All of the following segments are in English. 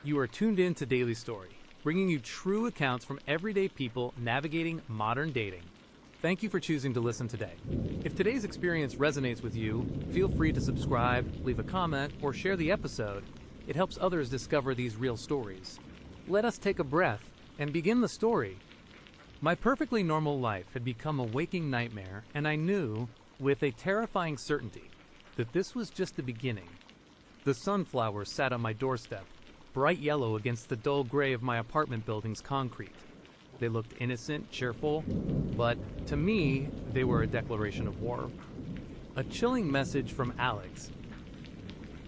You are tuned in to Daily Story, bringing you true accounts from everyday people navigating modern dating. Thank you for choosing to listen today. If today's experience resonates with you, feel free to subscribe, leave a comment, or share the episode. It helps others discover these real stories. Let us take a breath and begin the story. My perfectly normal life had become a waking nightmare, and I knew, with a terrifying certainty, that this was just the beginning. The sunflowers sat on my doorstep, bright yellow against the dull gray of my apartment building's concrete. They looked innocent, cheerful, but to me, they were a declaration of war. A chilling message from Alex.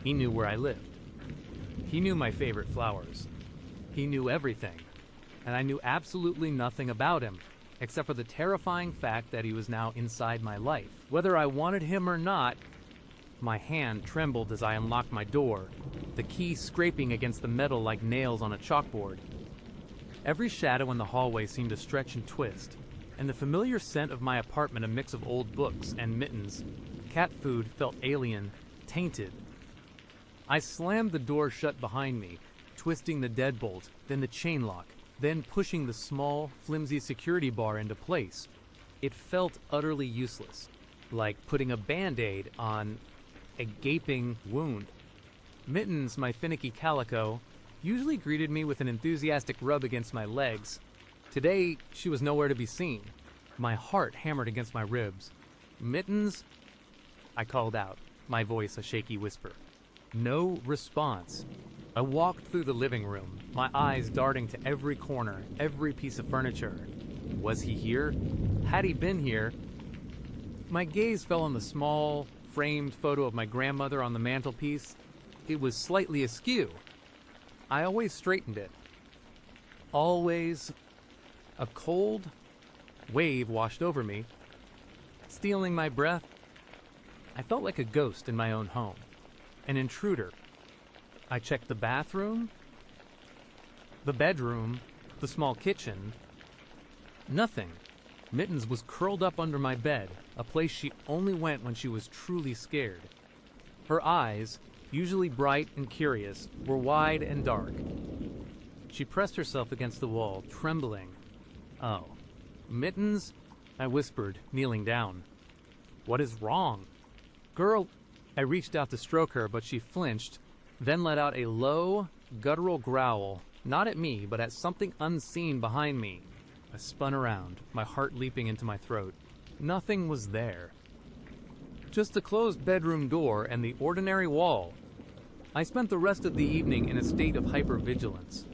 He knew where I lived. He knew my favorite flowers. He knew everything, and I knew absolutely nothing about him, except for the terrifying fact that he was now inside my life. Whether I wanted him or not, my hand trembled as I unlocked my door, the key scraping against the metal like nails on a chalkboard. Every shadow in the hallway seemed to stretch and twist, and the familiar scent of my apartment, a mix of old books and mittens, cat food, felt alien, tainted. I slammed the door shut behind me, twisting the deadbolt, then the chain lock, then pushing the small, flimsy security bar into place. It felt utterly useless, like putting a Band-Aid on a gaping wound. Mittens, my finicky calico, usually greeted me with an enthusiastic rub against my legs. Today, she was nowhere to be seen. My heart hammered against my ribs. Mittens? I called out, my voice a shaky whisper. No response. I walked through the living room, my eyes darting to every corner, every piece of furniture. Was he here? Had he been here? My gaze fell on the small, framed photo of my grandmother on the mantelpiece. It was slightly askew. I always straightened it. Always. A cold wave washed over me, stealing my breath. I felt like a ghost in my own home, an intruder. I checked the bathroom, the bedroom, the small kitchen. Nothing. Mittens was curled up under my bed, a place she only went when she was truly scared. Her eyes, usually bright and curious, were wide and dark. She pressed herself against the wall, trembling. Oh. Mittens? I whispered, kneeling down. What is wrong? Girl, I reached out to stroke her, but she flinched, then let out a low, guttural growl, not at me, but at something unseen behind me. I spun around, my heart leaping into my throat. Nothing was there. Just a closed bedroom door and the ordinary wall. I spent the rest of the evening in a state of hypervigilance.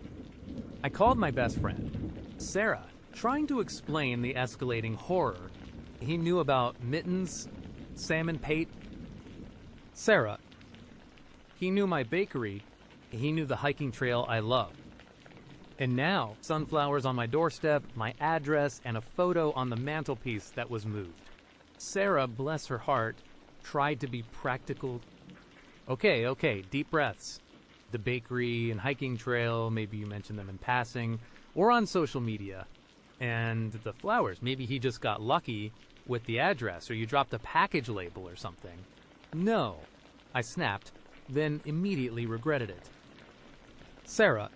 I called my best friend, Sarah, trying to explain the escalating horror. He knew about mittens, salmon pate. Sarah. He knew my bakery. He knew the hiking trail I loved. And now, sunflowers on my doorstep, my address, and a photo on the mantelpiece that was moved. Sarah, bless her heart, tried to be practical. Okay, deep breaths. The bakery and hiking trail, maybe you mentioned them in passing, or on social media. And the flowers, maybe he just got lucky with the address, or you dropped a package label or something. No, I snapped, then immediately regretted it. Sarah,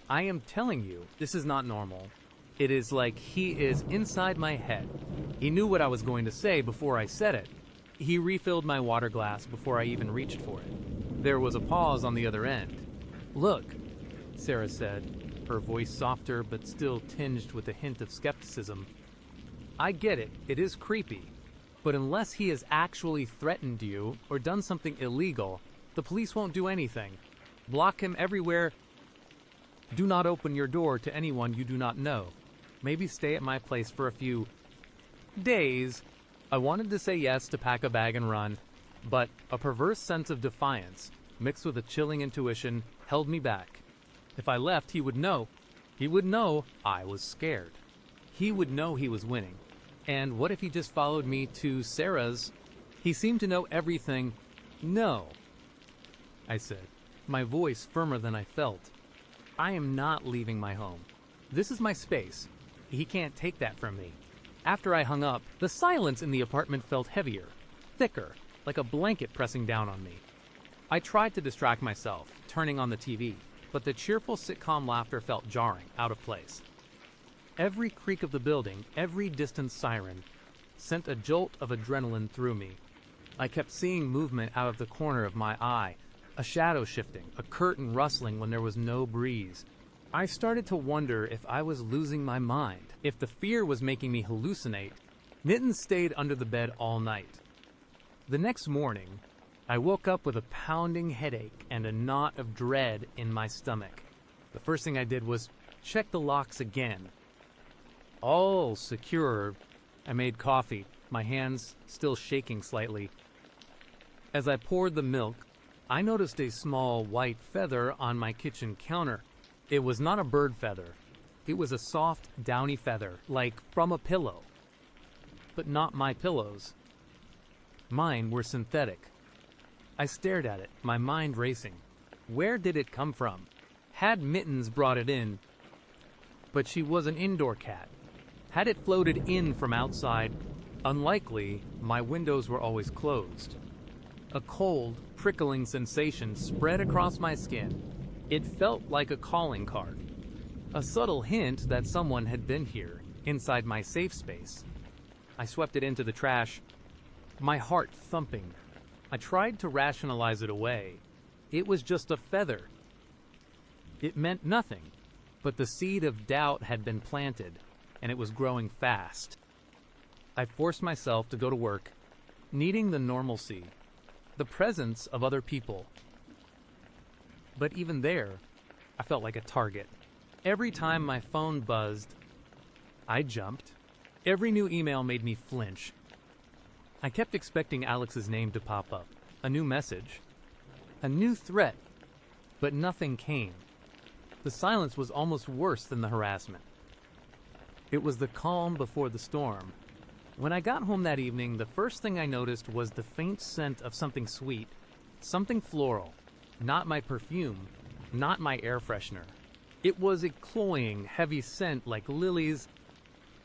I am telling you, this is not normal. It is like he is inside my head. He knew what I was going to say before I said it. He refilled my water glass before I even reached for it. There was a pause on the other end. Look, Sarah said, her voice softer but still tinged with a hint of skepticism. I get it, it is creepy. But unless he has actually threatened you or done something illegal, the police won't do anything. Block him everywhere. Do not open your door to anyone you do not know. Maybe stay at my place for a few days. I wanted to say yes to pack a bag and run, but a perverse sense of defiance, mixed with a chilling intuition, held me back. If I left, he would know. He would know I was scared. He would know he was winning. And what if he just followed me to Sarah's? He seemed to know everything. No, I said, my voice firmer than I felt. I am not leaving my home. This is my space. He can't take that from me. After I hung up, the silence in the apartment felt heavier, thicker, like a blanket pressing down on me. I tried to distract myself, turning on the TV. but the cheerful sitcom laughter felt jarring, out of place. Every creak of the building, every distant siren, sent a jolt of adrenaline through me. I kept seeing movement out of the corner of my eye, a shadow shifting, a curtain rustling when there was no breeze. I started to wonder if I was losing my mind, if the fear was making me hallucinate. Mittens stayed under the bed all night. The next morning, I woke up with a pounding headache and a knot of dread in my stomach. The first thing I did was check the locks again. All secure. I made coffee, my hands still shaking slightly. As I poured the milk, I noticed a small white feather on my kitchen counter. It was not a bird feather. It was a soft, downy feather, like from a pillow. But not my pillows. Mine were synthetic. I stared at it, my mind racing. Where did it come from? Had Mittens brought it in? But she was an indoor cat. Had it floated in from outside? Unlikely. My windows were always closed. A cold, prickling sensation spread across my skin. It felt like a calling card. A subtle hint that someone had been here, inside my safe space. I swept it into the trash, my heart thumping. I tried to rationalize it away. It was just a feather. It meant nothing, but the seed of doubt had been planted, and it was growing fast. I forced myself to go to work, needing the normalcy, the presence of other people. But even there, I felt like a target. Every time my phone buzzed, I jumped. Every new email made me flinch. I kept expecting Alex's name to pop up, a new message, a new threat, but nothing came. The silence was almost worse than the harassment. It was the calm before the storm. When I got home that evening, the first thing I noticed was the faint scent of something sweet, something floral, not my perfume, not my air freshener. It was a cloying, heavy scent like lilies.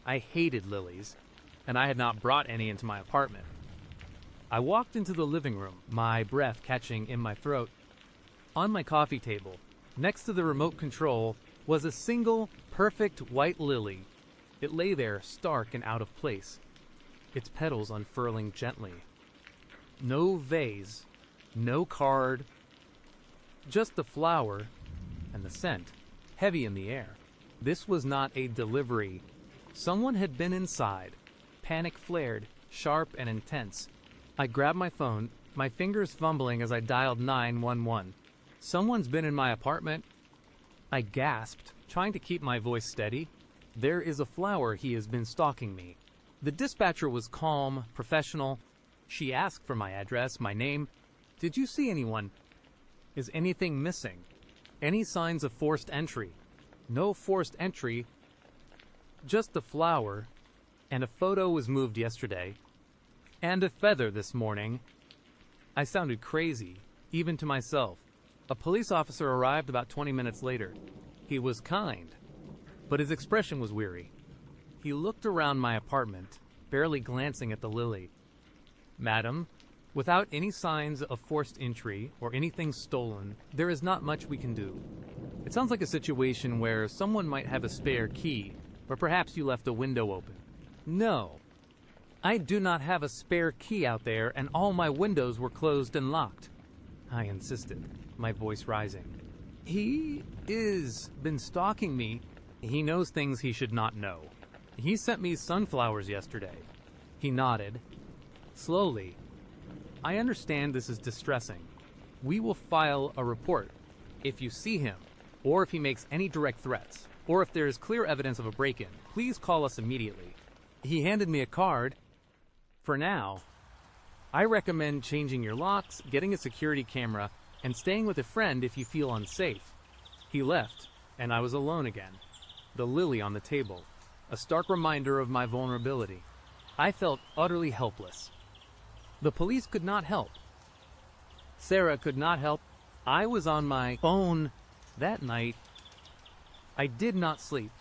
I hated lilies, and I had not brought any into my apartment. I walked into the living room, my breath catching in my throat. On my coffee table, next to the remote control, was a single, perfect white lily. It lay there, stark and out of place, its petals unfurling gently. No vase, no card, just the flower and the scent, heavy in the air. This was not a delivery. Someone had been inside. Panic flared, sharp and intense. I grabbed my phone, my fingers fumbling as I dialed 911. Someone's been in my apartment. I gasped, trying to keep my voice steady. There is a flower. He has been stalking me. The dispatcher was calm, professional. She asked for my address, my name. Did you see anyone? Is anything missing? Any signs of forced entry? No forced entry. Just the flower, and a photo was moved yesterday, and a feather this morning. I sounded crazy, even to myself. A police officer arrived about 20 minutes later. He was kind, but his expression was weary. He looked around my apartment, barely glancing at the lily. Madam, without any signs of forced entry or anything stolen, there is not much we can do. It sounds like a situation where someone might have a spare key, or perhaps you left a window open. No, I do not have a spare key out there, and all my windows were closed and locked. I insisted, my voice rising. He is been stalking me. He knows things he should not know. He sent me sunflowers yesterday. He nodded. Slowly. I understand this is distressing. We will file a report if you see him, or if he makes any direct threats, or if there is clear evidence of a break-in. Please call us immediately. He handed me a card. For now, I recommend changing your locks, getting a security camera, and staying with a friend if you feel unsafe. He left, and I was alone again. The lily on the table, a stark reminder of my vulnerability. I felt utterly helpless. The police could not help. Sarah could not help. I was on my own that night. I did not sleep.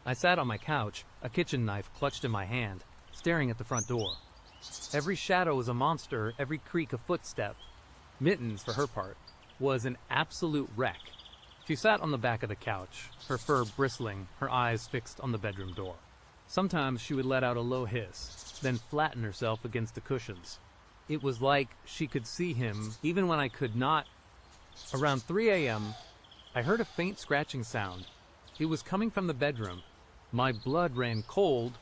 I sat on my couch, a kitchen knife clutched in my hand, staring at the front door. Every shadow was a monster, every creak a footstep. Mittens, for her part, was an absolute wreck. She sat on the back of the couch, her fur bristling, her eyes fixed on the bedroom door. Sometimes she would let out a low hiss, then flatten herself against the cushions. It was like she could see him even when I could not. Around 3 a.m., I heard a faint scratching sound. It was coming from the bedroom. My blood ran cold.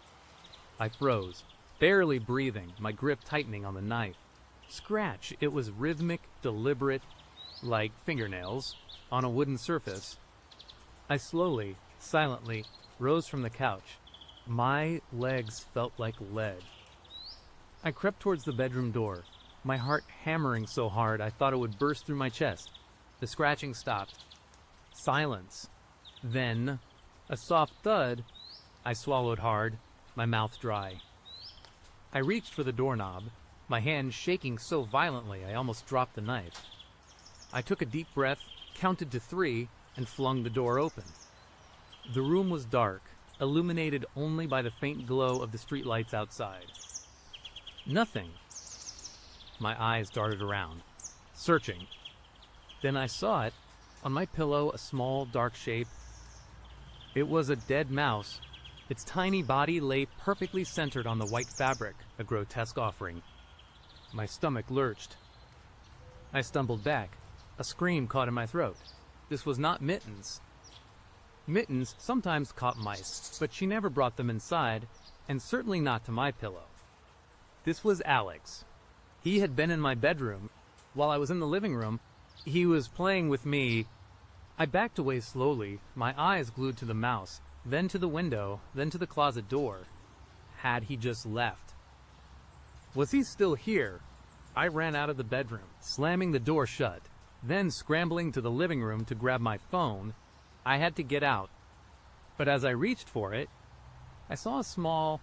I froze, barely breathing, my grip tightening on the knife. Scratch. It was rhythmic, deliberate, like fingernails, on a wooden surface. I slowly, silently, rose from the couch. My legs felt like lead. I crept towards the bedroom door, my heart hammering so hard I thought it would burst through my chest. The scratching stopped. Silence. Then, a soft thud. I swallowed hard, my mouth dry. I reached for the doorknob, my hand shaking so violently I almost dropped the knife. I took a deep breath, counted to 3, and flung the door open. The room was dark, illuminated only by the faint glow of the streetlights outside. Nothing. My eyes darted around, searching. Then I saw it, on my pillow, a small, dark shape. It was a dead mouse. Its tiny body lay perfectly centered on the white fabric, a grotesque offering. My stomach lurched. I stumbled back. A scream caught in my throat. This was not Mittens. Mittens sometimes caught mice, but she never brought them inside, and certainly not to my pillow. This was Alex. He had been in my bedroom. While I was in the living room, he was playing with me. I backed away slowly, my eyes glued to the mouse, then to the window, then to the closet door. Had he just left? Was he still here? I ran out of the bedroom, slamming the door shut, then scrambling to the living room to grab my phone. I had to get out. But as I reached for it, I saw a small,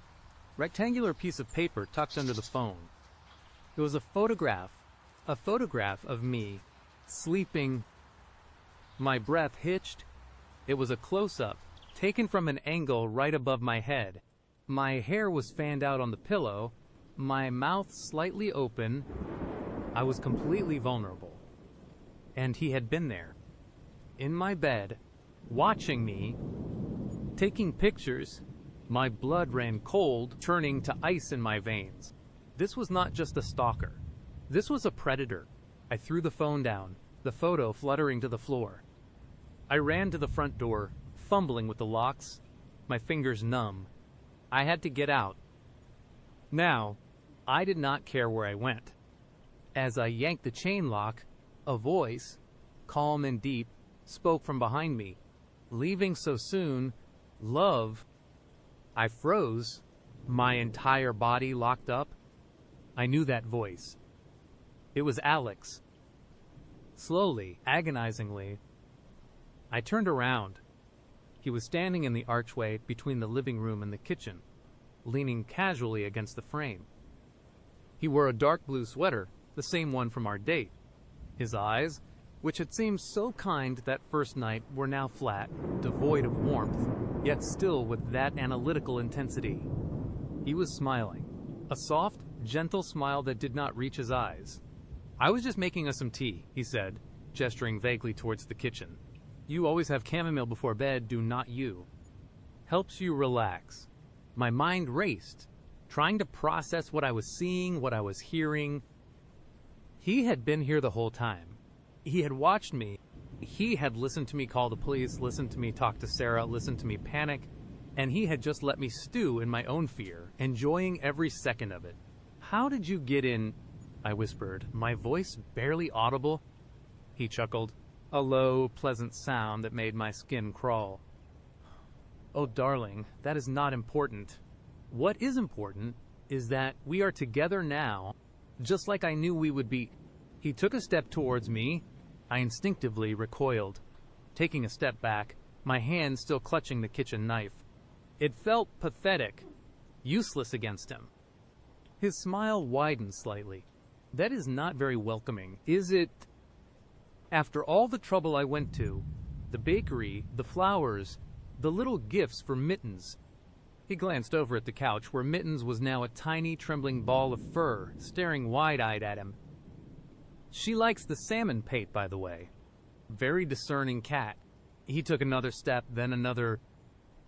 rectangular piece of paper tucked under the phone. It was a photograph of me, sleeping. My breath hitched. It was a close-up, taken from an angle right above my head. My hair was fanned out on the pillow, my mouth slightly open. I was completely vulnerable. And he had been there, in my bed, watching me, taking pictures. My blood ran cold, turning to ice in my veins. This was not just a stalker. This was a predator. I threw the phone down, the photo fluttering to the floor. I ran to the front door, fumbling with the locks, my fingers numb. I had to get out. Now, I did not care where I went. As I yanked the chain lock, a voice, calm and deep, spoke from behind me. Leaving so soon, love. I froze, my entire body locked up. I knew that voice. It was Alex. Slowly, agonizingly, I turned around. He was standing in the archway between the living room and the kitchen, leaning casually against the frame. He wore a dark blue sweater, the same one from our date. His eyes, which had seemed so kind that first night, were now flat, devoid of warmth, yet still with that analytical intensity. He was smiling, a soft, gentle smile that did not reach his eyes. "I was just making us some tea," he said, gesturing vaguely towards the kitchen. "You always have chamomile before bed, do not you? Helps you relax." My mind raced, trying to process what I was seeing, what I was hearing. He had been here the whole time. He had watched me. He had listened to me call the police, listened to me talk to Sarah, listened to me panic, and he had just let me stew in my own fear, enjoying every second of it. "How did you get in?" I whispered, my voice barely audible. He chuckled, a low, pleasant sound that made my skin crawl. "Oh, darling, that is not important. What is important is that we are together now, just like I knew we would be." He took a step towards me. I instinctively recoiled, taking a step back, my hand still clutching the kitchen knife. It felt pathetic, useless against him. His smile widened slightly. "That is not very welcoming, is it? After all the trouble I went to, the bakery, the flowers, the little gifts for Mittens." He glanced over at the couch where Mittens was now a tiny, trembling ball of fur, staring wide-eyed at him. She likes the salmon pate, by the way. Very discerning cat. He took another step, then another.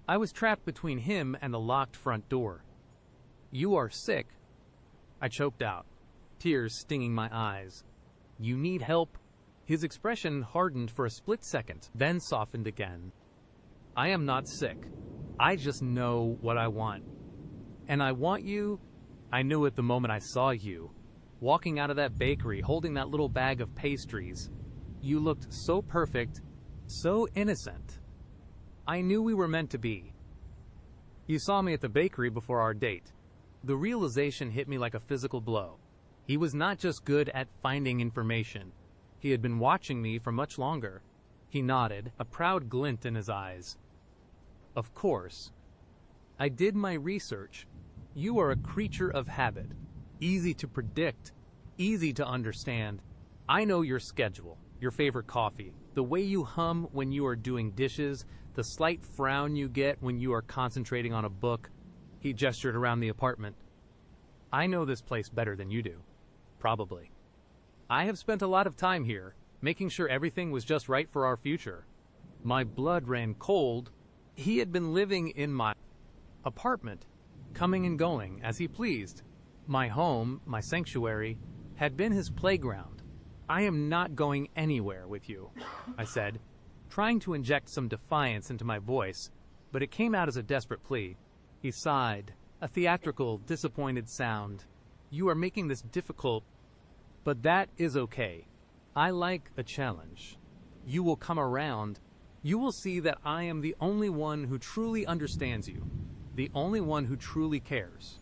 I was trapped between him and the locked front door. "You are sick," I choked out, tears stinging my eyes. "You need help?" His expression hardened for a split second, then softened again. "I am not sick. I just know what I want. And I want you." I knew it the moment I saw you, walking out of that bakery holding that little bag of pastries. You looked so perfect, so innocent. I knew we were meant to be. You saw me at the bakery before our date. The realization hit me like a physical blow. He was not just good at finding information. He had been watching me for much longer. He nodded, a proud glint in his eyes. "Of course. I did my research. You are a creature of habit. Easy to predict, easy to understand. I know your schedule, your favorite coffee, the way you hum when you are doing dishes, the slight frown you get when you are concentrating on a book." He gestured around the apartment. "I know this place better than you do. Probably. I have spent a lot of time here, making sure everything was just right for our future." My blood ran cold. He had been living in my apartment, coming and going as he pleased. My home, my sanctuary, had been his playground. "I am not going anywhere with you," I said, trying to inject some defiance into my voice, but it came out as a desperate plea. He sighed, a theatrical, disappointed sound. "You are making this difficult, but that is okay. I like a challenge. You will come around. You will see that I am the only one who truly understands you, the only one who truly cares."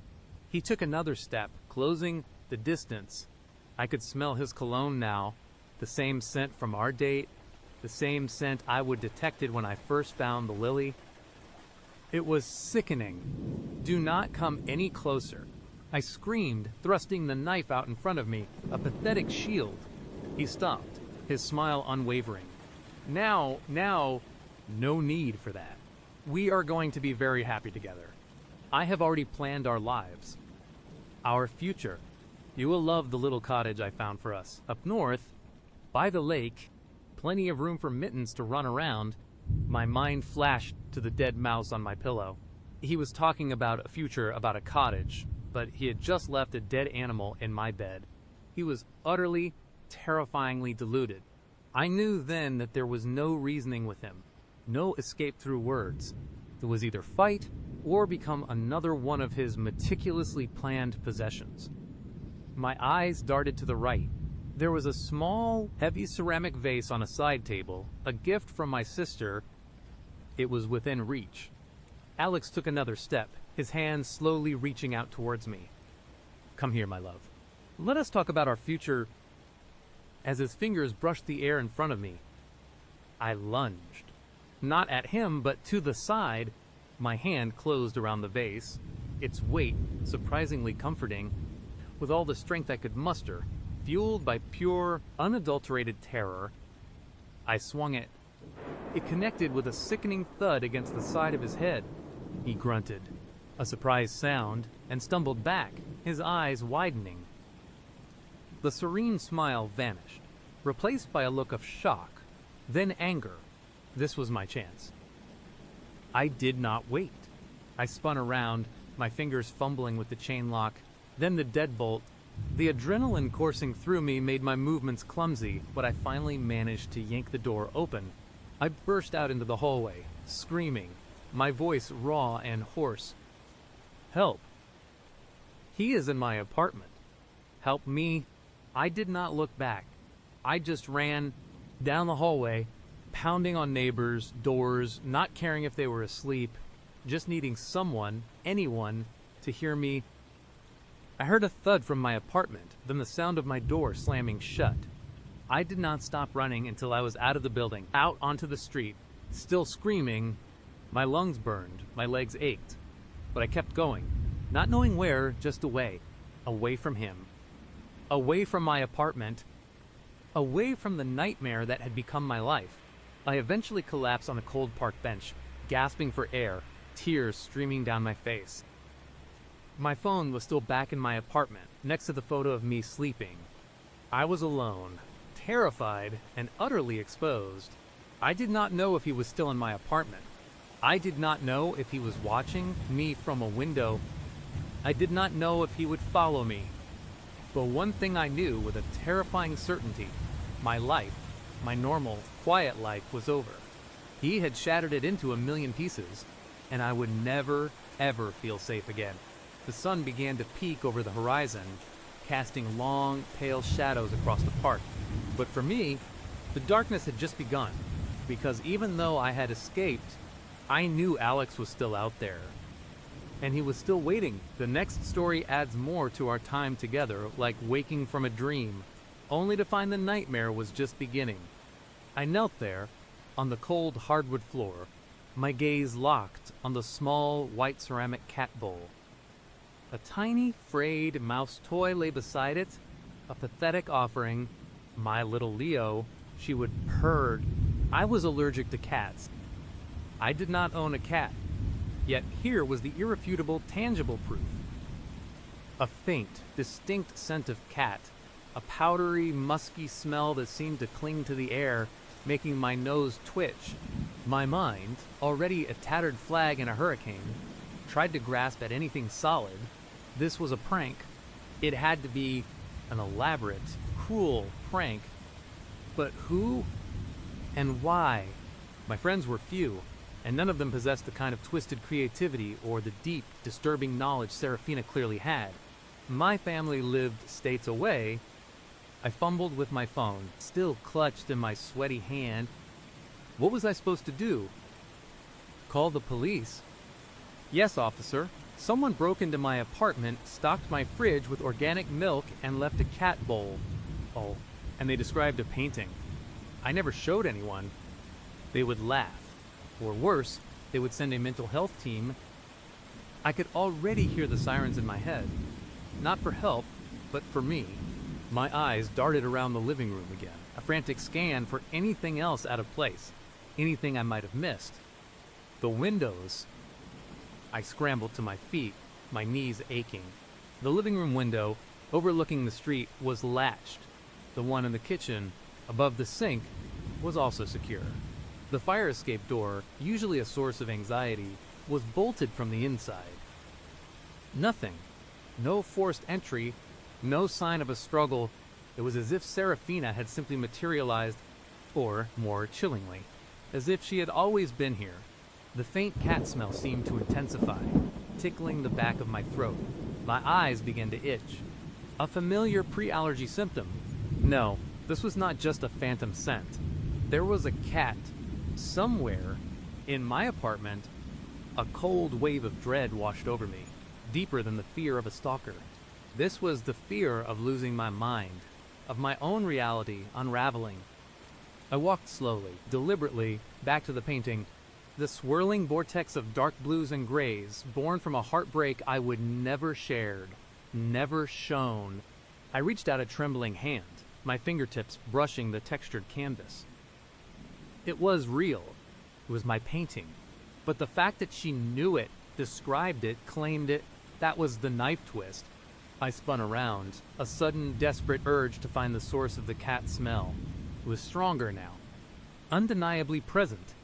He took another step, closing the distance. I could smell his cologne now, the same scent from our date, the same scent I would detected when I first found the lily. It was sickening. "Do not come any closer," I screamed, thrusting the knife out in front of me, a pathetic shield. He stopped, his smile unwavering. Now, no need for that. We are going to be very happy together. I have already planned our lives. Our future. You will love the little cottage I found for us. Up north, by the lake, plenty of room for mittens to run around. My mind flashed to the dead mouse on my pillow. He was talking about a future, about a cottage, but he had just left a dead animal in my bed. He was utterly, terrifyingly deluded. I knew then that there was no reasoning with him, no escape through words. It was either fight or become another one of his meticulously planned possessions. My eyes darted to the right. There was a small, heavy ceramic vase on a side table, a gift from my sister. It was within reach. Alex took another step, his hand slowly reaching out towards me. "Come here, my love. Let us talk about our future." As his fingers brushed the air in front of me, I lunged. Not at him, but to the side. My hand closed around the vase, its weight surprisingly comforting, with all the strength I could muster, fueled by pure, unadulterated terror. I swung it. It connected with a sickening thud against the side of his head. He grunted, a surprised sound, and stumbled back, his eyes widening. The serene smile vanished, replaced by a look of shock, then anger. This was my chance. I did not wait. I spun around, my fingers fumbling with the chain lock, then the deadbolt. The adrenaline coursing through me made my movements clumsy, but I finally managed to yank the door open. I burst out into the hallway, screaming, my voice raw and hoarse. "Help! He is in my apartment. Help me!" I did not look back. I just ran down the hallway, pounding on neighbors' doors, not caring if they were asleep, just needing someone, anyone, to hear me. I heard a thud from my apartment, then the sound of my door slamming shut. I did not stop running until I was out of the building, out onto the street, still screaming. My lungs burned, my legs ached, but I kept going, not knowing where, just away from him, away from my apartment, away from the nightmare that had become my life. I eventually collapsed on a cold park bench, gasping for air, tears streaming down my face. My phone was still back in my apartment, next to the photo of me sleeping. I was alone, terrified, and utterly exposed. I did not know if he was still in my apartment. I did not know if he was watching me from a window. I did not know if he would follow me. But one thing I knew with a terrifying certainty, my life, my normal, quiet life was over. He had shattered it into a million pieces, and I would never, ever feel safe again. The sun began to peak over the horizon, casting long, pale shadows across the park. But for me, the darkness had just begun, because even though I had escaped, I knew Alex was still out there. And he was still waiting. The next story adds more to our time together, like waking from a dream, only to find the nightmare was just beginning. I knelt there, on the cold hardwood floor, my gaze locked on the small, white ceramic cat bowl. A tiny, frayed mouse toy lay beside it, a pathetic offering. My little Leo, she would purr. I was allergic to cats. I did not own a cat. Yet here was the irrefutable, tangible proof. A faint, distinct scent of cat, a powdery, musky smell that seemed to cling to the air, making my nose twitch. My mind, already a tattered flag in a hurricane, tried to grasp at anything solid. This was a prank. It had to be an elaborate, cruel prank. But who and why? My friends were few, and none of them possessed the kind of twisted creativity or the deep, disturbing knowledge Serafina clearly had. My family lived states away. I fumbled with my phone, still clutched in my sweaty hand. What was I supposed to do? Call the police? Yes, officer. Someone broke into my apartment, stocked my fridge with organic milk, and left a cat bowl. Oh, and they described a painting. I never showed anyone. They would laugh. Or worse, they would send a mental health team. I could already hear the sirens in my head. Not for help, but for me. My eyes darted around the living room again, a frantic scan for anything else out of place, anything I might have missed. The windows. I scrambled to my feet, my knees aching. The living room window, overlooking the street, was latched. The one in the kitchen, above the sink, was also secure. The fire escape door, usually a source of anxiety, was bolted from the inside. Nothing. No forced entry, no sign of a struggle. It was as if Serafina had simply materialized, or, more chillingly, as if she had always been here. The faint cat smell seemed to intensify, tickling the back of my throat. My eyes began to itch. A familiar pre-allergy symptom. No, this was not just a phantom scent. There was a cat. Somewhere, in my apartment, a cold wave of dread washed over me, deeper than the fear of a stalker. This was the fear of losing my mind, of my own reality unraveling. I walked slowly, deliberately, back to the painting, the swirling vortex of dark blues and grays, born from a heartbreak I would never shared, never shown. I reached out a trembling hand, my fingertips brushing the textured canvas. It was real. It was my painting. But the fact that she knew it, described it, claimed it, that was the knife twist. I spun around, a sudden, desperate urge to find the source of the cat smell. It was stronger now, undeniably present.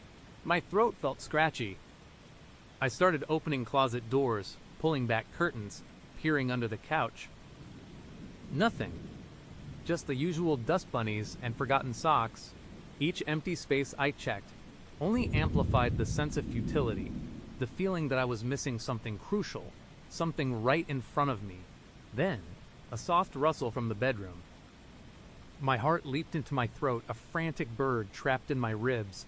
My throat felt scratchy. I started opening closet doors, pulling back curtains, peering under the couch. Nothing. Just the usual dust bunnies and forgotten socks. Each empty space I checked only amplified the sense of futility, the feeling that I was missing something crucial, something right in front of me. Then, a soft rustle from the bedroom. My heart leaped into my throat, a frantic bird trapped in my ribs.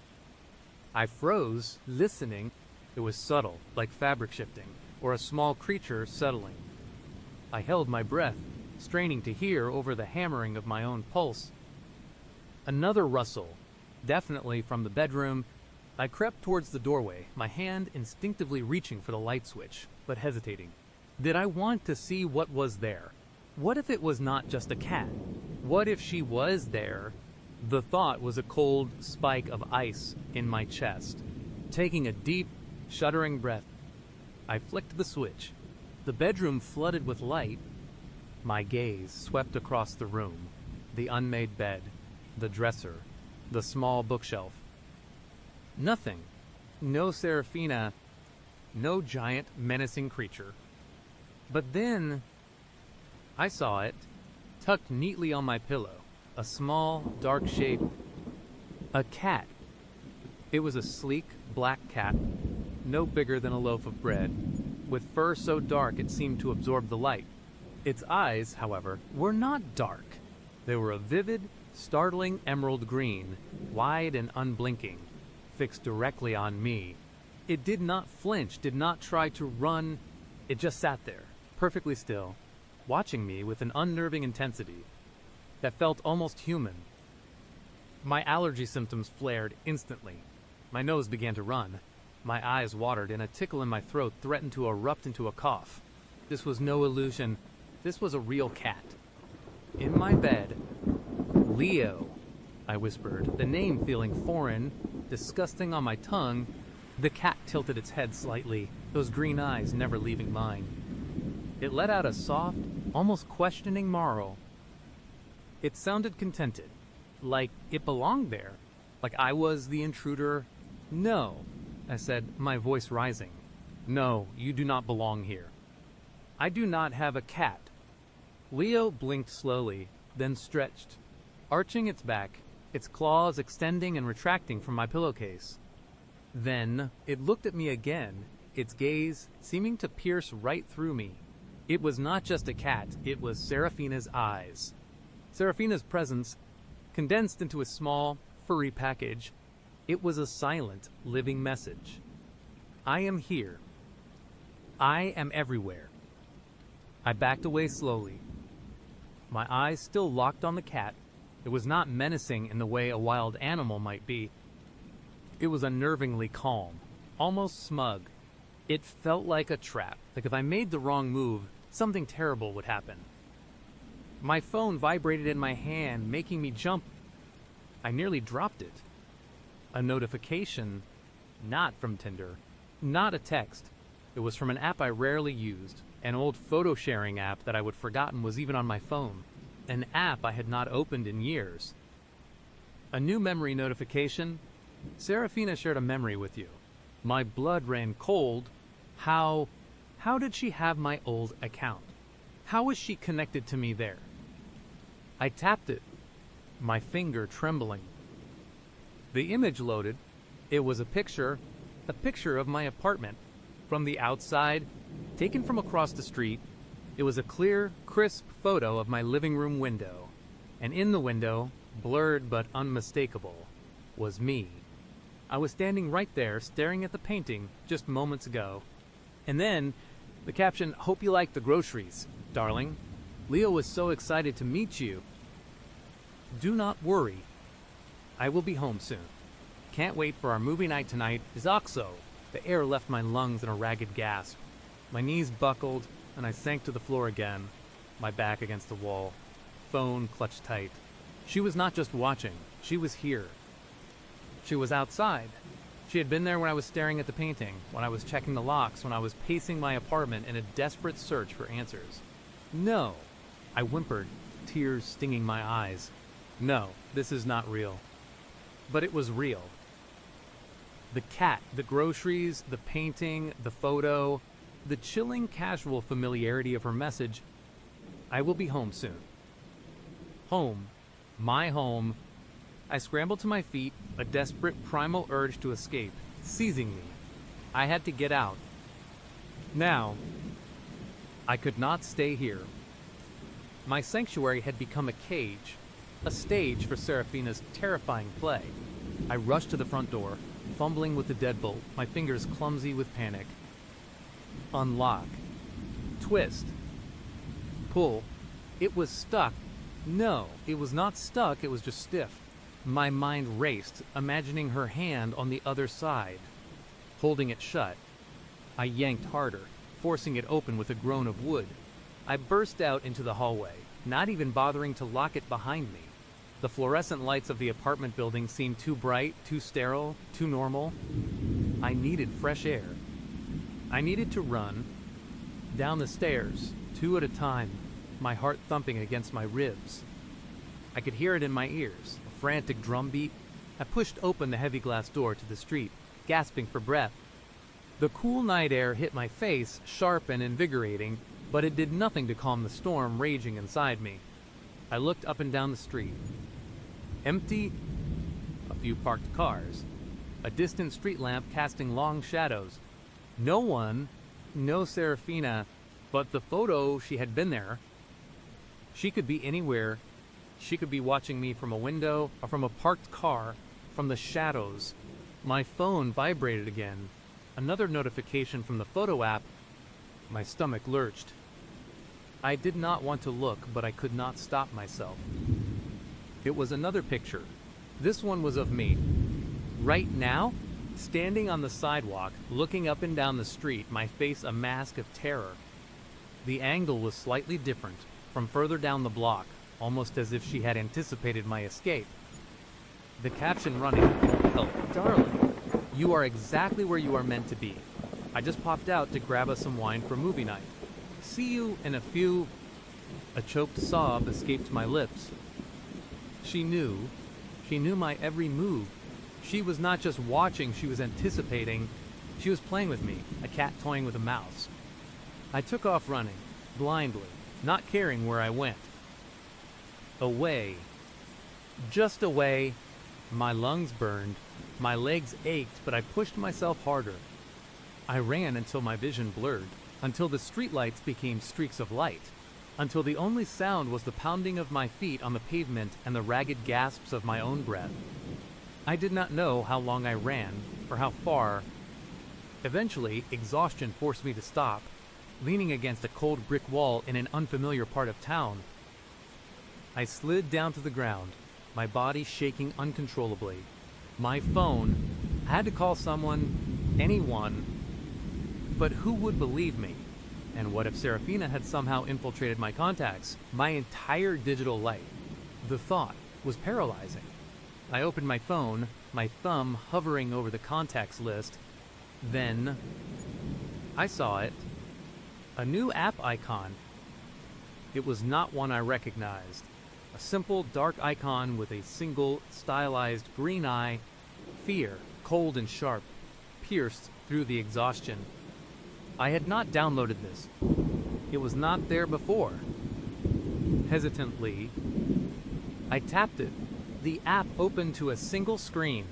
I froze, listening. It was subtle, like fabric shifting, or a small creature settling. I held my breath, straining to hear over the hammering of my own pulse. Another rustle, definitely from the bedroom. I crept towards the doorway, my hand instinctively reaching for the light switch, but hesitating. Did I want to see what was there? What if it was not just a cat? What if she was there? The thought was a cold spike of ice in my chest. Taking a deep, shuddering breath, I flicked the switch. The bedroom flooded with light. My gaze swept across the room, the unmade bed, the dresser, the small bookshelf. Nothing. No Seraphina, no giant, menacing creature. But then I saw it, tucked neatly on my pillow, a small, dark shape, a cat. It was a sleek, black cat, no bigger than a loaf of bread, with fur so dark it seemed to absorb the light. Its eyes, however, were not dark. They were a vivid, startling emerald green, wide and unblinking, fixed directly on me. It did not flinch, did not try to run. It just sat there, perfectly still, watching me with an unnerving intensity that felt almost human. My allergy symptoms flared instantly. My nose began to run. My eyes watered, and a tickle in my throat threatened to erupt into a cough. This was no illusion. This was a real cat. In my bed, Leo, I whispered, the name feeling foreign, disgusting on my tongue. The cat tilted its head slightly, those green eyes never leaving mine. It let out a soft, almost questioning marl. It sounded contented, like it belonged there, like I was the intruder. No, I said, my voice rising. No, you do not belong here. I do not have a cat. Leo blinked slowly, then stretched, arching its back, its claws extending and retracting from my pillowcase. Then it looked at me again, its gaze seeming to pierce right through me. It was not just a cat, it was Seraphina's eyes. Seraphina's presence, condensed into a small, furry package, it was a silent, living message. I am here. I am everywhere. I backed away slowly. My eyes still locked on the cat. It was not menacing in the way a wild animal might be. It was unnervingly calm, almost smug. It felt like a trap, like if I made the wrong move, something terrible would happen. My phone vibrated in my hand, making me jump. I nearly dropped it. A notification, not from Tinder, not a text. It was from an app I rarely used, an old photo sharing app that I would forgotten was even on my phone, an app I had not opened in years. A new memory notification. Seraphina shared a memory with you. My blood ran cold. How did she have my old account? How was she connected to me there? I tapped it, my finger trembling. The image loaded. It was a picture of my apartment. From the outside, taken from across the street, it was a clear, crisp photo of my living room window. And in the window, blurred but unmistakable, was me. I was standing right there, staring at the painting just moments ago. And then, the caption, "Hope you like the groceries, darling. Leo was so excited to meet you. Do not worry. I will be home soon. Can't wait for our movie night tonight. Zoxo." The air left my lungs in a ragged gasp. My knees buckled, and I sank to the floor again, my back against the wall. Phone clutched tight. She was not just watching. She was here. She was outside. She had been there when I was staring at the painting, when I was checking the locks, when I was pacing my apartment in a desperate search for answers. No, I whimpered, tears stinging my eyes. No, this is not real. But it was real. The cat, the groceries, the painting, the photo, the chilling casual familiarity of her message. I will be home soon. Home. My home. I scrambled to my feet, a desperate primal urge to escape, seizing me. I had to get out. Now, I could not stay here. My sanctuary had become a cage, a stage for Seraphina's terrifying play. I rushed to the front door, fumbling with the deadbolt, my fingers clumsy with panic. Unlock. Twist. Pull. It was stuck. No, it was not stuck, it was just stiff. My mind raced, imagining her hand on the other side, holding it shut. I yanked harder, forcing it open with a groan of wood. I burst out into the hallway, not even bothering to lock it behind me. The fluorescent lights of the apartment building seemed too bright, too sterile, too normal. I needed fresh air. I needed to run down the stairs, 2 at a time, my heart thumping against my ribs. I could hear it in my ears, a frantic drumbeat, I pushed open the heavy glass door to the street, gasping for breath. The cool night air hit my face, sharp and invigorating, but it did nothing to calm the storm raging inside me. I looked up and down the street. Empty, a few parked cars, a distant street lamp casting long shadows. No one, no Serafina, but the photo she had been there. She could be anywhere. She could be watching me from a window or from a parked car, from the shadows. My phone vibrated again. Another notification from the photo app. My stomach lurched. I did not want to look, but I could not stop myself. It was another picture. This one was of me. Right now, standing on the sidewalk, looking up and down the street, my face a mask of terror. The angle was slightly different, from further down the block, almost as if she had anticipated my escape. The caption running, "Oh, darling, you are exactly where you are meant to be. I just popped out to grab us some wine for movie night. See you in a few..." A choked sob escaped my lips. She knew my every move. She was not just watching, she was anticipating. She was playing with me, a cat toying with a mouse. I took off running, blindly, not caring where I went. Away. Just away. My lungs burned, my legs ached, but I pushed myself harder. I ran until my vision blurred, until the streetlights became streaks of light, until the only sound was the pounding of my feet on the pavement and the ragged gasps of my own breath. I did not know how long I ran, or how far. Eventually, exhaustion forced me to stop, leaning against a cold brick wall in an unfamiliar part of town. I slid down to the ground, my body shaking uncontrollably. My phone. I had to call someone, anyone. But who would believe me? And what if Serafina had somehow infiltrated my contacts, my entire digital life? The thought was paralyzing. I opened my phone, my thumb hovering over the contacts list. Then I saw it. A new app icon. It was not one I recognized. A simple dark icon with a single stylized green eye. Fear, cold and sharp, pierced through the exhaustion. I had not downloaded this. It was not there before. Hesitantly, I tapped it. The app opened to a single screen.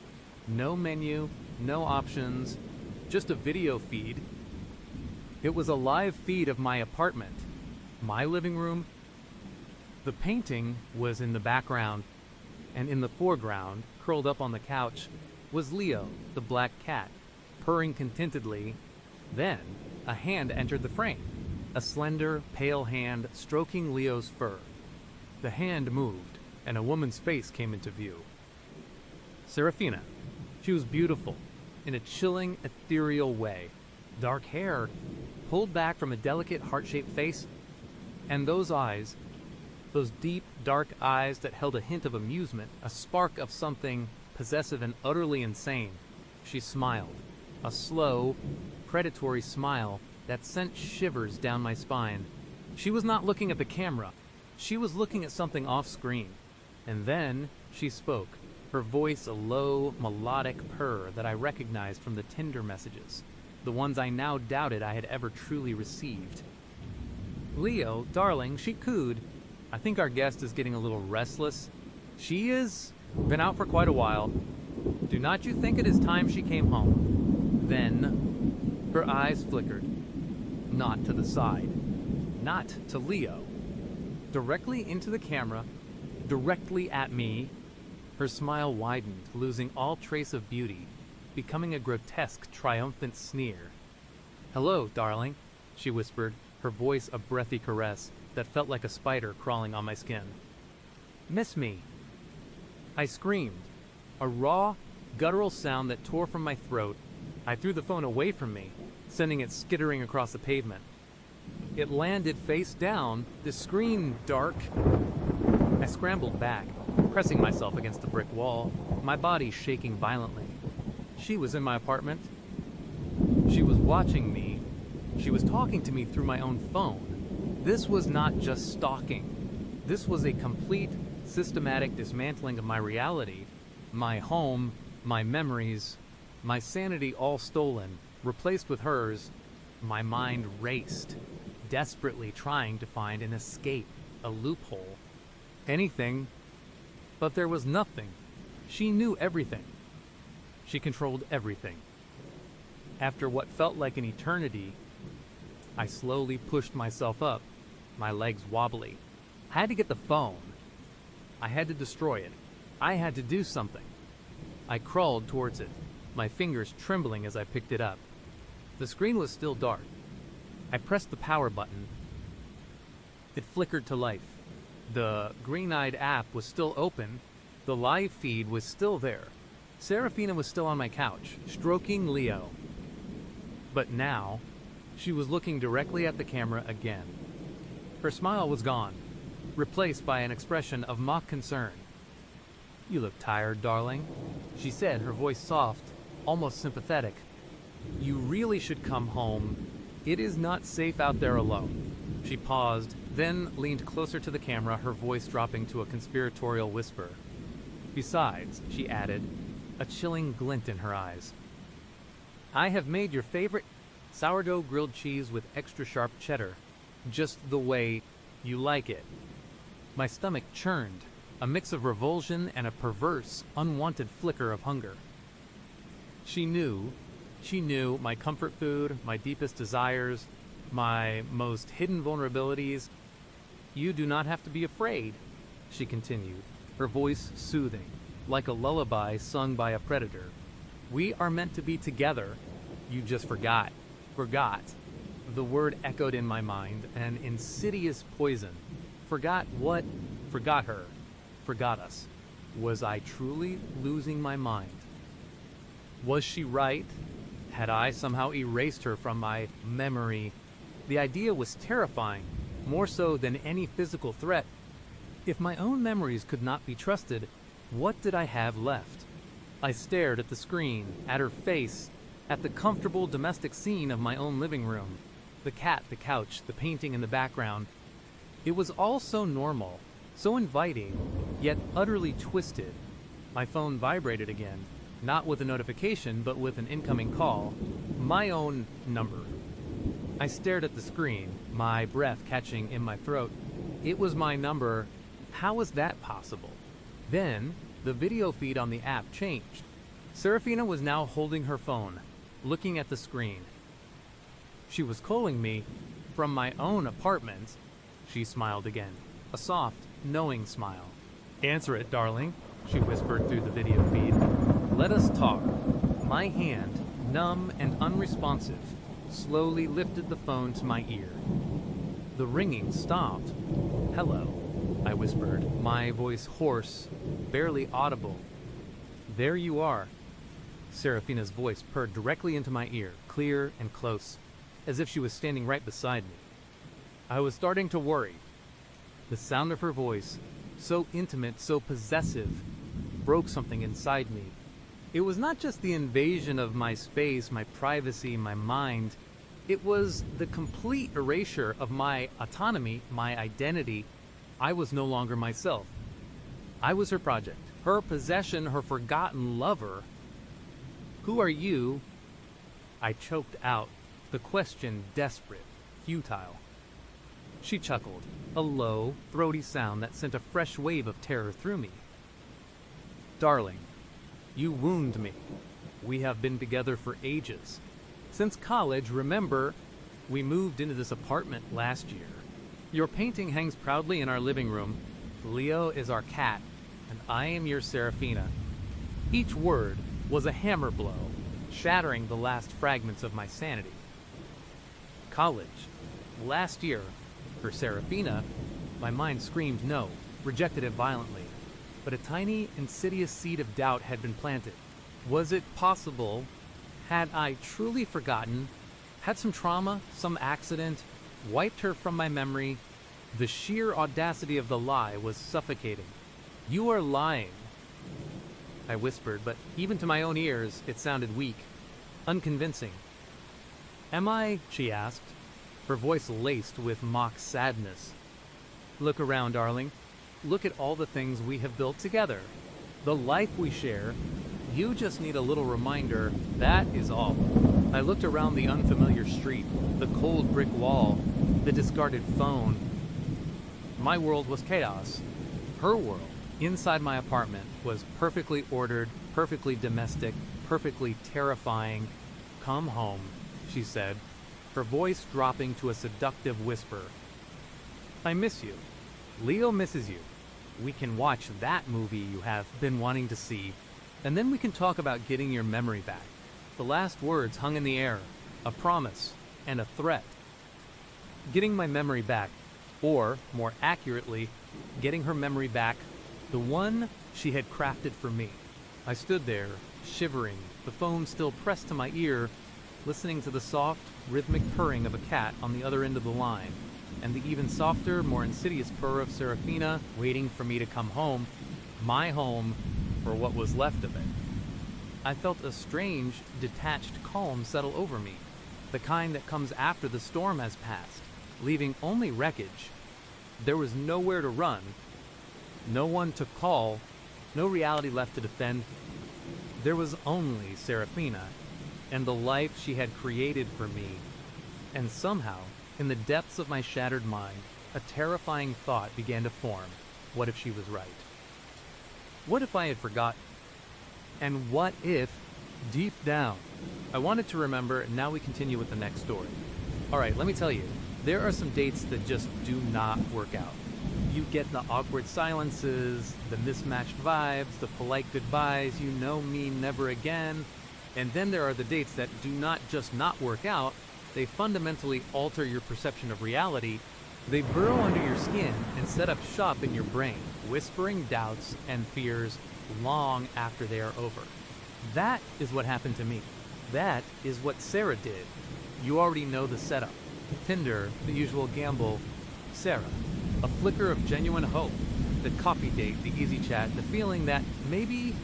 No menu, no options, just a video feed. It was a live feed of my apartment, my living room. The painting was in the background, and in the foreground, curled up on the couch, was Leo, the black cat, purring contentedly. Then, a hand entered the frame, a slender, pale hand stroking Leo's fur. The hand moved, and a woman's face came into view. Serafina. She was beautiful, in a chilling, ethereal way. Dark hair, pulled back from a delicate, heart-shaped face, and those eyes, those deep, dark eyes that held a hint of amusement, a spark of something possessive and utterly insane. She smiled, a slow, predatory smile that sent shivers down my spine. She was not looking at the camera. She was looking at something off-screen. And then she spoke, her voice a low, melodic purr that I recognized from the Tinder messages, the ones I now doubted I had ever truly received. "Leo, darling," she cooed. "I think our guest is getting a little restless." "She is. Been out for quite a while. Do not you think it is time she came home?" Then her eyes flickered. Not to the side. Not to Leo. Directly into the camera, directly at me. Her smile widened, losing all trace of beauty, becoming a grotesque, triumphant sneer. "Hello, darling," she whispered, her voice a breathy caress that felt like a spider crawling on my skin. "Miss me?" I screamed, a raw, guttural sound that tore from my throat. I threw the phone away from me, sending it skittering across the pavement. It landed face down, the screen dark. I scrambled back, pressing myself against the brick wall, my body shaking violently. She was in my apartment. She was watching me. She was talking to me through my own phone. This was not just stalking. This was a complete, systematic dismantling of my reality. My home, my memories, my sanity all stolen, replaced with hers. My mind raced, desperately trying to find an escape, a loophole, anything, but there was nothing. She knew everything. She controlled everything. After what felt like an eternity, I slowly pushed myself up, my legs wobbly. I had to get the phone. I had to destroy it. I had to do something. I crawled towards it, my fingers trembling as I picked it up. The screen was still dark. I pressed the power button. It flickered to life. The green-eyed app was still open. The live feed was still there. Serafina was still on my couch, stroking Leo. But now, she was looking directly at the camera again. Her smile was gone, replaced by an expression of mock concern. "You look tired, darling," she said, her voice soft, almost sympathetic. "You really should come home. It is not safe out there alone." She paused, then leaned closer to the camera, her voice dropping to a conspiratorial whisper. "Besides," she added, a chilling glint in her eyes, "I have made your favorite sourdough grilled cheese with extra sharp cheddar, just the way you like it." My stomach churned, a mix of revulsion and a perverse, unwanted flicker of hunger. She knew my comfort food, my deepest desires, my most hidden vulnerabilities. "You do not have to be afraid," she continued, her voice soothing, like a lullaby sung by a predator. "We are meant to be together. You just forgot." Forgot. The word echoed in my mind, an insidious poison. Forgot what? Forgot her. Forgot us. Was I truly losing my mind? Was she right? Had I somehow erased her from my memory? The idea was terrifying, more so than any physical threat. If my own memories could not be trusted, what did I have left? I stared at the screen, at her face, at the comfortable domestic scene of my own living room. The cat, the couch, the painting in the background. It was all so normal, so inviting, yet utterly twisted. My phone vibrated again, not with a notification, but with an incoming call. My own number. I stared at the screen, my breath catching in my throat. It was my number. How was that possible? Then, the video feed on the app changed. Serafina was now holding her phone, looking at the screen. She was calling me from my own apartment. She smiled again, a soft, knowing smile. "Answer it, darling," she whispered through the video feed. "Let us talk." My hand, numb and unresponsive, slowly lifted the phone to my ear. The ringing stopped. "Hello," I whispered, my voice hoarse, barely audible. "There you are." Serafina's voice purred directly into my ear, clear and close, as if she was standing right beside me. I was starting to worry. The sound of her voice, so intimate, so possessive, broke something inside me. It was not just the invasion of my space, my privacy, my mind. It was the complete erasure of my autonomy, my identity. I was no longer myself. I was her project, her possession, her forgotten lover. "Who are you?" I choked out, the question desperate, futile. She chuckled, a low, throaty sound that sent a fresh wave of terror through me. "Darling, you wound me. We have been together for ages. Since college, remember, we moved into this apartment last year. Your painting hangs proudly in our living room. Leo is our cat, and I am your Serafina." Each word was a hammer blow, shattering the last fragments of my sanity. College. Last year. For Serafina, my mind screamed no, rejected it violently. But a tiny, insidious seed of doubt had been planted. Was it possible? Had I truly forgotten? Had some trauma, some accident, wiped her from my memory? The sheer audacity of the lie was suffocating. "You are lying," I whispered, but even to my own ears, it sounded weak, unconvincing. "Am I?" she asked, her voice laced with mock sadness. "Look around, darling. Look at all the things we have built together. The life we share, you just need a little reminder, that is all. I looked around the unfamiliar street, the cold brick wall, the discarded phone. My world was chaos. Her world, inside my apartment, was perfectly ordered, perfectly domestic, perfectly terrifying. "Come home," she said, her voice dropping to a seductive whisper. "I miss you. Leo misses you. We can watch that movie you have been wanting to see, and then we can talk about getting your memory back." The last words hung in the air, a promise and a threat. Getting my memory back, or, more accurately, getting her memory back, the one she had crafted for me. I stood there, shivering, the phone still pressed to my ear, listening to the soft, rhythmic purring of a cat on the other end of the line, and the even softer, more insidious purr of Serafina waiting for me to come home, my home, or what was left of it. I felt a strange, detached calm settle over me, the kind that comes after the storm has passed, leaving only wreckage. There was nowhere to run, no one to call, no reality left to defend. There was only Serafina, and the life she had created for me. And somehow, in the depths of my shattered mind, a terrifying thought began to form. What if she was right? What if I had forgotten? And what if, deep down, I wanted to remember, and now we continue with the next story. Alright, let me tell you, there are some dates that just do not work out. You get the awkward silences, the mismatched vibes, the polite goodbyes, you know me, never again. And then there are the dates that do not just not work out, they fundamentally alter your perception of reality. They burrow under your skin and set up shop in your brain, whispering doubts and fears long after they are over. That is what happened to me. That is what Sarah did. You already know the setup. Tinder, the usual gamble. Sarah, a flicker of genuine hope. The coffee date, the easy chat, the feeling that maybe,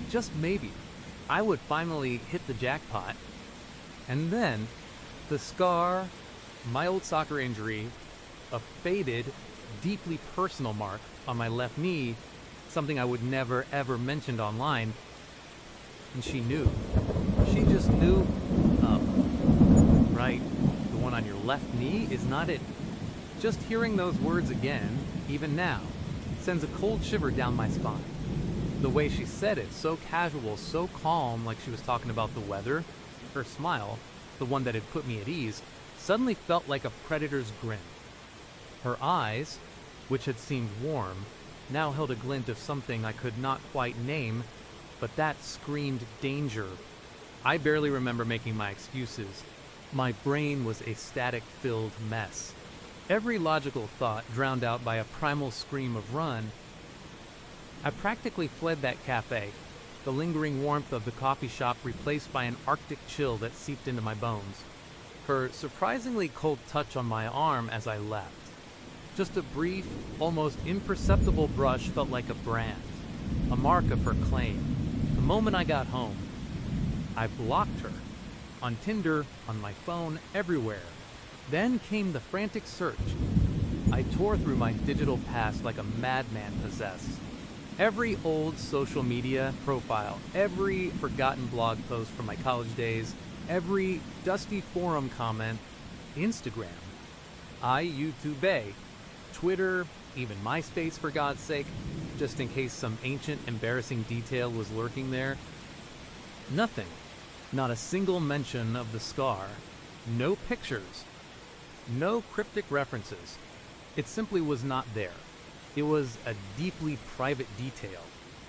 just maybe, I would finally hit the jackpot. And then, the scar, my old soccer injury, a faded, deeply personal mark on my left knee, something I would never ever mentioned online. And she knew. She just knew. Oh, right, the one on your left knee is not it. Just hearing those words again, even now, sends a cold shiver down my spine. The way she said it, so casual, so calm, like she was talking about the weather, her smile, the one that had put me at ease, suddenly felt like a predator's grin. Her eyes, which had seemed warm, now held a glint of something I could not quite name, but that screamed danger. I barely remember making my excuses. My brain was a static-filled mess. Every logical thought drowned out by a primal scream of run. I practically fled that cafe, the lingering warmth of the coffee shop replaced by an arctic chill that seeped into my bones. Her surprisingly cold touch on my arm as I left. Just a brief, almost imperceptible brush felt like a brand, a mark of her claim. The moment I got home, I blocked her. On Tinder, on my phone, everywhere. Then came the frantic search. I tore through my digital past like a madman possessed. Every old social media profile, every forgotten blog post from my college days, every dusty forum comment, Instagram, YouTube, Twitter, even MySpace for God's sake, just in case some ancient, embarrassing detail was lurking there. Nothing. Not a single mention of the scar. No pictures. No cryptic references. It simply was not there. It was a deeply private detail,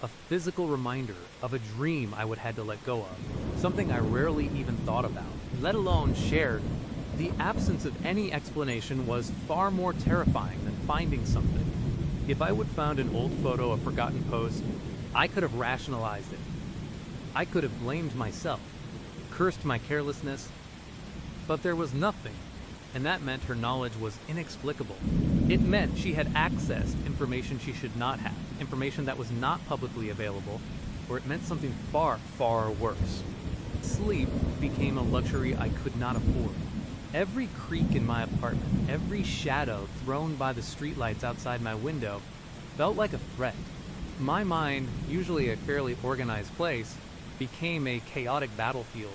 a physical reminder of a dream I would have to let go of, something I rarely even thought about, let alone shared. The absence of any explanation was far more terrifying than finding something. If I would found an old photo, a forgotten post, I could have rationalized it. I could have blamed myself, cursed my carelessness, but there was nothing. And that meant her knowledge was inexplicable. It meant she had accessed information she should not have, information that was not publicly available, or it meant something far, far worse. Sleep became a luxury I could not afford. Every creak in my apartment, every shadow thrown by the streetlights outside my window, felt like a threat. My mind, usually a fairly organized place, became a chaotic battlefield.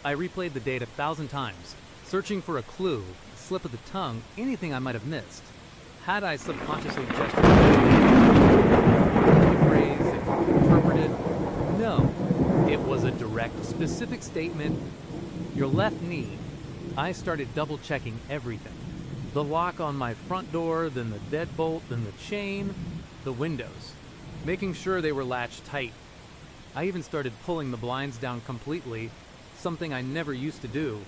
I replayed the date 1,000 times, searching for a clue, a slip of the tongue, anything I might have missed. Had I subconsciously gestured the phrase, interpreted? No. It was a direct, specific statement. Your left knee. I started double-checking everything. The lock on my front door, then the deadbolt, then the chain, the windows. Making sure they were latched tight. I even started pulling the blinds down completely, something I never used to do.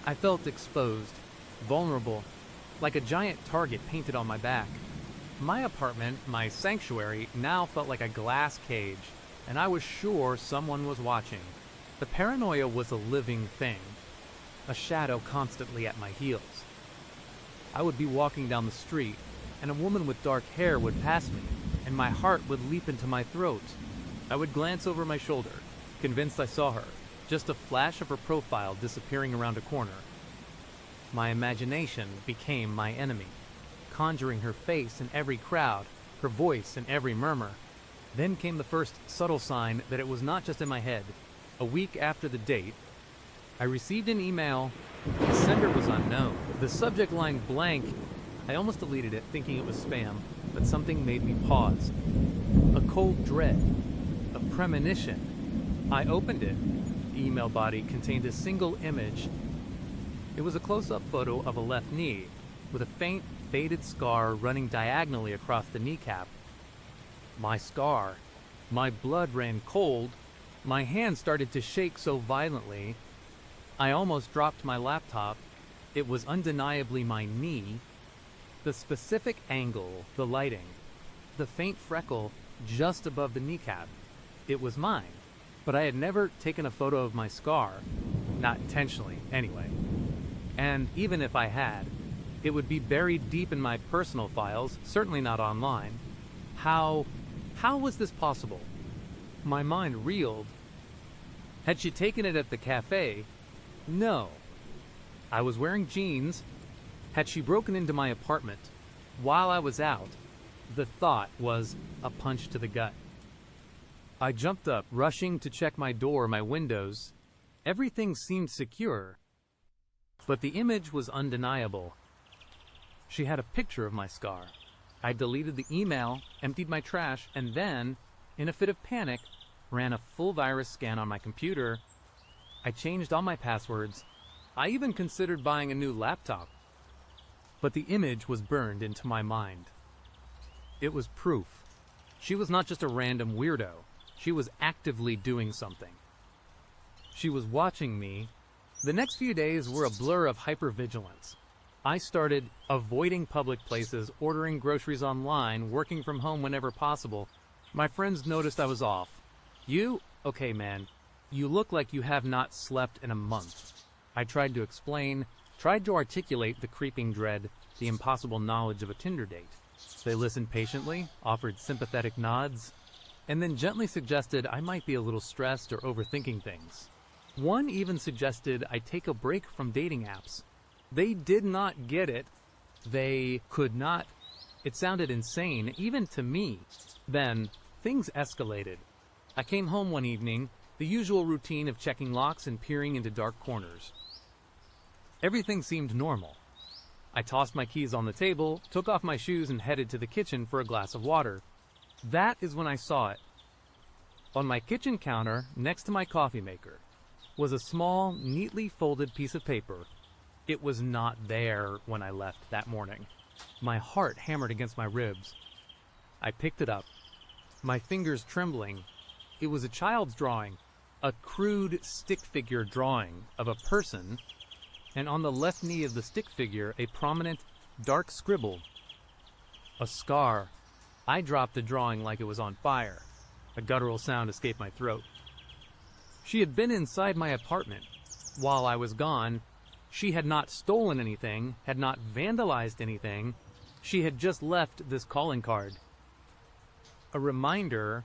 I felt exposed, vulnerable, like a giant target painted on my back. My apartment, my sanctuary, now felt like a glass cage, and I was sure someone was watching. The paranoia was a living thing, a shadow constantly at my heels. I would be walking down the street, and a woman with dark hair would pass me, and my heart would leap into my throat. I would glance over my shoulder, convinced I saw her, just a flash of her profile disappearing around a corner. My imagination became my enemy, conjuring her face in every crowd, her voice in every murmur. Then came the first subtle sign that it was not just in my head. A week after the date, I received an email. The sender was unknown. The subject line blank. I almost deleted it, thinking it was spam, but something made me pause. A cold dread, a premonition. I opened it. The email body contained a single image. It was a close-up photo of a left knee, with a faint, faded scar running diagonally across the kneecap. My scar. My blood ran cold. My hand started to shake so violently. I almost dropped my laptop. It was undeniably my knee. The specific angle, the lighting, the faint freckle just above the kneecap. It was mine, but I had never taken a photo of my scar. Not intentionally, anyway. And even if I had, it would be buried deep in my personal files, certainly not online. How was this possible? My mind reeled. Had she taken it at the cafe? No. I was wearing jeans. Had she broken into my apartment while I was out? The thought was a punch to the gut. I jumped up, rushing to check my door, my windows. Everything seemed secure, but the image was undeniable. She had a picture of my scar. I deleted the email, emptied my trash, and then, in a fit of panic, ran a full virus scan on my computer. I changed all my passwords. I even considered buying a new laptop. But the image was burned into my mind. It was proof. She was not just a random weirdo. She was actively doing something. She was watching me. The next few days were a blur of hypervigilance. I started avoiding public places, ordering groceries online, working from home whenever possible. My friends noticed I was off. You? Okay, man. You look like you have not slept in a month. I tried to explain, tried to articulate the creeping dread, the impossible knowledge of a Tinder date. They listened patiently, offered sympathetic nods, and then gently suggested I might be a little stressed or overthinking things. One even suggested I take a break from dating apps. They did not get it. They could not. It sounded insane, even to me. Then, things escalated. I came home one evening, the usual routine of checking locks and peering into dark corners. Everything seemed normal. I tossed my keys on the table, took off my shoes, and headed to the kitchen for a glass of water. That is when I saw it. On my kitchen counter, next to my coffee maker, was a small, neatly folded piece of paper. It was not there when I left that morning. My heart hammered against my ribs. I picked it up, my fingers trembling. It was a child's drawing, a crude stick figure drawing of a person, and on the left knee of the stick figure, a prominent, dark scribble. A scar. I dropped the drawing like it was on fire. A guttural sound escaped my throat. She had been inside my apartment. While I was gone, she had not stolen anything, had not vandalized anything. She had just left this calling card. A reminder,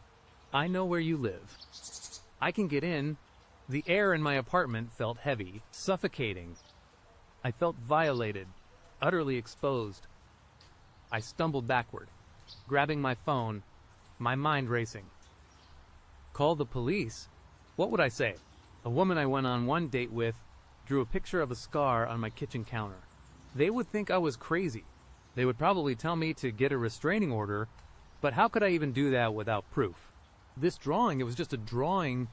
I know where you live. I can get in. The air in my apartment felt heavy, suffocating. I felt violated, utterly exposed. I stumbled backward, grabbing my phone. my mind racing. Call the police? What would I say? A woman I went on one date with drew a picture of a scar on my kitchen counter. They would think I was crazy. They would probably tell me to get a restraining order, but how could I even do that without proof? This drawing, it was just a drawing.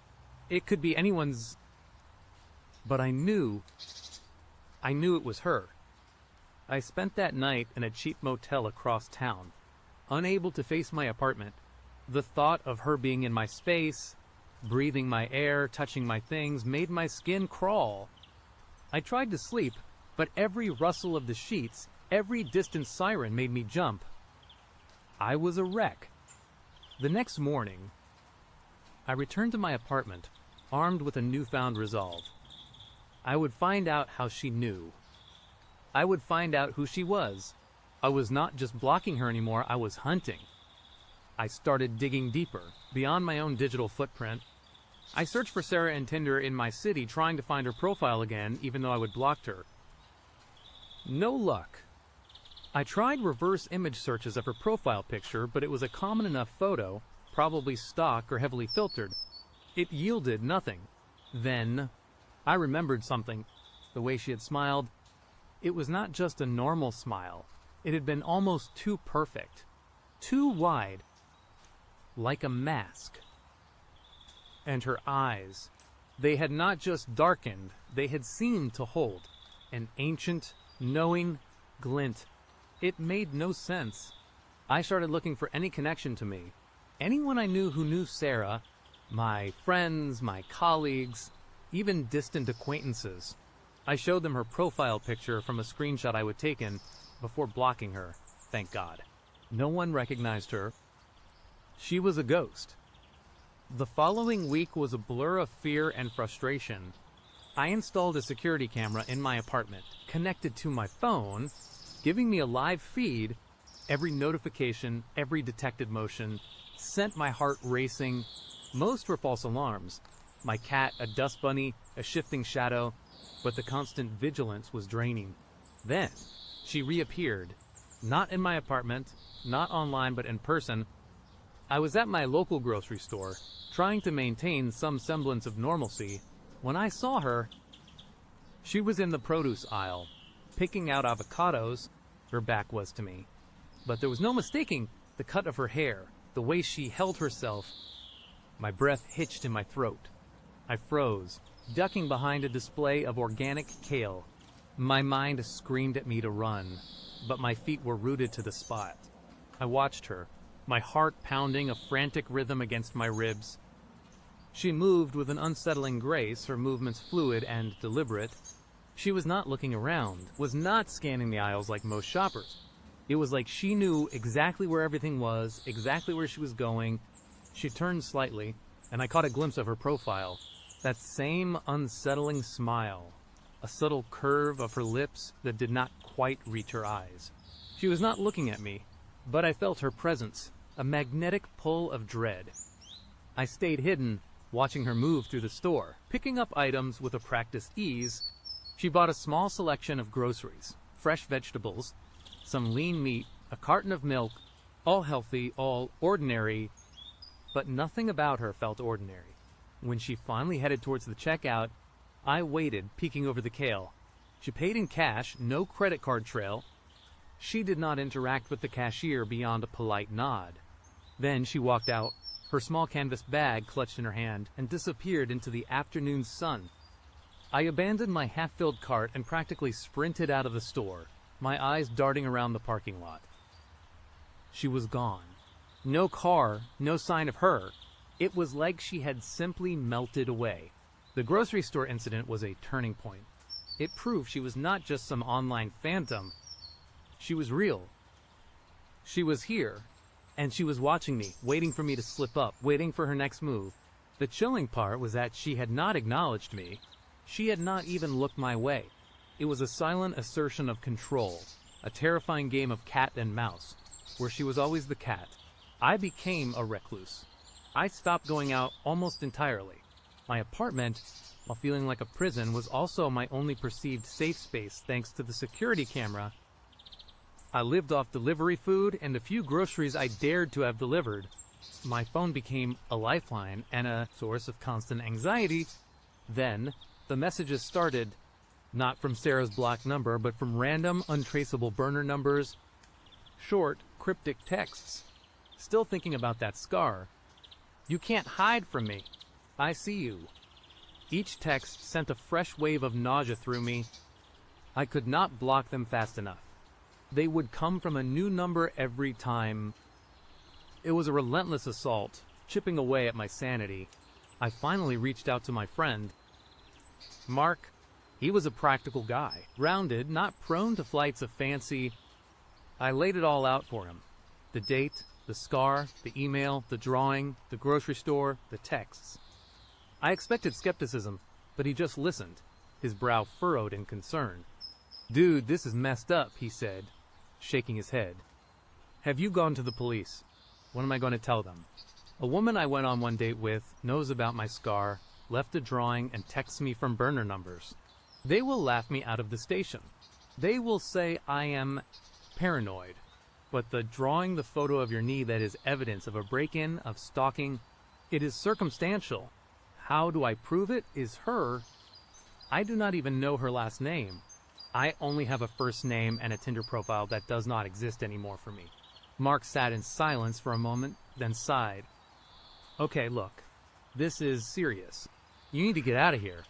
It could be anyone's, but I knew it was her. I spent that night in a cheap motel across town, unable to face my apartment. The thought of her being in my space, breathing my air, touching my things, made my skin crawl. I tried to sleep, but every rustle of the sheets, every distant siren made me jump. I was a wreck. The next morning, I returned to my apartment, armed with a newfound resolve. I would find out how she knew. I would find out who she was. I was not just blocking her anymore, I was hunting. I started digging deeper, beyond my own digital footprint. I searched for Sarah in Tinder in my city, trying to find her profile again, even though I would blocked her. No luck. I tried reverse image searches of her profile picture, but it was a common enough photo, probably stock or heavily filtered. It yielded nothing. Then, I remembered something. The way she had smiled. It was not just a normal smile. It had been almost too perfect. Too wide. Like a mask. And her eyes. They had not just darkened, they had seemed to hold an ancient, knowing glint. It made no sense. I started looking for any connection to me. Anyone I knew who knew Sarah, my friends, my colleagues, even distant acquaintances. I showed them her profile picture from a screenshot I would taken before blocking her, thank God. No one recognized her. She was a ghost. The following week was a blur of fear and frustration. I installed a security camera in my apartment, connected to my phone, giving me a live feed. Every notification, every detected motion, sent my heart racing. Most were false alarms. My cat, a dust bunny, a shifting shadow, but the constant vigilance was draining. Then, she reappeared. Not in my apartment, not online, but in person. I was at my local grocery store, trying to maintain some semblance of normalcy, when I saw her. She was in the produce aisle, picking out avocados. Her back was to me. But there was no mistaking the cut of her hair, the way she held herself. My breath hitched in my throat. I froze, ducking behind a display of organic kale. My mind screamed at me to run, but my feet were rooted to the spot. I watched her, my heart pounding a frantic rhythm against my ribs. She moved with an unsettling grace, her movements fluid and deliberate. She was not looking around, was not scanning the aisles like most shoppers. It was like she knew exactly where everything was, exactly where she was going. She turned slightly, and I caught a glimpse of her profile. That same unsettling smile, a subtle curve of her lips that did not quite reach her eyes. She was not looking at me, but I felt her presence, a magnetic pull of dread. I stayed hidden, watching her move through the store, picking up items with a practiced ease. She bought a small selection of groceries, fresh vegetables, some lean meat, a carton of milk, all healthy, all ordinary, but nothing about her felt ordinary. When she finally headed towards the checkout, I waited, peeking over the kale. She paid in cash, no credit card trail. She did not interact with the cashier beyond a polite nod. Then she walked out, her small canvas bag clutched in her hand, and disappeared into the afternoon sun. I abandoned my half-filled cart and practically sprinted out of the store, my eyes darting around the parking lot. She was gone. No car, no sign of her. It was like she had simply melted away. The grocery store incident was a turning point. It proved she was not just some online phantom. She was real. She was here, and she was watching me, waiting for me to slip up, waiting for her next move. The chilling part was that she had not acknowledged me. She had not even looked my way. It was a silent assertion of control, a terrifying game of cat and mouse, where she was always the cat. I became a recluse. I stopped going out almost entirely. My apartment, while feeling like a prison, was also my only perceived safe space thanks to the security camera. I lived off delivery food and the few groceries I dared to have delivered. My phone became a lifeline and a source of constant anxiety. Then, the messages started, not from Sarah's blocked number, but from random, untraceable burner numbers, short, cryptic texts. Still thinking about that scar. You can't hide from me. I see you. Each text sent a fresh wave of nausea through me. I could not block them fast enough. They would come from a new number every time. It was a relentless assault, chipping away at my sanity. I finally reached out to my friend. Mark, he was a practical guy, rounded, not prone to flights of fancy. I laid it all out for him. The date, the scar, the email, the drawing, the grocery store, the texts. I expected skepticism, but he just listened, his brow furrowed in concern. Dude, this is messed up, he said, shaking his head. Have you gone to the police? What am I going to tell them? A woman I went on one date with knows about my scar, left a drawing, and texts me from burner numbers. They will laugh me out of the station. They will say I am paranoid. But the drawing the photo of your knee that is evidence of a break-in, of stalking, it is circumstantial. How do I prove it is her. I do not even know her last name. I only have a first name and a Tinder profile that does not exist anymore for me. Mark sat in silence for a moment, then sighed. Okay, look. This is serious. You need to get out of here.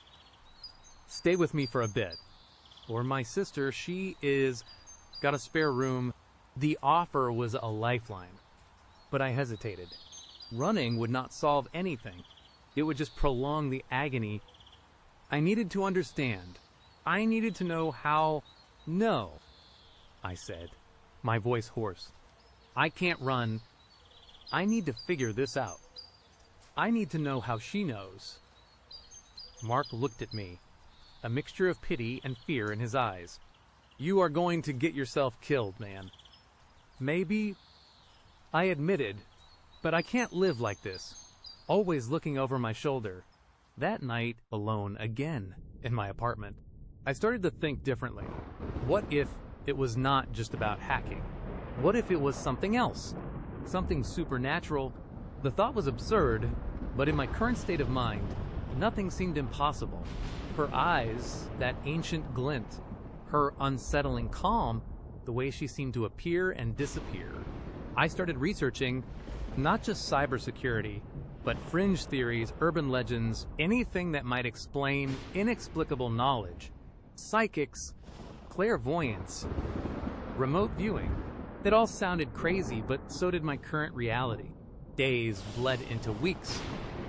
Stay with me for a bit. Or my sister, she is... got a spare room. The offer was a lifeline. But I hesitated. Running would not solve anything. It would just prolong the agony. I needed to understand. I needed to know how... No, I said, my voice hoarse. I can't run. I need to figure this out. I need to know how she knows. Mark looked at me, a mixture of pity and fear in his eyes. You are going to get yourself killed, man. Maybe, I admitted, but I can't live like this, always looking over my shoulder. That night, alone again, in my apartment, I started to think differently. What if it was not just about hacking? What if it was something else? Something supernatural? The thought was absurd, but in my current state of mind, nothing seemed impossible. Her eyes, that ancient glint, her unsettling calm, the way she seemed to appear and disappear. I started researching not just cybersecurity, but fringe theories, urban legends, anything that might explain inexplicable knowledge. Psychics, clairvoyance, remote viewing. It all sounded crazy, but so did my current reality. Days bled into weeks.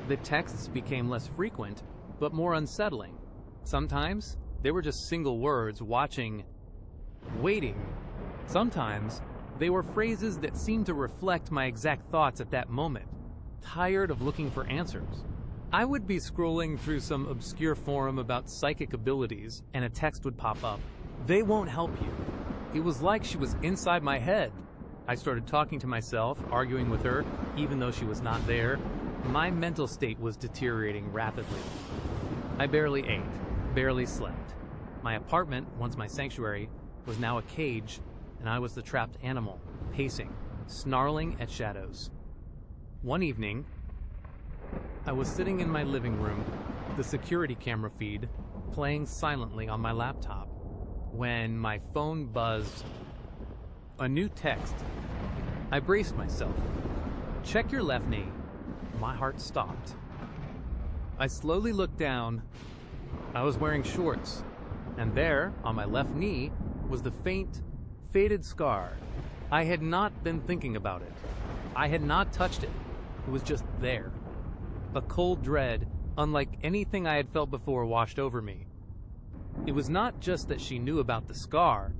The texts became less frequent, but more unsettling. Sometimes, they were just single words, watching, waiting. Sometimes, they were phrases that seemed to reflect my exact thoughts at that moment. Tired of looking for answers. I would be scrolling through some obscure forum about psychic abilities, and a text would pop up. They won't help you. It was like she was inside my head. I started talking to myself, arguing with her, even though she was not there. My mental state was deteriorating rapidly. I barely ate, barely slept. My apartment, once my sanctuary, was now a cage, and I was the trapped animal, pacing, snarling at shadows. One evening, I was sitting in my living room, the security camera feed playing silently on my laptop, when my phone buzzed. A new text. I braced myself. Check your left knee. My heart stopped. I slowly looked down. I was wearing shorts, and there, on my left knee, was the faint, faded scar. I had not been thinking about it. I had not touched it. It was just there. A cold dread, unlike anything I had felt before, washed over me. It was not just that she knew about the scar.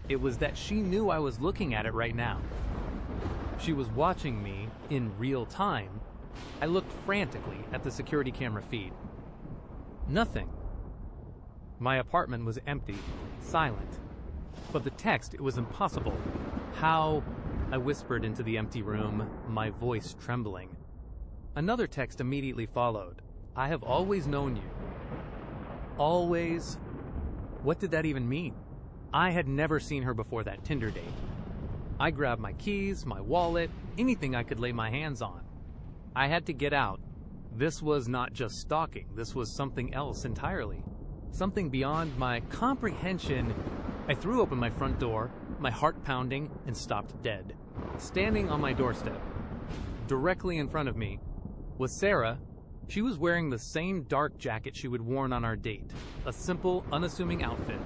It was that she knew I was looking at it right now. She was watching me in real time. I looked frantically at the security camera feed. Nothing. My apartment was empty, silent. But the text, it was impossible. How? I whispered into the empty room, my voice trembling. Another text immediately followed. I have always known you. Always? What did that even mean? I had never seen her before that Tinder date. I grabbed my keys, my wallet, anything I could lay my hands on. I had to get out. This was not just stalking, this was something else entirely. Something beyond my comprehension. I threw open my front door, my heart pounding, and stopped dead. Standing on my doorstep, directly in front of me, was Sarah. She was wearing the same dark jacket she would worn on our date, a simple, unassuming outfit,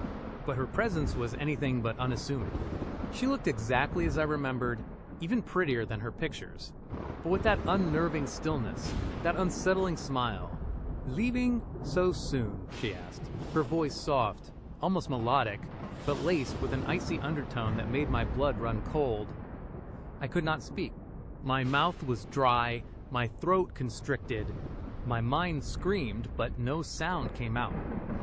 but her presence was anything but unassuming. She looked exactly as I remembered, even prettier than her pictures, but with that unnerving stillness, that unsettling smile. "Leaving so soon?" she asked, her voice soft, almost melodic, but laced with an icy undertone that made my blood run cold. I could not speak. My mouth was dry, my throat constricted. My mind screamed, but no sound came out.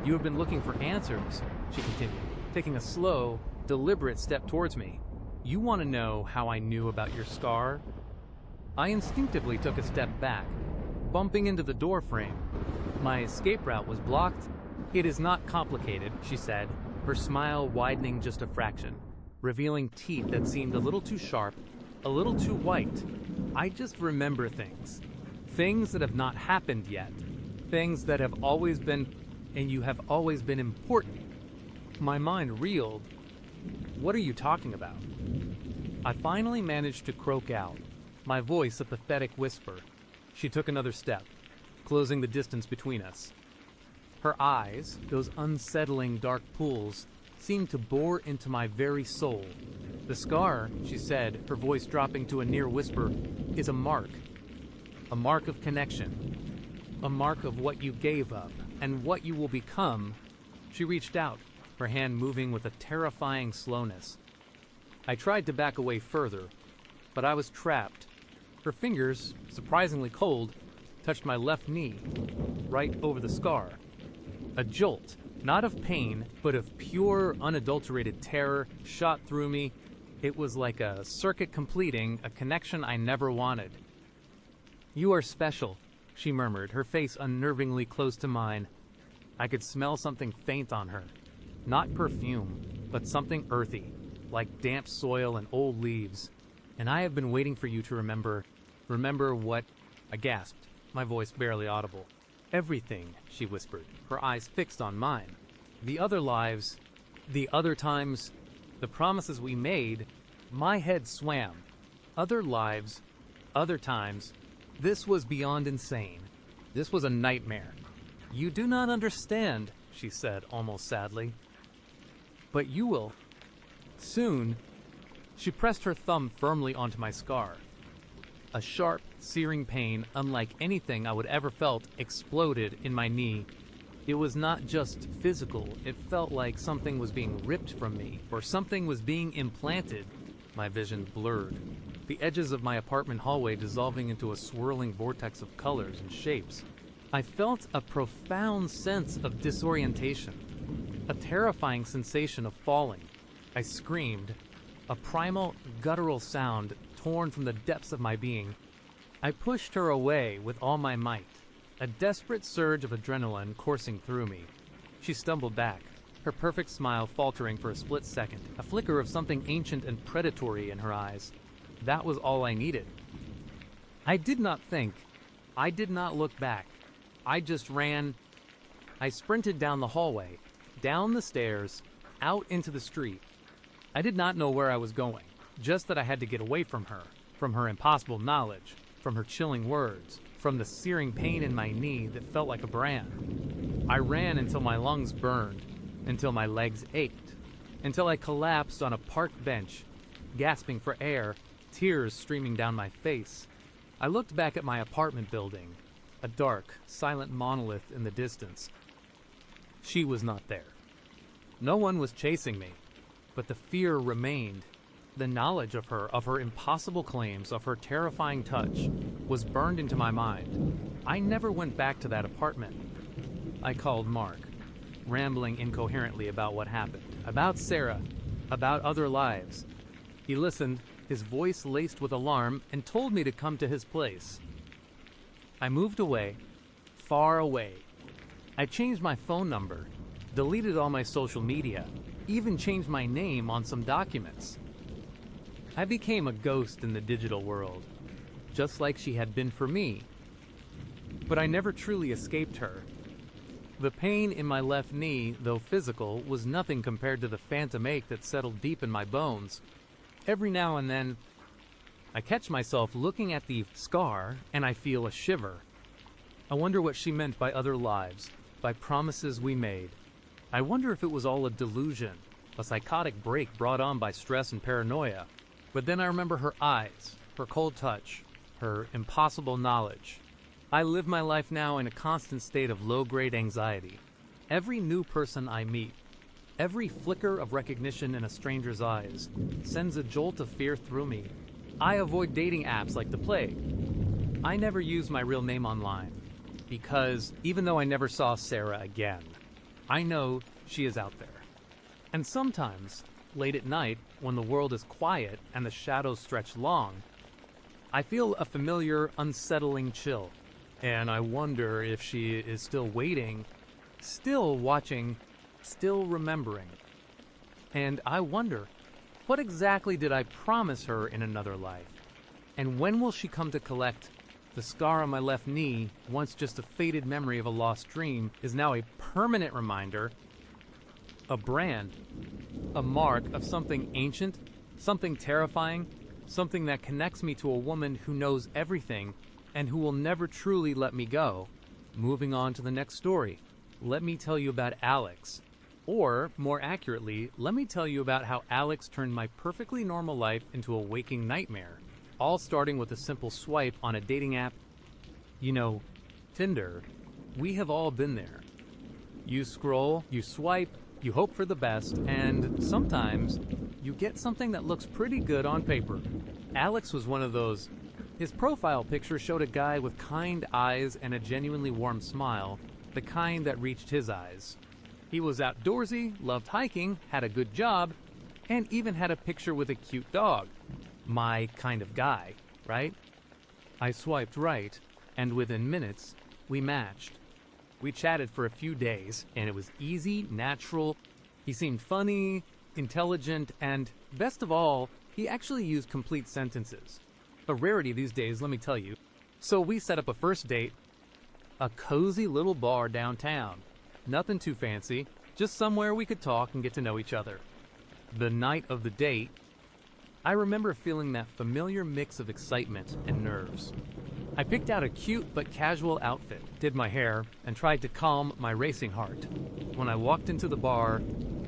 "You have been looking for answers," she continued, taking a slow, deliberate step towards me. "You want to know how I knew about your scar?" I instinctively took a step back, bumping into the door frame. My escape route was blocked. "It is not complicated," she said, her smile widening just a fraction, revealing teeth that seemed a little too sharp, a little too white. "I just remember things. Things that have not happened yet. Things that have always been, and you have always been important." My mind reeled. "What are you talking about?" I finally managed to croak out, my voice a pathetic whisper. She took another step, closing the distance between us. Her eyes, those unsettling dark pools, seemed to bore into my very soul. "The scar," she said, her voice dropping to a near whisper, "is a mark of connection, a mark of what you gave up and what you will become." She reached out, her hand moving with a terrifying slowness. I tried to back away further, but I was trapped. Her fingers, surprisingly cold, touched my left knee, right over the scar. A jolt, not of pain, but of pure, unadulterated terror, shot through me. It was like a circuit completing a connection I never wanted. "You are special," she murmured, her face unnervingly close to mine. I could smell something faint on her. Not perfume, but something earthy, like damp soil and old leaves. "And I have been waiting for you to remember what?" I gasped, my voice barely audible. "Everything," she whispered, her eyes fixed on mine. "The other lives, the other times, the promises we made." My head swam. Other lives, other times. This was beyond insane. This was a nightmare. "You do not understand," she said, almost sadly. "But you will. Soon." She pressed her thumb firmly onto my scar. A sharp, searing pain, unlike anything I would ever felt, exploded in my knee. It was not just physical, it felt like something was being ripped from me, or something was being implanted. My vision blurred, the edges of my apartment hallway dissolving into a swirling vortex of colors and shapes. I felt a profound sense of disorientation, a terrifying sensation of falling. I screamed, a primal, guttural sound torn from the depths of my being. I pushed her away with all my might, a desperate surge of adrenaline coursing through me. She stumbled back, her perfect smile faltering for a split second, a flicker of something ancient and predatory in her eyes. That was all I needed. I did not think. I did not look back. I just ran. I sprinted down the hallway, down the stairs, out into the street. I did not know where I was going, just that I had to get away from her impossible knowledge, from her chilling words, from the searing pain in my knee that felt like a brand. I ran until my lungs burned, until my legs ached, until I collapsed on a park bench, gasping for air, tears streaming down my face. I looked back at my apartment building, a dark, silent monolith in the distance. She was not there. No one was chasing me, but the fear remained. The knowledge of her impossible claims, of her terrifying touch, was burned into my mind. I never went back to that apartment. I called Mark, rambling incoherently about what happened, about Sarah, about other lives. He listened, his voice laced with alarm, and told me to come to his place. I moved away, far away. I changed my phone number, deleted all my social media, even changed my name on some documents. I became a ghost in the digital world, just like she had been for me. But I never truly escaped her. The pain in my left knee, though physical, was nothing compared to the phantom ache that settled deep in my bones. Every now and then, I catch myself looking at the scar and I feel a shiver. I wonder what she meant by other lives, by promises we made. I wonder if it was all a delusion, a psychotic break brought on by stress and paranoia. But then I remember her eyes, her cold touch, her impossible knowledge. I live my life now in a constant state of low-grade anxiety. Every new person I meet, every flicker of recognition in a stranger's eyes, sends a jolt of fear through me. I avoid dating apps like the plague. I never use my real name online, because even though I never saw Sarah again, I know she is out there. And sometimes, late at night, when the world is quiet and the shadows stretch long, I feel a familiar, unsettling chill. And I wonder if she is still waiting, still watching, still remembering. And I wonder, what exactly did I promise her in another life? And when will she come to collect? The scar on my left knee, once just a faded memory of a lost dream, is now a permanent reminder, a brand, a mark of something ancient, something terrifying, something that connects me to a woman who knows everything and who will never truly let me go. Moving on to the next story, let me tell you about Alex. Or, more accurately, let me tell you about how Alex turned my perfectly normal life into a waking nightmare. All starting with a simple swipe on a dating app. You know, Tinder. We have all been there. You scroll, you swipe, you hope for the best, and sometimes you get something that looks pretty good on paper. Alex was one of those. His profile picture showed a guy with kind eyes and a genuinely warm smile, the kind that reached his eyes. He was outdoorsy, loved hiking, had a good job, and even had a picture with a cute dog. My kind of guy, right? I swiped right, and within minutes, we matched. We chatted for a few days, and it was easy, natural. He seemed funny, intelligent, and best of all, he actually used complete sentences. A rarity these days, let me tell you. So we set up a first date, a cozy little bar downtown. Nothing too fancy, just somewhere we could talk and get to know each other. The night of the date, I remember feeling that familiar mix of excitement and nerves. I picked out a cute but casual outfit, did my hair, and tried to calm my racing heart. When I walked into the bar,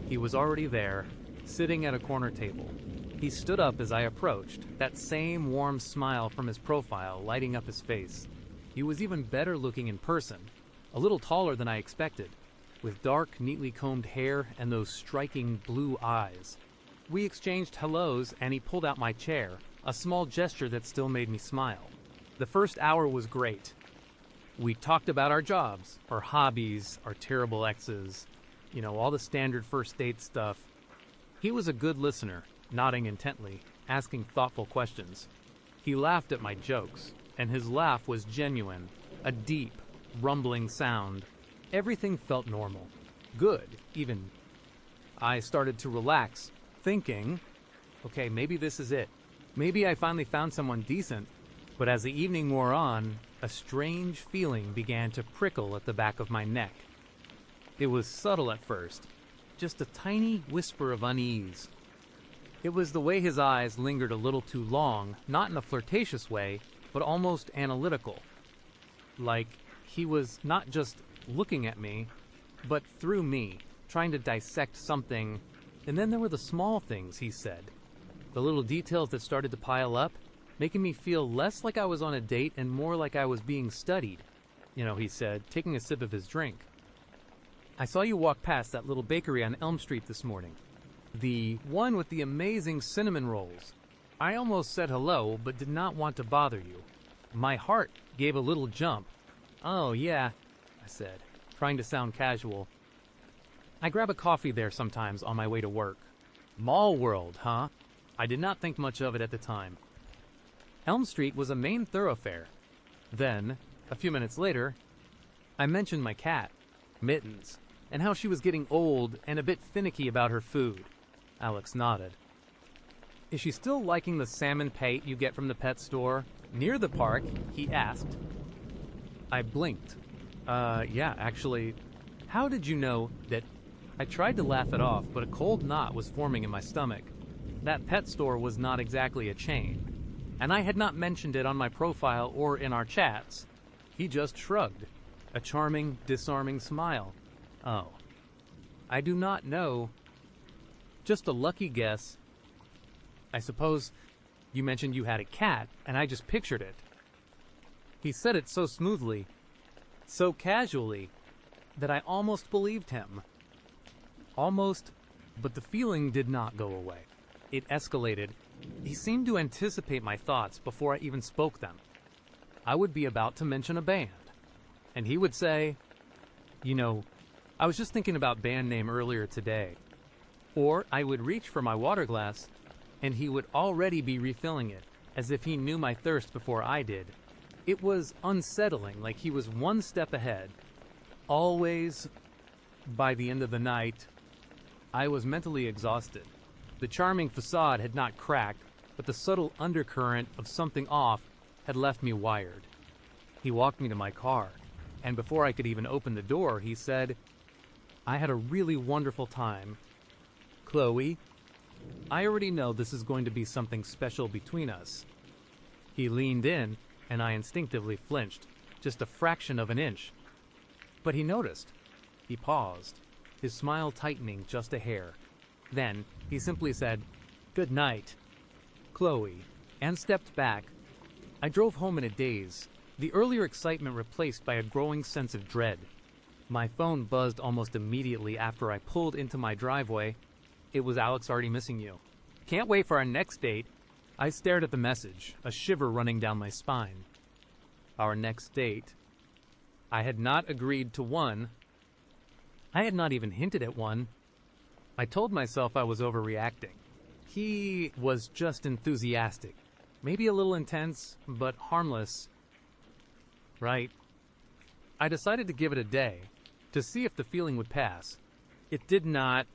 he was already there, sitting at a corner table. He stood up as I approached, that same warm smile from his profile lighting up his face. He was even better looking in person, a little taller than I expected, with dark, neatly combed hair and those striking blue eyes. We exchanged hellos and he pulled out my chair, a small gesture that still made me smile. The first hour was great. We talked about our jobs, our hobbies, our terrible exes, all the standard first date stuff. He was a good listener, nodding intently, asking thoughtful questions. He laughed at my jokes, and his laugh was genuine, a deep, rumbling sound. Everything felt normal. Good, even. I started to relax, thinking, okay, maybe this is it. Maybe I finally found someone decent. But as the evening wore on, a strange feeling began to prickle at the back of my neck. It was subtle at first, just a tiny whisper of unease. It was the way his eyes lingered a little too long, not in a flirtatious way, but almost analytical. Like he was not just looking at me, but through me, trying to dissect something. And then there were the small things he said, the little details that started to pile up, making me feel less like I was on a date and more like I was being studied. He said, taking a sip of his drink. I saw you walk past that little bakery on Elm Street this morning. The one with the amazing cinnamon rolls. I almost said hello, but did not want to bother you. My heart gave a little jump. Oh, yeah, I said, trying to sound casual. I grab a coffee there sometimes on my way to work. Mall world, huh? I did not think much of it at the time. Elm Street was a main thoroughfare. Then, a few minutes later, I mentioned my cat, Mittens, and how she was getting old and a bit finicky about her food. Alex nodded. Is she still liking the salmon pate you get from the pet store? Near the park, he asked. I blinked. Yeah, actually, how did you know that? I tried to laugh it off, but a cold knot was forming in my stomach. That pet store was not exactly a chain, and I had not mentioned it on my profile or in our chats. He just shrugged, a charming, disarming smile. Oh, I do not know. Just a lucky guess. I suppose you mentioned you had a cat, and I just pictured it. He said it so smoothly, so casually, that I almost believed him. Almost, but the feeling did not go away. It escalated. He seemed to anticipate my thoughts before I even spoke them. I would be about to mention a band, and he would say, "You know, I was just thinking about band name earlier today." Or I would reach for my water glass, and he would already be refilling it, as if he knew my thirst before I did. It was unsettling, like he was one step ahead. Always, by the end of the night, I was mentally exhausted. The charming facade had not cracked, but the subtle undercurrent of something off had left me wired. He walked me to my car, and before I could even open the door, he said, "I had a really wonderful time. Chloe, I already know this is going to be something special between us." He leaned in, and I instinctively flinched, just a fraction of an inch. But he noticed. He paused, his smile tightening just a hair. Then he simply said, "Good night, Chloe," and stepped back. I drove home in a daze, the earlier excitement replaced by a growing sense of dread. My phone buzzed almost immediately after I pulled into my driveway. It was Alex already missing you. Can't wait for our next date. I stared at the message, a shiver running down my spine. Our next date. I had not agreed to one. I had not even hinted at one. I told myself I was overreacting. He was just enthusiastic. Maybe a little intense, but harmless. Right. I decided to give it a day, to see if the feeling would pass. It did not.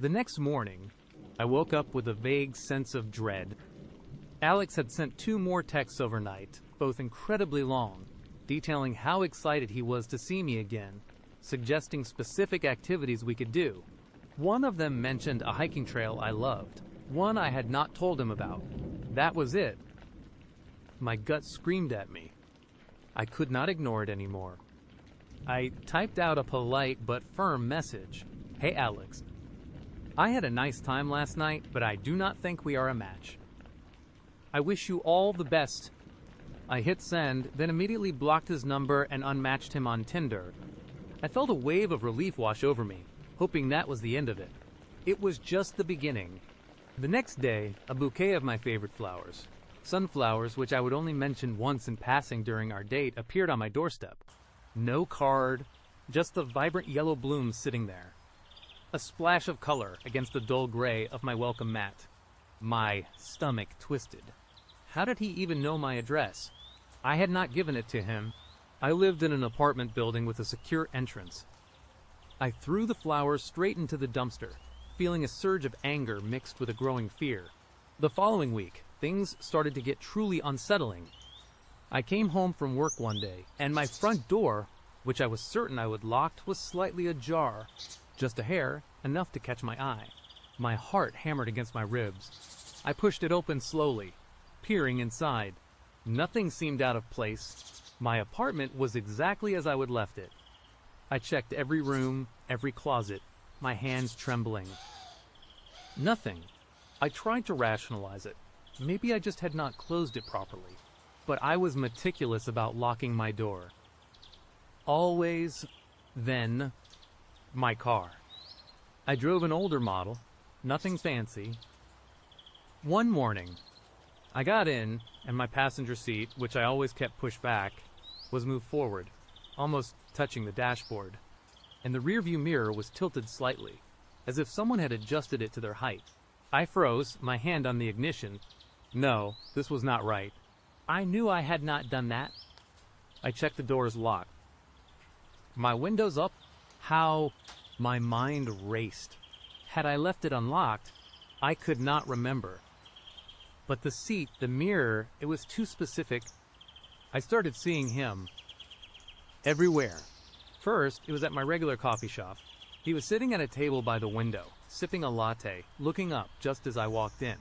The next morning, I woke up with a vague sense of dread. Alex had sent 2 more texts overnight, both incredibly long, detailing how excited he was to see me again, suggesting specific activities we could do. One of them mentioned a hiking trail I loved, one I had not told him about. That was it. My gut screamed at me. I could not ignore it anymore. I typed out a polite but firm message. "Hey Alex, I had a nice time last night, but I do not think we are a match. I wish you all the best." I hit send, then immediately blocked his number and unmatched him on Tinder. I felt a wave of relief wash over me, hoping that was the end of it. It was just the beginning. The next day, a bouquet of my favorite flowers, sunflowers which I would only mention once in passing during our date, appeared on my doorstep. No card, just the vibrant yellow blooms sitting there. A splash of color against the dull gray of my welcome mat. My stomach twisted. How did he even know my address? I had not given it to him. I lived in an apartment building with a secure entrance. I threw the flowers straight into the dumpster, feeling a surge of anger mixed with a growing fear. The following week, things started to get truly unsettling. I came home from work one day, and my front door, which I was certain I would locked, was slightly ajar. Just a hair, enough to catch my eye. My heart hammered against my ribs. I pushed it open slowly, peering inside. Nothing seemed out of place. My apartment was exactly as I would left it. I checked every room, every closet, my hands trembling. Nothing. I tried to rationalize it. Maybe I just had not closed it properly. But I was meticulous about locking my door. Always, then, my car. I drove an older model, nothing fancy. One morning, I got in, and my passenger seat, which I always kept pushed back, was moved forward, almost touching the dashboard, and the rearview mirror was tilted slightly, as if someone had adjusted it to their height. I froze, my hand on the ignition. No, this was not right. I knew I had not done that. I checked the doors locked. My windows up. How? My mind raced. Had I left it unlocked? I could not remember. But the seat, the mirror, it was too specific. I started seeing him everywhere. First, it was at my regular coffee shop. He was sitting at a table by the window, sipping a latte, looking up just as I walked in.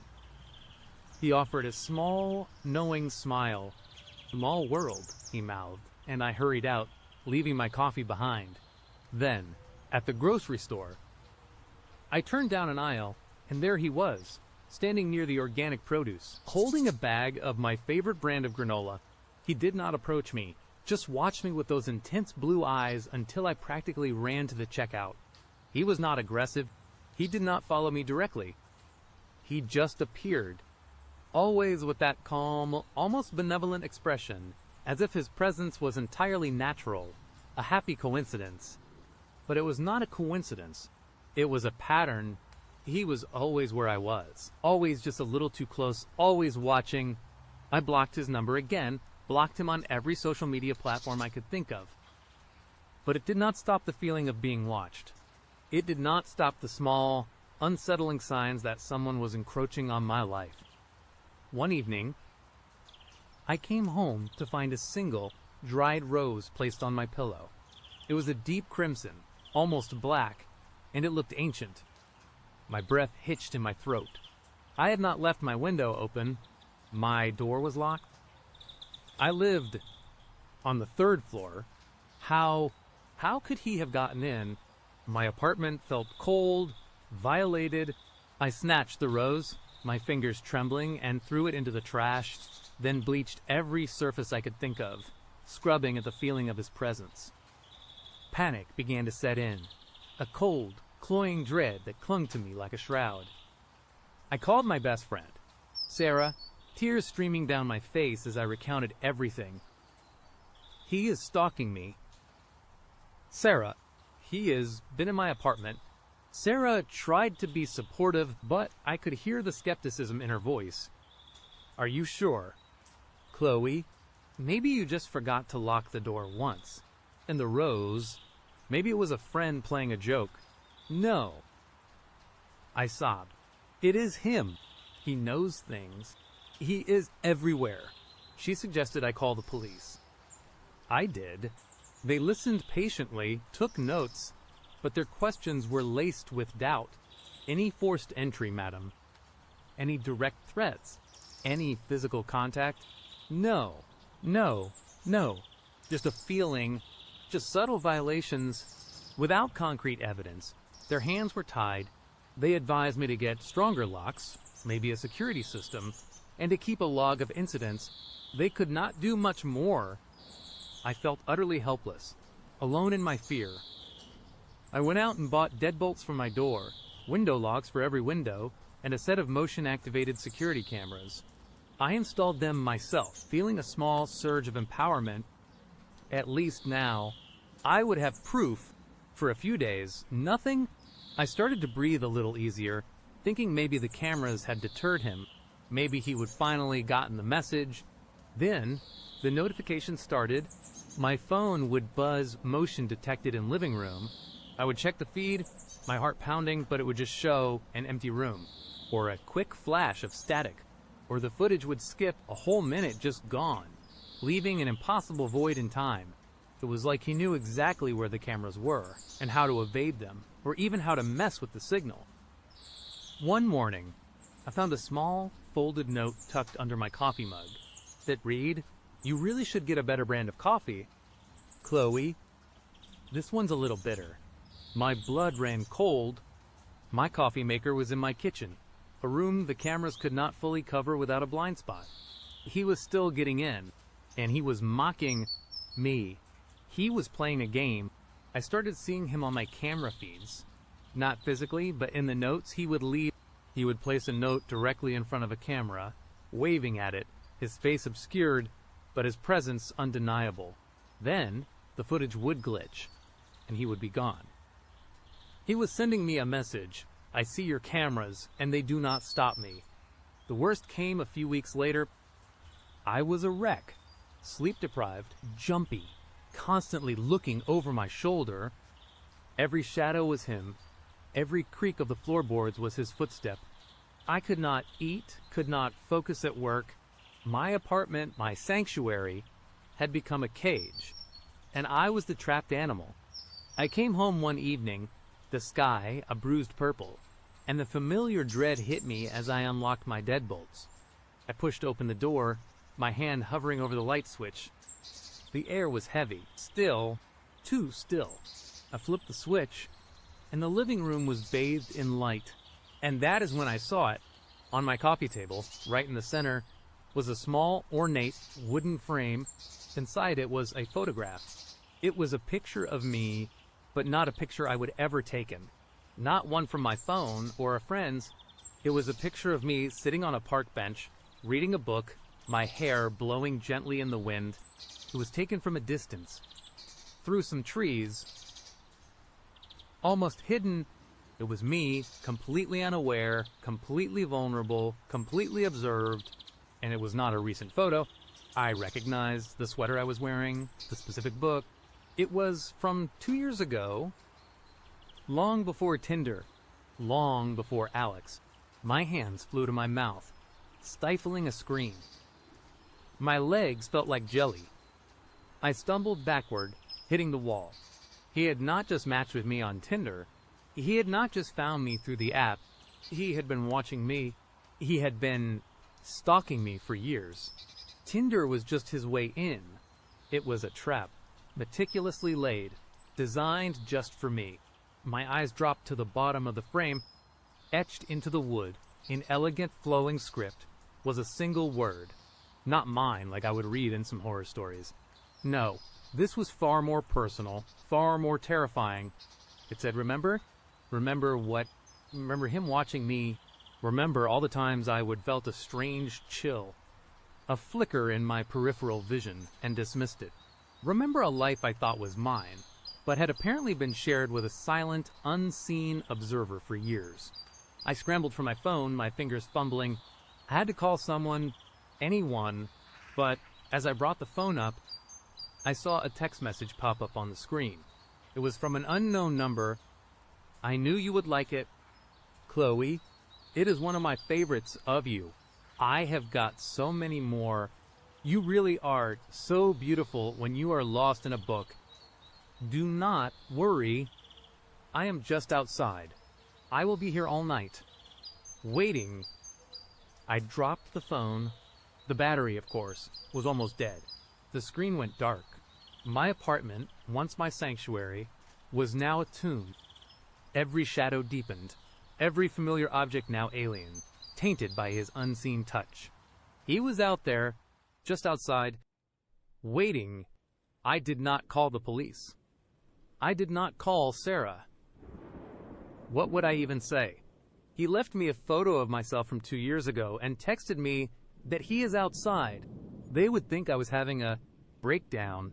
He offered a small, knowing smile. "Small world," he mouthed, and I hurried out, leaving my coffee behind. Then, at the grocery store, I turned down an aisle, and there he was, standing near the organic produce, holding a bag of my favorite brand of granola. He did not approach me, just watched me with those intense blue eyes until I practically ran to the checkout. He was not aggressive. He did not follow me directly. He just appeared, always with that calm, almost benevolent expression, as if his presence was entirely natural, a happy coincidence. But it was not a coincidence. It was a pattern. He was always where I was, always just a little too close, always watching. I blocked his number again, blocked him on every social media platform I could think of. But it did not stop the feeling of being watched. It did not stop the small, unsettling signs that someone was encroaching on my life. One evening, I came home to find a single, dried rose placed on my pillow. It was a deep crimson, almost black, and it looked ancient. My breath hitched in my throat. I had not left my window open. My door was locked. I lived on the 3rd floor. How could he have gotten in? My apartment felt cold, violated. I snatched the rose, my fingers trembling, and threw it into the trash, then bleached every surface I could think of, scrubbing at the feeling of his presence. Panic began to set in, a cold, cloying dread that clung to me like a shroud. I called my best friend, Sarah, tears streaming down my face as I recounted everything. "He is stalking me. Sarah, he has been in my apartment." Sarah tried to be supportive, but I could hear the skepticism in her voice. "Are you sure?" "Chloe, maybe you just forgot to lock the door once. And the rose, maybe it was a friend playing a joke." "No." I sobbed. "It is him. He knows things. He is everywhere." She suggested I call the police. I did. They listened patiently, took notes, but their questions were laced with doubt. "Any forced entry, madam? Any direct threats? Any physical contact?" No. Just a feeling, just subtle violations, without concrete evidence. Their hands were tied. They advised me to get stronger locks, maybe a security system, and to keep a log of incidents. They could not do much more. I felt utterly helpless, alone in my fear. I went out and bought deadbolts for my door, window locks for every window, and a set of motion-activated security cameras. I installed them myself, feeling a small surge of empowerment. At least now, I would have proof. For a few days, nothing. I started to breathe a little easier, thinking maybe the cameras had deterred him. Maybe he would finally gotten the message. Then, the notification started. My phone would buzz "motion detected in living room." I would check the feed, my heart pounding, but it would just show an empty room, or a quick flash of static, or the footage would skip a whole minute just gone, leaving an impossible void in time. It was like he knew exactly where the cameras were, and how to evade them, or even how to mess with the signal. One morning, I found a small, folded note tucked under my coffee mug that read, "You really should get a better brand of coffee. Chloe." This one's a little bitter. My blood ran cold. My coffee maker was in my kitchen, a room the cameras could not fully cover without a blind spot. He was still getting in, and he was mocking me. He was playing a game. I started seeing him on my camera feeds. Not physically, but in the notes he would leave. He would place a note directly in front of a camera, waving at it, his face obscured, but his presence undeniable. Then, the footage would glitch, and he would be gone. He was sending me a message. "I see your cameras, and they do not stop me." The worst came a few weeks later. I was a wreck, sleep-deprived, jumpy, constantly looking over my shoulder. Every shadow was him. Every creak of the floorboards was his footstep. I could not eat, could not focus at work. My apartment, my sanctuary, had become a cage, and I was the trapped animal. I came home one evening, the sky a bruised purple, and the familiar dread hit me as I unlocked my deadbolts. I pushed open the door, my hand hovering over the light switch. The air was heavy, still, too still. I flipped the switch, and the living room was bathed in light. And that is when I saw it. On my coffee table, right in the center, was a small, ornate, wooden frame. Inside it was a photograph. It was a picture of me, but not a picture I would ever taken. Not one from my phone or a friend's. It was a picture of me sitting on a park bench, reading a book, my hair blowing gently in the wind. It was taken from a distance, through some trees. Almost hidden, it was me, completely unaware, completely vulnerable, completely observed, and it was not a recent photo. I recognized the sweater I was wearing, the specific book. It was from 2 years ago, long before Tinder, long before Alex. My hands flew to my mouth, stifling a scream. My legs felt like jelly. I stumbled backward, hitting the wall. He had not just matched with me on Tinder. He had not just found me through the app. He had been watching me. He had been stalking me for years. Tinder was just his way in. It was a trap, meticulously laid, designed just for me. My eyes dropped to the bottom of the frame. Etched into the wood, in elegant flowing script, was a single word. Not mine, like I would read in some horror stories. No, this was far more personal, far more terrifying. It said, remember? Remember what? Remember him watching me. Remember all the times I would felt a strange chill, a flicker in my peripheral vision, and dismissed it. Remember a life I thought was mine, but had apparently been shared with a silent, unseen observer for years. I scrambled for my phone, my fingers fumbling. I had to call someone, anyone, but as I brought the phone up, I saw a text message pop up on the screen. It was from an unknown number. I knew you would like it. Chloe, it is one of my favorites of you. I have got so many more. You really are so beautiful when you are lost in a book. Do not worry. I am just outside. I will be here all night. Waiting. I dropped the phone. The battery, of course, was almost dead. The screen went dark. My apartment, once my sanctuary, was now a tomb. Every shadow deepened. Every familiar object now alien, tainted by his unseen touch. He was out there, just outside, waiting. I did not call the police. I did not call Sarah. What would I even say? He left me a photo of myself from 2 years ago and texted me that he is outside. They would think I was having a breakdown.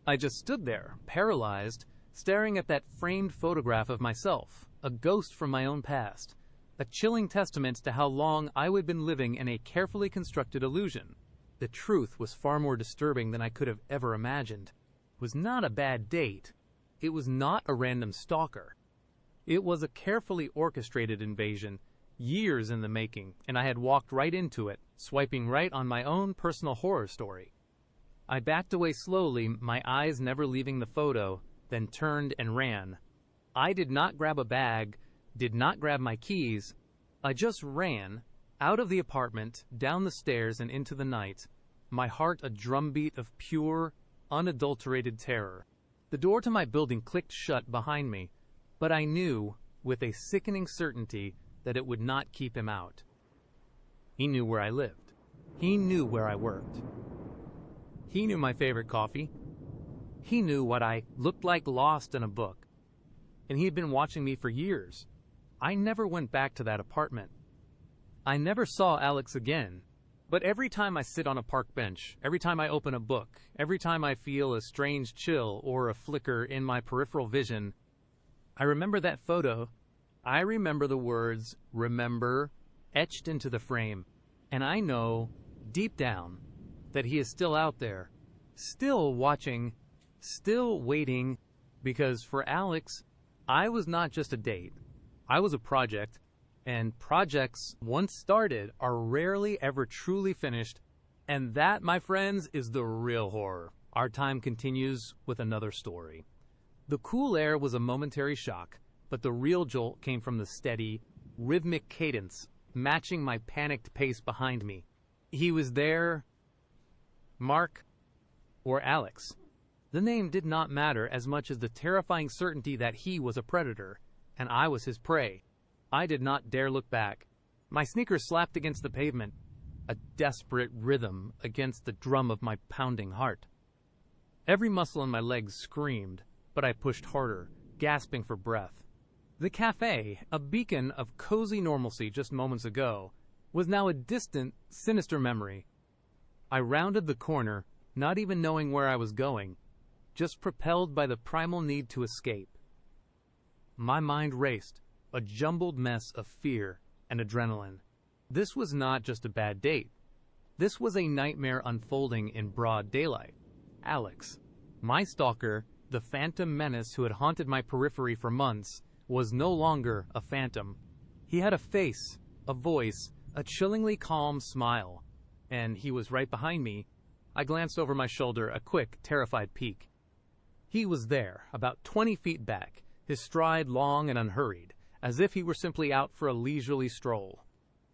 I just stood there, paralyzed, staring at that framed photograph of myself, a ghost from my own past, a chilling testament to how long I had been living in a carefully constructed illusion. The truth was far more disturbing than I could have ever imagined. It was not a bad date. It was not a random stalker. It was a carefully orchestrated invasion, years in the making, and I had walked right into it, swiping right on my own personal horror story. I backed away slowly, my eyes never leaving the photo, then turned and ran. I did not grab a bag, did not grab my keys. I just ran, out of the apartment, down the stairs and into the night, my heart a drumbeat of pure, unadulterated terror. The door to my building clicked shut behind me, but I knew, with a sickening certainty, that it would not keep him out. He knew where I lived. He knew where I worked. He knew my favorite coffee. He knew what I looked like lost in a book. And he had been watching me for years. I never went back to that apartment. I never saw Alex again. But every time I sit on a park bench, every time I open a book, every time I feel a strange chill or a flicker in my peripheral vision, I remember that photo. I remember the words, remember, etched into the frame. And I know, deep down, that he is still out there, still watching, still waiting, because for Alex, I was not just a date. I was a project, And projects, once started, are rarely ever truly finished. And that, my friends, is the real horror. Our time continues with another story. The cool air was a momentary shock, but the real jolt came from the steady, rhythmic cadence matching my panicked pace behind me. He was there, Mark, or Alex. The name did not matter as much as the terrifying certainty that he was a predator, and I was his prey. I did not dare look back. My sneakers slapped against the pavement, a desperate rhythm against the drum of my pounding heart. Every muscle in my legs screamed, but I pushed harder, gasping for breath. The cafe, a beacon of cozy normalcy just moments ago, was now a distant, sinister memory. I rounded the corner, not even knowing where I was going, just propelled by the primal need to escape. My mind raced, a jumbled mess of fear and adrenaline. This was not just a bad date. This was a nightmare unfolding in broad daylight. Alex, my stalker, the phantom menace who had haunted my periphery for months, was no longer a phantom. He had a face, a voice, a chillingly calm smile, and he was right behind me. I glanced over my shoulder, a quick, terrified peek. He was there, about 20 feet back, his stride long and unhurried, as if he were simply out for a leisurely stroll.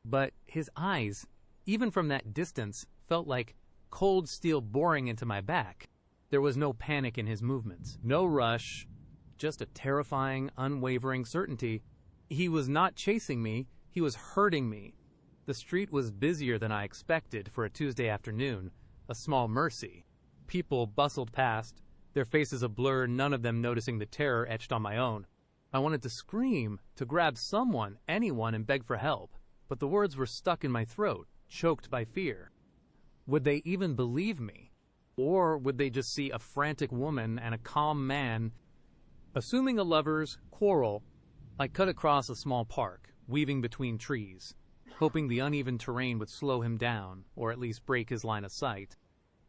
But his eyes, even from that distance, felt like cold steel boring into my back. There was no panic in his movements, no rush, just a terrifying, unwavering certainty. He was not chasing me, he was hurting me. The street was busier than I expected for a Tuesday afternoon, a small mercy. People bustled past, their faces a blur, none of them noticing the terror etched on my own. I wanted to scream, to grab someone, anyone, and beg for help, but the words were stuck in my throat, choked by fear. Would they even believe me? Or would they just see a frantic woman and a calm man? Assuming a lover's quarrel, I cut across a small park, weaving between trees, hoping the uneven terrain would slow him down, or at least break his line of sight.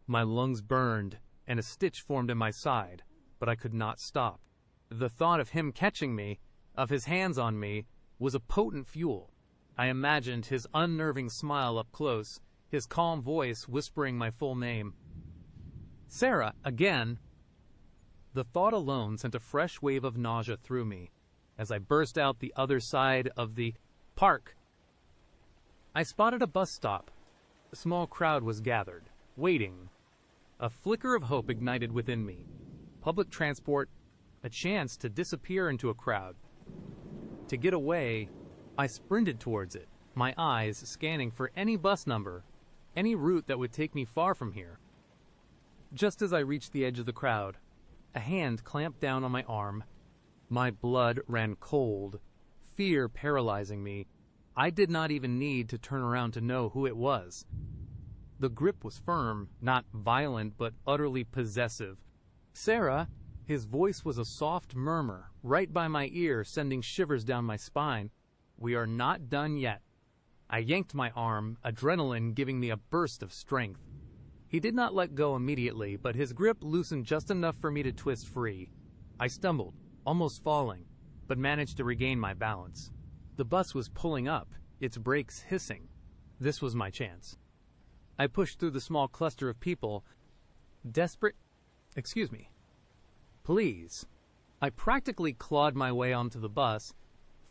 My lungs burned, and a stitch formed in my side, but I could not stop. The thought of him catching me, of his hands on me, was a potent fuel. I imagined his unnerving smile up close, his calm voice whispering my full name. Sarah, again! The thought alone sent a fresh wave of nausea through me as I burst out the other side of the park. I spotted a bus stop. A small crowd was gathered, waiting. A flicker of hope ignited within me. Public transport, a chance to disappear into a crowd. To get away, I sprinted towards it, my eyes scanning for any bus number, any route that would take me far from here. Just as I reached the edge of the crowd, a hand clamped down on my arm. My blood ran cold, fear paralyzing me. I did not even need to turn around to know who it was. The grip was firm, not violent, but utterly possessive. Sarah, his voice was a soft murmur, right by my ear, sending shivers down my spine. We are not done yet. I yanked my arm, adrenaline giving me a burst of strength. He did not let go immediately, but his grip loosened just enough for me to twist free. I stumbled, almost falling, but managed to regain my balance. The bus was pulling up, its brakes hissing. This was my chance. I pushed through the small cluster of people, desperate. Excuse me. Please. I practically clawed my way onto the bus,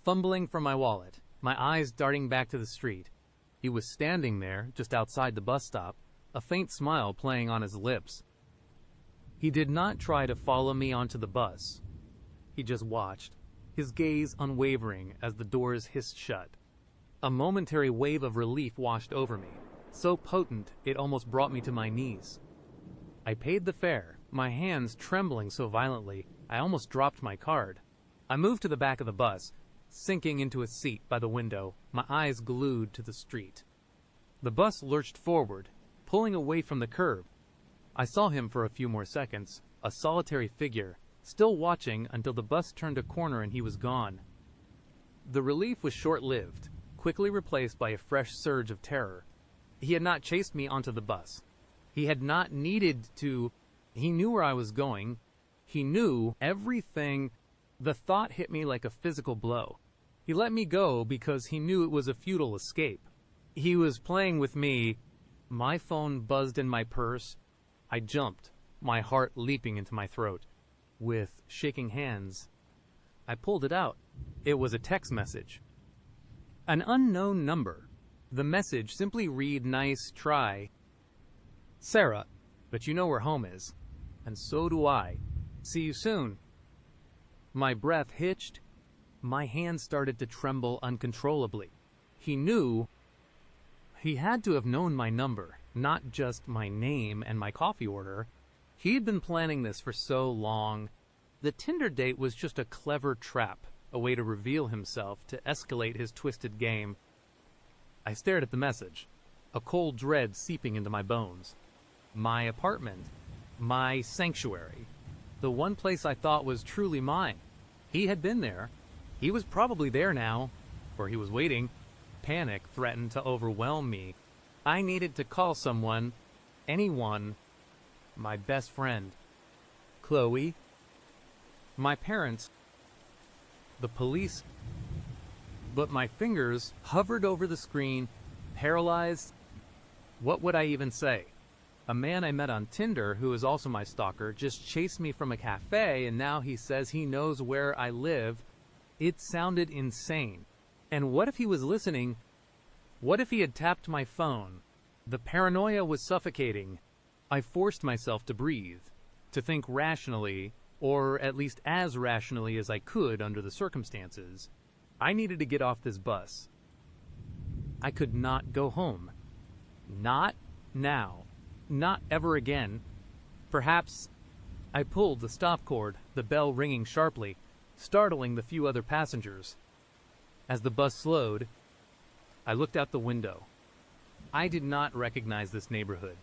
fumbling for my wallet, my eyes darting back to the street. He was standing there, just outside the bus stop, a faint smile playing on his lips. He did not try to follow me onto the bus. He just watched, his gaze unwavering as the doors hissed shut. A momentary wave of relief washed over me, so potent it almost brought me to my knees. I paid the fare, my hands trembling so violently I almost dropped my card. I moved to the back of the bus, sinking into a seat by the window, my eyes glued to the street. The bus lurched forward, pulling away from the curb. I saw him for a few more seconds, a solitary figure, still watching until the bus turned a corner and he was gone. The relief was short-lived, quickly replaced by a fresh surge of terror. He had not chased me onto the bus. He had not needed to. He knew where I was going. He knew everything. The thought hit me like a physical blow. He let me go because he knew it was a futile escape. He was playing with me. My phone buzzed in my purse. I jumped, my heart leaping into my throat. With shaking hands, I pulled it out. It was a text message. An unknown number. The message simply read, "Nice try. Sarah, but you know where home is. And so do I. See you soon." My breath hitched. My hands started to tremble uncontrollably. He knew. He had to have known my number, not just my name and my coffee order. He'd been planning this for so long. The Tinder date was just a clever trap, a way to reveal himself, to escalate his twisted game. I stared at the message, a cold dread seeping into my bones. My apartment, my sanctuary, the one place I thought was truly mine. He had been there. He was probably there now, or he was waiting. Panic threatened to overwhelm me. I needed to call someone, anyone, my best friend, Chloe, my parents, the police. But my fingers hovered over the screen, paralyzed. What would I even say? A man I met on Tinder, who is also my stalker, just chased me from a cafe, and now he says he knows where I live. It sounded insane. And what if he was listening? What if he had tapped my phone? The paranoia was suffocating. I forced myself to breathe, to think rationally, or at least as rationally as I could under the circumstances. I needed to get off this bus. I could not go home. Not now. Not ever again. Perhaps. I pulled the stop cord, the bell ringing sharply, startling the few other passengers. As the bus slowed, I looked out the window. I did not recognize this neighborhood.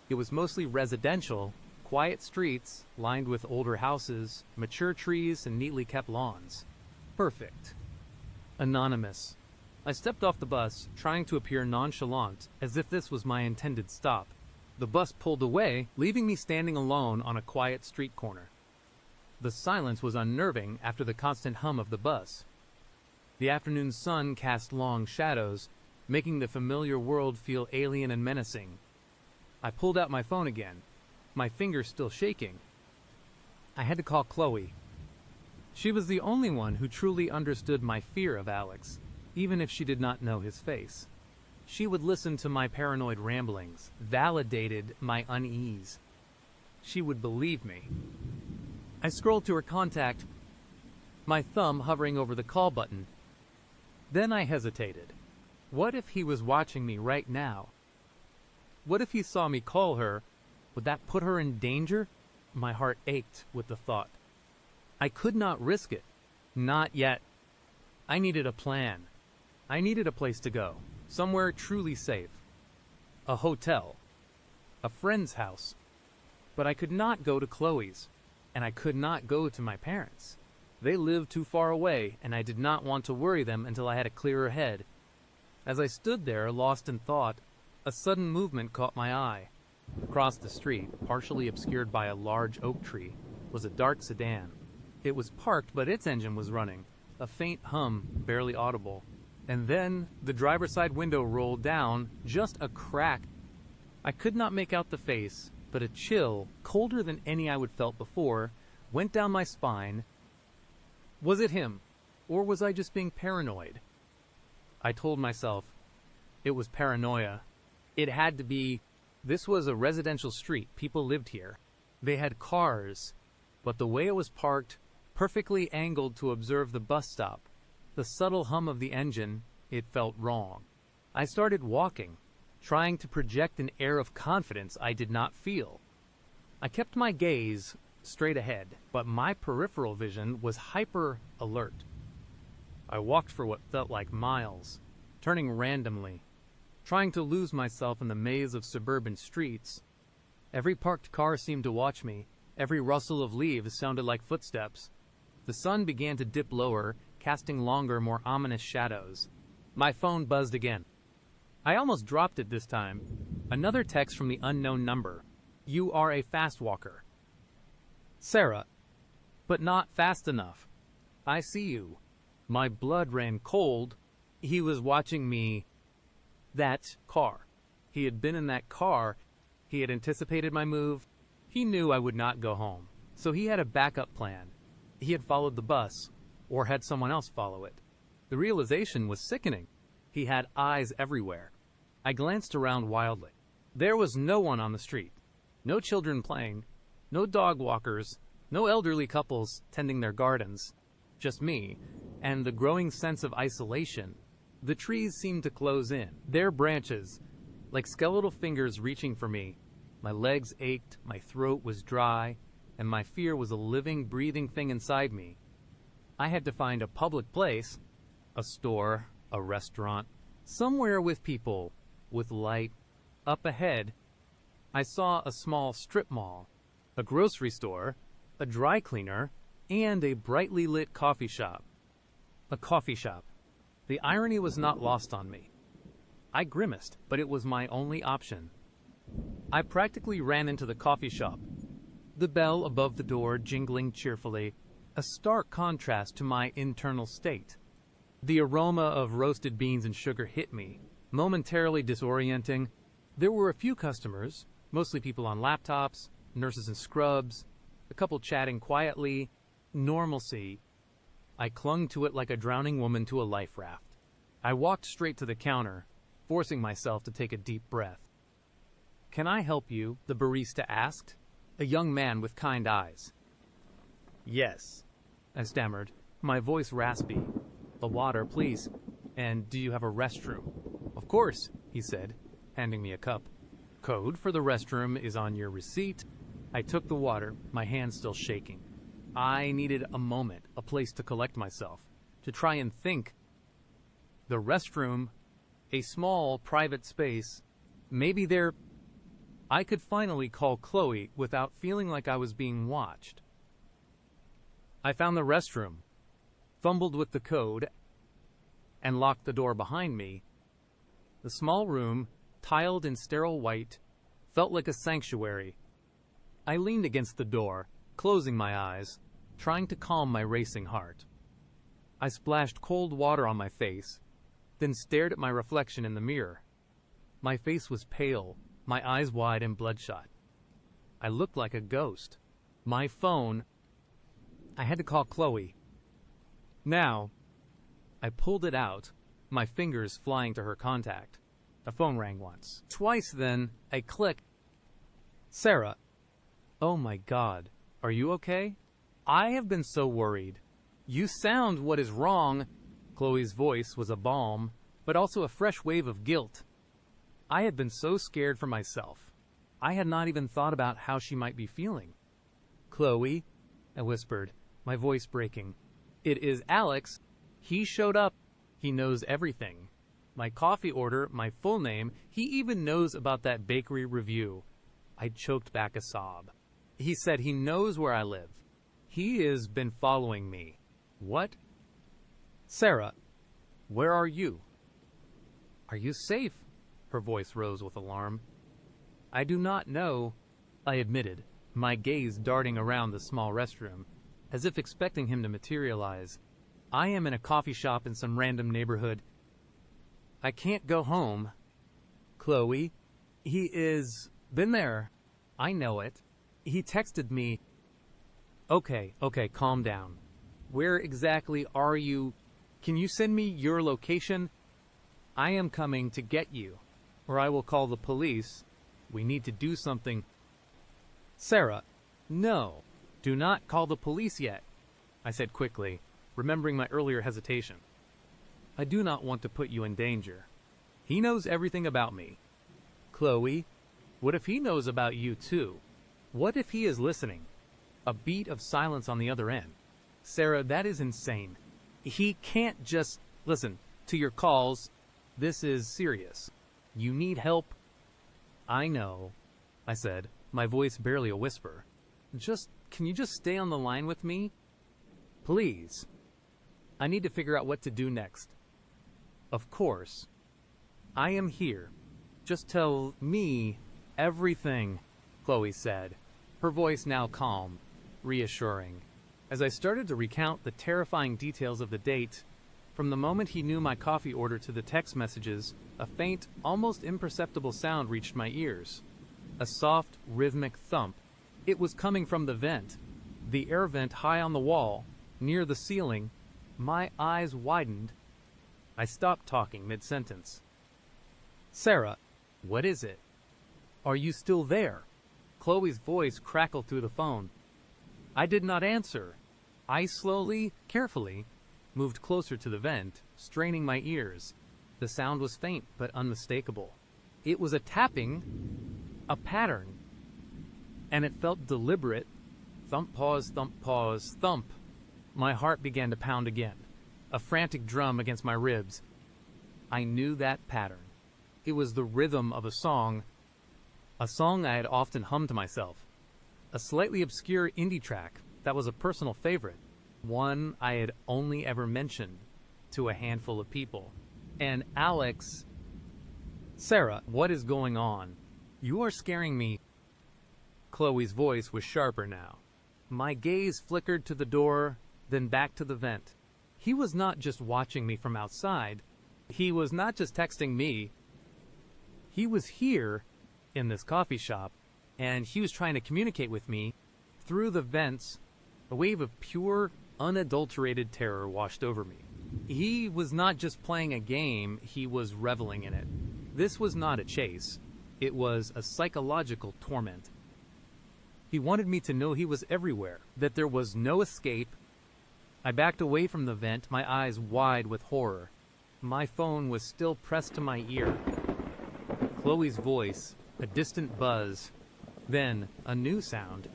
It was mostly residential, quiet streets lined with older houses, mature trees, and neatly kept lawns. Perfect. Anonymous. I stepped off the bus, trying to appear nonchalant, as if this was my intended stop. The bus pulled away, leaving me standing alone on a quiet street corner. The silence was unnerving after the constant hum of the bus. The afternoon sun cast long shadows, making the familiar world feel alien and menacing. I pulled out my phone again, my fingers still shaking. I had to call Chloe. She was the only one who truly understood my fear of Alex, even if she did not know his face. She would listen to my paranoid ramblings, validated my unease. She would believe me. I scrolled to her contact, my thumb hovering over the call button. Then I hesitated. What if he was watching me right now? What if he saw me call her? Would that put her in danger? My heart ached with the thought. I could not risk it. Not yet. I needed a plan. I needed a place to go. Somewhere truly safe. A hotel. A friend's house. But I could not go to Chloe's. And I could not go to my parents. They lived too far away, and I did not want to worry them until I had a clearer head. As I stood there, lost in thought, a sudden movement caught my eye. Across the street, partially obscured by a large oak tree, was a dark sedan. It was parked, but its engine was running, a faint hum, barely audible. And then the driver's side window rolled down, just a crack. I could not make out the face, but a chill, colder than any I would felt before, went down my spine. Was it him, or was I just being paranoid? I told myself it was paranoia. It had to be. This was a residential street. People lived here. They had cars, but the way it was parked, perfectly angled to observe the bus stop, the subtle hum of the engine, it felt wrong. I started walking, trying to project an air of confidence I did not feel. I kept my gaze straight ahead, but my peripheral vision was hyper alert. I walked for what felt like miles, turning randomly, trying to lose myself in the maze of suburban streets. Every parked car seemed to watch me. Every rustle of leaves sounded like footsteps. The sun began to dip lower, casting longer, more ominous shadows. My phone buzzed again. I almost dropped it this time. Another text from the unknown number. You are a fast walker. Sarah. But not fast enough. I see you. My blood ran cold. He was watching me. That car. He had been in that car. He had anticipated my move. He knew I would not go home. So he had a backup plan. He had followed the bus, or had someone else follow it. The realization was sickening. He had eyes everywhere. I glanced around wildly. There was no one on the street. No children playing. No dog walkers. No elderly couples tending their gardens. Just me, and the growing sense of isolation. The trees seemed to close in, their branches, like skeletal fingers reaching for me. My legs ached, my throat was dry, and my fear was a living, breathing thing inside me. I had to find a public place, a store, a restaurant, somewhere with people, with light. Up ahead, I saw a small strip mall, a grocery store, a dry cleaner, and a brightly lit coffee shop. A coffee shop. The irony was not lost on me. I grimaced, but it was my only option. I practically ran into the coffee shop, the bell above the door jingling cheerfully, a stark contrast to my internal state. The aroma of roasted beans and sugar hit me, momentarily disorienting. There were a few customers, mostly people on laptops, nurses in scrubs, a couple chatting quietly. Normalcy. I clung to it like a drowning woman to a life raft. I walked straight to the counter, forcing myself to take a deep breath. "Can I help you?" the barista asked, a young man with kind eyes. "Yes," I stammered, my voice raspy. "The water, please. And do you have a restroom?" "Of course," he said, handing me a cup. "Code for the restroom is on your receipt." I took the water, my hands still shaking. I needed a moment, a place to collect myself, to try and think. The restroom, a small, private space, maybe there... I could finally call Chloe without feeling like I was being watched. I found the restroom, fumbled with the code, and locked the door behind me. The small room, tiled in sterile white, felt like a sanctuary. I leaned against the door, closing my eyes, trying to calm my racing heart. I splashed cold water on my face, then stared at my reflection in the mirror. My face was pale, my eyes wide and bloodshot. I looked like a ghost. My phone... I had to call Chloe. Now, I pulled it out, my fingers flying to her contact. The phone rang once. Twice then, a click. "Sarah." "Oh my God. Are you okay?" "I have been so worried." "You sound what is wrong." Chloe's voice was a balm, but also a fresh wave of guilt. I had been so scared for myself. I had not even thought about how she might be feeling. "Chloe," I whispered, my voice breaking. "It is Alex. He showed up. He knows everything. My coffee order, my full name. He even knows about that bakery review." I choked back a sob. "He said he knows where I live. He has been following me." "What?" "Sarah, where are you?" "Are you safe?" Her voice rose with alarm. "I do not know," I admitted, my gaze darting around the small restroom, as if expecting him to materialize. "I am in a coffee shop in some random neighborhood. I can't go home." "Chloe, he is... been there. I know it. He texted me." Okay, calm down. Where exactly are you? Can you send me your location? I am coming to get you, or I will call the police. We need to do something." "Sarah, no, do not call the police yet," I said quickly, remembering my earlier hesitation. "I do not want to put you in danger. He knows everything about me." "Chloe, what if he knows about you too? What if he is listening?" A beat of silence on the other end. "Sarah, that is insane. He can't just... Listen, to your calls, this is serious. You need help." "I know," I said, my voice barely a whisper. Can you just stay on the line with me? Please. I need to figure out what to do next." "Of course. I am here. Just tell me everything," Chloe said, her voice now calm, reassuring. As I started to recount the terrifying details of the date, From the moment he knew my coffee order to the text messages, a faint, almost imperceptible sound reached my ears. A soft, rhythmic thump. It was coming from the vent. The air vent high on the wall, near the ceiling. My eyes widened. I stopped talking mid-sentence. "Sarah, what is it? Are you still there?" Chloe's voice crackled through the phone. I did not answer. I slowly, carefully, moved closer to the vent, straining my ears. The sound was faint but unmistakable. It was a tapping, a pattern, and it felt deliberate. Thump, pause, thump. My heart began to pound again, a frantic drum against my ribs. I knew that pattern. It was the rhythm of a song I had often hummed to myself. A slightly obscure indie track that was a personal favorite, one I had only ever mentioned to a handful of people. And Alex, "Sarah, what is going on? You are scaring me." Chloe's voice was sharper now. My gaze flickered to the door, then back to the vent. He was not just watching me from outside. He was not just texting me. He was here in this coffee shop, and he was trying to communicate with me through the vents. A wave of pure, unadulterated terror washed over me. He was not just playing a game, he was reveling in it. This was not a chase. It was a psychological torment. He wanted me to know he was everywhere, that there was no escape. I backed away from the vent, my eyes wide with horror. My phone was still pressed to my ear. Chloe's voice, a distant buzz, then a new sound,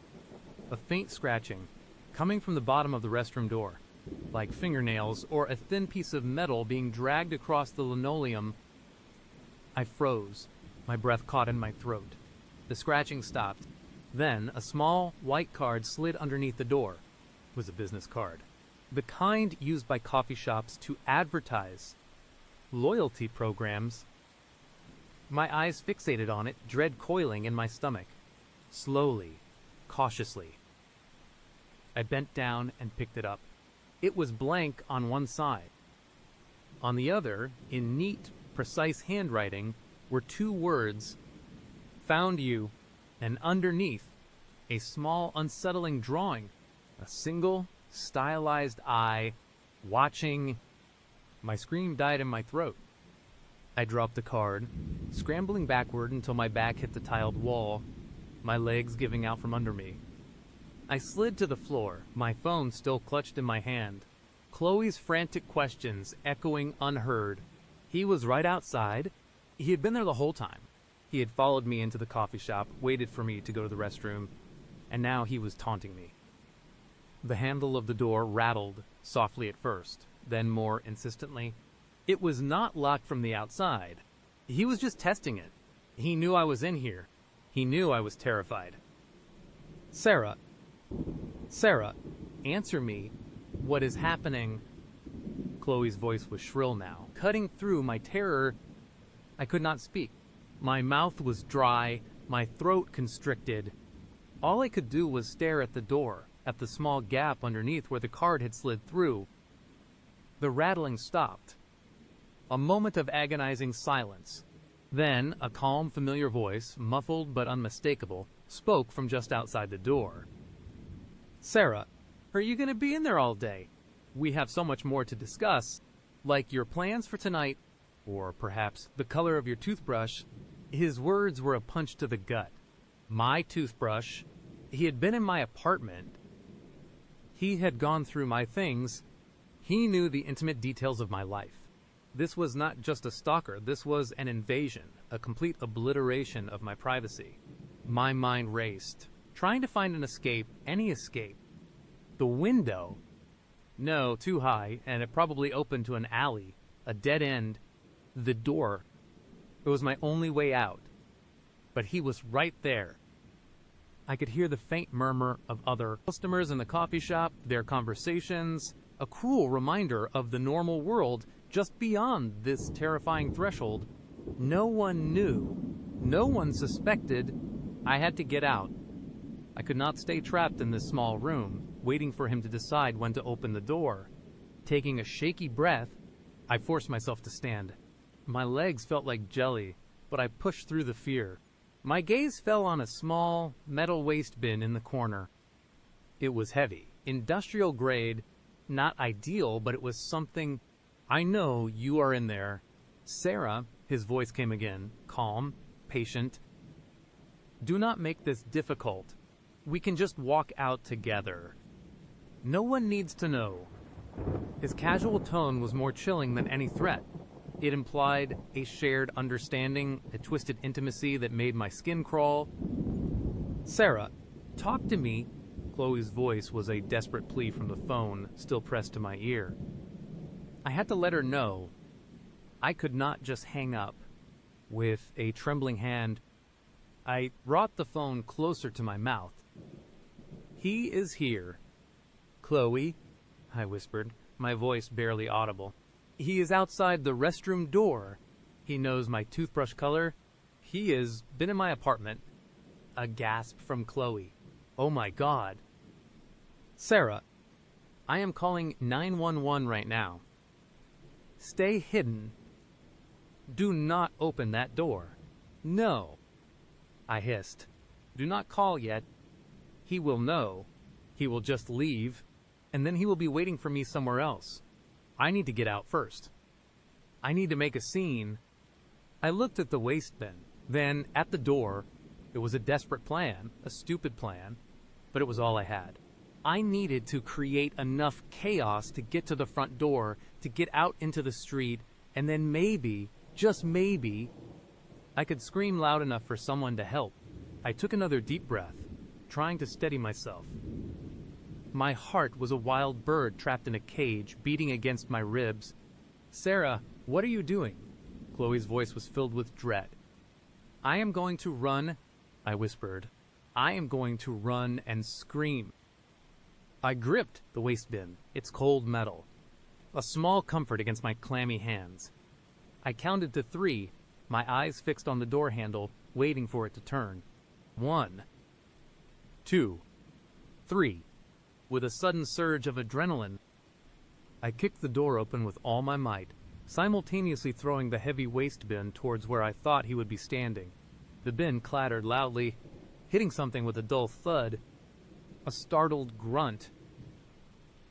a faint scratching, coming from the bottom of the restroom door, like fingernails or a thin piece of metal being dragged across the linoleum. I froze, my breath caught in my throat. The scratching stopped. Then a small white card slid underneath the door. It was a business card, the kind used by coffee shops to advertise loyalty programs. My eyes fixated on it, dread coiling in my stomach. Slowly, cautiously, I bent down and picked it up. It was blank on one side. On the other, in neat, precise handwriting, were two words, "Found you," and underneath, a small, unsettling drawing, a single, stylized eye, watching. My scream died in my throat. I dropped the card, scrambling backward until my back hit the tiled wall, my legs giving out from under me. I slid to the floor, my phone still clutched in my hand. Chloe's frantic questions echoing unheard. He was right outside. He had been there the whole time. He had followed me into the coffee shop, waited for me to go to the restroom, and now he was taunting me. The handle of the door rattled, softly at first, then more insistently. It was not locked from the outside. He was just testing it. He knew I was in here. He knew I was terrified. Sarah, answer me. What is happening?" Chloe's voice was shrill now, cutting through my terror. I could not speak. My mouth was dry, my throat constricted. All I could do was stare at the door, at the small gap underneath where the card had slid through. The rattling stopped. A moment of agonizing silence. Then a calm, familiar voice, muffled but unmistakable, spoke from just outside the door. "Sarah, are you going to be in there all day? We have so much more to discuss, like your plans for tonight, or perhaps the color of your toothbrush." His words were a punch to the gut. My toothbrush. He had been in my apartment. He had gone through my things. He knew the intimate details of my life. This was not just a stalker, this was an invasion, a complete obliteration of my privacy. My mind raced, trying to find an escape, any escape. The window? No, too high, and it probably opened to an alley, a dead end. The door. It was my only way out. But he was right there. I could hear the faint murmur of other customers in the coffee shop, their conversations, a cruel reminder of the normal world just beyond this terrifying threshold. No one knew. No one suspected. I had to get out. I could not stay trapped in this small room, waiting for him to decide when to open the door. Taking a shaky breath, I forced myself to stand. My legs felt like jelly, but I pushed through the fear. My gaze fell on a small, metal waste bin in the corner. It was heavy, industrial grade, not ideal, but it was something. I know you are in there. Sarah, his voice came again, calm, patient. Do not make this difficult. We can just walk out together. No one needs to know. His casual tone was more chilling than any threat. It implied a shared understanding, a twisted intimacy that made my skin crawl. Sarah, talk to me. Chloe's voice was a desperate plea from the phone, still pressed to my ear. I had to let her know. I could not just hang up. With a trembling hand, I brought the phone closer to my mouth. He is here. Chloe, I whispered, my voice barely audible. He is outside the restroom door. He knows my toothbrush color. He has been in my apartment. A gasp from Chloe. Oh my God. Sarah, I am calling 911 right now. Stay hidden. Do not open that door. No. I hissed. Do not call yet. He will know. He will just leave, and then he will be waiting for me somewhere else. I need to get out first. I need to make a scene. I looked at the waste bin. Then, at the door, it was a desperate plan, a stupid plan, but it was all I had. I needed to create enough chaos to get to the front door, to get out into the street, and then maybe, just maybe, I could scream loud enough for someone to help. I took another deep breath, trying to steady myself. My heart was a wild bird trapped in a cage, beating against my ribs. Sarah, what are you doing? Chloe's voice was filled with dread. I am going to run, I whispered. I am going to run and scream. I gripped the waste bin, its cold metal, a small comfort against my clammy hands. I counted to 3, my eyes fixed on the door handle, waiting for it to turn. 1, 2, 3. With a sudden surge of adrenaline, I kicked the door open with all my might, simultaneously throwing the heavy waste bin towards where I thought he would be standing. The bin clattered loudly, hitting something with a dull thud. A startled grunt.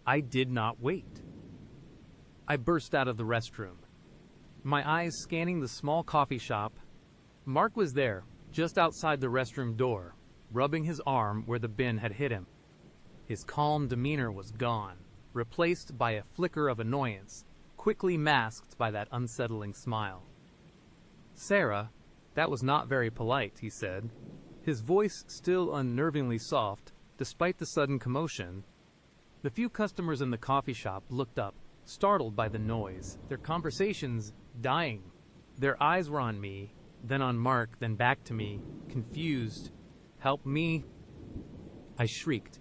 I did not wait. I burst out of the restroom, my eyes scanning the small coffee shop. Mark was there, just outside the restroom door, rubbing his arm where the bin had hit him. His calm demeanor was gone, replaced by a flicker of annoyance, quickly masked by that unsettling smile. Sarah, that was not very polite, he said, his voice still unnervingly soft, despite the sudden commotion. The few customers in the coffee shop looked up, startled by the noise, their conversations dying. Their eyes were on me, then on Mark, then back to me, confused. Help me. I shrieked,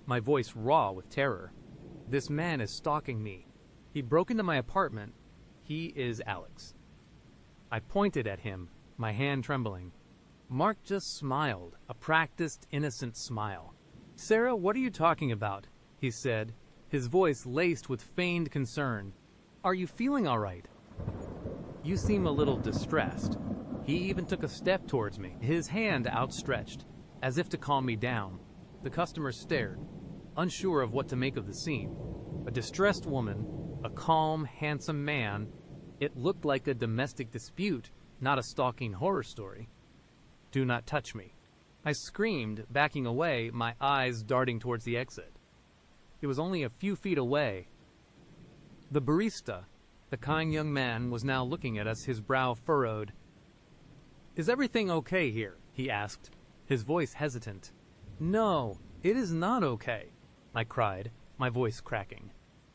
my voice raw with terror. This man is stalking me. He broke into my apartment. He is Alex. I pointed at him, my hand trembling. Mark just smiled, a practiced, innocent smile. Sarah, what are you talking about? He said, his voice laced with feigned concern. Are you feeling all right? You seem a little distressed. He even took a step towards me, his hand outstretched, as if to calm me down. The customer stared, unsure of what to make of the scene. A distressed woman, a calm, handsome man. It looked like a domestic dispute, not a stalking horror story. Do not touch me. I screamed, backing away, my eyes darting towards the exit. It was only a few feet away. The barista, the kind young man, was now looking at us, his brow furrowed. Is everything okay here? He asked, his voice hesitant. No, it is not okay, I cried, my voice cracking.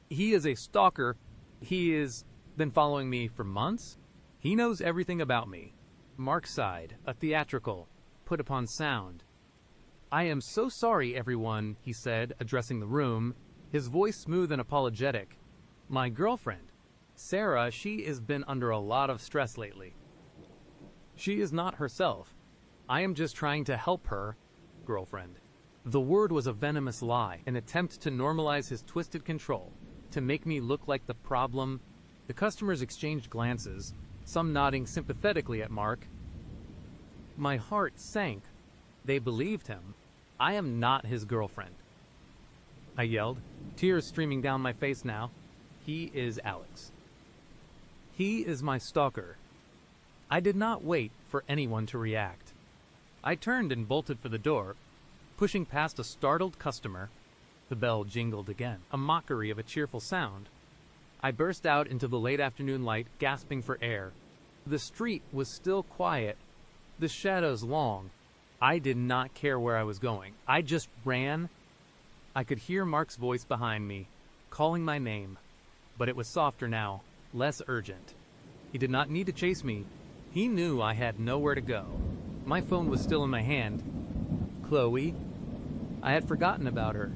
He is a stalker. He has been following me for months. He knows everything about me. Mark sighed, a theatrical, put upon sound. I am so sorry, everyone, he said, addressing the room, his voice smooth and apologetic. My girlfriend, Sarah, she has been under a lot of stress lately. She is not herself. I am just trying to help her, girlfriend. The word was a venomous lie, an attempt to normalize his twisted control, to make me look like the problem, The customers exchanged glances, some nodding sympathetically at Mark. My heart sank. They believed him. I am not his girlfriend, I yelled, tears streaming down my face now. He is Alex. He is my stalker. I did not wait for anyone to react. I turned and bolted for the door, pushing past a startled customer. The bell jingled again, a mockery of a cheerful sound. I burst out into the late afternoon light, gasping for air. The street was still quiet, the shadows long. I did not care where I was going. I just ran. I could hear Mark's voice behind me, calling my name, but it was softer now, less urgent. He did not need to chase me. He knew I had nowhere to go. My phone was still in my hand. Chloe? I had forgotten about her.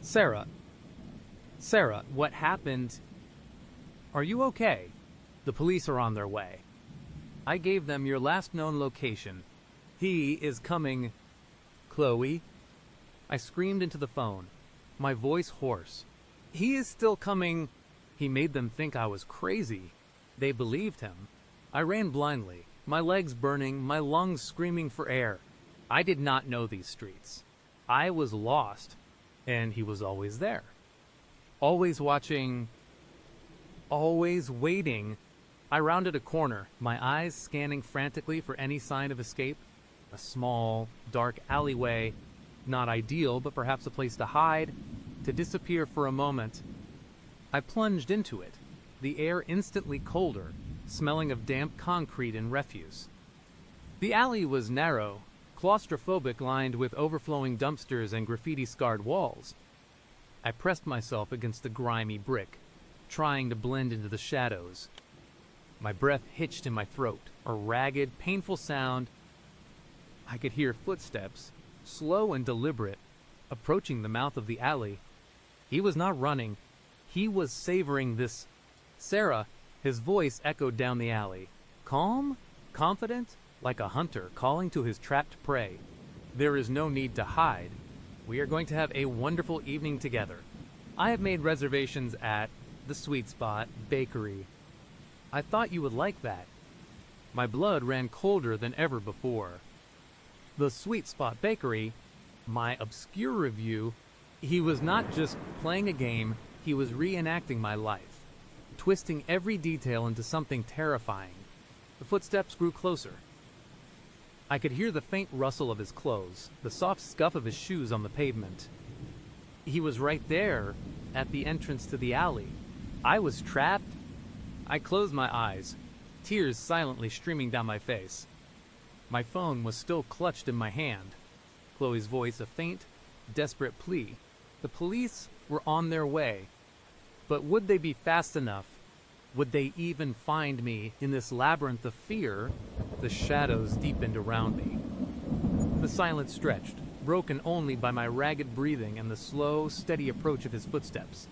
Sarah, what happened? Are you okay? The police are on their way. I gave them your last known location. He is coming. Chloe? I screamed into the phone, my voice hoarse. He is still coming. He made them think I was crazy. They believed him. I ran blindly, my legs burning, my lungs screaming for air. I did not know these streets. I was lost, and he was always there. Always watching, always waiting. I rounded a corner, my eyes scanning frantically for any sign of escape. A small, dark alleyway, not ideal, but perhaps a place to hide, to disappear for a moment. I plunged into it, the air instantly colder, smelling of damp concrete and refuse. The alley was narrow, claustrophobic, lined with overflowing dumpsters and graffiti-scarred walls. I pressed myself against the grimy brick, trying to blend into the shadows. My breath hitched in my throat, a ragged, painful sound. I could hear footsteps, slow and deliberate, approaching the mouth of the alley. He was not running. He was savoring this. Sarah, his voice echoed down the alley. Calm, confident, like a hunter calling to his trapped prey. There is no need to hide. We are going to have a wonderful evening together. I have made reservations at the Sweet Spot Bakery. I thought you would like that. My blood ran colder than ever before. The Sweet Spot Bakery, my obscure review, he was not just playing a game, he was reenacting my life, twisting every detail into something terrifying. The footsteps grew closer. I could hear the faint rustle of his clothes, the soft scuff of his shoes on the pavement. He was right there, at the entrance to the alley. I was trapped. I closed my eyes, tears silently streaming down my face. My phone was still clutched in my hand. Chloe's voice a faint, desperate plea. The police were on their way. But would they be fast enough? Would they even find me in this labyrinth of fear? The shadows deepened around me. The silence stretched, broken only by my ragged breathing and the slow, steady approach of his footsteps.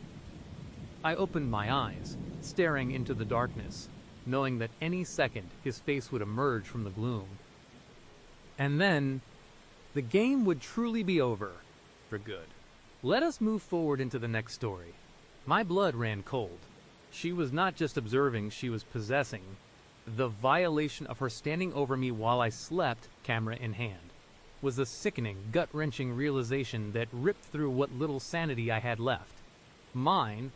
I opened my eyes, staring into the darkness, knowing that any second his face would emerge from the gloom. And then, the game would truly be over, for good. Let us move forward into the next story. My blood ran cold. She was not just observing, she was possessing. The violation of her standing over me while I slept, camera in hand, was a sickening, gut-wrenching realization that ripped through what little sanity I had left. Mine,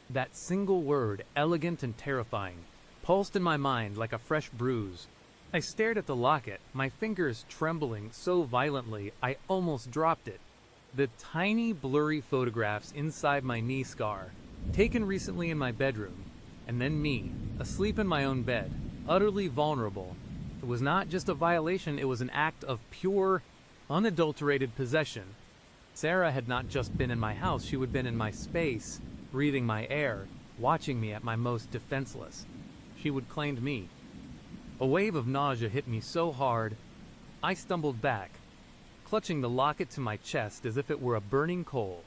that single word, elegant and terrifying, pulsed in my mind like a fresh bruise. I stared at the locket, my fingers trembling so violently I almost dropped it. The tiny, blurry photographs inside my knee scar, taken recently in my bedroom, and then me, asleep in my own bed, utterly vulnerable. It was not just a violation, it was an act of pure, unadulterated possession. Sarah had not just been in my house, she had been in my space, breathing my air, watching me at my most defenseless. She would claim me. A wave of nausea hit me so hard, I stumbled back, clutching the locket to my chest as if it were a burning coal.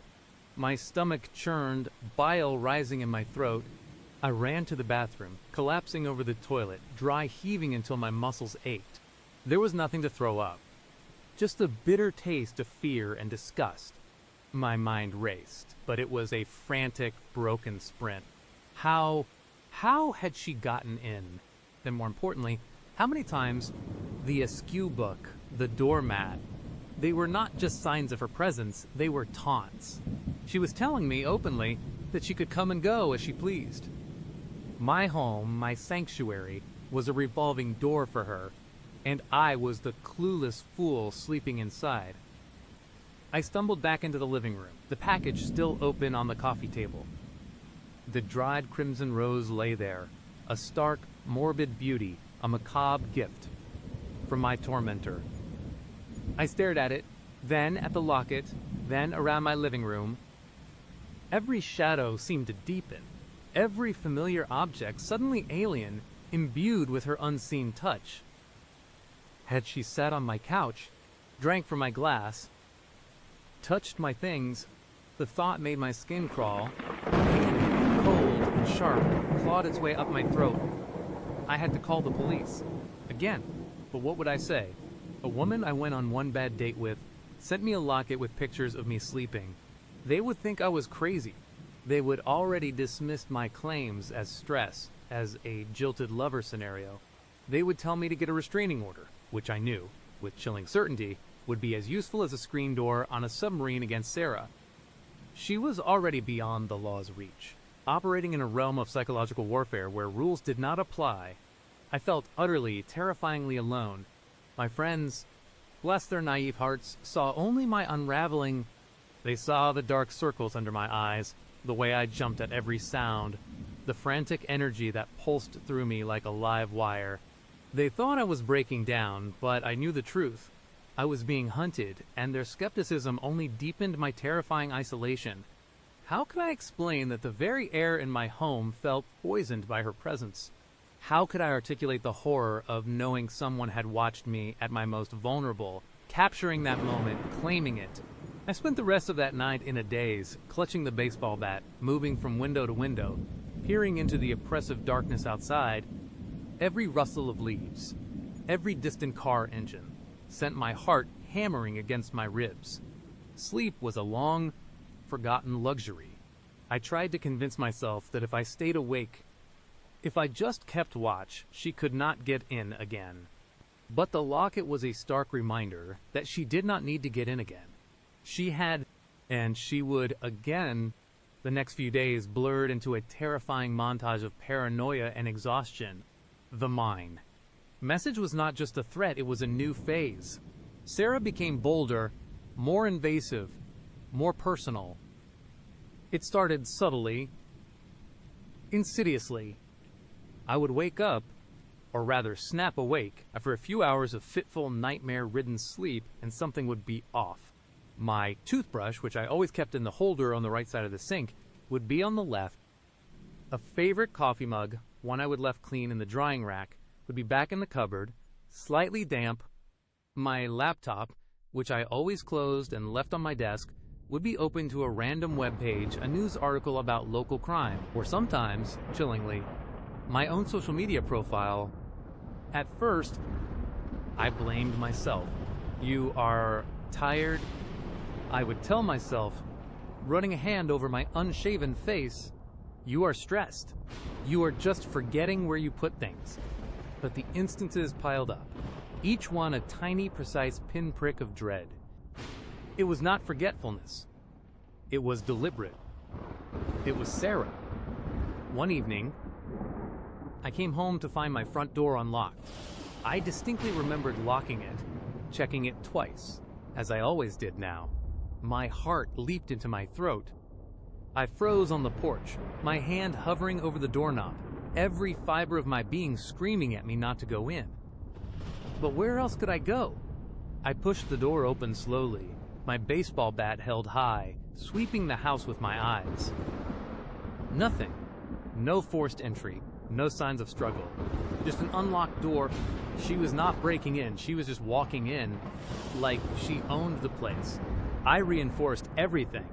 My stomach churned, bile rising in my throat. I ran to the bathroom, collapsing over the toilet, dry heaving until my muscles ached. There was nothing to throw up, just a bitter taste of fear and disgust. My mind raced, but it was a frantic, broken sprint. How How had she gotten in? And more importantly, how many times the askew book, the doormat, they were not just signs of her presence, they were taunts. She was telling me openly that she could come and go as she pleased. My home, my sanctuary, was a revolving door for her, and I was the clueless fool sleeping inside. I stumbled back into the living room, the package still open on the coffee table. The dried crimson rose lay there, a stark, morbid beauty, a macabre gift from my tormentor. I stared at it, then at the locket, then around my living room. Every shadow seemed to deepen, every familiar object suddenly alien, imbued with her unseen touch. Had she sat on my couch, drank from my glass, touched my things, the thought made my skin crawl, pain, cold and sharp, clawed its way up my throat. I had to call the police. Again, but what would I say? A woman I went on one bad date with sent me a locket with pictures of me sleeping. They would think I was crazy. They would already dismiss my claims as stress, as a jilted lover scenario. They would tell me to get a restraining order, which I knew, with chilling certainty, would be as useful as a screen door on a submarine against Sarah. She was already beyond the law's reach, operating in a realm of psychological warfare where rules did not apply. I felt utterly, terrifyingly alone. My friends, bless their naive hearts, saw only my unraveling. They saw the dark circles under my eyes, the way I jumped at every sound, the frantic energy that pulsed through me like a live wire. They thought I was breaking down, but I knew the truth. I was being hunted, and their skepticism only deepened my terrifying isolation. How could I explain that the very air in my home felt poisoned by her presence? How could I articulate the horror of knowing someone had watched me at my most vulnerable, capturing that moment, claiming it? I spent the rest of that night in a daze, clutching the baseball bat, moving from window to window, peering into the oppressive darkness outside. Every rustle of leaves, every distant car engine, sent my heart hammering against my ribs. Sleep was a long, forgotten luxury. I tried to convince myself that if I stayed awake, if I just kept watch, she could not get in again. But the locket was a stark reminder that she did not need to get in again. She had, and she would again. The next few days blurred into a terrifying montage of paranoia and exhaustion. The mine. Message was not just a threat, it was a new phase. Sarah became bolder, more invasive, more personal. It started subtly, insidiously. I would wake up, or rather snap awake, after a few hours of fitful, nightmare-ridden sleep, and something would be off. My toothbrush, which I always kept in the holder on the right side of the sink, would be on the left. A favorite coffee mug, one I would left clean in the drying rack, would be back in the cupboard, slightly damp. My laptop, which I always closed and left on my desk, would be open to a random web page, a news article about local crime, or sometimes, chillingly, my own social media profile. At first, I blamed myself. You are tired? I would tell myself, running a hand over my unshaven face, you are stressed. You are just forgetting where you put things. But the instances piled up, each one a tiny, precise pinprick of dread. It was not forgetfulness. It was deliberate. It was Sarah. One evening, I came home to find my front door unlocked. I distinctly remembered locking it, checking it twice, as I always did now. My heart leaped into my throat. I froze on the porch, my hand hovering over the doorknob, every fiber of my being screaming at me not to go in. But where else could I go? I pushed the door open slowly, my baseball bat held high, sweeping the house with my eyes. Nothing. No forced entry, no signs of struggle. Just an unlocked door. She was not breaking in, she was just walking in like she owned the place. I reinforced everything.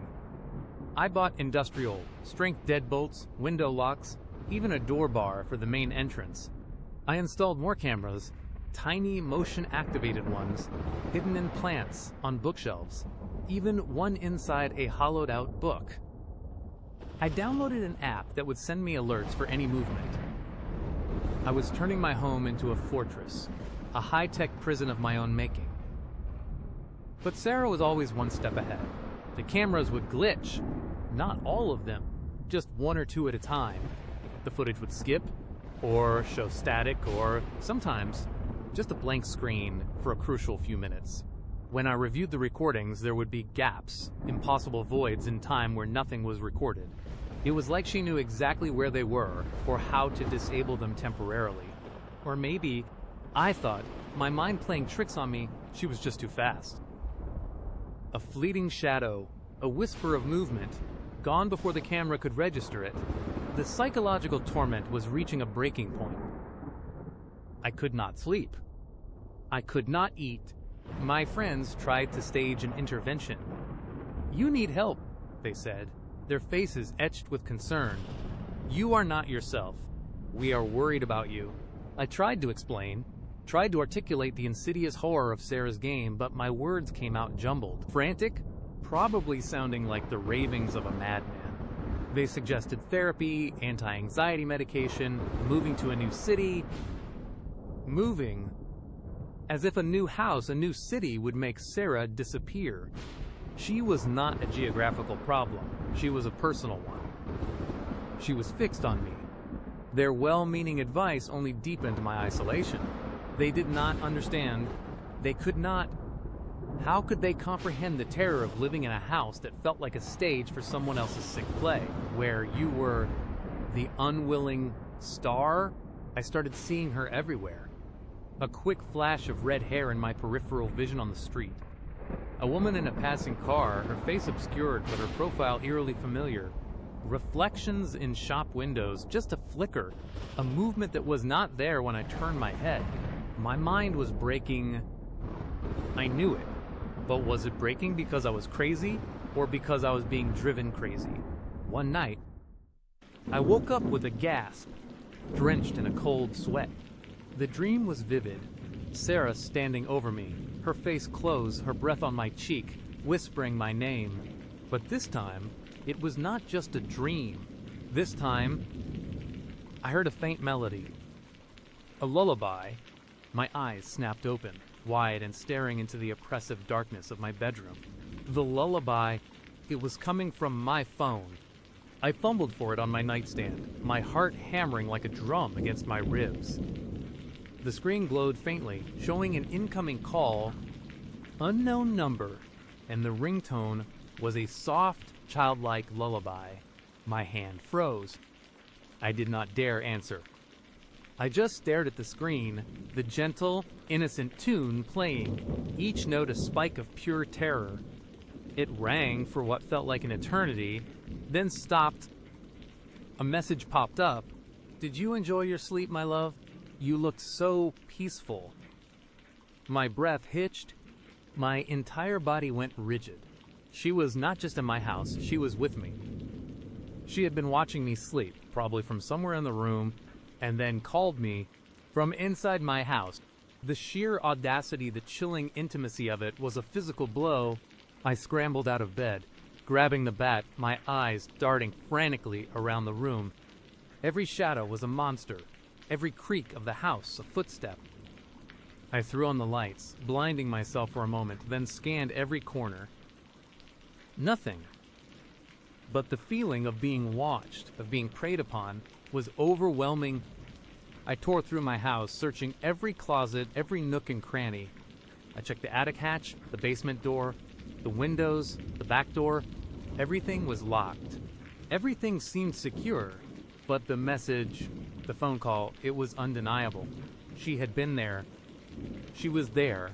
I bought industrial, strength deadbolts, window locks, even a door bar for the main entrance. I installed more cameras, tiny motion-activated ones, hidden in plants, on bookshelves, even one inside a hollowed-out book. I downloaded an app that would send me alerts for any movement. I was turning my home into a fortress, a high-tech prison of my own making. But Sarah was always one step ahead. The cameras would glitch. Not all of them, just one or two at a time. The footage would skip, or show static, or sometimes just a blank screen for a crucial few minutes. When I reviewed the recordings, there would be gaps, impossible voids in time where nothing was recorded. It was like she knew exactly where they were, or how to disable them temporarily. Or maybe, I thought, my mind playing tricks on me, she was just too fast. A fleeting shadow, a whisper of movement, gone before the camera could register it. The psychological torment was reaching a breaking point. I could not sleep. I could not eat. My friends tried to stage an intervention. "You need help," they said, their faces etched with concern. "You are not yourself. We are worried about you." I tried to explain, tried to articulate the insidious horror of Sarah's game, but my words came out jumbled, frantic, probably sounding like the ravings of a madman. They suggested therapy, anti-anxiety medication, moving to a new city. Moving, as if a new house, a new city would make Sarah disappear. She was not a geographical problem. She was a personal one. She was fixed on me. Their well-meaning advice only deepened my isolation. They did not understand. They could not. How could they comprehend the terror of living in a house that felt like a stage for someone else's sick play, where you were the unwilling star? I started seeing her everywhere. A quick flash of red hair in my peripheral vision on the street. A woman in a passing car, her face obscured but her profile eerily familiar. Reflections in shop windows, just a flicker, a movement that was not there when I turned my head. My mind was breaking. I knew it. But was it breaking because I was crazy, or because I was being driven crazy? One night, I woke up with a gasp, drenched in a cold sweat. The dream was vivid. Sarah standing over me, her face closed, her breath on my cheek, whispering my name. But this time, it was not just a dream. This time, I heard a faint melody. A lullaby. My eyes snapped open, wide and staring into the oppressive darkness of my bedroom. The lullaby, it was coming from my phone. I fumbled for it on my nightstand, my heart hammering like a drum against my ribs. The screen glowed faintly, showing an incoming call, unknown number, and the ringtone was a soft, childlike lullaby. My hand froze. I did not dare answer. I just stared at the screen, the gentle, innocent tune playing, each note a spike of pure terror. It rang for what felt like an eternity, then stopped. A message popped up. "Did you enjoy your sleep, my love? You looked so peaceful." My breath hitched. My entire body went rigid. She was not just in my house, she was with me. She had been watching me sleep, probably from somewhere in the room, and then called me from inside my house. The sheer audacity, the chilling intimacy of it was a physical blow. I scrambled out of bed, grabbing the bat, my eyes darting frantically around the room. Every shadow was a monster, every creak of the house a footstep. I threw on the lights, blinding myself for a moment, then scanned every corner. Nothing. But the feeling of being watched, of being preyed upon, was overwhelming. I tore through my house, searching every closet, every nook and cranny. I checked the attic hatch, the basement door, the windows, the back door. Everything was locked. Everything seemed secure, but the message, the phone call, it was undeniable. She had been there. She was there.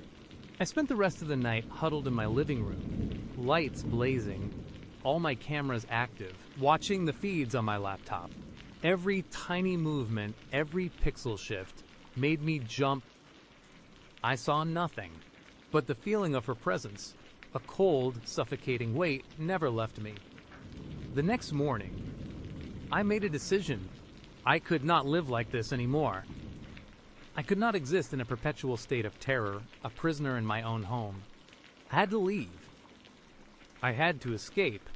I spent the rest of the night huddled in my living room, lights blazing, all my cameras active, watching the feeds on my laptop. Every tiny movement, every pixel shift, made me jump. I saw nothing, but the feeling of her presence, a cold, suffocating weight, never left me. The next morning, I made a decision. I could not live like this anymore. I could not exist in a perpetual state of terror, a prisoner in my own home. I had to leave. I had to escape.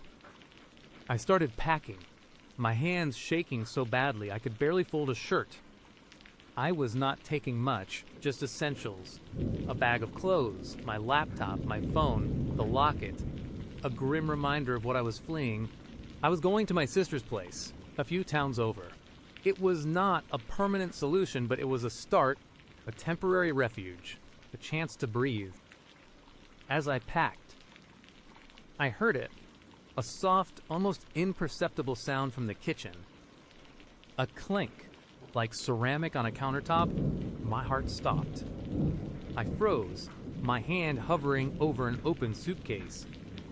I started packing. my hands shaking so badly I could barely fold a shirt. I was not taking much, just essentials. A bag of clothes, my laptop, my phone, the locket. A grim reminder of what I was fleeing. I was going to my sister's place, a few towns over. It was not a permanent solution, but it was a start, a temporary refuge, a chance to breathe. As I packed, I heard it, a soft, almost imperceptible sound from the kitchen. A clink, like ceramic on a countertop. My heart stopped. I froze, my hand hovering over an open suitcase.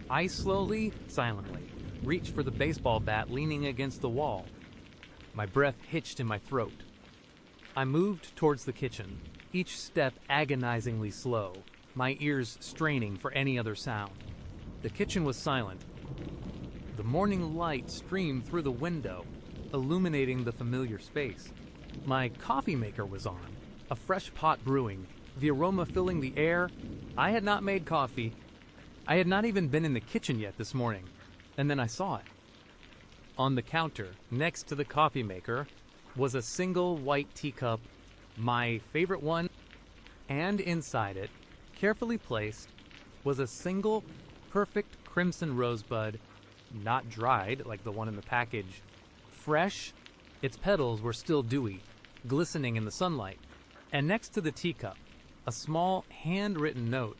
I slowly, silently, reached for the baseball bat leaning against the wall. My breath hitched in my throat. I moved towards the kitchen, each step agonizingly slow, my ears straining for any other sound. The kitchen was silent. The morning light streamed through the window, illuminating the familiar space. My coffee maker was on, a fresh pot brewing, the aroma filling the air. I had not made coffee. I had not even been in the kitchen yet this morning, and then I saw it. On the counter, next to the coffee maker, was a single white teacup, my favorite one, and inside it, carefully placed, was a single, perfect crimson rosebud, not dried like the one in the package. Fresh, its petals were still dewy, glistening in the sunlight. And next to the teacup, a small handwritten note,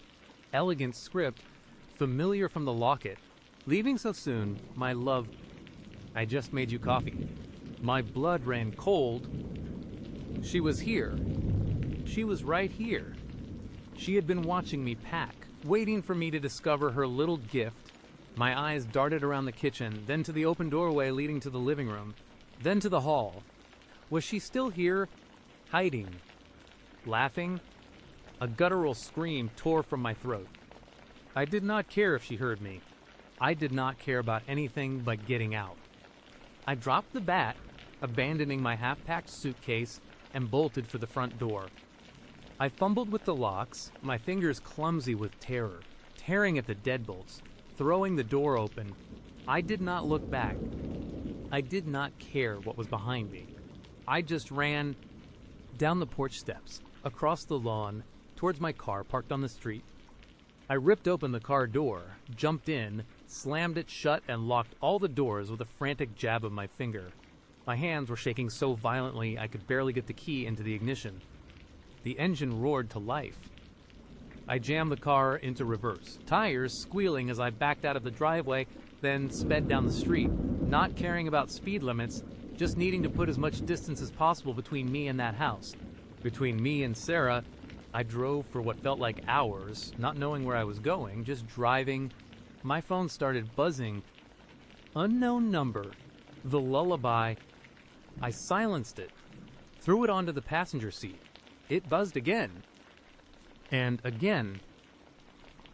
elegant script, familiar from the locket. Leaving so soon, my love, I just made you coffee. My blood ran cold. She was here. She was right here. She had been watching me pack, waiting for me to discover her little gift. My eyes darted around the kitchen, then to the open doorway leading to the living room, then to the hall. Was she still here, hiding, laughing? A guttural scream tore from my throat. I did not care if she heard me. I did not care about anything but getting out. I dropped the bat, abandoning my half-packed suitcase, and bolted for the front door. I fumbled with the locks, my fingers clumsy with terror, tearing at the deadbolts, throwing the door open. I did not look back. I did not care what was behind me. I just ran down the porch steps, across the lawn, towards my car parked on the street. I ripped open the car door, jumped in, slammed it shut, and locked all the doors with a frantic jab of my finger. My hands were shaking so violently I could barely get the key into the ignition. The engine roared to life. I jammed the car into reverse, tires squealing as I backed out of the driveway, then sped down the street, not caring about speed limits, just needing to put as much distance as possible between me and that house. Between me and Sarah, I drove for what felt like hours, not knowing where I was going, just driving. My phone started buzzing. Unknown number. The lullaby. I silenced it, threw it onto the passenger seat. It buzzed again. And again.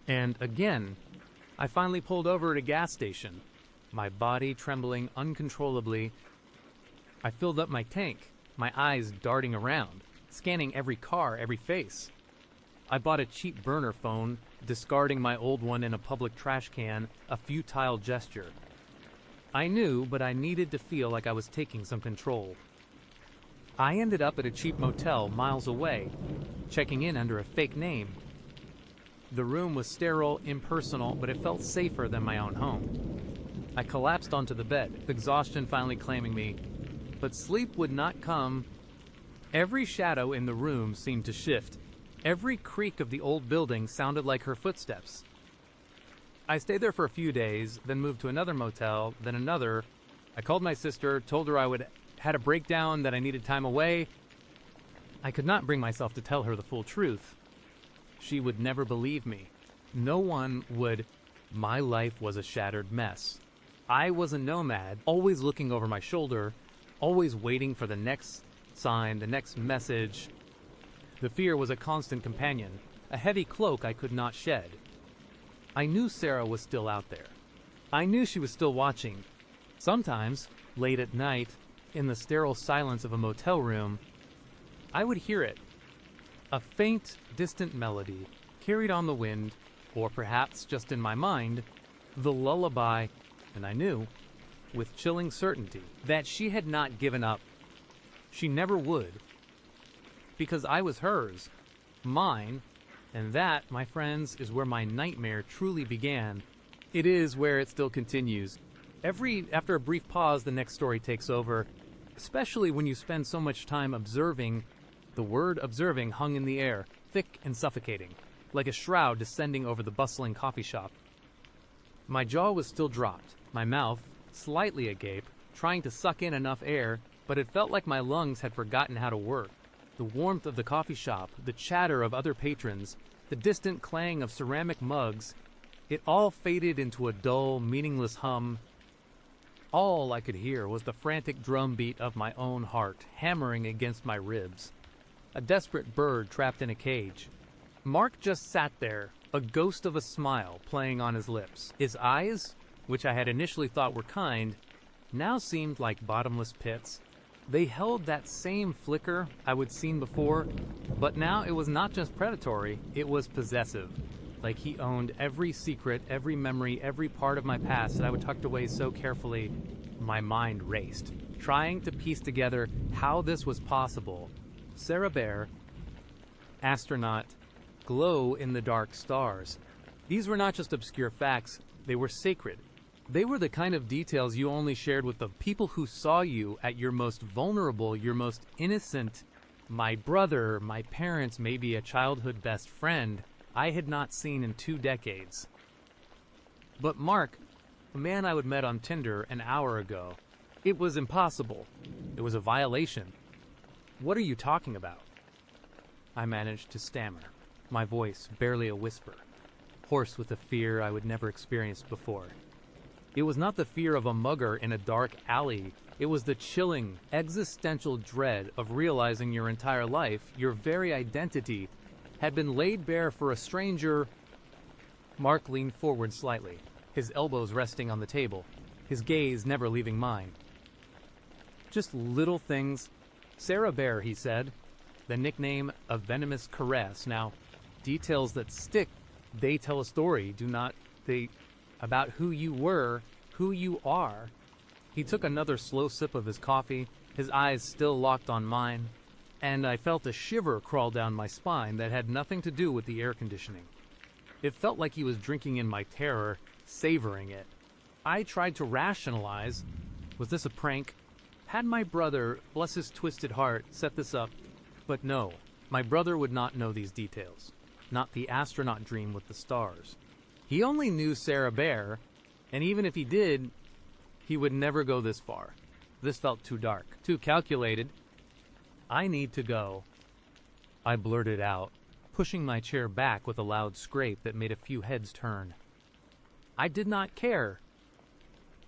And again. I finally pulled over at a gas station, my body trembling uncontrollably. I filled up my tank, my eyes darting around, scanning every car, every face. I bought a cheap burner phone, discarding my old one in a public trash can, a futile gesture. I knew, but I needed to feel like I was taking some control. I ended up at a cheap motel miles away, checking in under a fake name. The room was sterile, impersonal, but it felt safer than my own home. I collapsed onto the bed, exhaustion finally claiming me, but sleep would not come. Every shadow in the room seemed to shift. Every creak of the old building sounded like her footsteps. I stayed there for a few days, then moved to another motel, then another. I called my sister, told her I had a breakdown, that I needed time away. I could not bring myself to tell her the full truth. She would never believe me. No one would. My life was a shattered mess. I was a nomad, always looking over my shoulder, always waiting for the next sign, the next message. The fear was a constant companion, a heavy cloak I could not shed. I knew Sarah was still out there. I knew she was still watching. Sometimes, late at night, in the sterile silence of a motel room, I would hear it. A faint, distant melody, carried on the wind, or perhaps just in my mind, the lullaby, and I knew with chilling certainty that she had not given up. She never would. Because I was hers, mine, and that, my friends, is where my nightmare truly began. It is where it still continues. After a brief pause, the next story takes over, especially when you spend so much time observing. The word observing hung in the air, thick and suffocating, like a shroud descending over the bustling coffee shop. My jaw was still dropped, my mouth slightly agape, trying to suck in enough air, but it felt like my lungs had forgotten how to work. The warmth of the coffee shop, the chatter of other patrons, the distant clang of ceramic mugs, it all faded into a dull, meaningless hum. All I could hear was the frantic drumbeat of my own heart hammering against my ribs. A desperate bird trapped in a cage. Mark just sat there, a ghost of a smile playing on his lips. His eyes, which I had initially thought were kind, now seemed like bottomless pits. They held that same flicker I would seen before, but now it was not just predatory, it was possessive. Like he owned every secret, every memory, every part of my past that I would tucked away so carefully. My mind raced, trying to piece together how this was possible. Sarah Bear, astronaut, glow in the dark stars. These were not just obscure facts, they were sacred. They were the kind of details you only shared with the people who saw you at your most vulnerable, your most innocent. My brother, my parents, maybe a childhood best friend I had not seen in 2 decades. But Mark, a man I would met on Tinder an hour ago, it was impossible. It was a violation. What are you talking about? I managed to stammer, my voice barely a whisper, hoarse with a fear I would never experienced before. It was not the fear of a mugger in a dark alley. It was the chilling, existential dread of realizing your entire life, your very identity, had been laid bare for a stranger. Mark leaned forward slightly, his elbows resting on the table, his gaze never leaving mine. Just little things. Sarah Bear, he said, the nickname a venomous caress. Now, details that stick, they tell a story, do not they? About who you were, who you are. He took another slow sip of his coffee, his eyes still locked on mine, and I felt a shiver crawl down my spine that had nothing to do with the air conditioning. It felt like he was drinking in my terror, savoring it. I tried to rationalize. Was this a prank? Had my brother, bless his twisted heart, set this up? But no, my brother would not know these details. Not the astronaut dream with the stars. He only knew Sarah Bear, and even if he did, he would never go this far. This felt too dark, too calculated. I need to go, I blurted out, pushing my chair back with a loud scrape that made a few heads turn. I did not care.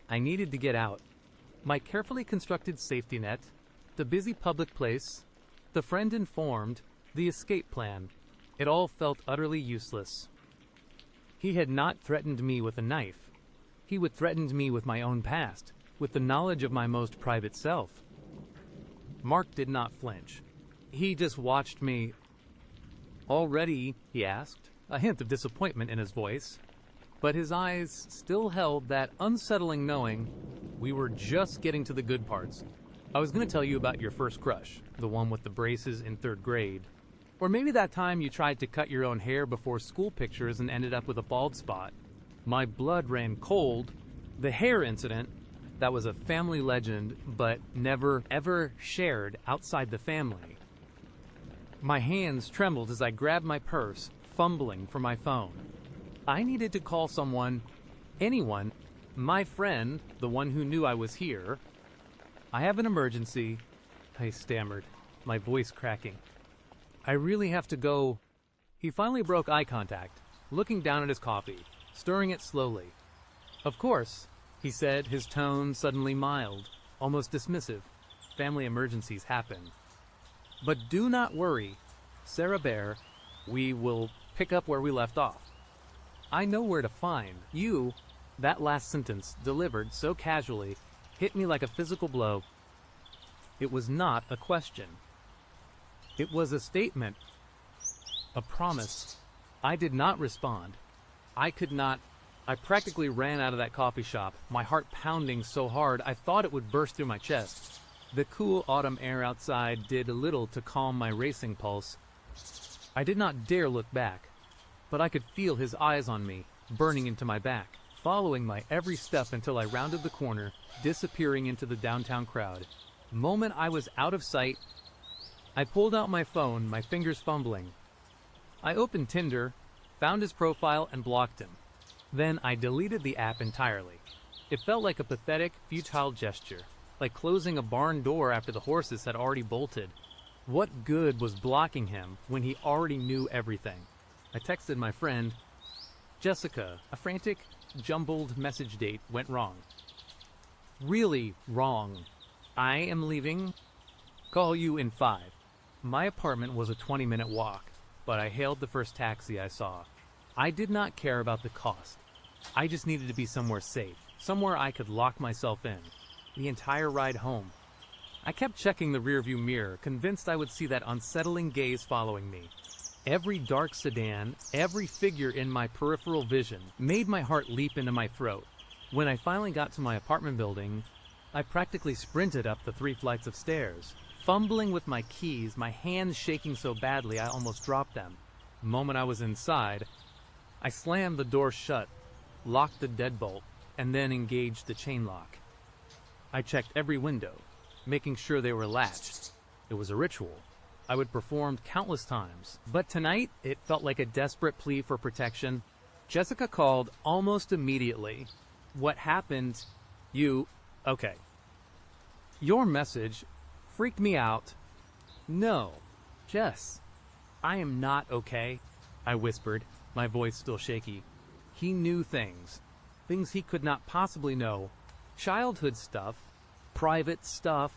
I needed to get out. My carefully constructed safety net, the busy public place, the friend informed, the escape plan. It all felt utterly useless. He had not threatened me with a knife. He would threaten me with my own past, with the knowledge of my most private self. Mark did not flinch. He just watched me. Already, he asked, a hint of disappointment in his voice, but his eyes still held that unsettling knowing. We were just getting to the good parts. I was going to tell you about your first crush, the one with the braces in 3rd grade. Or maybe that time you tried to cut your own hair before school pictures and ended up with a bald spot. My blood ran cold. The hair incident, that was a family legend, but never, ever shared outside the family. My hands trembled as I grabbed my purse, fumbling for my phone. I needed to call someone, anyone, my friend, the one who knew I was here. I have an emergency, I stammered, my voice cracking. I really have to go. He finally broke eye contact, looking down at his coffee, stirring it slowly. Of course, he said, his tone suddenly mild, almost dismissive. Family emergencies happen. But do not worry, Sarah Bear, we will pick up where we left off. I know where to find you. That last sentence, delivered so casually, hit me like a physical blow. It was not a question. It was a statement, a promise. I did not respond. I could not. I practically ran out of that coffee shop, my heart pounding so hard I thought it would burst through my chest. The cool autumn air outside did little to calm my racing pulse. I did not dare look back, but I could feel his eyes on me, burning into my back, following my every step until I rounded the corner, disappearing into the downtown crowd. The moment I was out of sight, I pulled out my phone, my fingers fumbling. I opened Tinder, found his profile, and blocked him. Then I deleted the app entirely. It felt like a pathetic, futile gesture, like closing a barn door after the horses had already bolted. What good was blocking him when he already knew everything? I texted my friend, Jessica. A frantic, jumbled message date went wrong. Really wrong. I am leaving. Call you in 5. My apartment was a 20-minute walk, but I hailed the first taxi I saw. I did not care about the cost. I just needed to be somewhere safe, somewhere I could lock myself in. The entire ride home, I kept checking the rearview mirror, convinced I would see that unsettling gaze following me. Every dark sedan, every figure in my peripheral vision made my heart leap into my throat. When I finally got to my apartment building, I practically sprinted up the 3 flights of stairs, fumbling with my keys, my hands shaking so badly I almost dropped them. The moment I was inside, I slammed the door shut, locked the deadbolt, and then engaged the chain lock. I checked every window, making sure they were latched. It was a ritual I would perform countless times, but tonight it felt like a desperate plea for protection. Jessica called almost immediately. What happened? Okay. Your message freaked me out. No, Jess, I am not okay, I whispered, my voice still shaky. He knew things he could not possibly know. Childhood stuff, private stuff,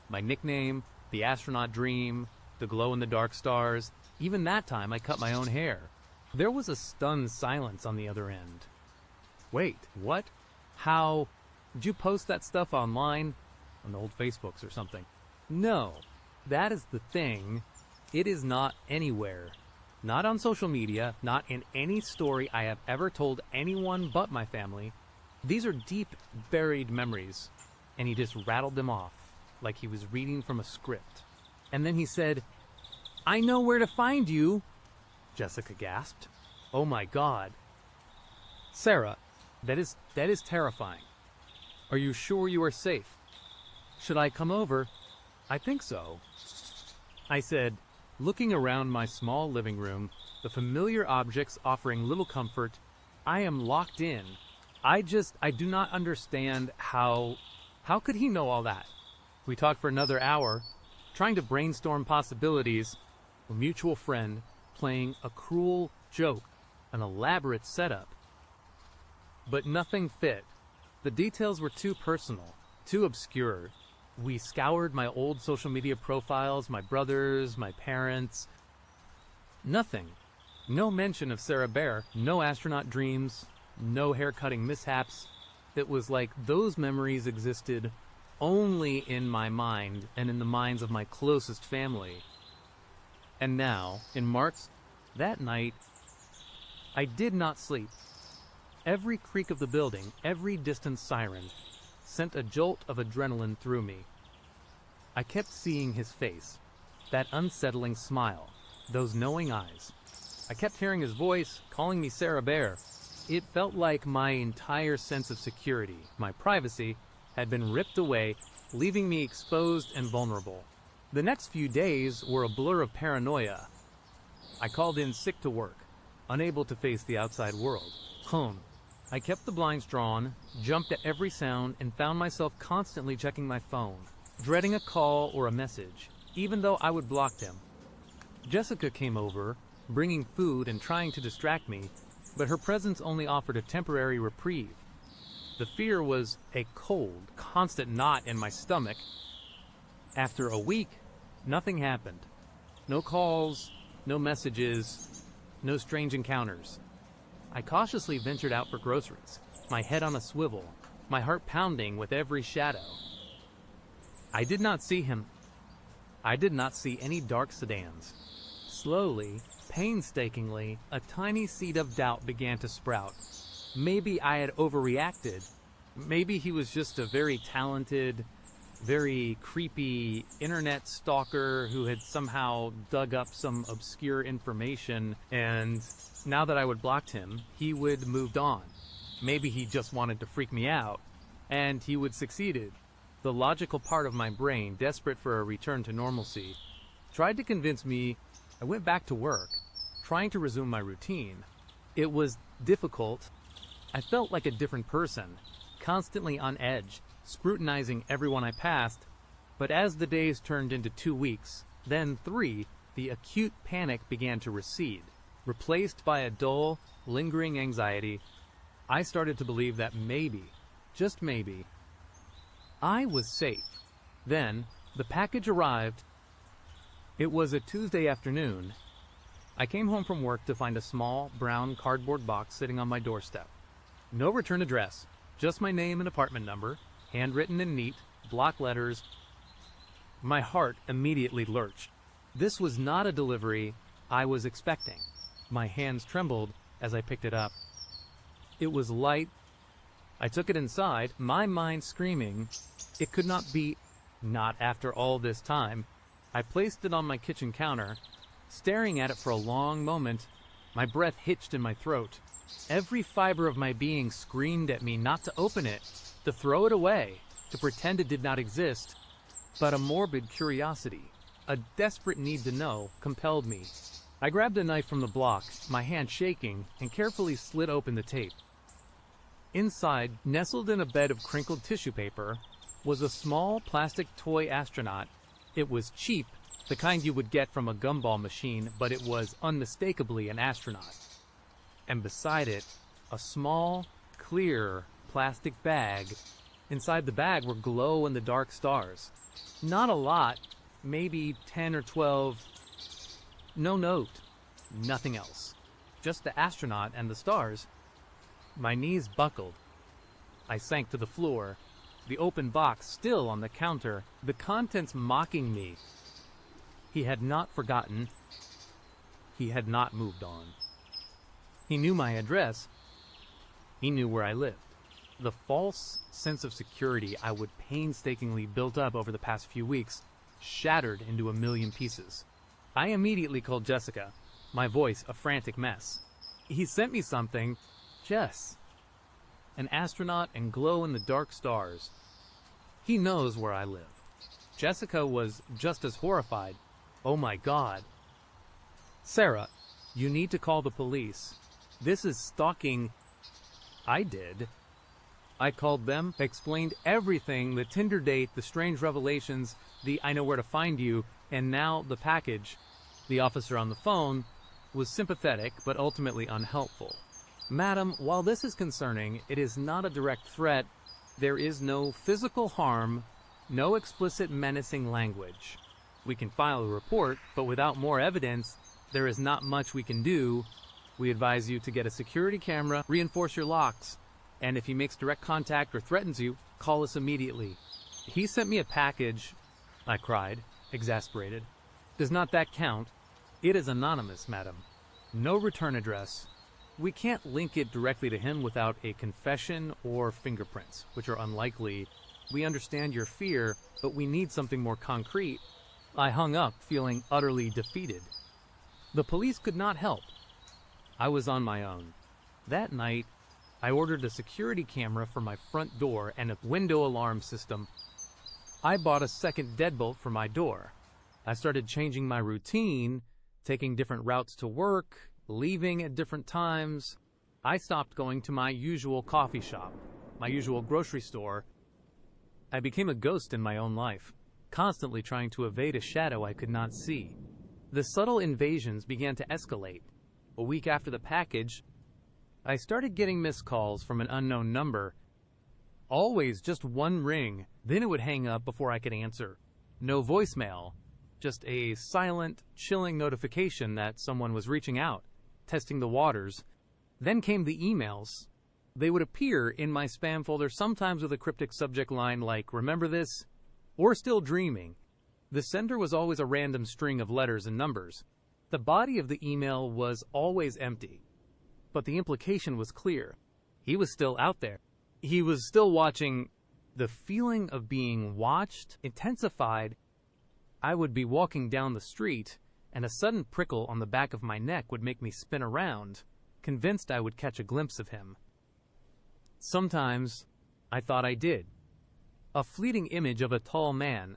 my nickname, the astronaut dream, the glow-in-the-dark stars. Even that time I cut my own hair. There was a stunned silence on the other end. Wait, what? How? Did you post that stuff online? On the old Facebooks or something? No, that is the thing. It is not anywhere. Not on social media, not in any story I have ever told anyone but my family. These are deep, buried memories. And he just rattled them off, like he was reading from a script. And then he said, I know where to find you, Jessica gasped. Oh my God. Sarah, that is terrifying. Are you sure you are safe? Should I come over? I think so, I said, looking around my small living room, the familiar objects offering little comfort. I am locked in. I do not understand how could he know all that? We talked for another hour, trying to brainstorm possibilities, a mutual friend playing a cruel joke, an elaborate setup. But nothing fit. The details were too personal, too obscure. We scoured my old social media profiles, my brothers, my parents. Nothing. No mention of Sarah Bear, no astronaut dreams, no haircutting mishaps. It was like those memories existed only in my mind and in the minds of my closest family. And now, in March, that night, I did not sleep. Every creak of the building, every distant siren, sent a jolt of adrenaline through me. I kept seeing his face, that unsettling smile, those knowing eyes. I kept hearing his voice, calling me Sarah Bear. It felt like my entire sense of security, my privacy, had been ripped away, leaving me exposed and vulnerable. The next few days were a blur of paranoia. I called in sick to work, unable to face the outside world. Home. I kept the blinds drawn, jumped at every sound, and found myself constantly checking my phone, dreading a call or a message, even though I would block them. Jessica came over, bringing food and trying to distract me, but her presence only offered a temporary reprieve. The fear was a cold, constant knot in my stomach. After a week, nothing happened. No calls, no messages, no strange encounters. I cautiously ventured out for groceries, my head on a swivel, my heart pounding with every shadow. I did not see him. I did not see any dark sedans. Slowly, painstakingly, a tiny seed of doubt began to sprout. maybe I had overreacted. Maybe he was just a very talented, very creepy internet stalker who had somehow dug up some obscure information, and now that I would blocked him, he would moved on. Maybe he just wanted to freak me out, and he would succeeded. The logical part of my brain, desperate for a return to normalcy, tried to convince me. I went back to work, trying to resume my routine. It was difficult. I felt like a different person, constantly on edge, scrutinizing everyone I passed. But as the days turned into 2 weeks, then 3, the acute panic began to recede. Replaced by a dull, lingering anxiety, I started to believe that maybe, just maybe, I was safe. Then, the package arrived. It was a Tuesday afternoon. I came home from work to find a small, brown cardboard box sitting on my doorstep. No return address, just my name and apartment number, handwritten in neat, block letters. My heart immediately lurched. This was not a delivery I was expecting. My hands trembled as I picked it up. It was light. I took it inside, my mind screaming, it could not be, not after all this time. I placed it on my kitchen counter, staring at it for a long moment. My breath hitched in my throat. Every fiber of my being screamed at me not to open it, to throw it away, to pretend it did not exist. But a morbid curiosity, a desperate need to know, compelled me. I grabbed a knife from the block, my hand shaking, and carefully slit open the tape. Inside, nestled in a bed of crinkled tissue paper, was a small plastic toy astronaut. It was cheap, the kind you would get from a gumball machine, but it was unmistakably an astronaut. And beside it, a small, clear plastic bag. Inside the bag were glow-in-the-dark stars. Not a lot, maybe 10 or 12. No note, nothing else. Just the astronaut and the stars. My knees buckled. I sank to the floor, the open box still on the counter, the contents mocking me. He had not forgotten. He had not moved on. He knew my address. He knew where I lived. The false sense of security I would painstakingly built up over the past few weeks shattered into a million pieces. I immediately called Jessica, my voice a frantic mess. He sent me something. Jess. An astronaut and glow-in-the-dark stars. He knows where I live. Jessica was just as horrified. Oh my God. Sarah, you need to call the police. This is stalking. I did. I called them, explained everything, the Tinder date, the strange revelations, the I know where to find you, and now the package. The officer on the phone was sympathetic, but ultimately unhelpful. Madam, while this is concerning, it is not a direct threat. There is no physical harm, no explicit menacing language. We can file a report, but without more evidence, there is not much we can do. We advise you to get a security camera, reinforce your locks, and if he makes direct contact or threatens you, call us immediately. He sent me a package, I cried, exasperated. Does not that count? It is anonymous, madam. No return address. We can't link it directly to him without a confession or fingerprints, which are unlikely. We understand your fear, but we need something more concrete. I hung up, feeling utterly defeated. The police could not help. I was on my own. That night, I ordered a security camera for my front door and a window alarm system. I bought a second deadbolt for my door. I started changing my routine, taking different routes to work, leaving at different times. I stopped going to my usual coffee shop, my usual grocery store. I became a ghost in my own life, constantly trying to evade a shadow I could not see. The subtle invasions began to escalate. A week after the package, I started getting missed calls from an unknown number. Always just one ring, then it would hang up before I could answer. No voicemail, just a silent, chilling notification that someone was reaching out, testing the waters. Then came the emails. They would appear in my spam folder, sometimes with a cryptic subject line like, "Remember this?" or "Still dreaming." The sender was always a random string of letters and numbers. The body of the email was always empty, but the implication was clear. He was still out there. He was still watching. The feeling of being watched intensified. I would be walking down the street, and a sudden prickle on the back of my neck would make me spin around, convinced I would catch a glimpse of him. Sometimes I thought I did. A fleeting image of a tall man,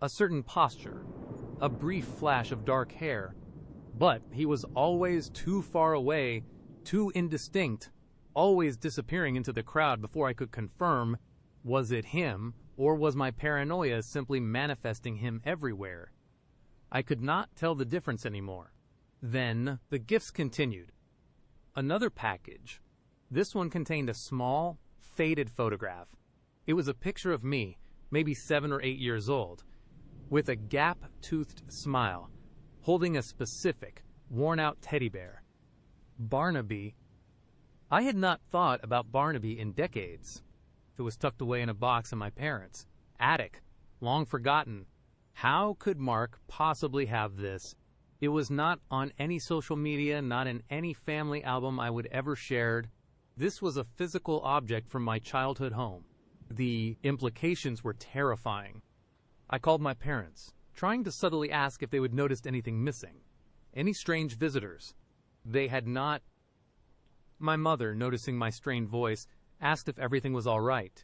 a certain posture, a brief flash of dark hair, but he was always too far away, too indistinct, always disappearing into the crowd before I could confirm, was it him, or was my paranoia simply manifesting him everywhere? I could not tell the difference anymore. Then the gifts continued. Another package. This one contained a small, faded photograph. It was a picture of me, maybe 7 or 8 years old, with a gap-toothed smile, holding a specific, worn-out teddy bear. Barnaby. I had not thought about Barnaby in decades. It was tucked away in a box in my parents' attic, long forgotten. How could Mark possibly have this? It was not on any social media, not in any family album I would ever shared. This was a physical object from my childhood home. The implications were terrifying. I called my parents, trying to subtly ask if they would noticed anything missing. Any strange visitors. They had not. My mother, noticing my strained voice, asked if everything was all right.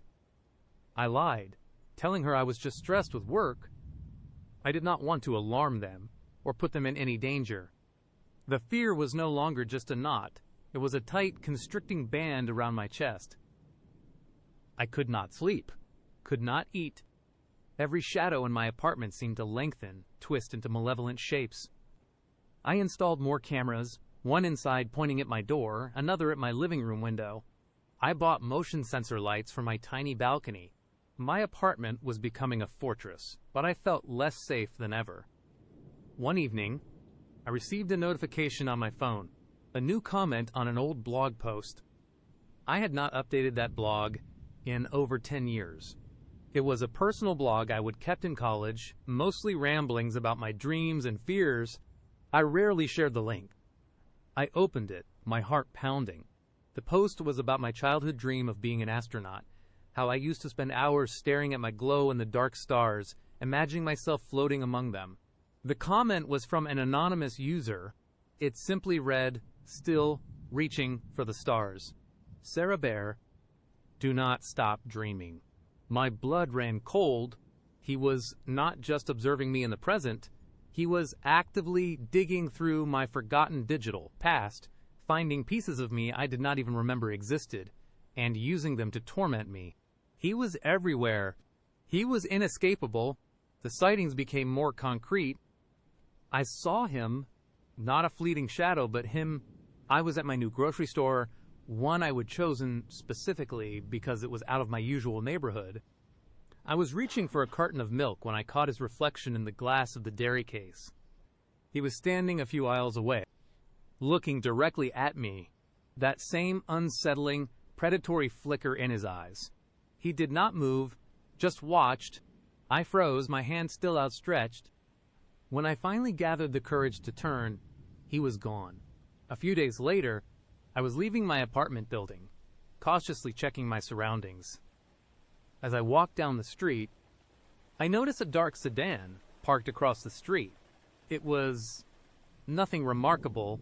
I lied, telling her I was just stressed with work. I did not want to alarm them or put them in any danger. The fear was no longer just a knot. It was a tight, constricting band around my chest. I could not sleep, could not eat. Every shadow in my apartment seemed to lengthen, twist into malevolent shapes. I installed more cameras, one inside pointing at my door, another at my living room window. I bought motion sensor lights for my tiny balcony. My apartment was becoming a fortress, but I felt less safe than ever. One evening, I received a notification on my phone, a new comment on an old blog post. I had not updated that blog in over 10 years. It was a personal blog I would kept in college, mostly ramblings about my dreams and fears. I rarely shared the link. I opened it, my heart pounding. The post was about my childhood dream of being an astronaut, how I used to spend hours staring at my glow-in-the-dark stars, imagining myself floating among them. The comment was from an anonymous user. It simply read, "Still reaching for the stars. Sarah Bear, do not stop dreaming." My blood ran cold. He was not just observing me in the present. He was actively digging through my forgotten digital past, finding pieces of me I did not even remember existed, and using them to torment me. He was everywhere. He was inescapable. The sightings became more concrete. I saw him, not a fleeting shadow, but him. I was at my new grocery store, one I would chosen specifically because it was out of my usual neighborhood. I was reaching for a carton of milk when I caught his reflection in the glass of the dairy case. He was standing a few aisles away, looking directly at me, that same unsettling, predatory flicker in his eyes. He did not move, just watched. I froze, my hand still outstretched. When I finally gathered the courage to turn, he was gone. A few days later, I was leaving my apartment building, cautiously checking my surroundings. As I walked down the street, I noticed a dark sedan parked across the street. It was nothing remarkable,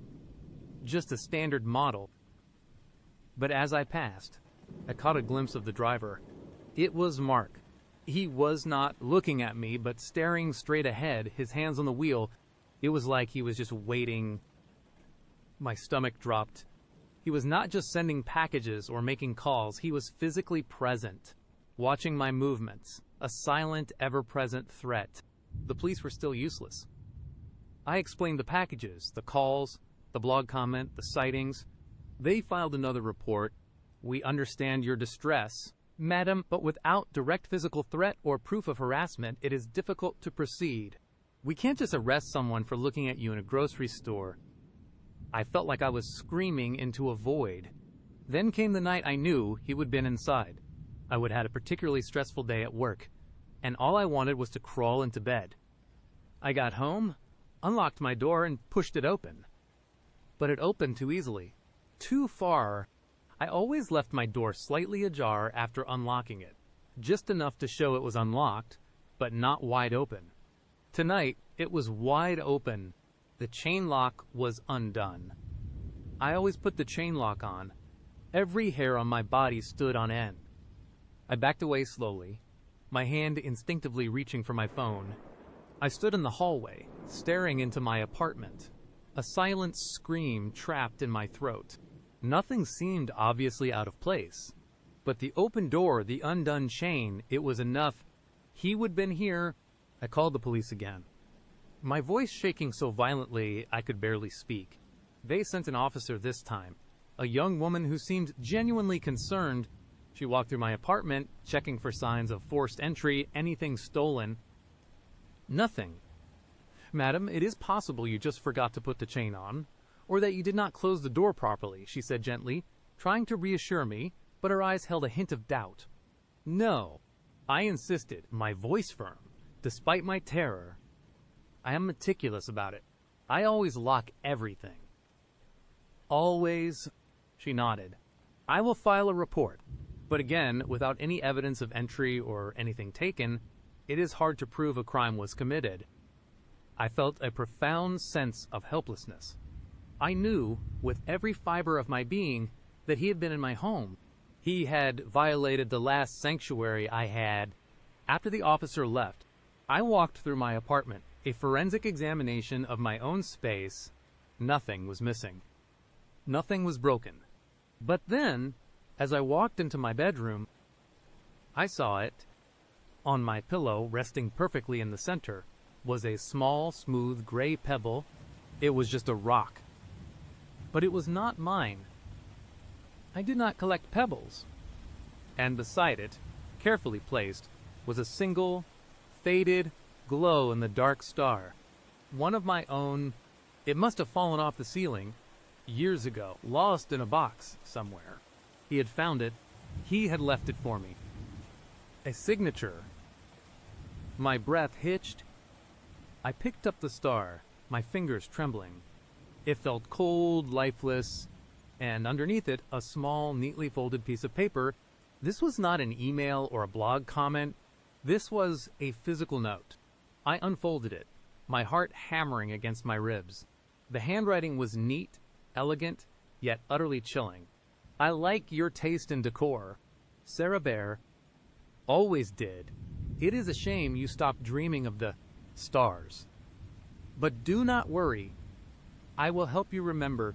just a standard model. But as I passed, I caught a glimpse of the driver. It was Mark. He was not looking at me, but staring straight ahead, his hands on the wheel. It was like he was just waiting. My stomach dropped. He was not just sending packages or making calls. He was physically present, watching my movements, a silent, ever-present threat. The police were still useless. I explained the packages, the calls, the blog comment, the sightings. They filed another report. "We understand your distress, madam, but without direct physical threat or proof of harassment, it is difficult to proceed. We can't just arrest someone for looking at you in a grocery store." I felt like I was screaming into a void. Then came the night I knew he would been inside. I would had a particularly stressful day at work, and all I wanted was to crawl into bed. I got home, unlocked my door, and pushed it open. But it opened too easily. Too far. I always left my door slightly ajar after unlocking it, just enough to show it was unlocked, but not wide open. Tonight, it was wide open. The chain lock was undone. I always put the chain lock on. Every hair on my body stood on end. I backed away slowly, my hand instinctively reaching for my phone. I stood in the hallway, staring into my apartment, a silent scream trapped in my throat. Nothing seemed obviously out of place, but the open door, the undone chain, it was enough. He would been here. I called the police again, my voice shaking so violently I could barely speak. They sent an officer this time, a young woman who seemed genuinely concerned. She walked through my apartment, checking for signs of forced entry, anything stolen. Nothing. Madam, it is possible you just forgot to put the chain on, or that you did not close the door properly, she said gently, trying to reassure me, but her eyes held a hint of doubt. No, I insisted, my voice firm, despite my terror. I am meticulous about it. I always lock everything. Always, she nodded. I will file a report, but again, without any evidence of entry or anything taken, it is hard to prove a crime was committed. I felt a profound sense of helplessness. I knew, with every fiber of my being, that he had been in my home. He had violated the last sanctuary I had. After the officer left, I walked through my apartment, a forensic examination of my own space. Nothing was missing. Nothing was broken. But then, as I walked into my bedroom, I saw it. On my pillow, resting perfectly in the center, was a small, smooth, gray pebble. It was just a rock. But it was not mine. I did not collect pebbles. And beside it, carefully placed, was a single, faded, glow-in-the-dark star. One of my own. It must have fallen off the ceiling years ago, lost in a box somewhere. He had found it. He had left it for me. A signature. My breath hitched. I picked up the star, my fingers trembling. It felt cold, lifeless, and underneath it, a small, neatly folded piece of paper. This was not an email or a blog comment. This was a physical note. I unfolded it, my heart hammering against my ribs. The handwriting was neat, elegant, yet utterly chilling. I like your taste in decor. Sarah Bear. Always did. It is a shame you stopped dreaming of the stars. But do not worry. I will help you remember.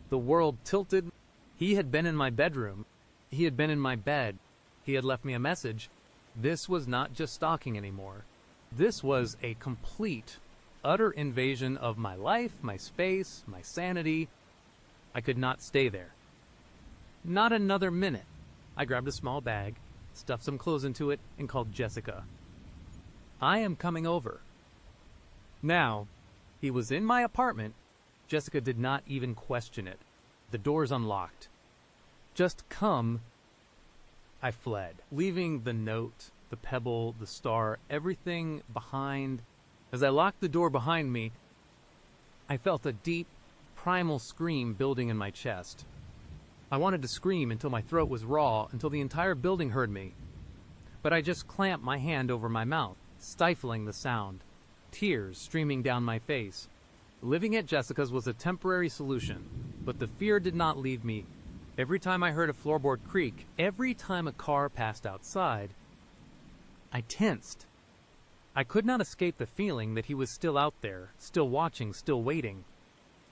The world tilted. He had been in my bedroom. He had been in my bed. He had left me a message. This was not just stalking anymore. This was a complete, utter invasion of my life, my space, my sanity. I could not stay there. Not another minute. I grabbed a small bag, stuffed some clothes into it, and called Jessica. I am coming over. Now, he was in my apartment. Jessica did not even question it. The door's unlocked. Just come. I fled, leaving the note, the pebble, the star, everything behind. As I locked the door behind me, I felt a deep, primal scream building in my chest. I wanted to scream until my throat was raw, until the entire building heard me. But I just clamped my hand over my mouth, stifling the sound. Tears streaming down my face. Living at Jessica's was a temporary solution, but the fear did not leave me. Every time I heard a floorboard creak, every time a car passed outside, I tensed. I could not escape the feeling that he was still out there, still watching, still waiting.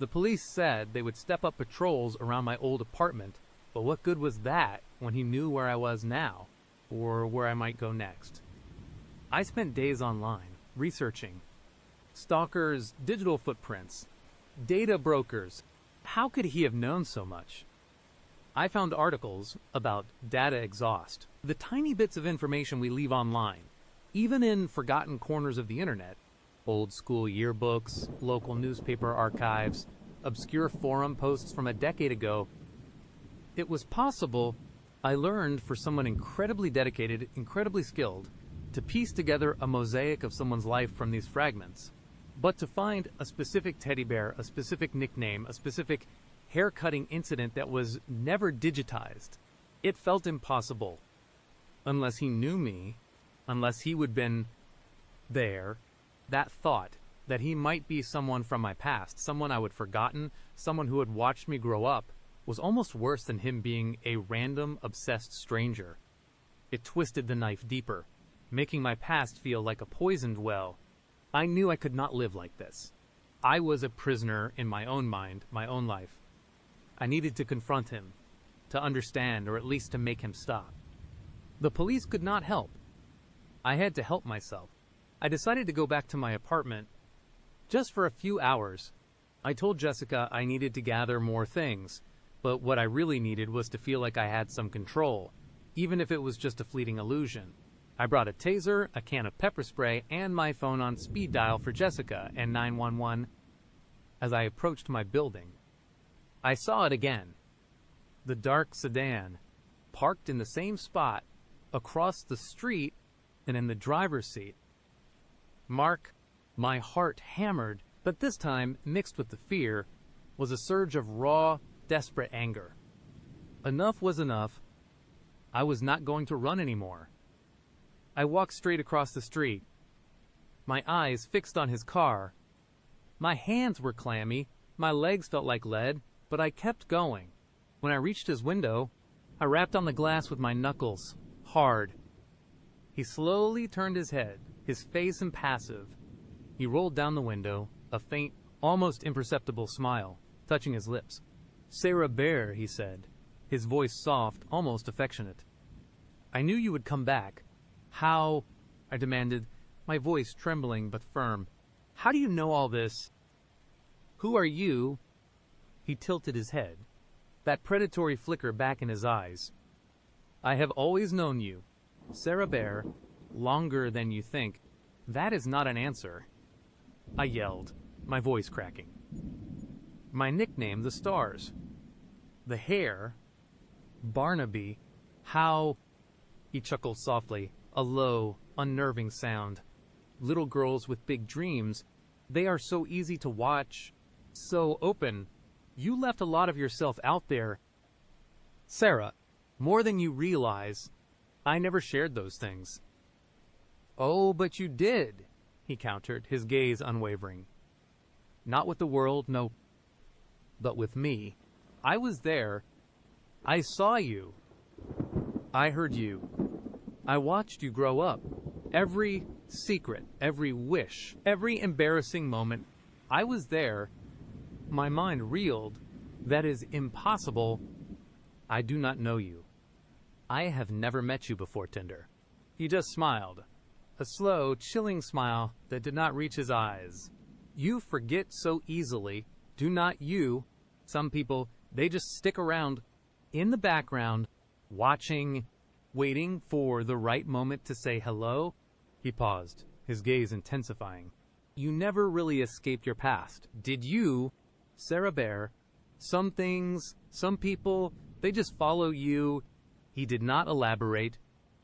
The police said they would step up patrols around my old apartment, but what good was that when he knew where I was now, or where I might go next? I spent days online, researching. Stalkers, digital footprints, data brokers. How could he have known so much? I found articles about data exhaust, the tiny bits of information we leave online, even in forgotten corners of the internet. Old school yearbooks, local newspaper archives, obscure forum posts from a decade ago. It was possible, I learned, for someone incredibly dedicated, incredibly skilled, to piece together a mosaic of someone's life from these fragments. But to find a specific teddy bear, a specific nickname, a specific haircutting incident that was never digitized. It felt impossible. Unless he knew me, unless he would been there, that thought that he might be someone from my past, someone I would forgotten, someone who had watched me grow up, was almost worse than him being a random, obsessed stranger. It twisted the knife deeper, making my past feel like a poisoned well. I knew I could not live like this. I was a prisoner in my own mind, my own life. I needed to confront him, to understand, or at least to make him stop. The police could not help. I had to help myself. I decided to go back to my apartment just for a few hours. I told Jessica I needed to gather more things, but what I really needed was to feel like I had some control, even if it was just a fleeting illusion. I brought a taser, a can of pepper spray, and my phone on speed dial for Jessica and 911. As I approached my building, I saw it again. The dark sedan, parked in the same spot, across the street and in the driver's seat. Mark, my heart hammered, but this time, mixed with the fear, was a surge of raw, desperate anger. Enough was enough. I was not going to run anymore. I walked straight across the street, my eyes fixed on his car. My hands were clammy, my legs felt like lead, but I kept going. When I reached his window, I rapped on the glass with my knuckles, hard. He slowly turned his head, his face impassive. He rolled down the window, a faint, almost imperceptible smile, touching his lips. "Sarah Bear," he said, his voice soft, almost affectionate. "I knew you would come back. How?" I demanded, my voice trembling but firm. "How do you know all this? Who are you?" He tilted his head, that predatory flicker back in his eyes. "I have always known you, Sarah Bear, longer than you think." "That is not an answer," I yelled, my voice cracking. "My nickname, the Stars. The hair, Barnaby. How?" He chuckled softly, a low, unnerving sound. "Little girls with big dreams, they are so easy to watch, so open. You left a lot of yourself out there. Sarah, more than you realize, I never shared those things." "Oh, but you did," he countered, his gaze unwavering. "Not with the world, no, but with me. I was there. I saw you. I heard you. I watched you grow up. Every secret, every wish, every embarrassing moment. I was there. My mind reeled. That is impossible. I do not know you. I have never met you before, Tinder." He just smiled, a slow, chilling smile that did not reach his eyes. "You forget so easily. Do not you? Some people, they just stick around in the background, watching, waiting for the right moment to say hello." He paused, his gaze intensifying. "You never really escaped your past, did you, Sarah Bear? Some things, some people, they just follow you." He did not elaborate.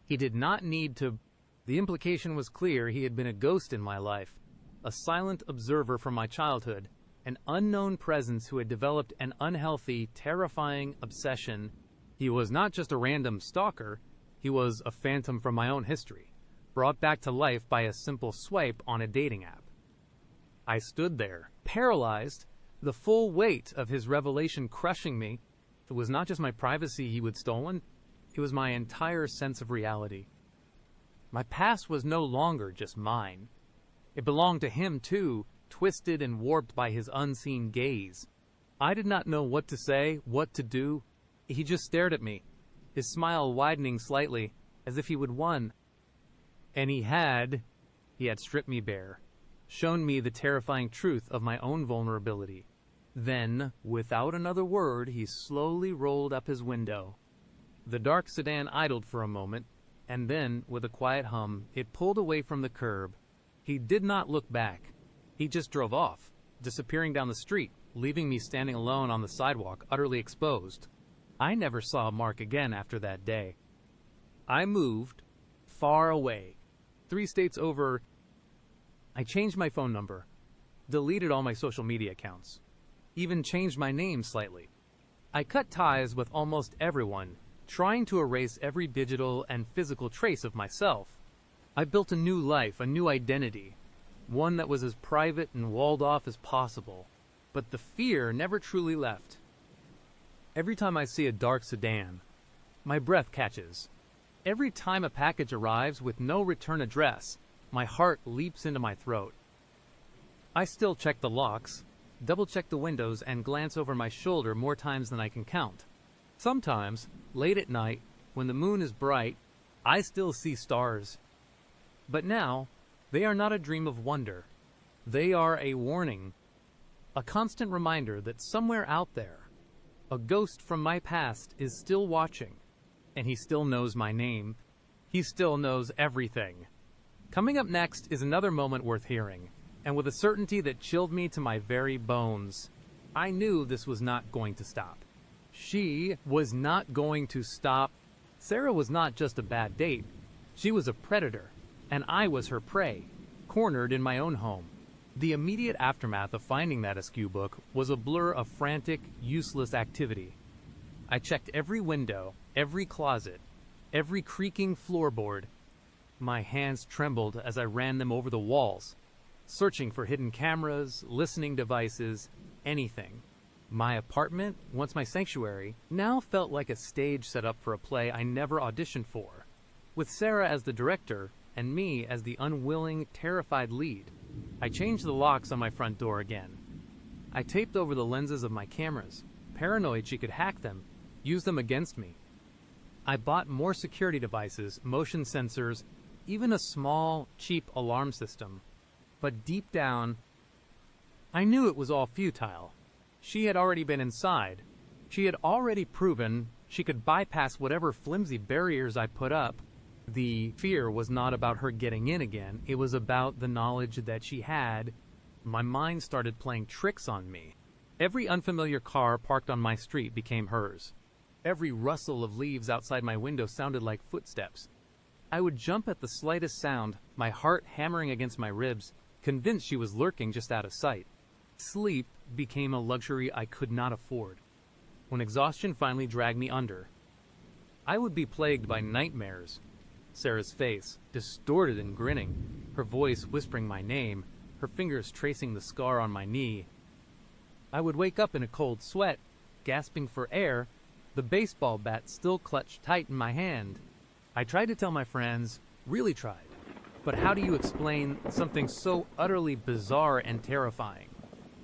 He did not need to. The implication was clear. He had been a ghost in my life, a silent observer from my childhood, an unknown presence who had developed an unhealthy, terrifying obsession. He was not just a random stalker. He was a phantom from my own history, brought back to life by a simple swipe on a dating app. I stood there, paralyzed, the full weight of his revelation crushing me. It was not just my privacy he had stolen, it was my entire sense of reality. My past was no longer just mine. It belonged to him too, twisted and warped by his unseen gaze. I did not know what to say, what to do. He just stared at me, his smile widening slightly, as if he would won. And he had stripped me bare, shown me the terrifying truth of my own vulnerability. Then, without another word, he slowly rolled up his window. The dark sedan idled for a moment, and then, with a quiet hum, it pulled away from the curb. He did not look back. He just drove off, disappearing down the street, leaving me standing alone on the sidewalk, utterly exposed. I never saw Mark again after that day. I moved far away, 3 states over. I changed my phone number, deleted all my social media accounts, even changed my name slightly. I cut ties with almost everyone, trying to erase every digital and physical trace of myself. I built a new life, a new identity, one that was as private and walled off as possible. But the fear never truly left. Every time I see a dark sedan, my breath catches. Every time a package arrives with no return address, my heart leaps into my throat. I still check the locks, double-check the windows, and glance over my shoulder more times than I can count. Sometimes, late at night, when the moon is bright, I still see stars. But now, they are not a dream of wonder. They are a warning, a constant reminder that somewhere out there, a ghost from my past is still watching, and he still knows my name. He still knows everything. Coming up next is another moment worth hearing, and with a certainty that chilled me to my very bones. I knew this was not going to stop. She was not going to stop. Sarah was not just a bad date. She was a predator, and I was her prey, cornered in my own home. The immediate aftermath of finding that askew book was a blur of frantic, useless activity. I checked every window, every closet, every creaking floorboard. My hands trembled as I ran them over the walls, searching for hidden cameras, listening devices, anything. My apartment, once my sanctuary, now felt like a stage set up for a play I never auditioned for, with Sarah as the director and me as the unwilling, terrified lead. I changed the locks on my front door again. I taped over the lenses of my cameras, paranoid she could hack them, use them against me. I bought more security devices, motion sensors, even a small, cheap alarm system. But deep down, I knew it was all futile. She had already been inside. She had already proven she could bypass whatever flimsy barriers I put up. The fear was not about her getting in again. It was about the knowledge that she had. My mind started playing tricks on me. Every unfamiliar car parked on my street became hers. Every rustle of leaves outside my window sounded like footsteps. I would jump at the slightest sound, my heart hammering against my ribs, convinced she was lurking just out of sight. Sleep became a luxury I could not afford. When exhaustion finally dragged me under, I would be plagued by nightmares. Sarah's face, distorted and grinning, her voice whispering my name, her fingers tracing the scar on my knee. I would wake up in a cold sweat, gasping for air, the baseball bat still clutched tight in my hand. I tried to tell my friends, really tried, but how do you explain something so utterly bizarre and terrifying?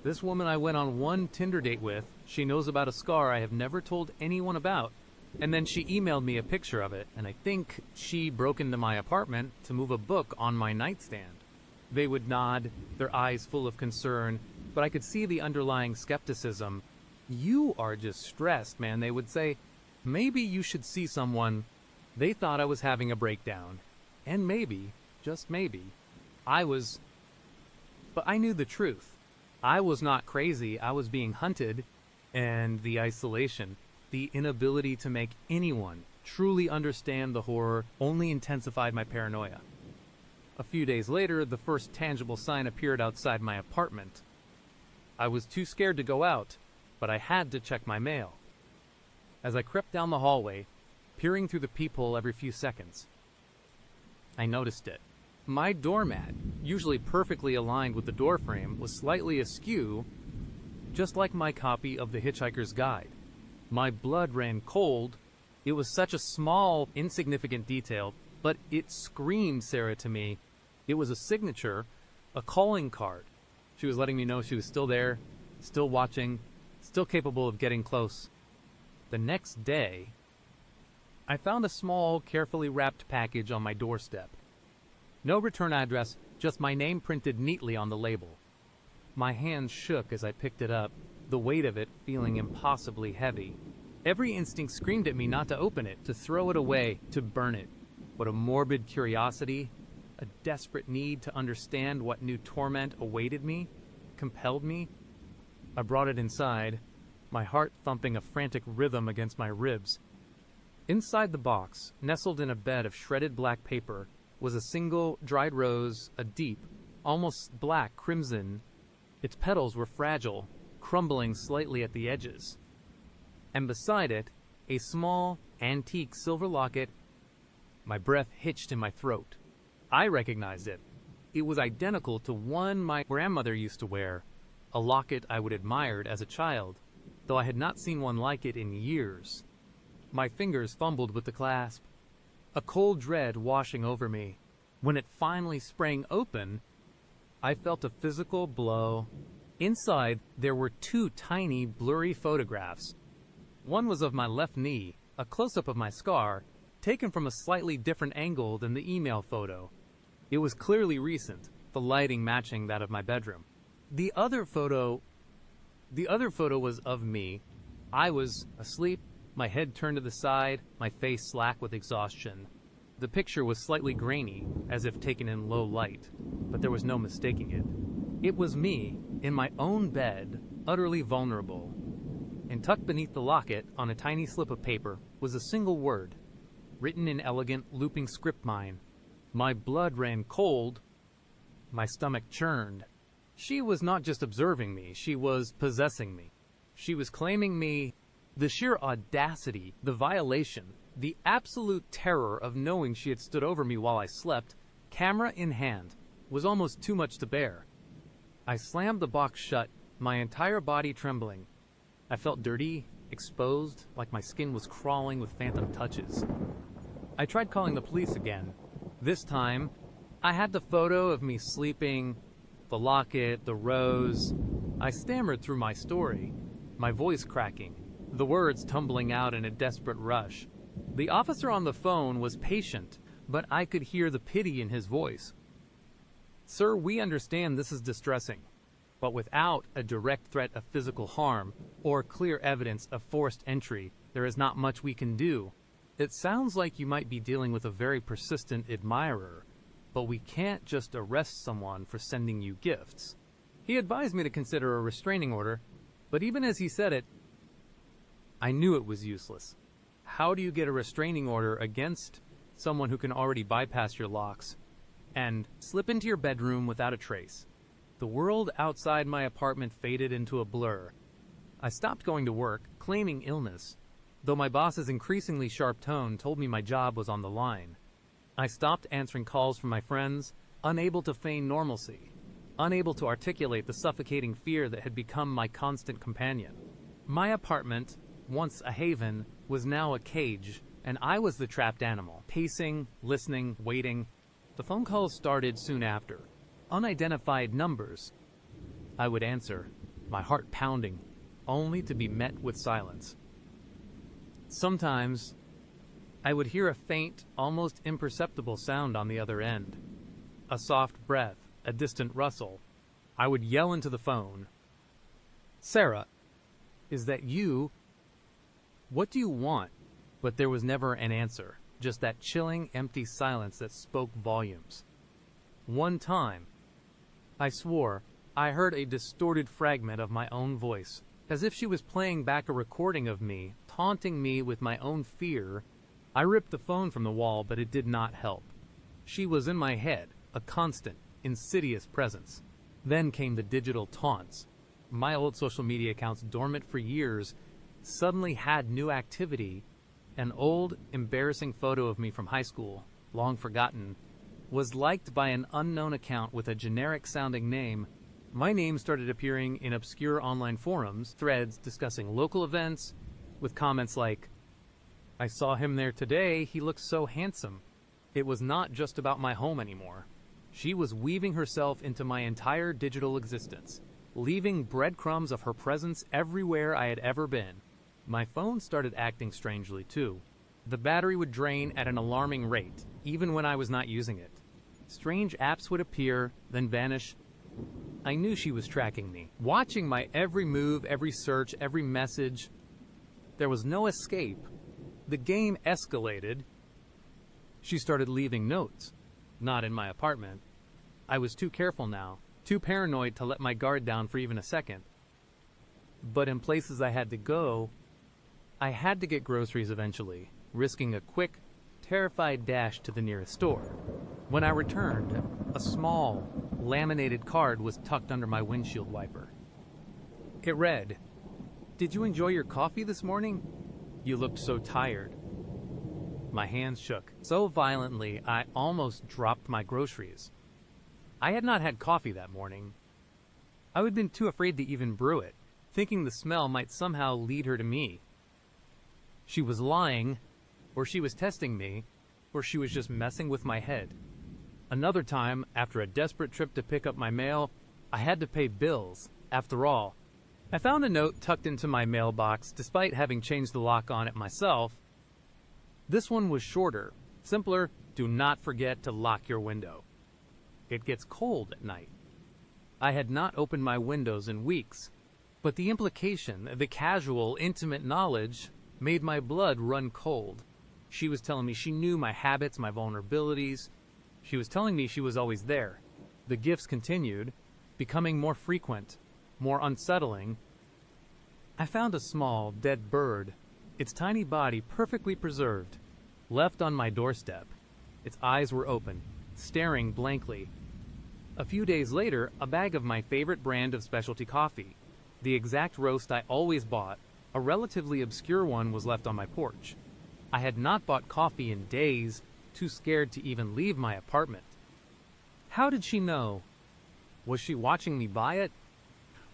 This woman I went on one Tinder date with, she knows about a scar I have never told anyone about. And then she emailed me a picture of it, and I think she broke into my apartment to move a book on my nightstand. They would nod, their eyes full of concern, but I could see the underlying skepticism. You are just stressed, man, they would say. Maybe you should see someone. They thought I was having a breakdown. And maybe, just maybe, I was. But I knew the truth. I was not crazy, I was being hunted, and the isolation, the inability to make anyone truly understand the horror only intensified my paranoia. A few days later, the first tangible sign appeared outside my apartment. I was too scared to go out, but I had to check my mail. As I crept down the hallway, peering through the peephole every few seconds, I noticed it. My doormat, usually perfectly aligned with the doorframe, was slightly askew, just like my copy of The Hitchhiker's Guide. My blood ran cold. It was such a small, insignificant detail, but it screamed Sarah to me. It was a signature, a calling card. She was letting me know she was still there, still watching, still capable of getting close. The next day, I found a small, carefully wrapped package on my doorstep. No return address, just my name printed neatly on the label. My hands shook as I picked it up, the weight of it feeling impossibly heavy. Every instinct screamed at me not to open it, to throw it away, to burn it. But a morbid curiosity, a desperate need to understand what new torment awaited me, compelled me. I brought it inside, my heart thumping a frantic rhythm against my ribs. Inside the box, nestled in a bed of shredded black paper, was a single dried rose, a deep, almost black crimson. Its petals were fragile, crumbling slightly at the edges. and beside it, a small, antique silver locket. My breath hitched in my throat. I recognized it. It was identical to one my grandmother used to wear, a locket I would admired as a child, though I had not seen one like it in years. My fingers fumbled with the clasp, a cold dread washing over me. When it finally sprang open, I felt a physical blow. Inside, there were two tiny, blurry photographs. One was of my left knee, a close-up of my scar, taken from a slightly different angle than the email photo. It was clearly recent, the lighting matching that of my bedroom. The other photo was of me. I was asleep, my head turned to the side, my face slack with exhaustion. The picture was slightly grainy, as if taken in low light, but there was no mistaking it. It was me, in my own bed, utterly vulnerable. And tucked beneath the locket, on a tiny slip of paper, was a single word, written in elegant, looping script mine. My blood ran cold. My stomach churned. She was not just observing me, she was possessing me. She was claiming me. The sheer audacity, the violation, the absolute terror of knowing she had stood over me while I slept, camera in hand, was almost too much to bear. I slammed the box shut, my entire body trembling. I felt dirty, exposed, like my skin was crawling with phantom touches. I tried calling the police again. This time, I had the photo of me sleeping, the locket, the rose. I stammered through my story, my voice cracking, the words tumbling out in a desperate rush. The officer on the phone was patient, but I could hear the pity in his voice. "Sir, we understand this is distressing, but without a direct threat of physical harm or clear evidence of forced entry, there is not much we can do. It sounds like you might be dealing with a very persistent admirer, but we can't just arrest someone for sending you gifts." He advised me to consider a restraining order, but even as he said it, I knew it was useless. How do you get a restraining order against someone who can already bypass your locks and slip into your bedroom without a trace? The world outside my apartment faded into a blur. I stopped going to work, claiming illness, though my boss's increasingly sharp tone told me my job was on the line. I stopped answering calls from my friends, unable to feign normalcy, unable to articulate the suffocating fear that had become my constant companion. My apartment, once a haven, was now a cage, and I was the trapped animal, pacing, listening, waiting. The phone calls started soon after. Unidentified numbers. I would answer, my heart pounding, only to be met with silence. Sometimes, I would hear a faint, almost imperceptible sound on the other end. A soft breath, a distant rustle. I would yell into the phone, "Sarah, is that you? What do you want?" But there was never an answer, just that chilling, empty silence that spoke volumes. One time, I swore, I heard a distorted fragment of my own voice, as if she was playing back a recording of me, taunting me with my own fear. I ripped the phone from the wall, but it did not help. She was in my head, a constant, insidious presence. Then came the digital taunts. My old social media accounts, dormant for years, suddenly had new activity. An old, embarrassing photo of me from high school, long forgotten, was liked by an unknown account with a generic-sounding name. My name started appearing in obscure online forums, threads discussing local events, with comments like, "I saw him there today, he looks so handsome." It was not just about my home anymore. She was weaving herself into my entire digital existence, leaving breadcrumbs of her presence everywhere I had ever been. My phone started acting strangely, too. The battery would drain at an alarming rate, even when I was not using it. Strange apps would appear, then vanish. I knew she was tracking me, watching my every move, every search, every message. There was no escape. The game escalated. She started leaving notes. Not in my apartment. I was too careful now, too paranoid to let my guard down for even a second. But in places I had to go, I had to get groceries eventually, risking a quick, terrified dash to the nearest store. When I returned, a small, laminated card was tucked under my windshield wiper. It read, Did you enjoy your coffee this morning? You looked so tired. My hands shook so violently I almost dropped my groceries. I had not had coffee that morning. I had been too afraid to even brew it, thinking the smell might somehow lead her to me. She was lying, or she was testing me, or she was just messing with my head. Another time, after a desperate trip to pick up my mail, I had to pay bills, after all. I found a note tucked into my mailbox despite having changed the lock on it myself. This one was shorter, simpler: do not forget to lock your window. It gets cold at night. I had not opened my windows in weeks, but the implication, the casual, intimate knowledge, made my blood run cold. She was telling me she knew my habits, my vulnerabilities. She was telling me she was always there. The gifts continued, becoming more frequent, more unsettling. I found a small, dead bird, its tiny body perfectly preserved, left on my doorstep. Its eyes were open, staring blankly. A few days later, a bag of my favorite brand of specialty coffee, the exact roast I always bought, a relatively obscure one, was left on my porch. I had not bought coffee in days, too scared to even leave my apartment. How did she know? Was she watching me buy it?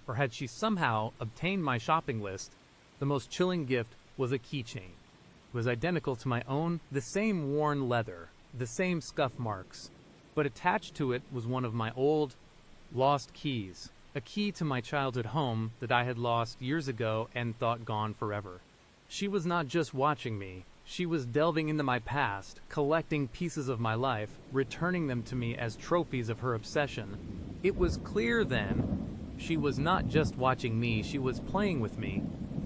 Or had she somehow obtained my shopping list? The most chilling gift was a keychain. It was identical to my own, the same worn leather, the same scuff marks. But attached to it was one of my old, lost keys, a key to my childhood home that I had lost years ago and thought gone forever. She was not just watching me. She was delving into my past, collecting pieces of my life, returning them to me as trophies of her obsession. It was clear then, she was not just watching me, she was playing with me.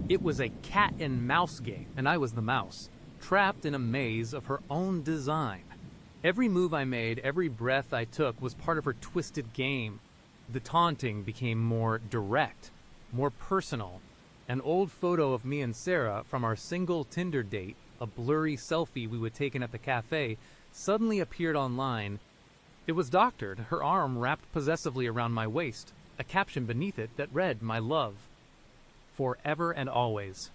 It was a cat and mouse game, and I was the mouse, trapped in a maze of her own design. Every move I made, every breath I took was part of her twisted game. The taunting became more direct, more personal. An old photo of me and Sarah from our single Tinder date, a blurry selfie we had taken at the cafe, suddenly appeared online. It was doctored, her arm wrapped possessively around my waist, a caption beneath it that read, "My love. Forever and always."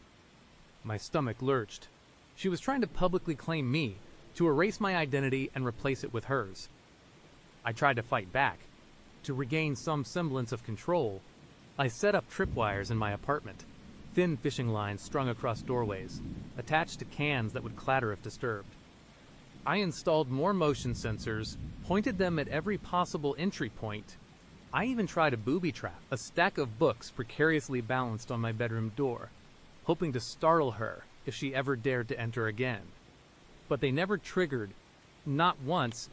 My stomach lurched. She was trying to publicly claim me, to erase my identity and replace it with hers. I tried to fight back, to regain some semblance of control. I set up tripwires in my apartment, thin fishing lines strung across doorways, attached to cans that would clatter if disturbed. I installed more motion sensors, pointed them at every possible entry point. I even tried a booby trap, a stack of books precariously balanced on my bedroom door, hoping to startle her if she ever dared to enter again. But they never triggered. Not once.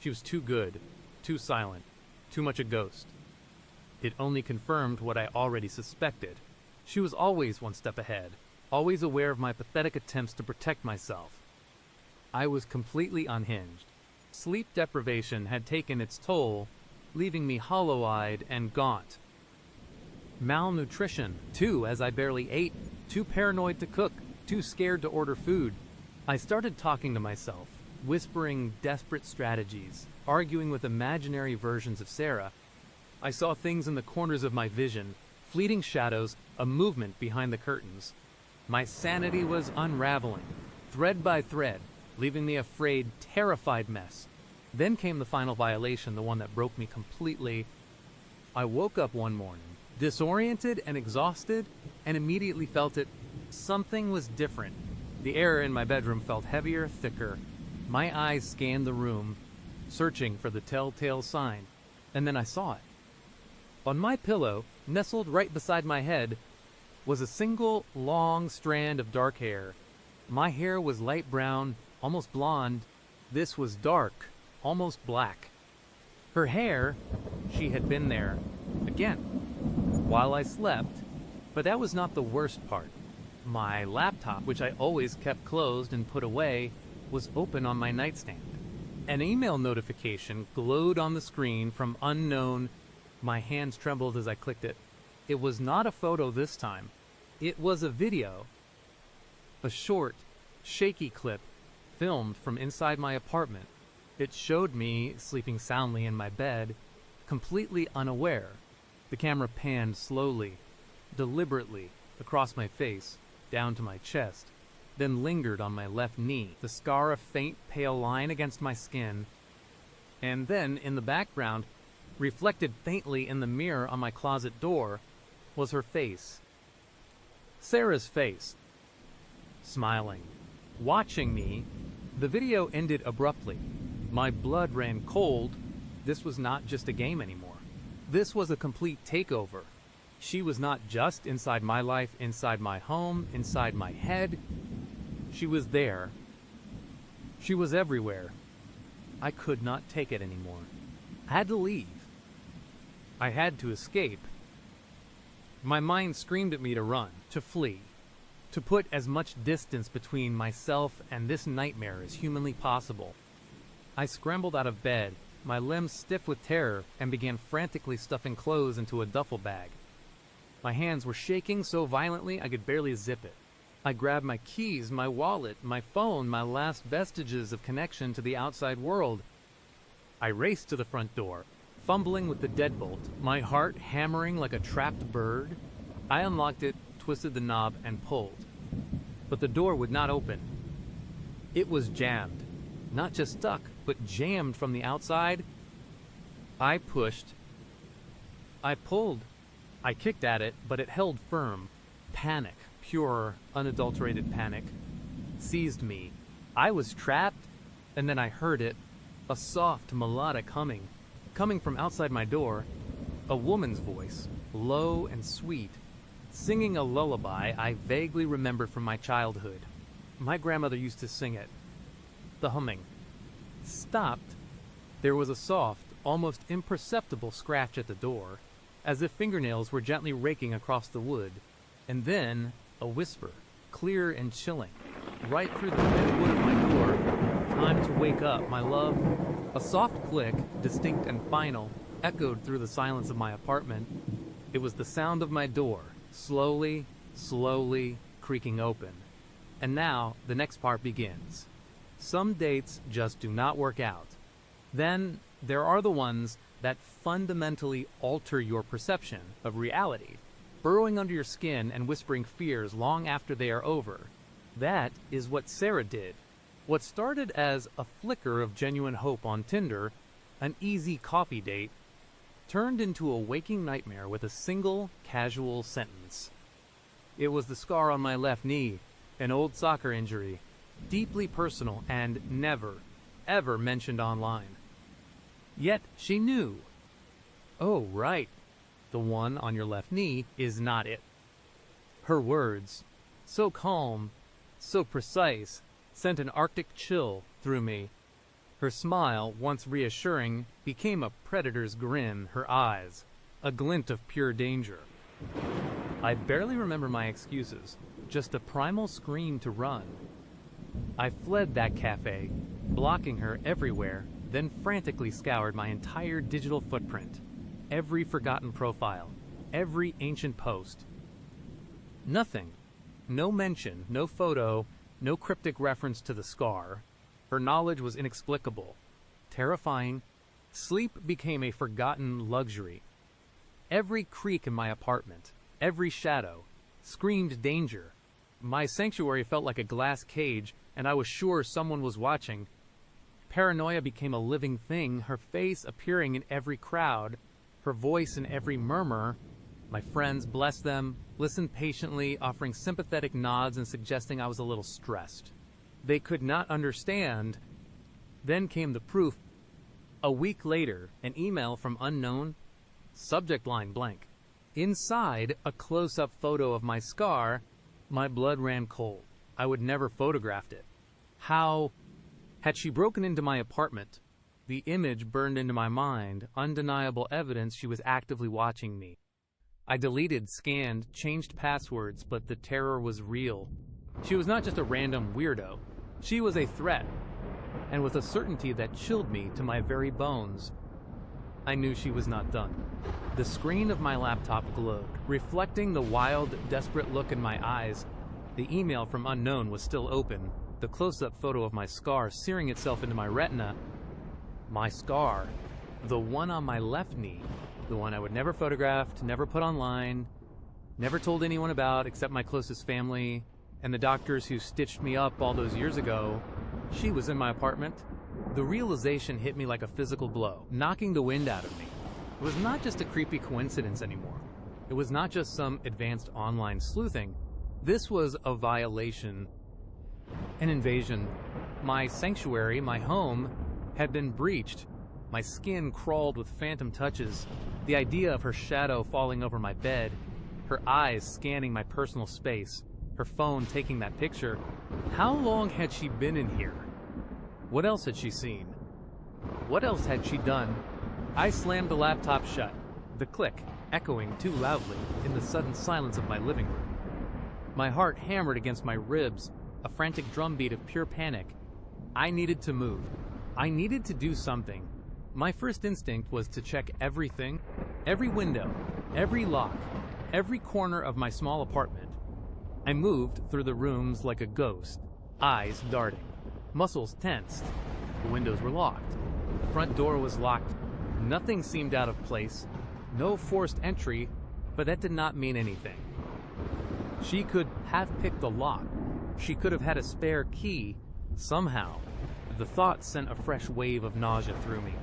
She was too good, too silent, too much a ghost. It only confirmed what I already suspected. She was always one step ahead, always aware of my pathetic attempts to protect myself. I was completely unhinged. Sleep deprivation had taken its toll, leaving me hollow-eyed and gaunt. Malnutrition, too, as I barely ate, too paranoid to cook, too scared to order food. I started talking to myself, whispering desperate strategies, arguing with imaginary versions of Sarah. I saw things in the corners of my vision, fleeting shadows, a movement behind the curtains. My sanity was unraveling, thread by thread, leaving me a frayed, terrified mess. Then came the final violation, the one that broke me completely. I woke up one morning, disoriented and exhausted, and immediately felt it. Something was different. The air in my bedroom felt heavier, thicker. My eyes scanned the room, searching for the telltale sign, and then I saw it. On my pillow, nestled right beside my head, was a single, long strand of dark hair. My hair was light brown, almost blonde. This was dark, almost black. Her hair, she had been there, again, while I slept, but that was not the worst part. My laptop, which I always kept closed and put away, was open on my nightstand. An email notification glowed on the screen from unknown. My hands trembled as I clicked it. It was not a photo this time. It was a video. A short, shaky clip filmed from inside my apartment. It showed me sleeping soundly in my bed, completely unaware. The camera panned slowly, deliberately, across my face, down to my chest, then lingered on my left knee, the scar a faint pale line against my skin, and then in the background, reflected faintly in the mirror on my closet door, was her face. Sarah's face, smiling, watching me. The video ended abruptly. My blood ran cold. This was not just a game anymore. This was a complete takeover. She was not just inside my life, inside my home, inside my head. She was there. She was everywhere. I could not take it anymore. I had to leave. I had to escape. My mind screamed at me to run, to flee, to put as much distance between myself and this nightmare as humanly possible. I scrambled out of bed, my limbs stiff with terror, and began frantically stuffing clothes into a duffel bag. My hands were shaking so violently I could barely zip it. I grabbed my keys, my wallet, my phone, my last vestiges of connection to the outside world. I raced to the front door, fumbling with the deadbolt, my heart hammering like a trapped bird. I unlocked it, twisted the knob, and pulled. But the door would not open. It was jammed. Not just stuck, but jammed from the outside. I pushed. I pulled. I kicked at it, but it held firm. Panic, pure, unadulterated panic, seized me. I was trapped, and then I heard it. A soft, melodic humming, coming from outside my door. A woman's voice, low and sweet, singing a lullaby I vaguely remember from my childhood. My grandmother used to sing it. The humming stopped. There was a soft, almost imperceptible scratch at the door, as if fingernails were gently raking across the wood. And then a whisper, clear and chilling, right through the thin wood of my door. Time to wake up, my love. A soft click, distinct and final, echoed through the silence of my apartment. It was the sound of my door, slowly, slowly creaking open. And now the next part begins. Some dates just do not work out. Then there are the ones that fundamentally alter your perception of reality, burrowing under your skin and whispering fears long after they are over. That is what Sarah did. What started as a flicker of genuine hope on Tinder, an easy coffee date, turned into a waking nightmare with a single, casual sentence. It was the scar on my left knee, an old soccer injury, deeply personal and never, ever mentioned online. Yet she knew. Oh, right. The one on your left knee is not it. Her words, so calm, so precise, sent an arctic chill through me. Her smile, once reassuring, became a predator's grin, her eyes, a glint of pure danger. I barely remember my excuses, just a primal scream to run. I fled that cafe, blocking her everywhere, then frantically scoured my entire digital footprint, every forgotten profile, every ancient post. Nothing. No mention, no photo, no cryptic reference to the scar. Her knowledge was inexplicable, terrifying. Sleep became a forgotten luxury. Every creak in my apartment, every shadow, screamed danger. My sanctuary felt like a glass cage, and I was sure someone was watching. Paranoia became a living thing, her face appearing in every crowd, her voice in every murmur. My friends, bless them, listened patiently, offering sympathetic nods and suggesting I was a little stressed. They could not understand. Then came the proof. A week later, an email from unknown, subject line blank. Inside, a close-up photo of my scar. My blood ran cold. I would never photographed it. How? Had she broken into my apartment? The image burned into my mind, undeniable evidence she was actively watching me. I deleted, scanned, changed passwords, but the terror was real. She was not just a random weirdo. She was a threat, and with a certainty that chilled me to my very bones. I knew she was not done. The screen of my laptop glowed, reflecting the wild, desperate look in my eyes. The email from unknown was still open, the close-up photo of my scar searing itself into my retina. My scar, the one on my left knee, the one I would never photographed, never put online, never told anyone about except my closest family and the doctors who stitched me up all those years ago. She was in my apartment. The realization hit me like a physical blow, knocking the wind out of me. It was not just a creepy coincidence anymore. It was not just some advanced online sleuthing. This was a violation, an invasion. My sanctuary, my home, had been breached. My skin crawled with phantom touches. The idea of her shadow falling over my bed, her eyes scanning my personal space, her phone taking that picture. How long had she been in here? What else had she seen? What else had she done? I slammed the laptop shut, the click echoing too loudly in the sudden silence of my living room. My heart hammered against my ribs, a frantic drumbeat of pure panic. I needed to move. I needed to do something. My first instinct was to check everything, every window, every lock, every corner of my small apartment. I moved through the rooms like a ghost, eyes darting, muscles tensed. The windows were locked. The front door was locked. Nothing seemed out of place. No forced entry, but that did not mean anything. She could have picked the lock. She could have had a spare key. Somehow, the thought sent a fresh wave of nausea through me.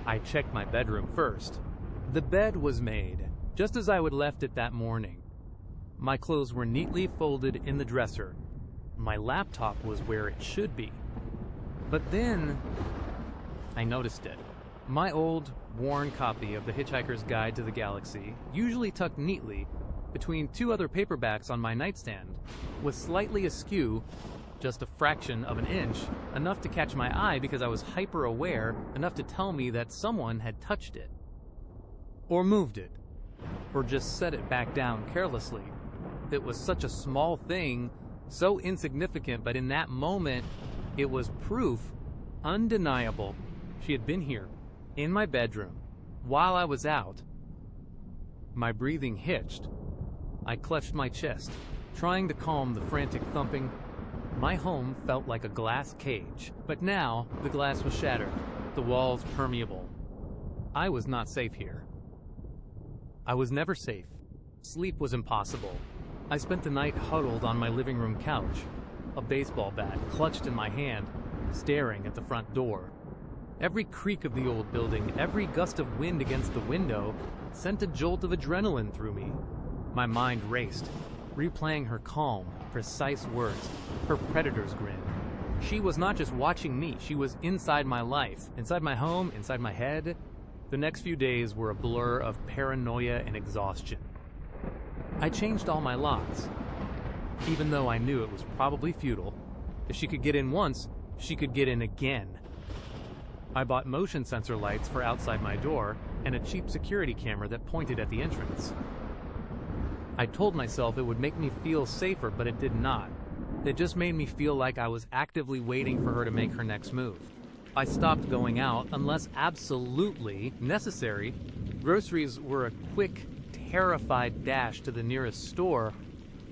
I checked my bedroom first. The bed was made, just as I would left it that morning. My clothes were neatly folded in the dresser. My laptop was where it should be. But then, I noticed it. My old, worn copy of The Hitchhiker's Guide to the Galaxy, usually tucked neatly between two other paperbacks on my nightstand, was slightly askew, just a fraction of an inch, enough to catch my eye because I was hyper-aware, enough to tell me that someone had touched it. Or moved it. Or just set it back down carelessly. It was such a small thing, so insignificant, but in that moment, it was proof, undeniable. She had been here, in my bedroom, while I was out. My breathing hitched. I clutched my chest, trying to calm the frantic thumping. My home felt like a glass cage, but now the glass was shattered, the walls permeable. I was not safe here. I was never safe. Sleep was impossible. I spent the night huddled on my living room couch, a baseball bat clutched in my hand, staring at the front door. Every creak of the old building, every gust of wind against the window, sent a jolt of adrenaline through me. My mind raced, replaying her calm, precise words, her predator's grin. She was not just watching me, she was inside my life, inside my home, inside my head. The next few days were a blur of paranoia and exhaustion. I changed all my locks, even though I knew it was probably futile. If she could get in once, she could get in again. I bought motion sensor lights for outside my door and a cheap security camera that pointed at the entrance. I told myself it would make me feel safer, but it did not. It just made me feel like I was actively waiting for her to make her next move. I stopped going out unless absolutely necessary. Groceries were a quick, terrified dash to the nearest store,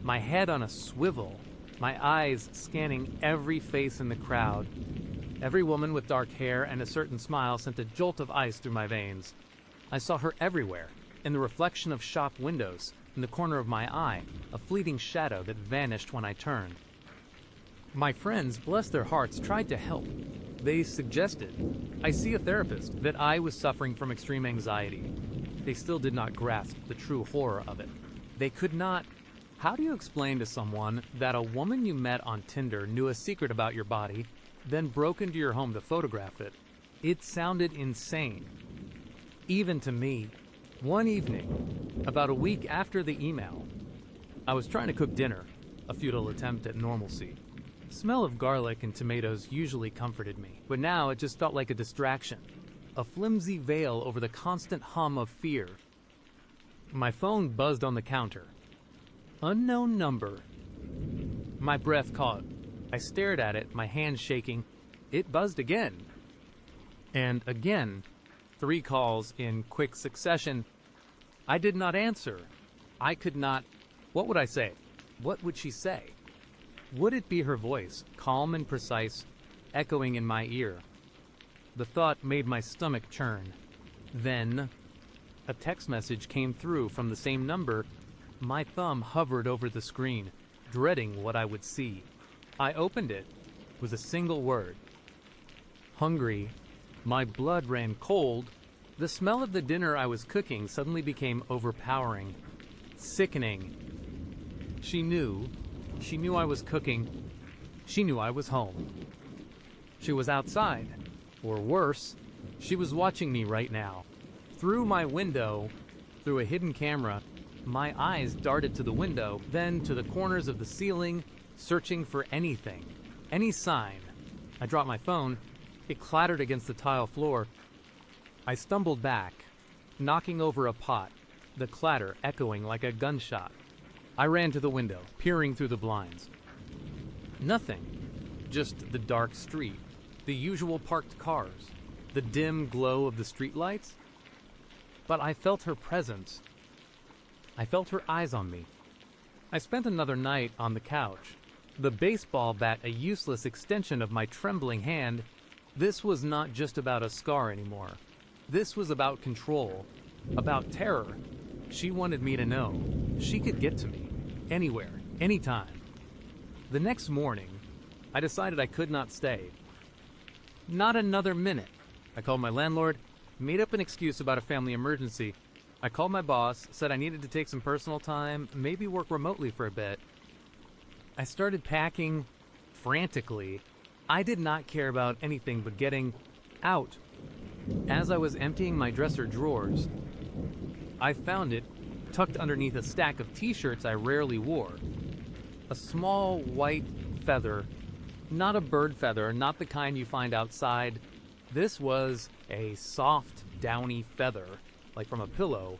my head on a swivel, my eyes scanning every face in the crowd. Every woman with dark hair and a certain smile sent a jolt of ice through my veins. I saw her everywhere, in the reflection of shop windows, in the corner of my eye, a fleeting shadow that vanished when I turned. My friends, bless their hearts, tried to help. They suggested I see a therapist, that I was suffering from extreme anxiety. They still did not grasp the true horror of it. They could not. How do you explain to someone that a woman you met on Tinder knew a secret about your body, then broke into your home to photograph it? It sounded insane. Even to me. One evening, about a week after the email, I was trying to cook dinner, a futile attempt at normalcy. The smell of garlic and tomatoes usually comforted me, but now it just felt like a distraction, a flimsy veil over the constant hum of fear. My phone buzzed on the counter. Unknown number. My breath caught. I stared at it, my hands shaking. It buzzed again. And again. 3 calls in quick succession. I did not answer. I could not. What would I say? What would she say? Would it be her voice, calm and precise, echoing in my ear? The thought made my stomach churn. Then, a text message came through from the same number. My thumb hovered over the screen, dreading what I would see. I opened it with a single word. Hungry. My blood ran cold. The smell of the dinner I was cooking suddenly became overpowering, sickening. She knew I was cooking. She knew I was home. She was outside, or worse, she was watching me right now. Through my window, through a hidden camera, my eyes darted to the window, then to the corners of the ceiling, searching for anything, any sign. I dropped my phone. It clattered against the tile floor. I stumbled back, knocking over a pot, the clatter echoing like a gunshot. I ran to the window, peering through the blinds. Nothing. Just the dark street, the usual parked cars, the dim glow of the streetlights. But I felt her presence. I felt her eyes on me. I spent another night on the couch, the baseball bat a useless extension of my trembling hand. This was not just about a scar anymore. This was about control, about terror. She wanted me to know. She could get to me, anywhere, anytime. The next morning, I decided I could not stay. Not another minute. I called my landlord, made up an excuse about a family emergency. I called my boss, said I needed to take some personal time, maybe work remotely for a bit. I started packing frantically. I did not care about anything but getting out. As I was emptying my dresser drawers, I found it tucked underneath a stack of t-shirts I rarely wore. A small white feather, not a bird feather, not the kind you find outside. This was a soft, downy feather, like from a pillow,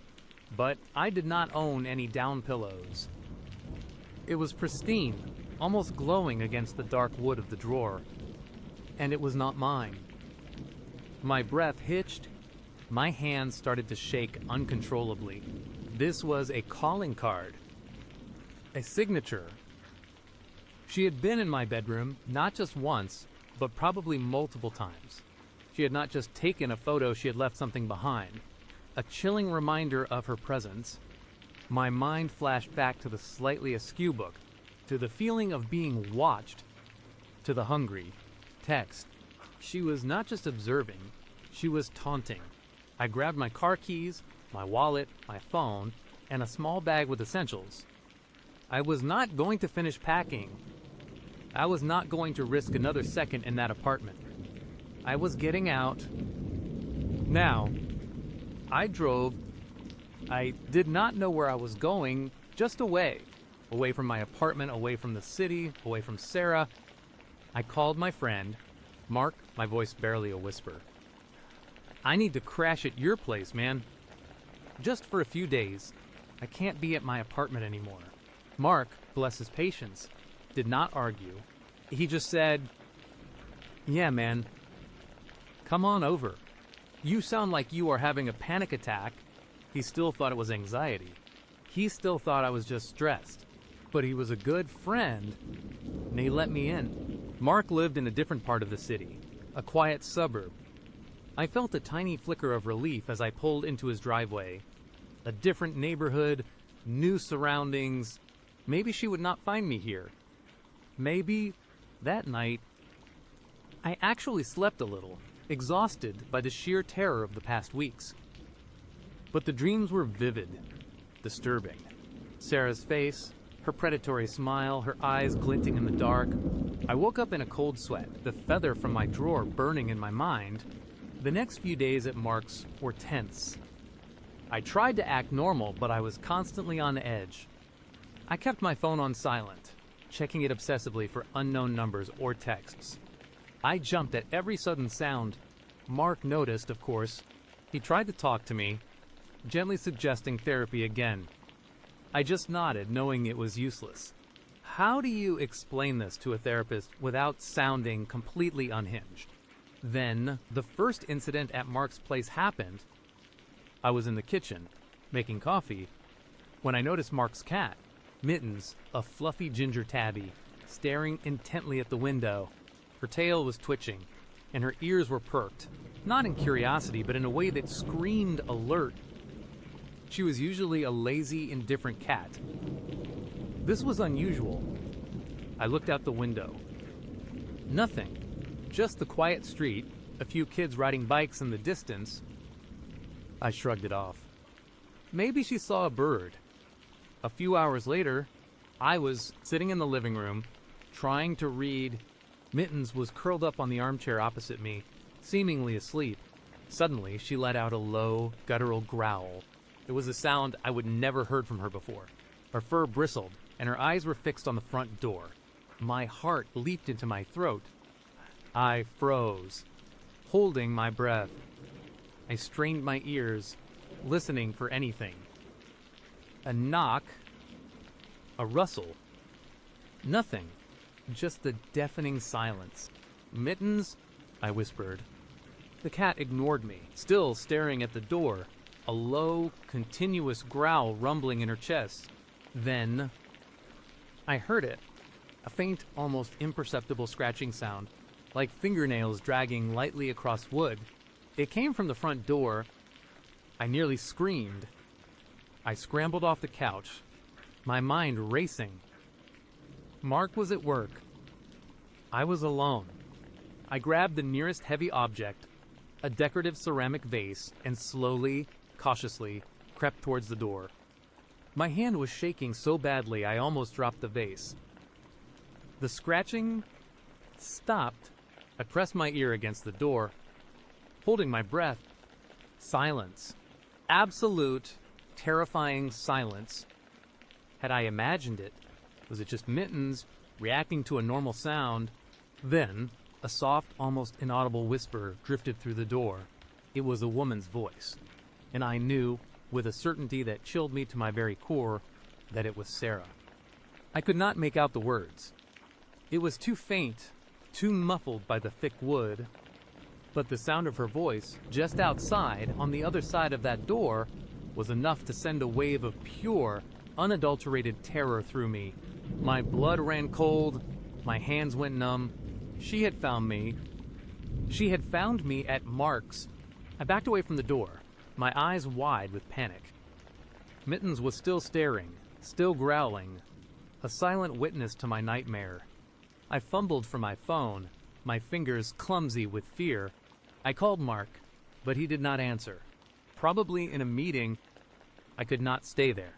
but I did not own any down pillows. It was pristine, almost glowing against the dark wood of the drawer, and it was not mine. My breath hitched. My hands started to shake uncontrollably. This was a calling card, a signature. She had been in my bedroom, not just once, but probably multiple times. She had not just taken a photo, she had left something behind. A chilling reminder of her presence. My mind flashed back to the slightly askew book, to the feeling of being watched, to the hungry text. She was not just observing, she was taunting. I grabbed my car keys, my wallet, my phone, and a small bag with essentials. I was not going to finish packing. I was not going to risk another second in that apartment. I was getting out. Now, I drove. I did not know where I was going, just away. Away from my apartment, away from the city, away from Sarah. I called my friend, Mark, my voice barely a whisper. I need to crash at your place, man. Just for a few days. I can't be at my apartment anymore. Mark, bless his patience, did not argue. He just said, yeah, man, come on over. You sound like you are having a panic attack. He still thought it was anxiety. He still thought I was just stressed. But he was a good friend, and he let me in. Mark lived in a different part of the city, a quiet suburb. I felt a tiny flicker of relief as I pulled into his driveway. A different neighborhood, new surroundings. Maybe she would not find me here. Maybe, that night, I actually slept a little, exhausted by the sheer terror of the past weeks. But the dreams were vivid, disturbing. Sarah's face, her predatory smile, her eyes glinting in the dark. I woke up in a cold sweat, the feather from my drawer burning in my mind. The next few days at Mark's were tense. I tried to act normal, but I was constantly on edge. I kept my phone on silent, checking it obsessively for unknown numbers or texts. I jumped at every sudden sound. Mark noticed, of course. He tried to talk to me, gently suggesting therapy again. I just nodded, knowing it was useless. How do you explain this to a therapist without sounding completely unhinged? Then, the first incident at Mark's place happened. I was in the kitchen, making coffee, when I noticed Mark's cat, Mittens, a fluffy ginger tabby, staring intently at the window. Her tail was twitching, and her ears were perked, not in curiosity, but in a way that screamed alert. She was usually a lazy, indifferent cat. This was unusual. I looked out the window. Nothing. Just the quiet street, a few kids riding bikes in the distance. I shrugged it off. Maybe she saw a bird. A few hours later, I was sitting in the living room, trying to read. Mittens was curled up on the armchair opposite me, seemingly asleep. Suddenly, she let out a low, guttural growl. It was a sound I would never heard from her before. Her fur bristled, and her eyes were fixed on the front door. My heart leaped into my throat. I froze, holding my breath. I strained my ears, listening for anything. A knock, a rustle. Nothing, just the deafening silence. "Mittens?" I whispered. The cat ignored me, still staring at the door, a low, continuous growl rumbling in her chest. Then I heard it, a faint, almost imperceptible scratching sound, like fingernails dragging lightly across wood. It came from the front door. I nearly screamed. I scrambled off the couch, my mind racing. Mark was at work. I was alone. I grabbed the nearest heavy object, a decorative ceramic vase, and slowly, cautiously, crept towards the door. My hand was shaking so badly I almost dropped the vase. The scratching stopped. I pressed my ear against the door, holding my breath. Silence. Absolute, terrifying silence. Had I imagined it? Was it just Mittens reacting to a normal sound? Then, a soft, almost inaudible whisper drifted through the door. It was a woman's voice, and I knew, with a certainty that chilled me to my very core, that it was Sarah. I could not make out the words. It was too faint, too muffled by the thick wood, but the sound of her voice, just outside, on the other side of that door, was enough to send a wave of pure, unadulterated terror through me. My blood ran cold, my hands went numb. She had found me. She had found me at Mark's. I backed away from the door, my eyes wide with panic. Mittens was still staring, still growling, a silent witness to my nightmare. I fumbled for my phone, my fingers clumsy with fear. I called Mark, but he did not answer. Probably in a meeting. I could not stay there.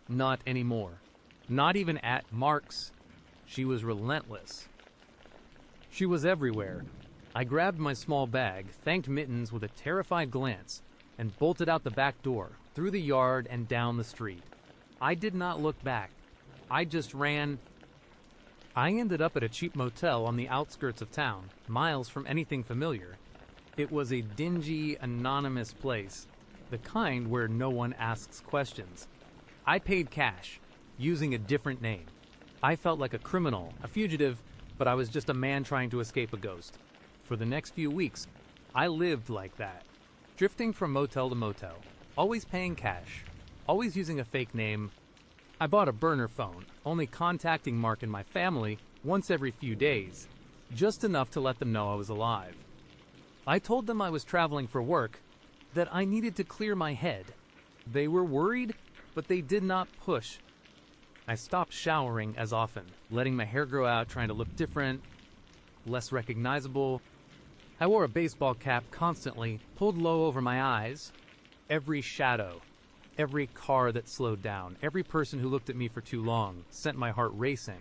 Not anymore. Not even at Mark's. She was relentless. She was everywhere. I grabbed my small bag, thanked Mittens with a terrified glance, and bolted out the back door, through the yard and down the street. I did not look back. I just ran. I ended up at a cheap motel on the outskirts of town, miles from anything familiar. It was a dingy, anonymous place, the kind where no one asks questions. I paid cash, using a different name. I felt like a criminal, a fugitive, but I was just a man trying to escape a ghost. For the next few weeks, I lived like that, drifting from motel to motel, always paying cash, always using a fake name. I bought a burner phone, only contacting Mark and my family once every few days, just enough to let them know I was alive. I told them I was traveling for work, that I needed to clear my head. They were worried, but they did not push. I stopped showering as often, letting my hair grow out, trying to look different, less recognizable. I wore a baseball cap constantly, pulled low over my eyes. Every shadow, every car that slowed down, every person who looked at me for too long sent my heart racing.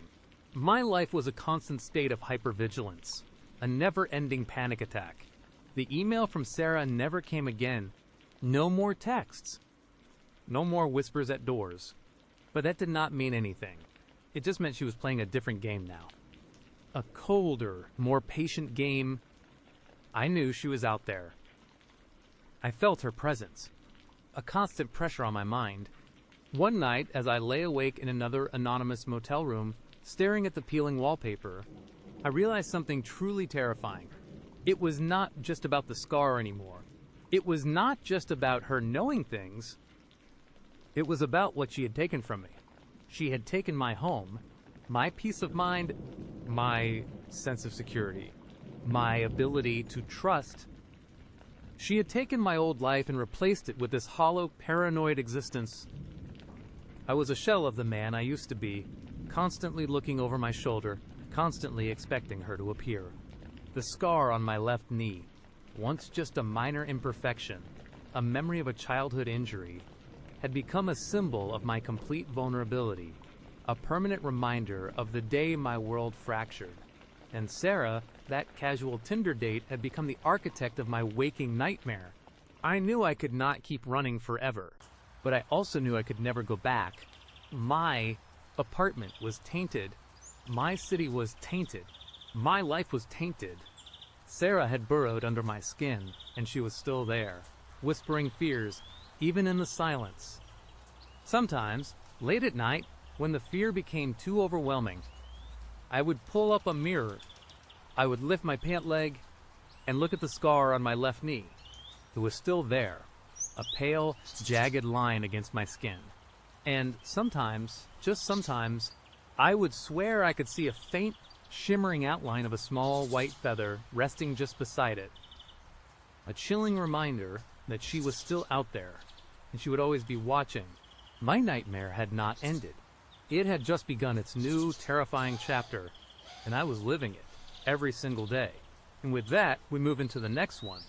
My life was a constant state of hypervigilance, a never-ending panic attack. The email from Sarah never came again. No more texts. No more whispers at doors. But that did not mean anything. It just meant she was playing a different game now. A colder, more patient game. I knew she was out there. I felt her presence. A constant pressure on my mind. One night, as I lay awake in another anonymous motel room, staring at the peeling wallpaper, I realized something truly terrifying. It was not just about the scar anymore. It was not just about her knowing things. It was about what she had taken from me. She had taken my home, my peace of mind, my sense of security, my ability to trust. She had taken my old life and replaced it with this hollow, paranoid existence. I was a shell of the man I used to be, constantly looking over my shoulder, constantly expecting her to appear. The scar on my left knee, once just a minor imperfection, a memory of a childhood injury, had become a symbol of my complete vulnerability, a permanent reminder of the day my world fractured. And Sarah, that casual Tinder date, had become the architect of my waking nightmare. I knew I could not keep running forever, but I also knew I could never go back. My apartment was tainted. My city was tainted. My life was tainted. Sarah had burrowed under my skin, and she was still there, whispering fears, even in the silence. Sometimes, late at night, when the fear became too overwhelming, I would pull up a mirror. I would lift my pant leg and look at the scar on my left knee. It was still there, a pale, jagged line against my skin. And sometimes, just sometimes, I would swear I could see a faint, shimmering outline of a small white feather resting just beside it. A chilling reminder that she was still out there, and she would always be watching. My nightmare had not ended. It had just begun its new, terrifying chapter, and I was living it every single day. And with that, we move into the next one.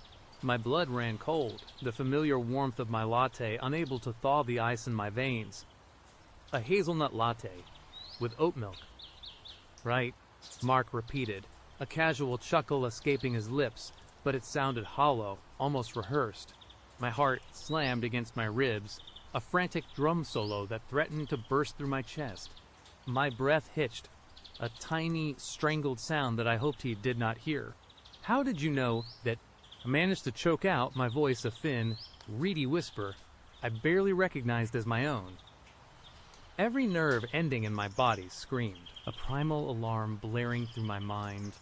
My blood ran cold, the familiar warmth of my latte unable to thaw the ice in my veins. A hazelnut latte, with oat milk. Right, Mark repeated, a casual chuckle escaping his lips, but it sounded hollow, almost rehearsed. My heart slammed against my ribs, a frantic drum solo that threatened to burst through my chest. My breath hitched, a tiny, strangled sound that I hoped he did not hear. How did you know that? I managed to choke out my voice a thin, reedy whisper I barely recognized as my own. Every nerve ending in my body screamed, a primal alarm blaring through my mind.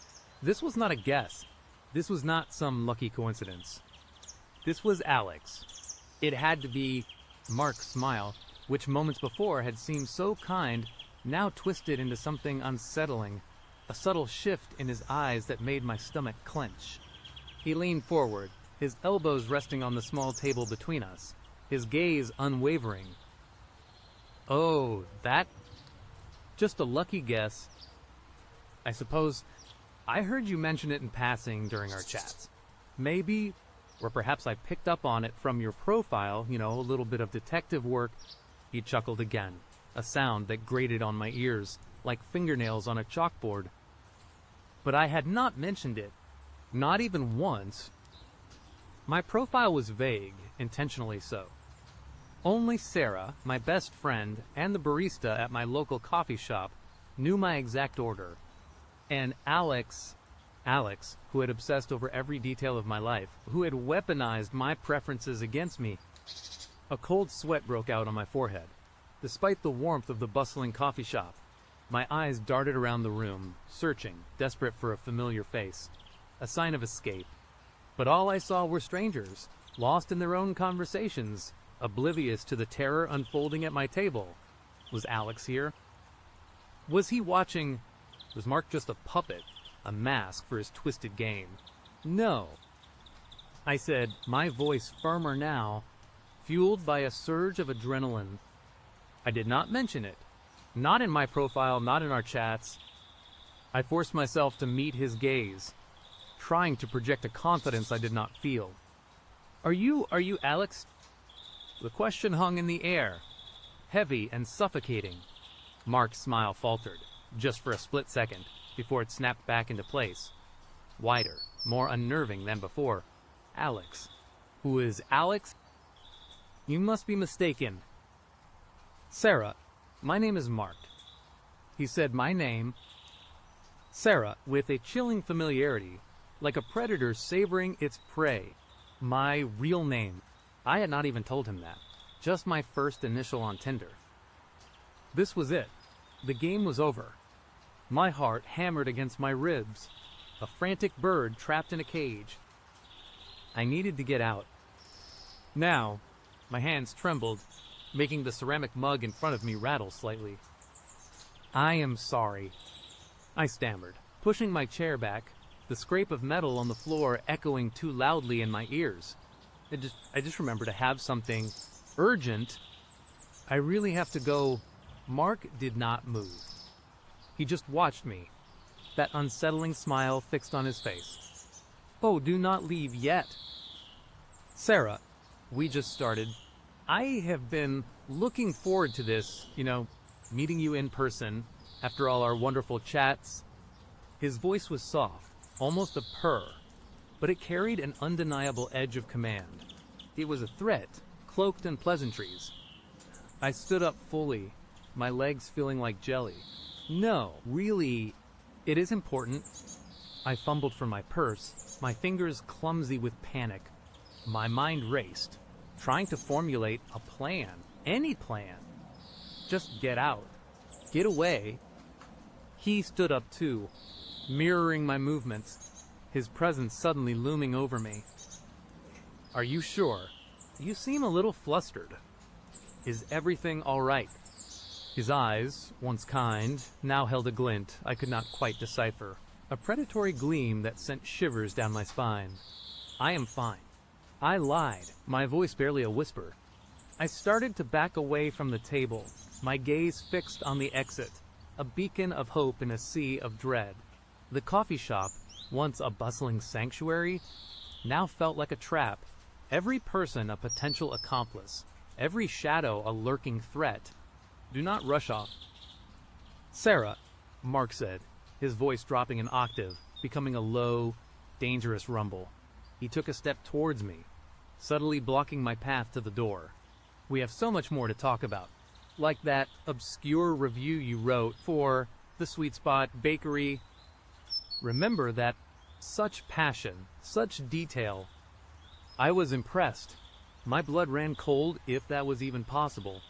This was not a guess. This was not some lucky coincidence. This was Alex. It had to be. Mark's smile, which moments before had seemed so kind, now twisted into something unsettling, a subtle shift in his eyes that made my stomach clench. He leaned forward, his elbows resting on the small table between us, his gaze unwavering. Oh, that? Just a lucky guess. I suppose I heard you mention it in passing during our chats. Maybe, or perhaps I picked up on it from your profile, a little bit of detective work. He chuckled again, a sound that grated on my ears, like fingernails on a chalkboard. But I had not mentioned it, not even once. My profile was vague, intentionally so. Only Sarah, my best friend, and the barista at my local coffee shop knew my exact order. And Alex, who had obsessed over every detail of my life, who had weaponized my preferences against me. A cold sweat broke out on my forehead. Despite the warmth of the bustling coffee shop, my eyes darted around the room, searching, desperate for a familiar face, a sign of escape. But all I saw were strangers, lost in their own conversations, oblivious to the terror unfolding at my table. Was Alex here? Was he watching? Was Mark just a puppet? A mask for his twisted game? No. I said, my voice firmer now, fueled by a surge of adrenaline. I did not mention it. Not in my profile, not in our chats. I forced myself to meet his gaze, trying to project a confidence I did not feel. Are you Alex? The question hung in the air, heavy and suffocating. Mark's smile faltered, just for a split second, before it snapped back into place. Wider, more unnerving than before. Alex. Who is Alex? You must be mistaken. Sarah, my name is Mark. He said my name. Sarah, with a chilling familiarity, like a predator savoring its prey. My real name. I had not even told him that. Just my first initial on Tinder. This was it. The game was over. My heart hammered against my ribs. A frantic bird trapped in a cage. I needed to get out. Now, my hands trembled, making the ceramic mug in front of me rattle slightly. I am sorry, I stammered, pushing my chair back, the scrape of metal on the floor echoing too loudly in my ears. I just remember to have something urgent. I really have to go. Mark did not move. He just watched me, that unsettling smile fixed on his face. Oh, do not leave yet. Sarah, we just started. I have been looking forward to this, meeting you in person after all our wonderful chats. His voice was soft, almost a purr, but it carried an undeniable edge of command. It was a threat, cloaked in pleasantries. I stood up fully, my legs feeling like jelly. No, really, it is important. I fumbled for my purse, my fingers clumsy with panic. My mind raced, trying to formulate a plan, any plan. Just get out, get away. He stood up too, mirroring my movements, his presence suddenly looming over me. Are you sure? You seem a little flustered. Is everything all right? His eyes, once kind, now held a glint I could not quite decipher, a predatory gleam that sent shivers down my spine. I am fine. I lied, my voice barely a whisper. I started to back away from the table, my gaze fixed on the exit, a beacon of hope in a sea of dread. The coffee shop, once a bustling sanctuary, now felt like a trap, every person a potential accomplice, every shadow a lurking threat. Do not rush off. Sarah, Mark said, his voice dropping an octave, becoming a low, dangerous rumble. He took a step towards me, subtly blocking my path to the door. We have so much more to talk about, like that obscure review you wrote for the Sweet Spot Bakery. Remember that such passion, such detail. I was impressed. My blood ran cold, if that was even possible.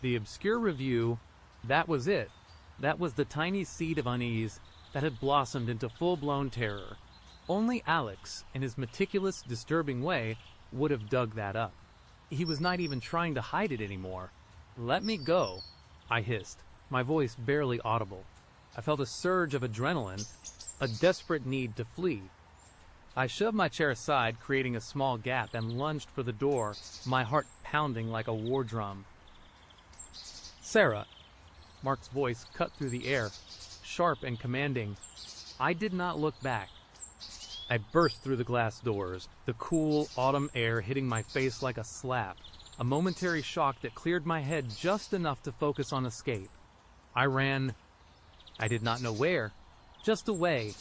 The obscure review, that was it. That was the tiny seed of unease that had blossomed into full-blown terror. Only Alex, in his meticulous, disturbing way, would have dug that up. He was not even trying to hide it anymore. Let me go, I hissed, my voice barely audible. I felt a surge of adrenaline, a desperate need to flee. I shoved my chair aside, creating a small gap, and lunged for the door, my heart pounding like a war drum. Sarah, Mark's voice cut through the air, sharp and commanding. I did not look back. I burst through the glass doors, the cool autumn air hitting my face like a slap, a momentary shock that cleared my head just enough to focus on escape. I ran. I did not know where, just away.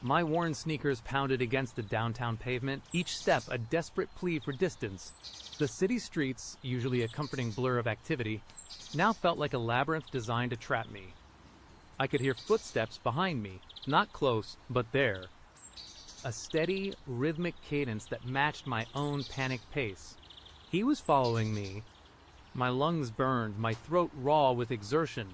My worn sneakers pounded against the downtown pavement, each step a desperate plea for distance. The city streets, usually a comforting blur of activity, now felt like a labyrinth designed to trap me. I could hear footsteps behind me, not close, but there. A steady, rhythmic cadence that matched my own panicked pace. He was following me. My lungs burned, my throat raw with exertion.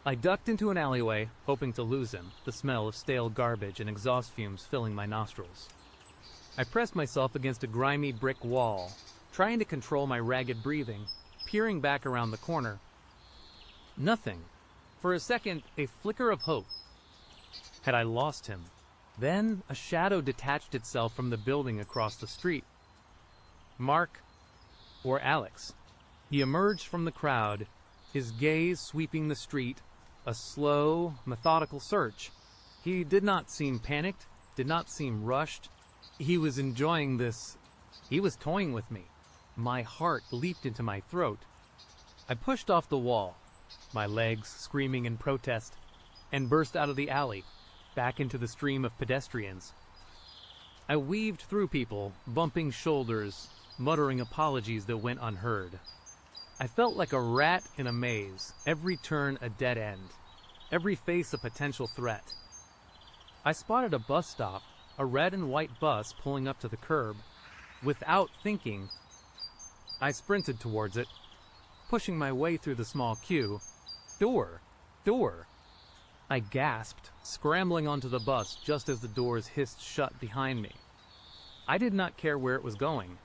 I ducked into an alleyway, hoping to lose him, the smell of stale garbage and exhaust fumes filling my nostrils. I pressed myself against a grimy brick wall, trying to control my ragged breathing, peering back around the corner. Nothing. For a second, a flicker of hope. Had I lost him? Then a shadow detached itself from the building across the street. Mark, or Alex. He emerged from the crowd, his gaze sweeping the street, a slow, methodical search. He did not seem panicked, did not seem rushed. He was enjoying this. He was toying with me. My heart leaped into my throat. I pushed off the wall, my legs screaming in protest, and burst out of the alley, back into the stream of pedestrians. I weaved through people, bumping shoulders, muttering apologies that went unheard. I felt like a rat in a maze, every turn a dead end, every face a potential threat. I spotted a bus stop, a red and white bus pulling up to the curb. Without thinking, I sprinted towards it, pushing my way through the small queue. Door! Door! I gasped, scrambling onto the bus just as the doors hissed shut behind me. I did not care where it was going,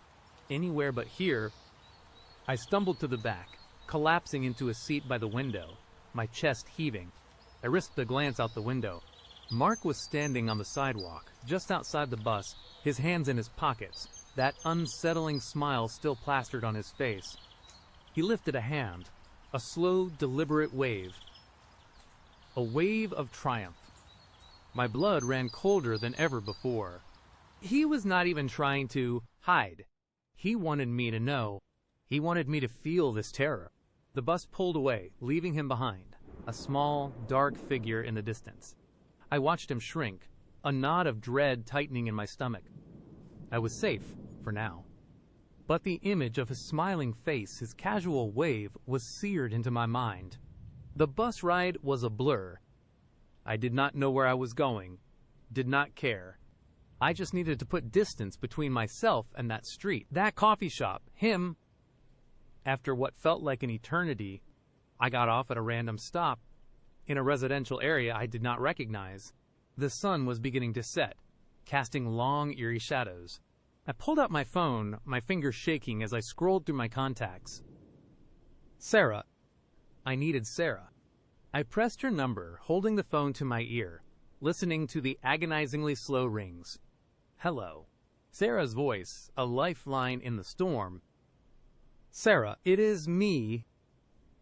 anywhere but here. I stumbled to the back, collapsing into a seat by the window, my chest heaving. I risked a glance out the window. Mark was standing on the sidewalk, just outside the bus, his hands in his pockets, that unsettling smile still plastered on his face. He lifted a hand, a slow, deliberate wave. A wave of triumph. My blood ran colder than ever before. He was not even trying to hide. He wanted me to know. He wanted me to feel this terror. The bus pulled away, leaving him behind, a small, dark figure in the distance. I watched him shrink, a knot of dread tightening in my stomach. I was safe, for now. But the image of his smiling face, his casual wave, was seared into my mind. The bus ride was a blur. I did not know where I was going, did not care. I just needed to put distance between myself and that street, that coffee shop, him. After what felt like an eternity, I got off at a random stop in a residential area I did not recognize. The sun was beginning to set, casting long, eerie shadows. I pulled out my phone, my fingers shaking as I scrolled through my contacts. Sarah. I needed Sarah. I pressed her number, holding the phone to my ear, listening to the agonizingly slow rings. Hello. Sarah's voice, a lifeline in the storm. Sarah, it is me.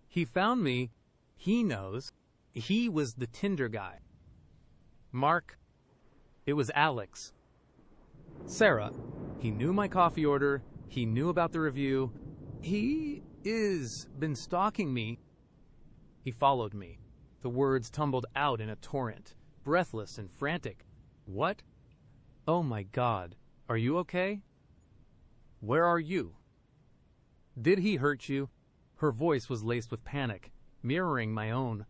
He found me. He knows. He was the Tinder guy. Mark. It was Alex. Sarah. He knew my coffee order. He knew about the review. He is been stalking me. He followed me. The words tumbled out in a torrent, breathless and frantic. What? Oh my God. Are you okay? Where are you? Did he hurt you? Her voice was laced with panic, mirroring my own.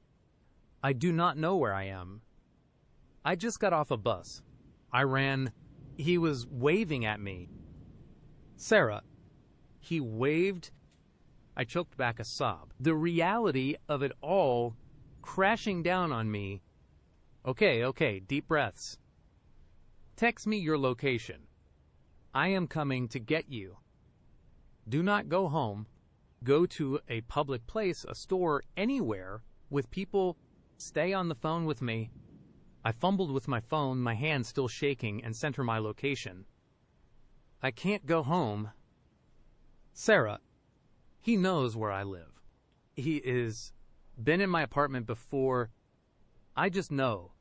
I do not know where I am. I just got off a bus. I ran. He was waving at me. Sarah. He waved. I choked back a sob. The reality of it all crashing down on me. Okay, deep breaths. Text me your location. I am coming to get you. Do not go home. Go to a public place, a store, anywhere, with people. Stay on the phone with me. I fumbled with my phone, my hand still shaking, and sent her my location. I can't go home. Sarah. He knows where I live. He is been in my apartment before. I just know.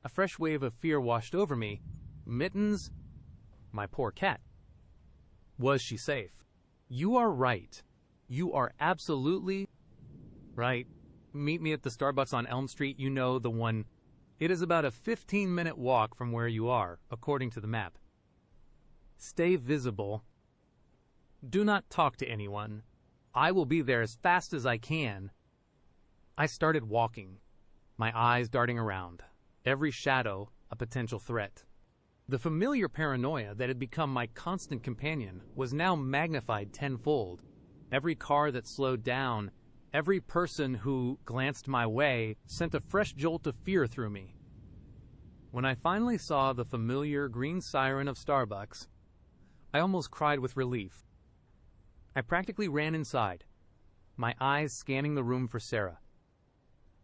A fresh wave of fear washed over me. Mittens. My poor cat. Was she safe? You are right. You are absolutely right. Meet me at the Starbucks on Elm Street. You know, the one. It is about a 15-minute walk from where you are, according to the map. Stay visible. Do not talk to anyone. I will be there as fast as I can. I started walking, my eyes darting around, every shadow a potential threat. The familiar paranoia that had become my constant companion was now magnified tenfold. Every car that slowed down, every person who glanced my way sent a fresh jolt of fear through me. When I finally saw the familiar green siren of Starbucks, I almost cried with relief. I practically ran inside, my eyes scanning the room for Sarah.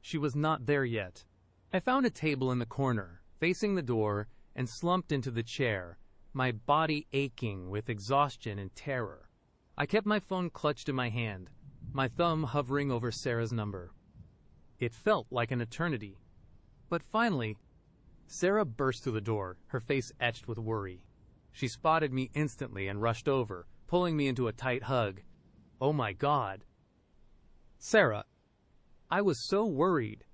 She was not there yet. I found a table in the corner, facing the door, and slumped into the chair, my body aching with exhaustion and terror. I kept my phone clutched in my hand, my thumb hovering over Sarah's number. It felt like an eternity. But finally, Sarah burst through the door, her face etched with worry. She spotted me instantly and rushed over, pulling me into a tight hug. Oh my God. Sarah, I was so worried.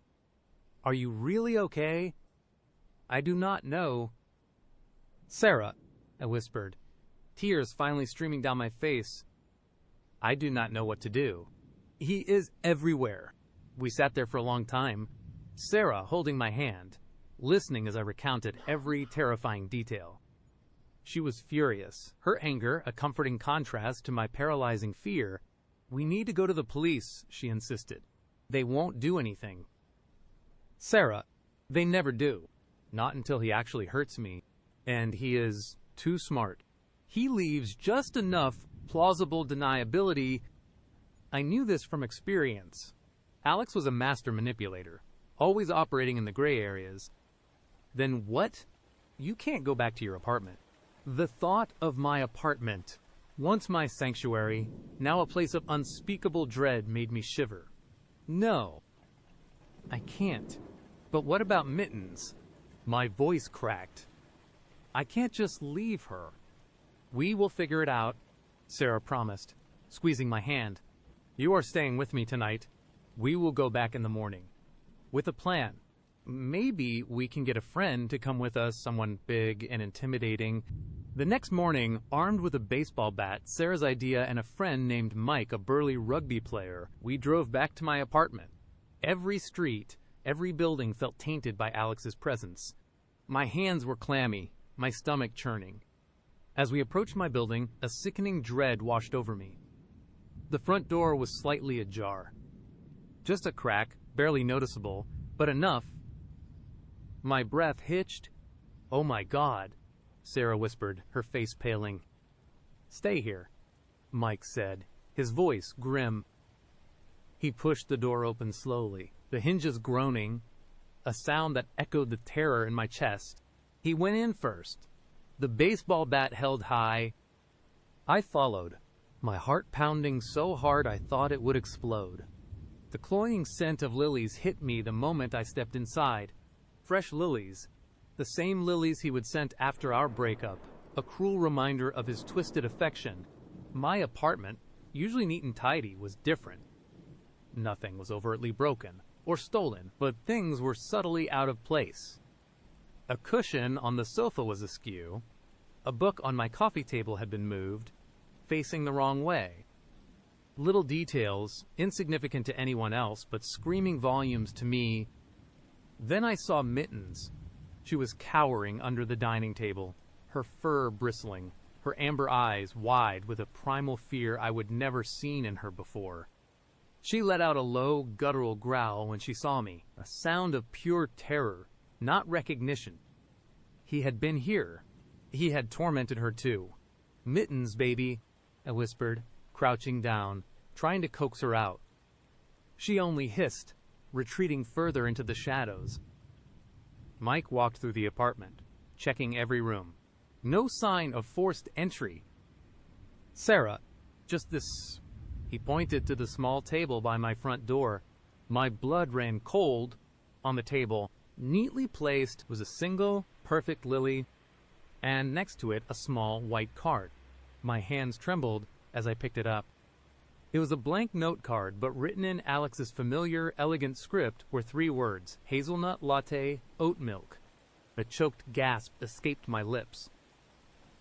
Are you really okay? I do not know. Sarah, I whispered, tears finally streaming down my face. I do not know what to do. He is everywhere. We sat there for a long time, Sarah holding my hand, listening as I recounted every terrifying detail. She was furious, her anger a comforting contrast to my paralyzing fear. We need to go to the police, she insisted. They won't do anything. Sarah, they never do. Not until he actually hurts me. And he is too smart. He leaves just enough plausible deniability. I knew this from experience. Alex was a master manipulator, always operating in the gray areas. Then what? You can't go back to your apartment. The thought of my apartment, once my sanctuary, now a place of unspeakable dread, made me shiver. No, I can't. But what about Mittens? My voice cracked. I can't just leave her. We will figure it out, Sarah promised, squeezing my hand. You are staying with me tonight. We will go back in the morning. With a plan. Maybe we can get a friend to come with us, someone big and intimidating. The next morning, armed with a baseball bat, Sarah's idea, and a friend named Mike, a burly rugby player, we drove back to my apartment. Every street, every building felt tainted by Alex's presence. My hands were clammy, my stomach churning. As we approached my building, a sickening dread washed over me. The front door was slightly ajar. Just a crack, barely noticeable, but enough. My breath hitched. Oh my God, Sarah whispered, her face paling. Stay here, Mike said, his voice grim. He pushed the door open slowly, the hinges groaning, a sound that echoed the terror in my chest. He went in first, the baseball bat held high. I followed, my heart pounding so hard I thought it would explode. The cloying scent of lilies hit me the moment I stepped inside. Fresh lilies, the same lilies he would scent after our breakup, a cruel reminder of his twisted affection. My apartment, usually neat and tidy, was different. Nothing was overtly broken or stolen, but things were subtly out of place. A cushion on the sofa was askew. A book on my coffee table had been moved, facing the wrong way. Little details, insignificant to anyone else, but screaming volumes to me. Then I saw Mittens. She was cowering under the dining table, her fur bristling, her amber eyes wide with a primal fear I would never seen in her before. She let out a low, guttural growl when she saw me, a sound of pure terror, not recognition. He had been here. He had tormented her too. Mittens, baby, I whispered, crouching down, trying to coax her out. She only hissed, retreating further into the shadows. Mike walked through the apartment, checking every room. No sign of forced entry. Sarah, just this... He pointed to the small table by my front door. My blood ran cold. On the table, neatly placed, was a single, perfect lily, and next to it a small white card. My hands trembled as I picked it up. It was a blank note card, but written in Alex's familiar, elegant script were 3 words: hazelnut latte, oat milk. A choked gasp escaped my lips.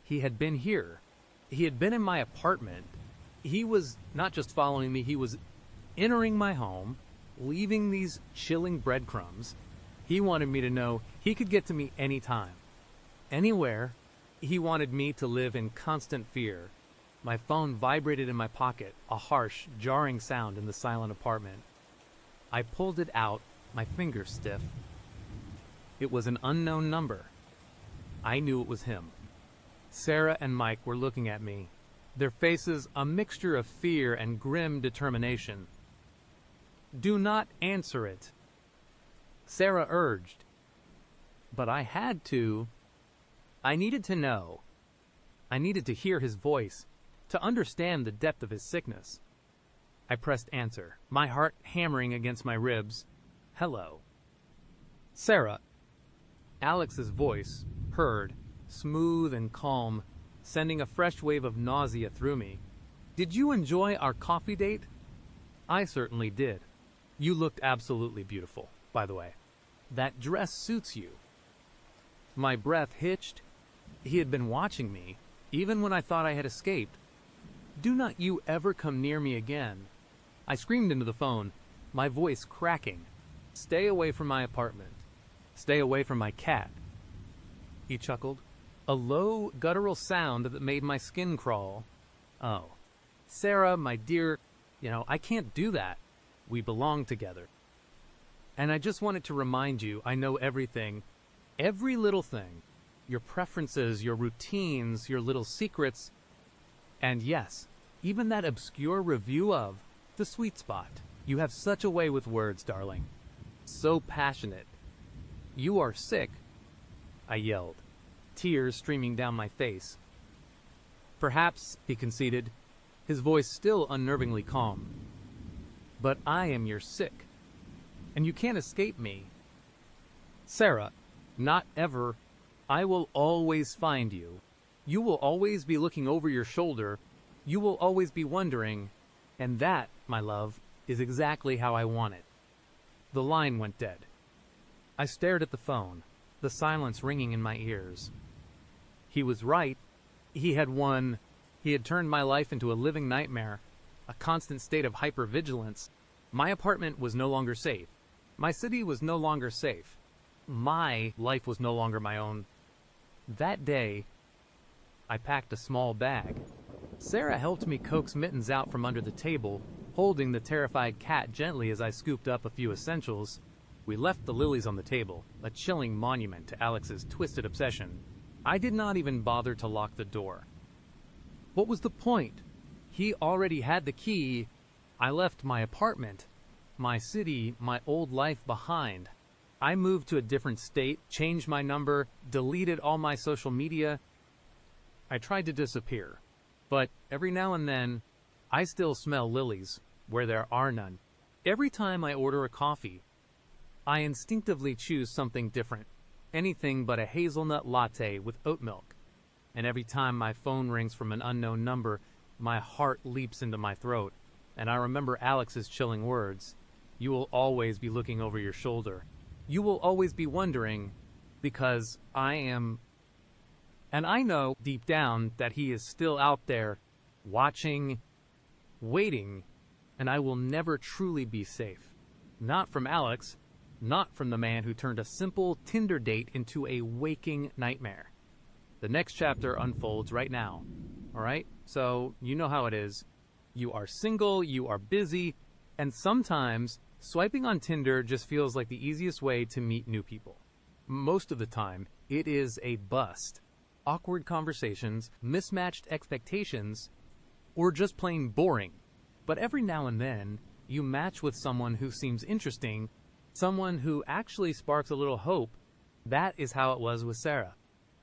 He had been here. He had been in my apartment. He was not just following me, he was entering my home, leaving these chilling breadcrumbs. He wanted me to know he could get to me anytime, anywhere. He wanted me to live in constant fear. My phone vibrated in my pocket, a harsh, jarring sound in the silent apartment. I pulled it out, my fingers stiff. It was an unknown number. I knew it was him. Sarah and Mike were looking at me, their faces a mixture of fear and grim determination. Do not answer it, Sarah urged. But I had to. I needed to know. I needed to hear his voice, to understand the depth of his sickness. I pressed answer, my heart hammering against my ribs. Hello. Sarah. Alex's voice, heard, smooth and calm, sending a fresh wave of nausea through me. Did you enjoy our coffee date? I certainly did. You looked absolutely beautiful, by the way. That dress suits you. My breath hitched. He had been watching me, even when I thought I had escaped. Do not you ever come near me again. I screamed into the phone, my voice cracking. Stay away from my apartment. Stay away from my cat. He chuckled, a low, guttural sound that made my skin crawl. Oh, Sarah, my dear, I can't do that. We belong together. And I just wanted to remind you, I know everything, every little thing, your preferences, your routines, your little secrets, and yes, even that obscure review of The Sweet Spot. You have such a way with words, darling. So passionate. You are sick, I yelled. tears streaming down my face. "Perhaps," he conceded, his voice still unnervingly calm, "but I am your sick, and you can't escape me. Sarah, not ever. I will always find you. You will always be looking over your shoulder. You will always be wondering, and that, my love, is exactly how I want it." The line went dead. I stared at the phone, the silence ringing in my ears. He was right. He had won. He had turned my life into a living nightmare, a constant state of hypervigilance. My apartment was no longer safe. My city was no longer safe. My life was no longer my own. That day, I packed a small bag. Sarah helped me coax Mittens out from under the table, holding the terrified cat gently as I scooped up a few essentials. We left the lilies on the table, a chilling monument to Alex's twisted obsession. I did not even bother to lock the door. What was the point? He already had the key. I left my apartment, my city, my old life behind. I moved to a different state, changed my number, deleted all my social media. I tried to disappear, but every now and then, I still smell lilies where there are none. Every time I order a coffee, I instinctively choose something different, anything but a hazelnut latte with oat milk. And every time my phone rings from an unknown number, my heart leaps into my throat, and I remember Alex's chilling words. "You will always be looking over your shoulder. You will always be wondering, because I am..." And I know deep down that he is still out there, watching, waiting, and I will never truly be safe. Not from Alex, not from the man who turned a simple Tinder date into a waking nightmare. The next chapter unfolds right now. All right? So, you know how it is. You are single, you are busy, and sometimes swiping on Tinder just feels like the easiest way to meet new people. Most of the time, it is a bust. Awkward conversations, mismatched expectations, or just plain boring. But every now and then, you match with someone who seems interesting, someone who actually sparks a little hope. That is how it was with Sarah.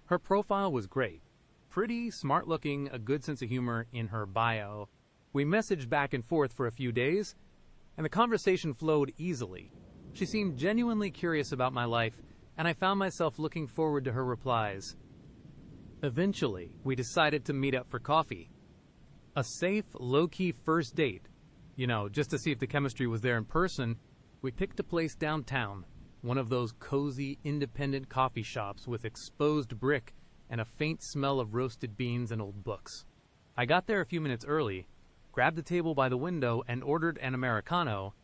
Her profile was great. Pretty, smart-looking, a good sense of humor in her bio. We messaged back and forth for a few days, and the conversation flowed easily. She seemed genuinely curious about my life, and I found myself looking forward to her replies. Eventually, we decided to meet up for coffee. A safe, low-key first date. You know, just to see if the chemistry was there in person, we picked a place downtown, one of those cozy, independent coffee shops with exposed brick and a faint smell of roasted beans and old books. I got there a few minutes early, grabbed the table by the window, and ordered an Americano.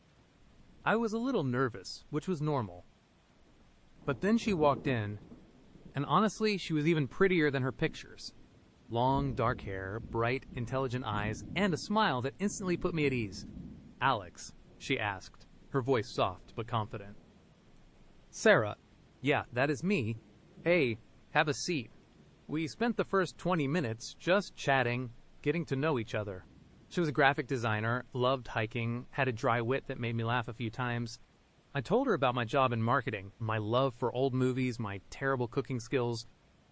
I was a little nervous, which was normal. But then she walked in, and honestly, she was even prettier than her pictures. Long, dark hair, bright, intelligent eyes, and a smile that instantly put me at ease. "Alex?" she asked, her voice soft but confident. "Sarah." "Yeah, that is me." "Hey, have a seat." We spent the first 20 minutes just chatting, getting to know each other. She was a graphic designer, loved hiking, had a dry wit that made me laugh a few times. I told her about my job in marketing, my love for old movies, my terrible cooking skills.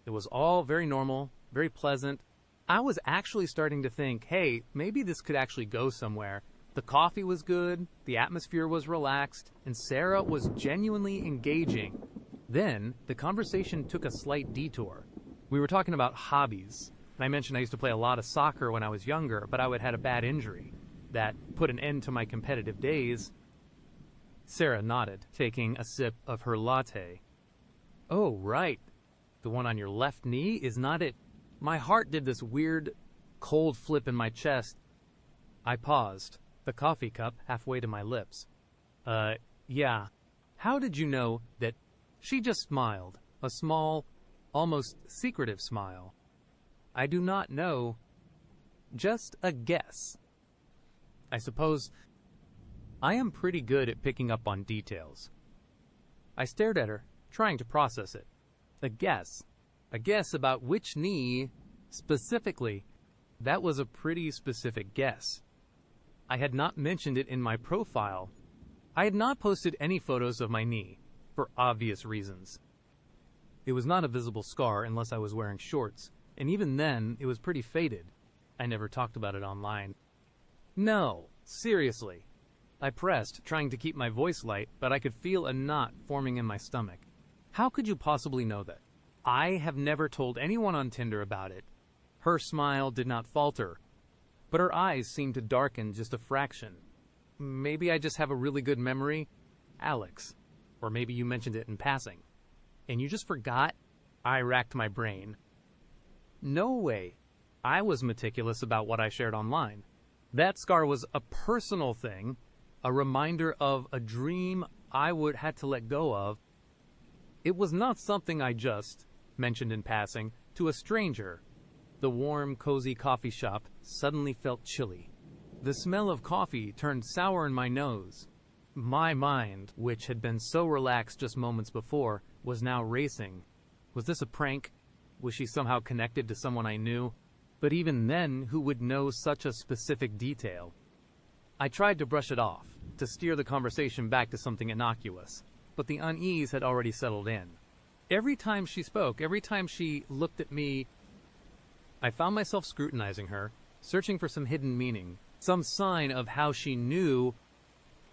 It was all very normal, very pleasant. I was actually starting to think, hey, maybe this could actually go somewhere. The coffee was good, the atmosphere was relaxed, and Sarah was genuinely engaging. Then, the conversation took a slight detour. We were talking about hobbies, and I mentioned I used to play a lot of soccer when I was younger, but I had a bad injury that put an end to my competitive days. Sarah nodded, taking a sip of her latte. "Oh, right. The one on your left knee, is not it?" My heart did this weird, cold flip in my chest. I paused, the coffee cup halfway to my lips. Yeah. How did you know that?" She just smiled, a small, almost secretive smile. "I do not know. Just a guess. I suppose I am pretty good at picking up on details." I stared at her, trying to process it. A guess. A guess about which knee, specifically. That was a pretty specific guess. I had not mentioned it in my profile. I had not posted any photos of my knee, for obvious reasons. It was not a visible scar unless I was wearing shorts, and even then, it was pretty faded. I never talked about it online. No, seriously. I pressed, trying to keep my voice light, but I could feel a knot forming in my stomach. How could you possibly know that? I have never told anyone on Tinder about it. Her smile did not falter, but her eyes seemed to darken just a fraction. Maybe I just have a really good memory? Alex. Or maybe you mentioned it in passing. And you just forgot? I racked my brain. No way. I was meticulous about what I shared online. That scar was a personal thing, a reminder of a dream I would had to let go of. It was not something I just mentioned in passing to a stranger. The warm, cozy coffee shop suddenly felt chilly. The smell of coffee turned sour in my nose. My mind, which had been so relaxed just moments before, was now racing. Was this a prank? Was she somehow connected to someone I knew? But even then, who would know such a specific detail? I tried to brush it off, to steer the conversation back to something innocuous, but the unease had already settled in. Every time she spoke, every time she looked at me, I found myself scrutinizing her, searching for some hidden meaning, some sign of how she knew.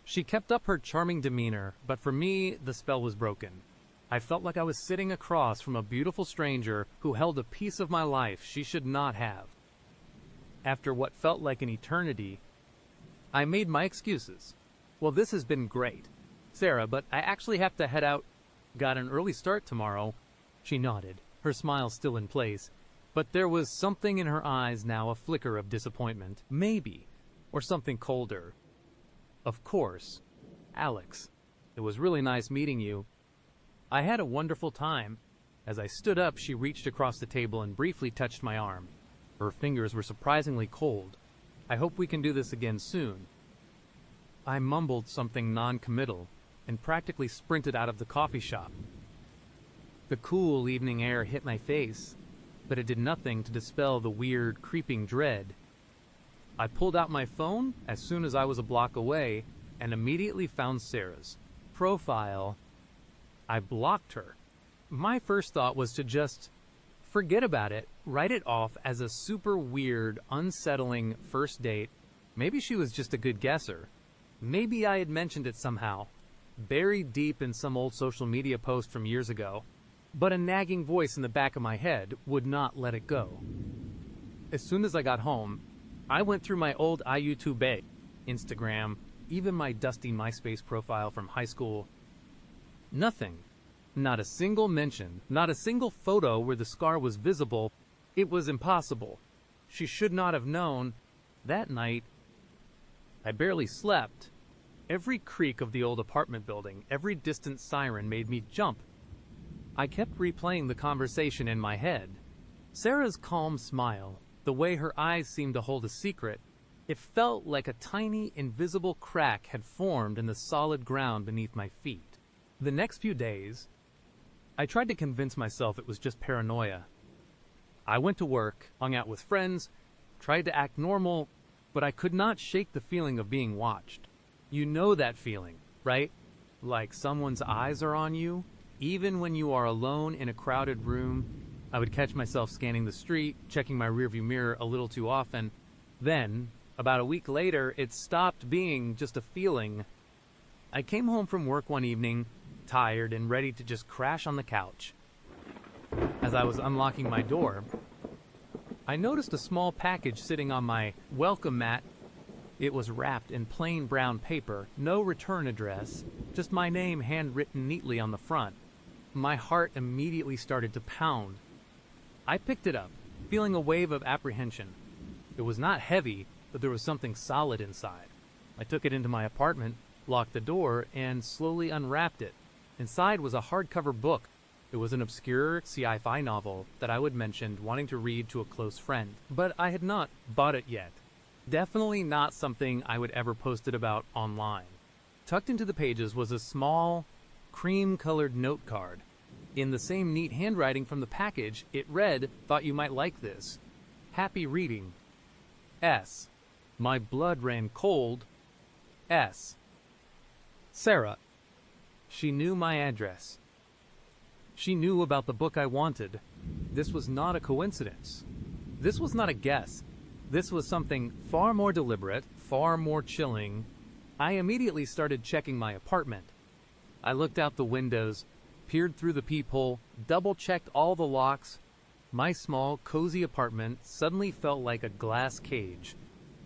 She kept up her charming demeanor, but for me, the spell was broken. I felt like I was sitting across from a beautiful stranger who held a piece of my life she should not have. After what felt like an eternity, I made my excuses. Well, this has been great, Sarah, but I actually have to head out. Got an early start tomorrow. She nodded, her smile still in place, but there was something in her eyes now, a flicker of disappointment. Maybe. Or something colder. Of course. Alex, it was really nice meeting you. I had a wonderful time. As I stood up, she reached across the table and briefly touched my arm. Her fingers were surprisingly cold. I hope we can do this again soon. I mumbled something non-committal and practically sprinted out of the coffee shop. The cool evening air hit my face, but it did nothing to dispel the weird, creeping dread. I pulled out my phone as soon as I was a block away and immediately found Sarah's profile. I blocked her. My first thought was to just forget about it, write it off as a super weird, unsettling first date. Maybe she was just a good guesser. Maybe I had mentioned it somehow, buried deep in some old social media post from years ago. But a nagging voice in the back of my head would not let it go. As soon as I got home, I went through my old YouTube, Instagram, even my dusty MySpace profile from high school. Nothing. Not a single mention, not a single photo where the scar was visible. It was impossible. She should not have known. That night, I barely slept. Every creak of the old apartment building, every distant siren made me jump. I kept replaying the conversation in my head. Sarah's calm smile, the way her eyes seemed to hold a secret, it felt like a tiny, invisible crack had formed in the solid ground beneath my feet. The next few days, I tried to convince myself it was just paranoia. I went to work, hung out with friends, tried to act normal, but I could not shake the feeling of being watched. You know that feeling, right? Like someone's eyes are on you, even when you are alone in a crowded room. I would catch myself scanning the street, checking my rearview mirror a little too often. Then, about a week later, it stopped being just a feeling. I came home from work one evening, tired and ready to just crash on the couch. As I was unlocking my door, I noticed a small package sitting on my welcome mat. It was wrapped in plain brown paper, no return address, just my name handwritten neatly on the front. My heart immediately started to pound. I picked it up, feeling a wave of apprehension. It was not heavy, but there was something solid inside. I took it into my apartment, locked the door, and slowly unwrapped it. Inside was a hardcover book. It was an obscure sci-fi novel that I would mentioned wanting to read to a close friend, but I had not bought it yet. Definitely not something I would ever post it about online. Tucked into the pages was a small, cream-colored note card. In the same neat handwriting from the package, it read, "Thought you might like this. Happy reading. S." My blood ran cold. S. Sarah. She knew my address. She knew about the book I wanted. This was not a coincidence. This was not a guess. This was something far more deliberate, far more chilling. I immediately started checking my apartment. I looked out the windows, peered through the peephole, double-checked all the locks. My small, cozy apartment suddenly felt like a glass cage.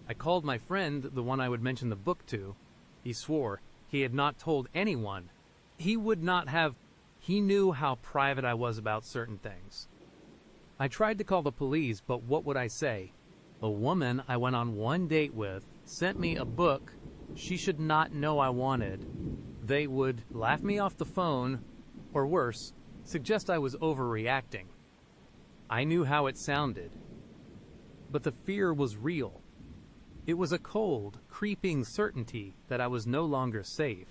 I called my friend, the one I would mention the book to. He swore he had not told anyone. He would not have. He knew how private I was about certain things. I tried to call the police, but what would I say? A woman I went on one date with sent me a book she should not know I wanted. They would laugh me off the phone, or worse, suggest I was overreacting. I knew how it sounded, but the fear was real. It was a cold, creeping certainty that I was no longer safe.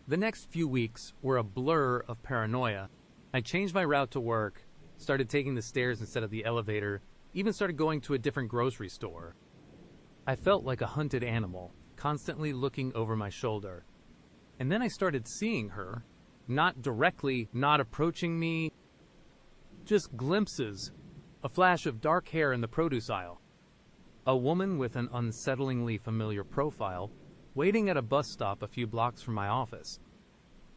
The next few weeks were a blur of paranoia. I changed my route to work, started taking the stairs instead of the elevator, even started going to a different grocery store. I felt like a hunted animal, constantly looking over my shoulder. And then I started seeing her, not directly, not approaching me, just glimpses, a flash of dark hair in the produce aisle. A woman with an unsettlingly familiar profile, waiting at a bus stop a few blocks from my office.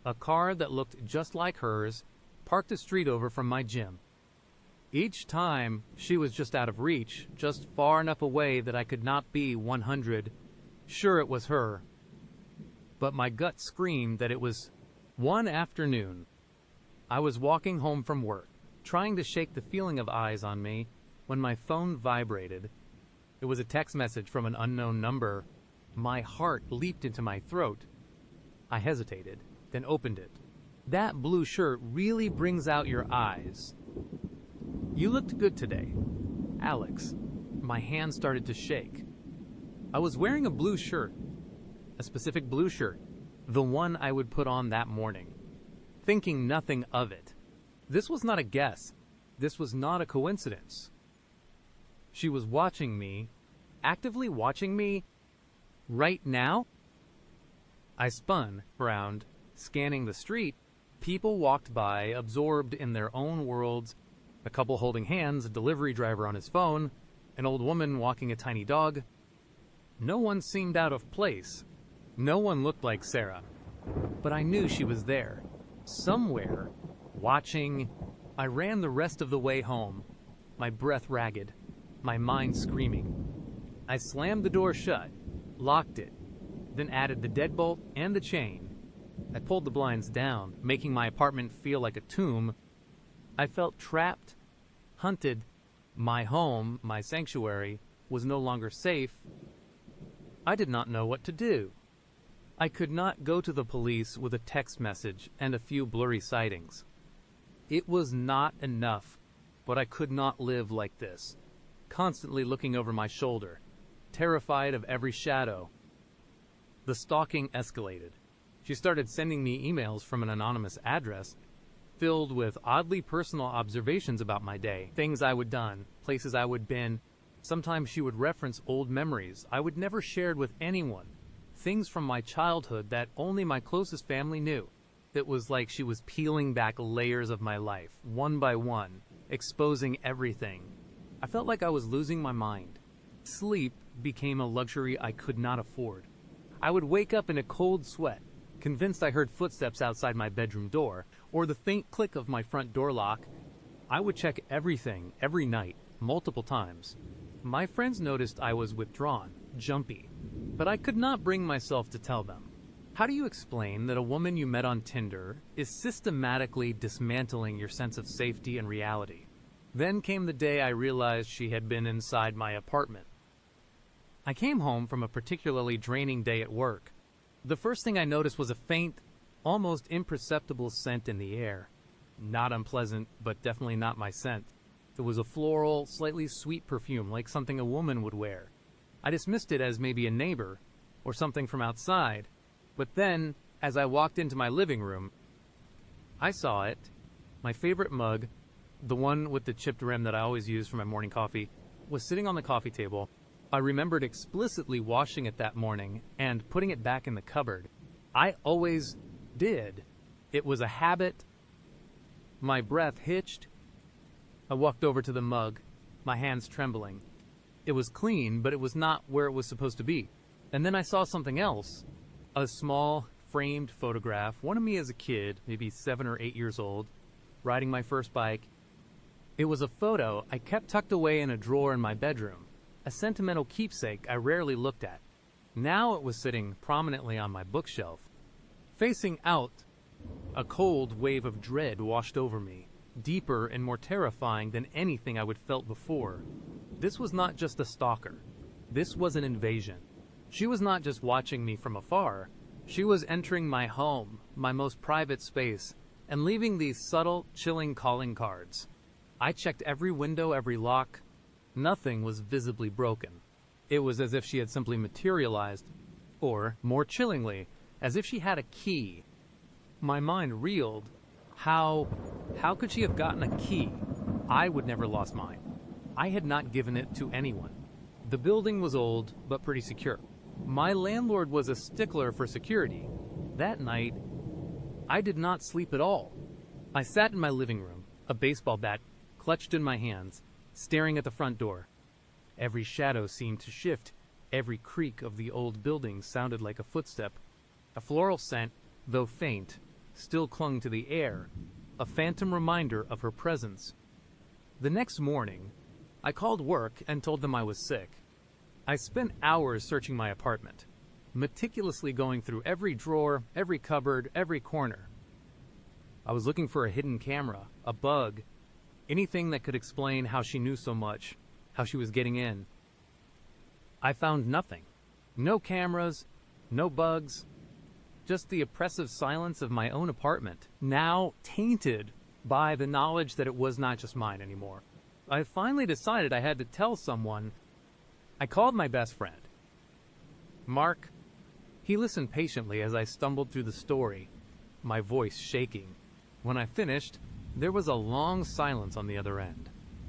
A car that looked just like hers, parked a street over from my gym. Each time, she was just out of reach, just far enough away that I could not be 100 sure it was her. But my gut screamed that it was. One afternoon, I was walking home from work, trying to shake the feeling of eyes on me, when my phone vibrated. It was a text message from an unknown number. My heart leaped into my throat. I hesitated, then opened it. That blue shirt really brings out your eyes. You looked good today. Alex. My hand started to shake. I was wearing a blue shirt. A specific blue shirt. The one I would put on that morning. Thinking nothing of it. This was not a guess. This was not a coincidence. She was watching me, actively watching me, right now? I spun around, scanning the street. People walked by, absorbed in their own worlds. A couple holding hands, a delivery driver on his phone, an old woman walking a tiny dog. No one seemed out of place. No one looked like Sarah. But I knew she was there. Somewhere. Watching. I ran the rest of the way home. My breath ragged. My mind screaming. I slammed the door shut. Locked it. Then added the deadbolt and the chain. I pulled the blinds down, making my apartment feel like a tomb. I felt trapped. Hunted. My home, my sanctuary, was no longer safe. I did not know what to do. I could not go to the police with a text message and a few blurry sightings. It was not enough, but I could not live like this, constantly looking over my shoulder, terrified of every shadow. The stalking escalated. She started sending me emails from an anonymous address, filled with oddly personal observations about my day, things I would done, places I would been. Sometimes she would reference old memories I would never shared with anyone. Things from my childhood that only my closest family knew. It was like she was peeling back layers of my life, one by one, exposing everything. I felt like I was losing my mind. Sleep became a luxury I could not afford. I would wake up in a cold sweat, convinced I heard footsteps outside my bedroom door, or the faint click of my front door lock. I would check everything, every night, multiple times. My friends noticed I was withdrawn, jumpy, but I could not bring myself to tell them. How do you explain that a woman you met on Tinder is systematically dismantling your sense of safety and reality? Then came the day I realized she had been inside my apartment. I came home from a particularly draining day at work. The first thing I noticed was a faint, almost imperceptible scent in the air. Not unpleasant, but definitely not my scent. It was a floral, slightly sweet perfume, like something a woman would wear. I dismissed it as maybe a neighbor, or something from outside. But then, as I walked into my living room, I saw it. My favorite mug, the one with the chipped rim that I always use for my morning coffee, was sitting on the coffee table. I remembered explicitly washing it that morning and putting it back in the cupboard. I always did. It was a habit. My breath hitched. I walked over to the mug, my hands trembling. It was clean, but it was not where it was supposed to be. And then I saw something else. A small, framed photograph, one of me as a kid, maybe 7 or 8 years old, riding my first bike. It was a photo I kept tucked away in a drawer in my bedroom, a sentimental keepsake I rarely looked at. Now it was sitting prominently on my bookshelf. Facing out, a cold wave of dread washed over me, deeper and more terrifying than anything I would felt before. This was not just a stalker. This was an invasion. She was not just watching me from afar. She was entering my home, my most private space, and leaving these subtle, chilling calling cards. I checked every window, every lock. Nothing was visibly broken. It was as if she had simply materialized, or, more chillingly, as if she had a key. My mind reeled. How could she have gotten a key? I would never lost mine. I had not given it to anyone. The building was old, but pretty secure. My landlord was a stickler for security. That night, I did not sleep at all. I sat in my living room, a baseball bat clutched in my hands, staring at the front door. Every shadow seemed to shift. Every creak of the old building sounded like a footstep. A floral scent, though faint, still clung to the air, a phantom reminder of her presence. The next morning, I called work and told them I was sick. I spent hours searching my apartment, meticulously going through every drawer, every cupboard, every corner. I was looking for a hidden camera, a bug, anything that could explain how she knew so much, how she was getting in. I found nothing. No cameras, no bugs, just the oppressive silence of my own apartment, now tainted by the knowledge that it was not just mine anymore. I finally decided I had to tell someone. I called my best friend, Mark. He listened patiently as I stumbled through the story, my voice shaking. When I finished, there was a long silence on the other end.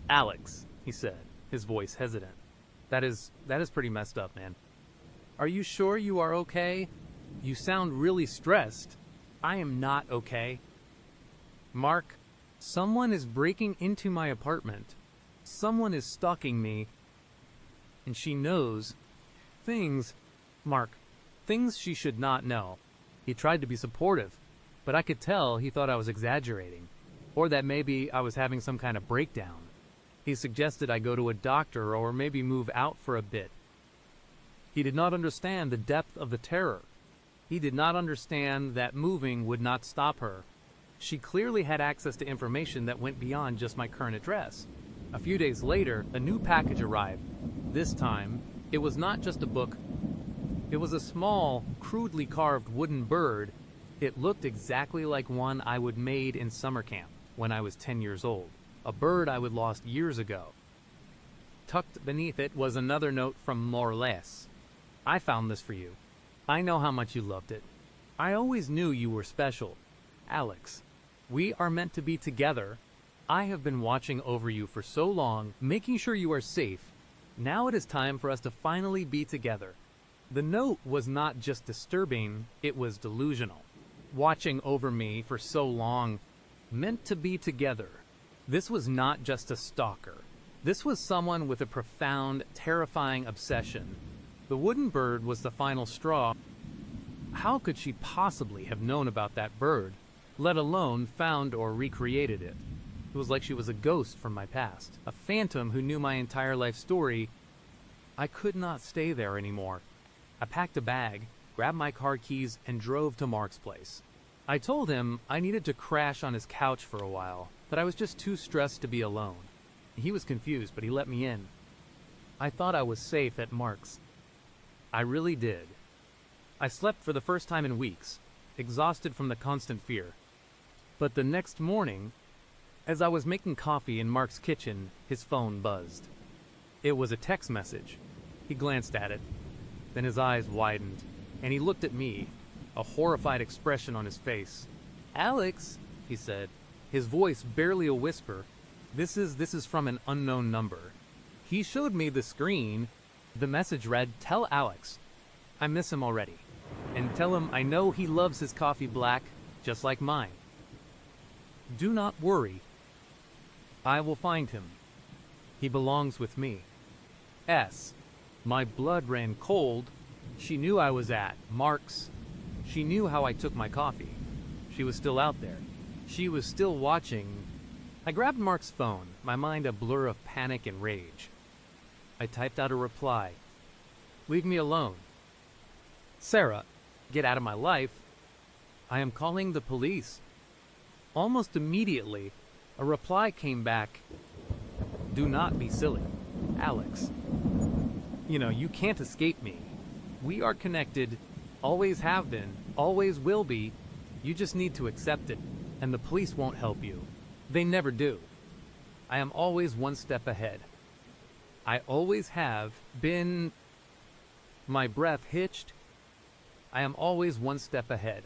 "Alex," he said, his voice hesitant. That is pretty messed up, man. "Are you sure you are okay? You sound really stressed." "I am not okay." "Mark, someone is breaking into my apartment. Someone is stalking me. And she knows things, Mark, things she should not know." He tried to be supportive, but I could tell he thought I was exaggerating, or that maybe I was having some kind of breakdown. He suggested I go to a doctor or maybe move out for a bit. He did not understand the depth of the terror. He did not understand that moving would not stop her. She clearly had access to information that went beyond just my current address. A few days later, a new package arrived. This time, it was not just a book. It was a small, crudely carved wooden bird. It looked exactly like one I would made in summer camp when I was 10 years old. A bird I would lost years ago. Tucked beneath it was another note from Harmless. "I found this for you. I know how much you loved it. I always knew you were special. Alex, we are meant to be together. I have been watching over you for so long, making sure you are safe. Now it is time for us to finally be together." The note was not just disturbing, it was delusional. Watching over me for so long, meant to be together. This was not just a stalker. This was someone with a profound, terrifying obsession. The wooden bird was the final straw. How could she possibly have known about that bird, let alone found or recreated it? It was like she was a ghost from my past, a phantom who knew my entire life story. I could not stay there anymore. I packed a bag, grabbed my car keys, and drove to Mark's place. I told him I needed to crash on his couch for a while, that I was just too stressed to be alone. He was confused, but he let me in. I thought I was safe at Mark's. I really did. I slept for the first time in weeks, exhausted from the constant fear. But the next morning, as I was making coffee in Mark's kitchen, his phone buzzed. It was a text message. He glanced at it. Then his eyes widened, and he looked at me, a horrified expression on his face. "Alex," he said, his voice barely a whisper. This is from an unknown number." He showed me the screen. The message read, "Tell Alex I miss him already, and tell him I know he loves his coffee black, just like mine." Do not worry. I will find him. He belongs with me. S. My blood ran cold. She knew I was at Mark's. She knew how I took my coffee. She was still out there. She was still watching. I grabbed Mark's phone, my mind a blur of panic and rage. I typed out a reply. Leave me alone. Sarah, get out of my life. I am calling the police. Almost immediately, a reply came back. Do not be silly, Alex. You can't escape me. We are connected, always have been, always will be. You just need to accept it, and the police won't help you. They never do. I am always one step ahead. I always have been. My breath hitched. I am always one step ahead.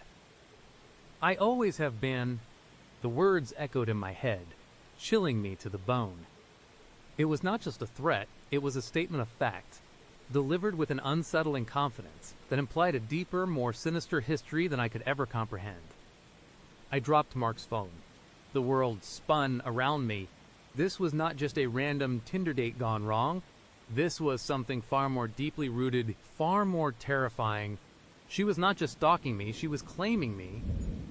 I always have been. The words echoed in my head, chilling me to the bone. It was not just a threat, it was a statement of fact, delivered with an unsettling confidence that implied a deeper, more sinister history than I could ever comprehend. I dropped Mark's phone. The world spun around me. This was not just a random Tinder date gone wrong. This was something far more deeply rooted, far more terrifying. She was not just stalking me, she was claiming me,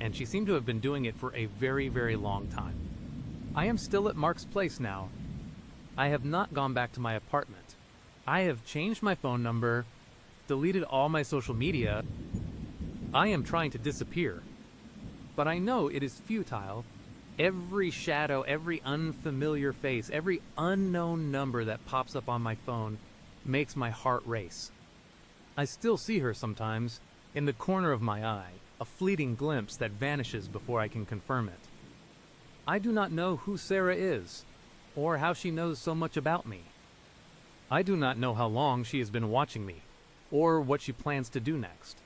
and she seemed to have been doing it for a very, very long time. I am still at Mark's place now. I have not gone back to my apartment. I have changed my phone number, deleted all my social media. I am trying to disappear. But I know it is futile. Every shadow, every unfamiliar face, every unknown number that pops up on my phone makes my heart race. I still see her sometimes, in the corner of my eye, a fleeting glimpse that vanishes before I can confirm it. I do not know who Sarah is, or how she knows so much about me. I do not know how long she has been watching me, or what she plans to do next.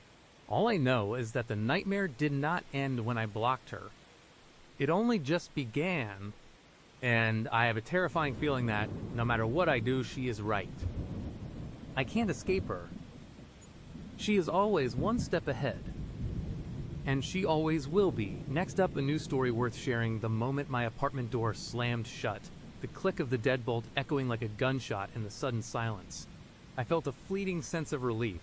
All I know is that the nightmare did not end when I blocked her. It only just began, and I have a terrifying feeling that, no matter what I do, she is right. I can't escape her. She is always one step ahead. And she always will be. Next up, a news story worth sharing the moment my apartment door slammed shut, the click of the deadbolt echoing like a gunshot in the sudden silence. I felt a fleeting sense of relief.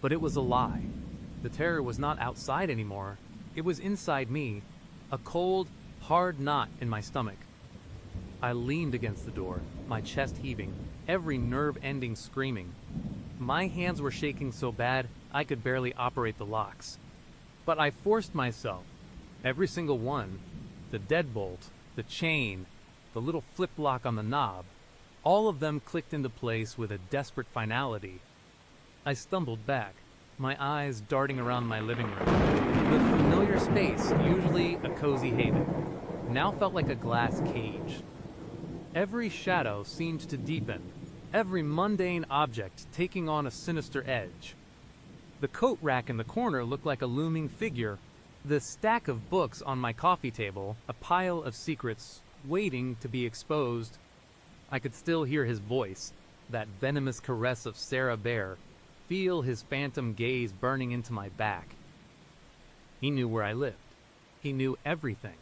But it was a lie. The terror was not outside anymore. It was inside me, a cold, hard knot in my stomach. I leaned against the door, my chest heaving, every nerve ending screaming. My hands were shaking so bad I could barely operate the locks. But I forced myself. Every single one, the deadbolt, the chain, the little flip lock on the knob, all of them clicked into place with a desperate finality. I stumbled back, my eyes darting around my living room. The familiar space, usually a cozy haven, now felt like a glass cage. Every shadow seemed to deepen, every mundane object taking on a sinister edge. The coat rack in the corner looked like a looming figure. The stack of books on my coffee table, a pile of secrets waiting to be exposed. I could still hear his voice, that venomous caress of Sarah Bear, feel his phantom gaze burning into my back. He knew where I lived. He knew everything.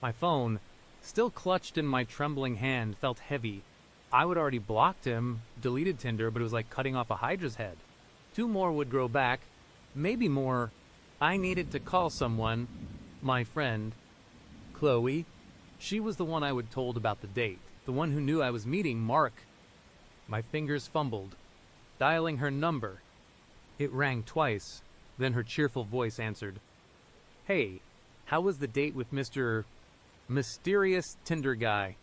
My phone, still clutched in my trembling hand, felt heavy. I would already blocked him, deleted Tinder, but it was like cutting off a hydra's head. 2 more would grow back, maybe more. I needed to call someone, my friend, Chloe. She was the one I would told about the date, the one who knew I was meeting Mark. My fingers fumbled, dialing her number. It rang twice, then her cheerful voice answered. Hey, how was the date with Mr. Mysterious Tinder Guy?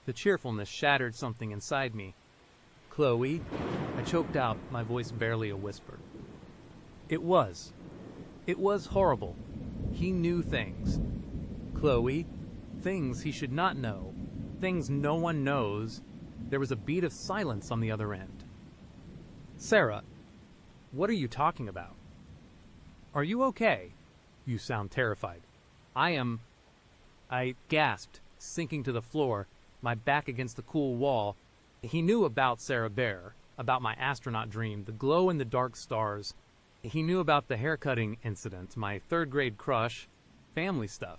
The cheerfulness shattered something inside me. Chloe? I choked out, my voice barely a whisper. It was horrible. He knew things. Chloe? Things he should not know. Things no one knows. There was a beat of silence on the other end. Sarah, what are you talking about? Are you okay? You sound terrified. I gasped, sinking to the floor, my back against the cool wall. He knew about Sarah Bear, about my astronaut dream, the glow in the dark stars. He knew about the haircutting incident, my 3rd grade crush, family stuff.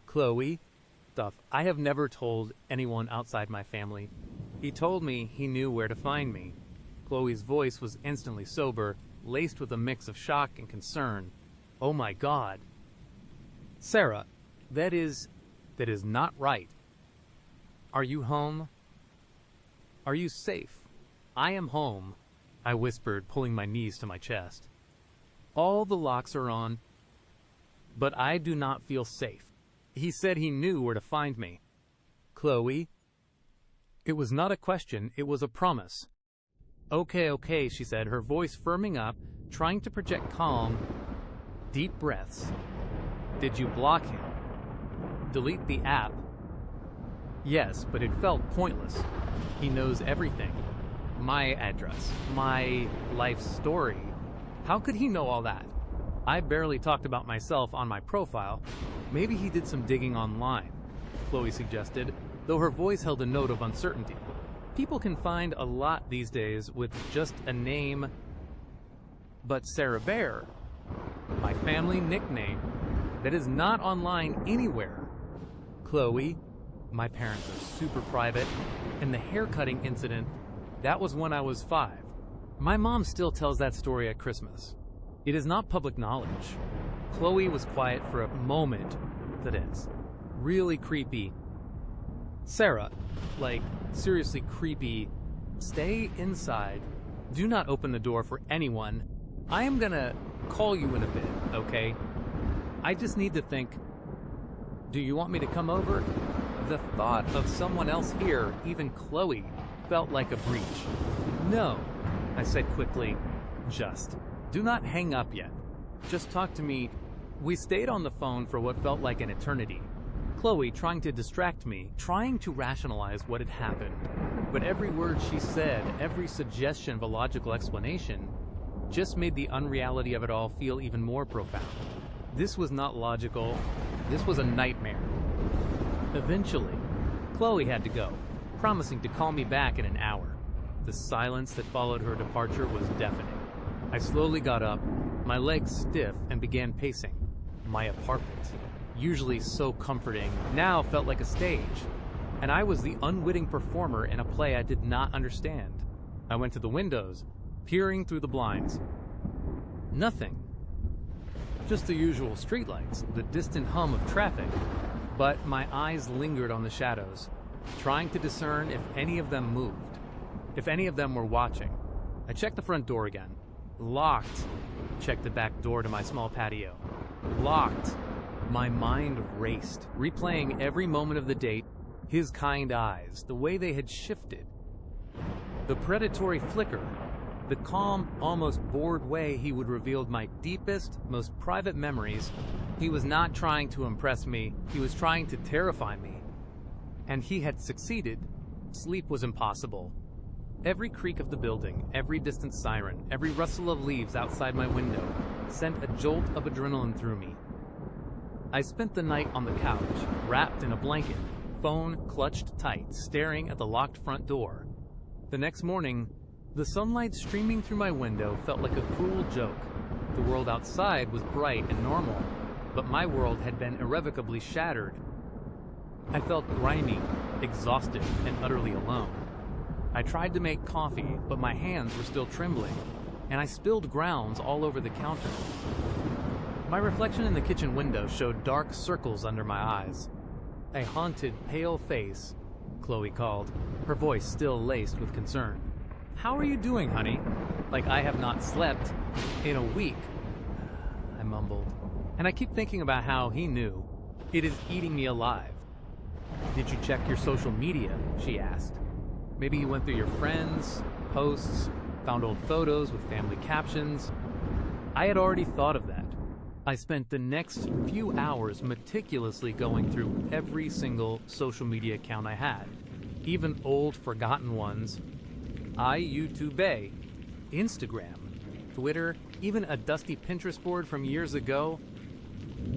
Chloe? Stuff. I have never told anyone outside my family. He told me he knew where to find me. Chloe's voice was instantly sober, laced with a mix of shock and concern. Oh my God. Sarah, that is not right. Are you home? Are you safe? I am home, I whispered, pulling my knees to my chest. All the locks are on, but I do not feel safe. He said he knew where to find me. Chloe? It was not a question, it was a promise. Okay, she said, her voice firming up, trying to project calm. Deep breaths. Did you block him? Delete the app? Yes, but it felt pointless. He knows everything. My address, my life story. How could he know all that? I barely talked about myself on my profile. Maybe he did some digging online, Chloe suggested, though her voice held a note of uncertainty. People can find a lot these days with just a name. But Sarah Bear, my family nickname, that is not online anywhere. Chloe, my parents are super private, and the haircutting incident, that was when I was 5. My mom still tells that story at Christmas. It is not public knowledge. Chloe was quiet for a moment. That is really creepy. Sarah, like seriously creepy. Stay inside. Do not open the door for anyone. I am gonna call you in a bit, okay? I just need to think. Do you want me to come over? The thought of someone else here, even Chloe, felt like a breach. No, I said quickly. Just. Do not hang up yet. Just talk to me. We stayed on the phone for what felt like an eternity. Chloe trying to distract me, trying to rationalize what had happened. But every word she said, every suggestion of a logical explanation, just made the unreality of it all feel even more profound. This was not logical. This was a nightmare. Eventually, Chloe had to go, promising to call me back in an hour. The silence that followed her departure was deafening. I slowly got up, my legs stiff, and began pacing. My apartment, usually so comforting, now felt like a stage, and I was the unwitting performer in a play I did not understand. I went to the windows, peering through the blinds. Nothing. Just the usual streetlights, the distant hum of traffic, but my eyes lingered on the shadows, trying to discern if any of them moved, if any of them were watching. I checked the front door again. Locked. Checked the back door to my small patio. Locked. My mind raced, replaying every moment of the date, his kind eyes, the way they had shifted. The predatory flicker, the calm, almost bored way he would reveal my deepest, most private memories. He was not trying to impress me, he was trying to terrify me. And he had succeeded. Sleep was impossible. Every creak of the building, every distant siren, every rustle of leaves outside my window sent a jolt of adrenaline through me. I spent the night on the couch, wrapped in a blanket, phone clutched tight, staring at the locked front door. The next morning, the sunlight streaming through my window felt like a cruel joke. The world outside was bright and normal, but my world had been irrevocably shattered. I felt grimy, exhausted, and utterly alone. I tried to make coffee, but my hands were still trembling, and I spilled grounds all over the counter. My reflection in the kitchen window showed dark circles under my eyes. A haunted, pale face, Chloe called, her voice still laced with concern. How are you doing, honey? Like I have not slept in a week, I mumbled. And I keep thinking about how he knew. It is eating me alive. Did you check your social media? She asked. Maybe you went through your friends, posts, found old photos with family captions. I had already thought of that. I spent the next few hours meticulously going through every single social media account I had, even old forgotten ones. YouTube, Instagram, Twitter, even a dusty Pinterest board from years ago.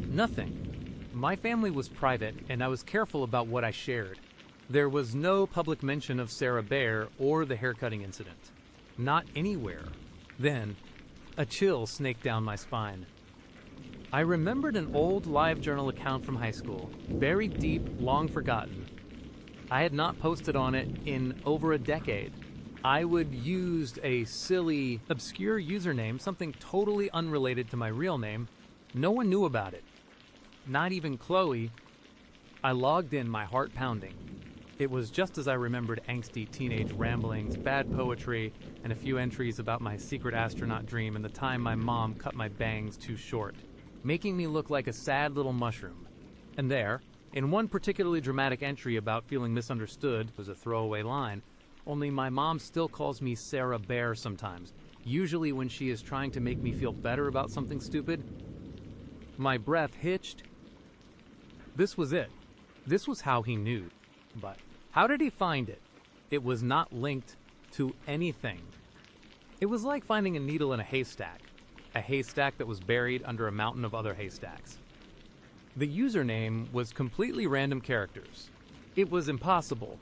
Nothing. My family was private, and I was careful about what I shared. There was no public mention of Sarah Bear or the haircutting incident. Not anywhere. Then, a chill snaked down my spine. I remembered an old LiveJournal account from high school, buried deep, long forgotten. I had not posted on it in over a decade. I would use a silly, obscure username, something totally unrelated to my real name. No one knew about it. Not even Chloe. I logged in, my heart pounding. It was just as I remembered angsty teenage ramblings, bad poetry, and a few entries about my secret astronaut dream and the time my mom cut my bangs too short, making me look like a sad little mushroom. And there, in one particularly dramatic entry about feeling misunderstood, was a throwaway line, only my mom still calls me Sarah Bear sometimes, usually when she is trying to make me feel better about something stupid. My breath hitched. This was it. This was how he knew. But how did he find it? It was not linked to anything. It was like finding a needle in a haystack that was buried under a mountain of other haystacks. The username was completely random characters. It was impossible.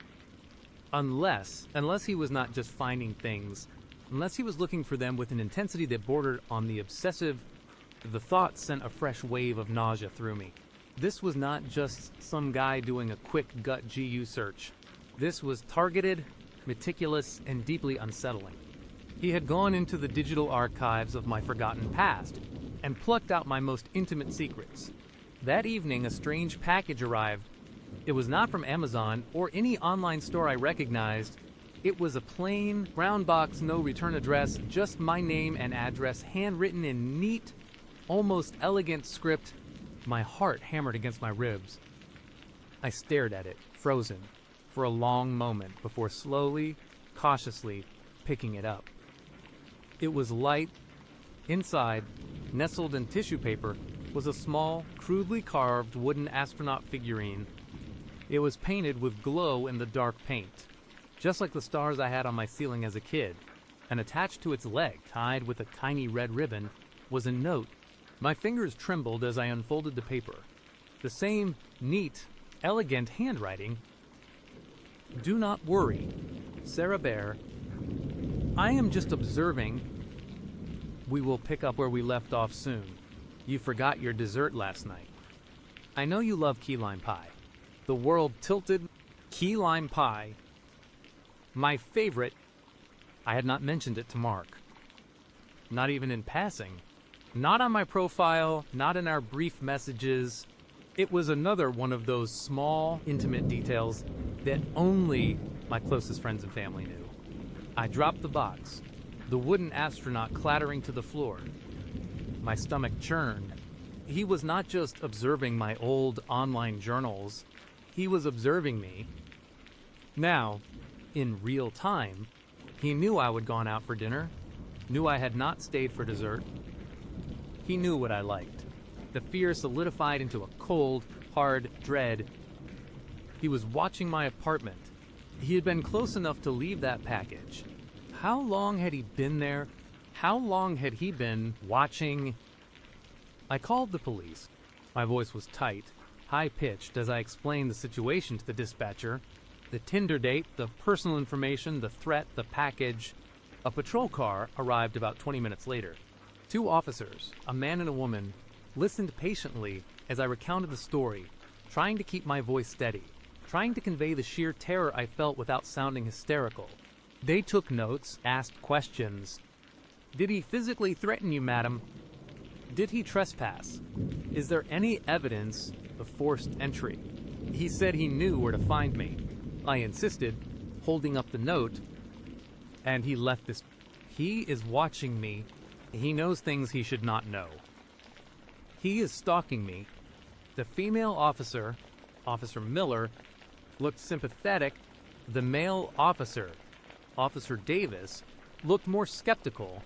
Unless he was not just finding things, unless he was looking for them with an intensity that bordered on the obsessive. The thought sent a fresh wave of nausea through me. This was not just some guy doing a quick gut GU search. This was targeted, meticulous, and deeply unsettling. He had gone into the digital archives of my forgotten past and plucked out my most intimate secrets. That evening, a strange package arrived. It was not from Amazon or any online store I recognized. It was a plain, brown box, no return address, just my name and address, handwritten in neat, almost elegant script. My heart hammered against my ribs. I stared at it, frozen, for a long moment before slowly, cautiously picking it up. It was light. Inside, nestled in tissue paper, was a small, crudely carved wooden astronaut figurine. It was painted with glow-in-the-dark paint, just like the stars I had on my ceiling as a kid. And attached to its leg, tied with a tiny red ribbon, was a note. My fingers trembled as I unfolded the paper. The same neat, elegant handwriting. Do not worry, Sarah Bear. I am just observing. We will pick up where we left off soon. You forgot your dessert last night. I know you love key lime pie. The world tilted. Key lime pie. My favorite. I had not mentioned it to Mark. Not even in passing. Not on my profile, not in our brief messages. It was another one of those small, intimate details that only my closest friends and family knew. I dropped the box, the wooden astronaut clattering to the floor. My stomach churned. He was not just observing my old online journals. He was observing me. Now, in real time, he knew I had gone out for dinner, knew I had not stayed for dessert. He knew what I liked. The fear solidified into a cold, hard dread. He was watching my apartment. He had been close enough to leave that package. How long had he been there? How long had he been watching? I called the police. My voice was tight, high-pitched as I explained the situation to the dispatcher. The Tinder date, the personal information, the threat, the package. A patrol car arrived about 20 minutes later. 2 officers, a man and a woman, listened patiently as I recounted the story, trying to keep my voice steady, trying to convey the sheer terror I felt without sounding hysterical. They took notes, asked questions. Did he physically threaten you, madam? Did he trespass? Is there any evidence of forced entry? He said he knew where to find me. I insisted, holding up the note, and he left this. He is watching me. He knows things he should not know. He is stalking me. The female officer, Officer Miller, looked sympathetic. The male officer, Officer Davis, looked more skeptical.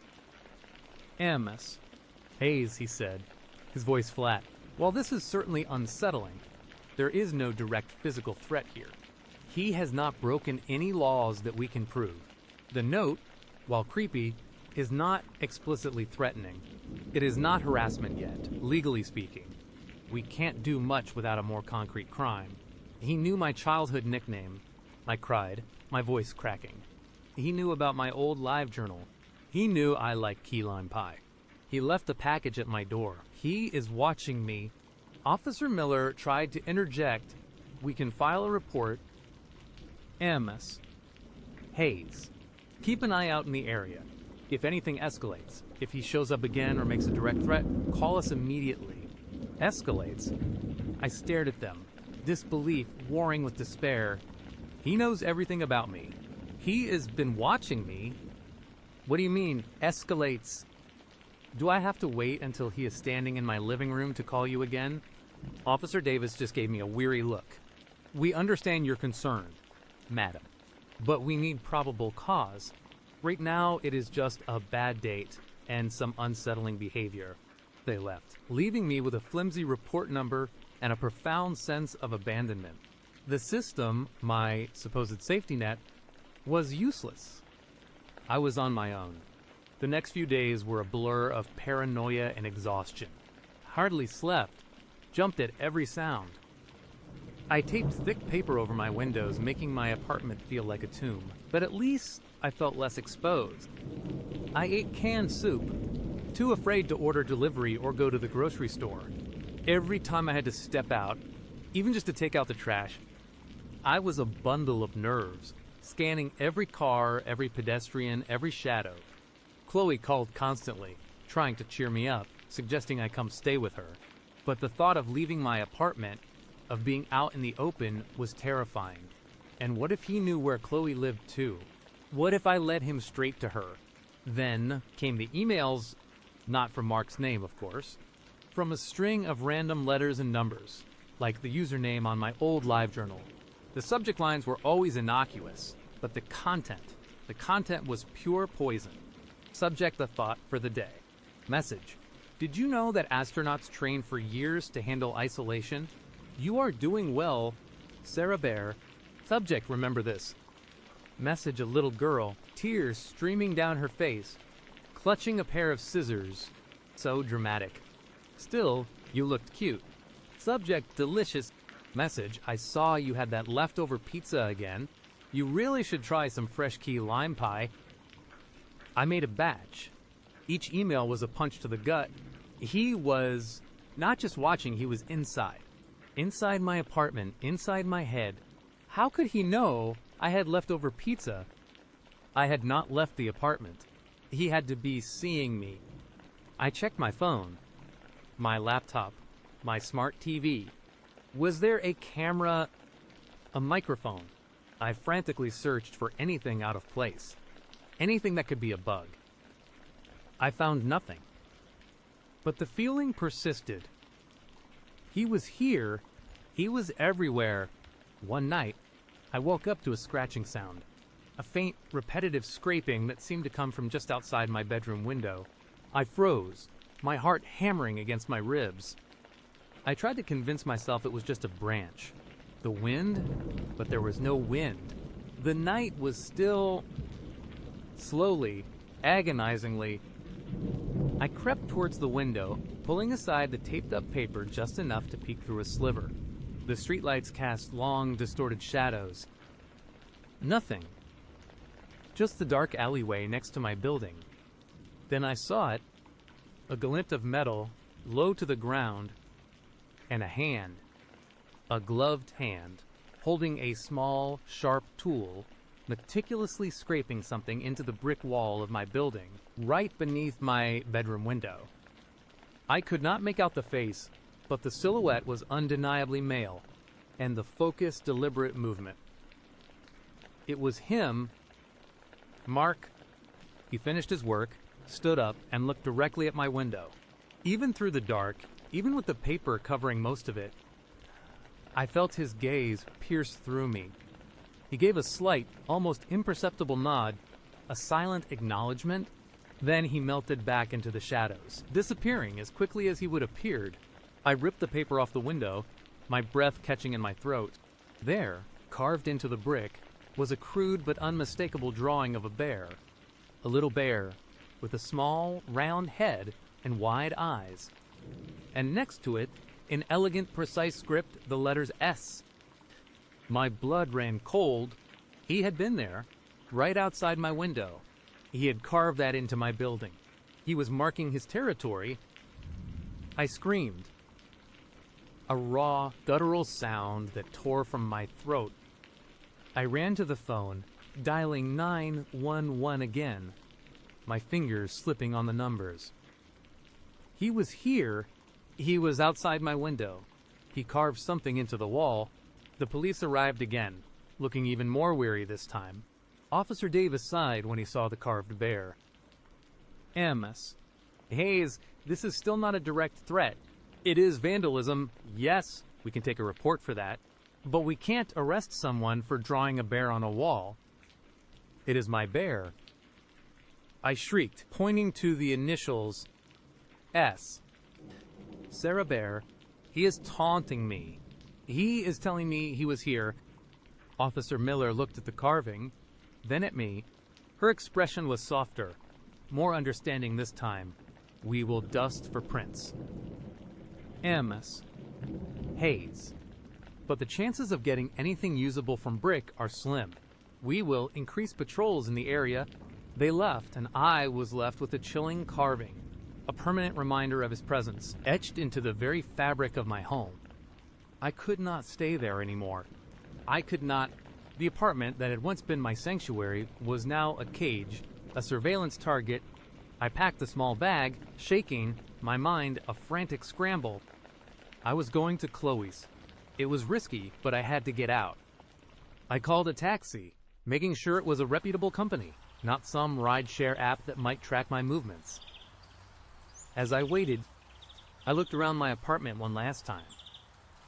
Amos. Hayes, he said, his voice flat. While this is certainly unsettling, there is no direct physical threat here. He has not broken any laws that we can prove. The note, while creepy, is not explicitly threatening. It is not harassment yet, legally speaking. We can't do much without a more concrete crime. He knew my childhood nickname. I cried, my voice cracking. He knew about my old LiveJournal. He knew I liked key lime pie. He left a package at my door. He is watching me. Officer Miller tried to interject. We can file a report. MS. Hayes. Keep an eye out in the area. If anything escalates, if he shows up again or makes a direct threat, call us immediately. Escalates? I stared at them, disbelief warring with despair. He knows everything about me. He has been watching me. What do you mean, escalates? Do I have to wait until he is standing in my living room to call you again? Officer Davis just gave me a weary look. We understand you're concerned, madam, but we need probable cause. Right now, it is just a bad date and some unsettling behavior. They left, leaving me with a flimsy report number and a profound sense of abandonment. The system, my supposed safety net, was useless. I was on my own. The next few days were a blur of paranoia and exhaustion. Hardly slept, jumped at every sound. I taped thick paper over my windows, making my apartment feel like a tomb. But at least I felt less exposed. I ate canned soup, too afraid to order delivery or go to the grocery store. Every time I had to step out, even just to take out the trash, I was a bundle of nerves, scanning every car, every pedestrian, every shadow. Chloe called constantly, trying to cheer me up, suggesting I come stay with her. But the thought of leaving my apartment, of being out in the open, was terrifying. And what if he knew where Chloe lived too? What if I led him straight to her? Then came the emails, not from Mark's name, of course, from a string of random letters and numbers, like the username on my old LiveJournal. The subject lines were always innocuous, but the content was pure poison. Subject the thought for the day. Message. Did you know that astronauts train for years to handle isolation? You are doing well, Sarah Bear. Subject, remember this. Message, a little girl, tears streaming down her face, clutching a pair of scissors. So dramatic. Still, you looked cute. Subject, delicious. Message, I saw you had that leftover pizza again. You really should try some fresh key lime pie. I made a batch. Each email was a punch to the gut. He was not just watching, he was inside. Inside my apartment, inside my head. How could he know I had leftover pizza? I had not left the apartment. He had to be seeing me. I checked my phone, my laptop, my smart TV. Was there a camera, a microphone? I frantically searched for anything out of place. Anything that could be a bug. I found nothing. But the feeling persisted. He was here. He was everywhere. One night, I woke up to a scratching sound. A faint, repetitive scraping that seemed to come from just outside my bedroom window. I froze, my heart hammering against my ribs. I tried to convince myself it was just a branch. The wind? But there was no wind. The night was still. Slowly, agonizingly, I crept towards the window, pulling aside the taped-up paper just enough to peek through a sliver. The streetlights cast long, distorted shadows. Nothing. Just the dark alleyway next to my building. Then I saw it, a glint of metal, low to the ground, and a hand, a gloved hand, holding a small, sharp tool, meticulously scraping something into the brick wall of my building, right beneath my bedroom window. I could not make out the face, but the silhouette was undeniably male, and the focused, deliberate movement. It was him, Mark. He finished his work, stood up, and looked directly at my window. Even through the dark, even with the paper covering most of it, I felt his gaze pierce through me. He gave a slight, almost imperceptible nod, a silent acknowledgement. Then he melted back into the shadows, disappearing as quickly as he would appeared. I ripped the paper off the window, my breath catching in my throat. There, carved into the brick, was a crude but unmistakable drawing of a bear. A little bear, with a small, round head and wide eyes. And next to it, in elegant, precise script, the letters S. My blood ran cold. He had been there, right outside my window. He had carved that into my building. He was marking his territory. I screamed. A raw, guttural sound that tore from my throat. I ran to the phone, dialing 911 again, my fingers slipping on the numbers. He was here. He was outside my window. He carved something into the wall. The police arrived again, looking even more weary this time. Officer Davis sighed when he saw the carved bear. MS. Hayes, this is still not a direct threat. It is vandalism. Yes, we can take a report for that. But we can't arrest someone for drawing a bear on a wall. It is my bear. I shrieked, pointing to the initials S. Sarah Bear, he is taunting me. He is telling me he was here. Officer Miller looked at the carving, then at me. Her expression was softer, more understanding this time. We will dust for prints. MS. Hayes. But the chances of getting anything usable from Brick are slim. We will increase patrols in the area. They left, and I was left with a chilling carving, a permanent reminder of his presence, etched into the very fabric of my home. I could not stay there anymore. I could not. The apartment that had once been my sanctuary was now a cage, a surveillance target. I packed the small bag, shaking, my mind a frantic scramble. I was going to Chloe's. It was risky, but I had to get out. I called a taxi, making sure it was a reputable company, not some rideshare app that might track my movements. As I waited, I looked around my apartment one last time.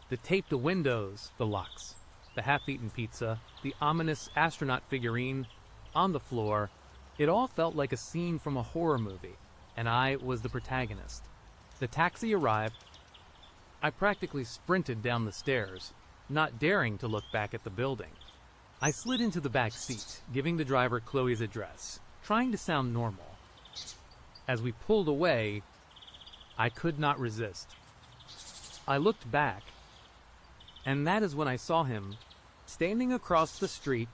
The taped windows, the locks, the half-eaten pizza, the ominous astronaut figurine on the floor. It all felt like a scene from a horror movie, and I was the protagonist. The taxi arrived. I practically sprinted down the stairs, not daring to look back at the building. I slid into the back seat, giving the driver Chloe's address, trying to sound normal. As we pulled away, I could not resist. I looked back, and that is when I saw him, standing across the street,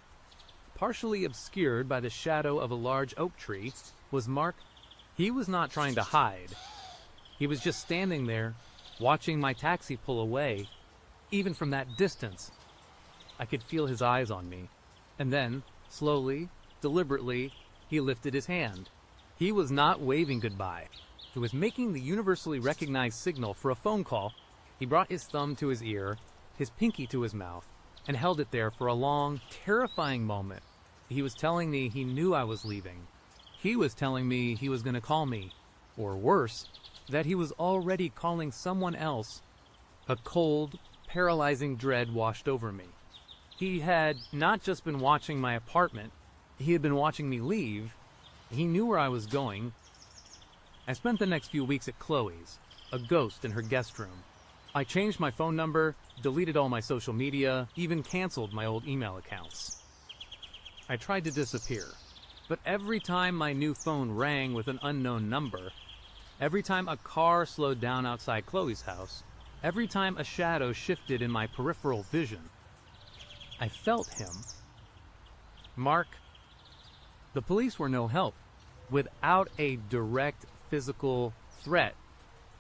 partially obscured by the shadow of a large oak tree, was Mark. He was not trying to hide. He was just standing there, watching my taxi pull away. Even from that distance, I could feel his eyes on me. And then, slowly, deliberately, he lifted his hand. He was not waving goodbye. He was making the universally recognized signal for a phone call. He brought his thumb to his ear, his pinky to his mouth, and held it there for a long, terrifying moment. He was telling me he knew I was leaving. He was telling me he was going to call me. Or worse, that he was already calling someone else. A cold, paralyzing dread washed over me. He had not just been watching my apartment, he had been watching me leave. He knew where I was going. I spent the next few weeks at Chloe's, a ghost in her guest room. I changed my phone number, deleted all my social media, even canceled my old email accounts. I tried to disappear, but every time my new phone rang with an unknown number, every time a car slowed down outside Chloe's house, every time a shadow shifted in my peripheral vision, I felt him. Mark. The police were no help. Without a direct physical threat,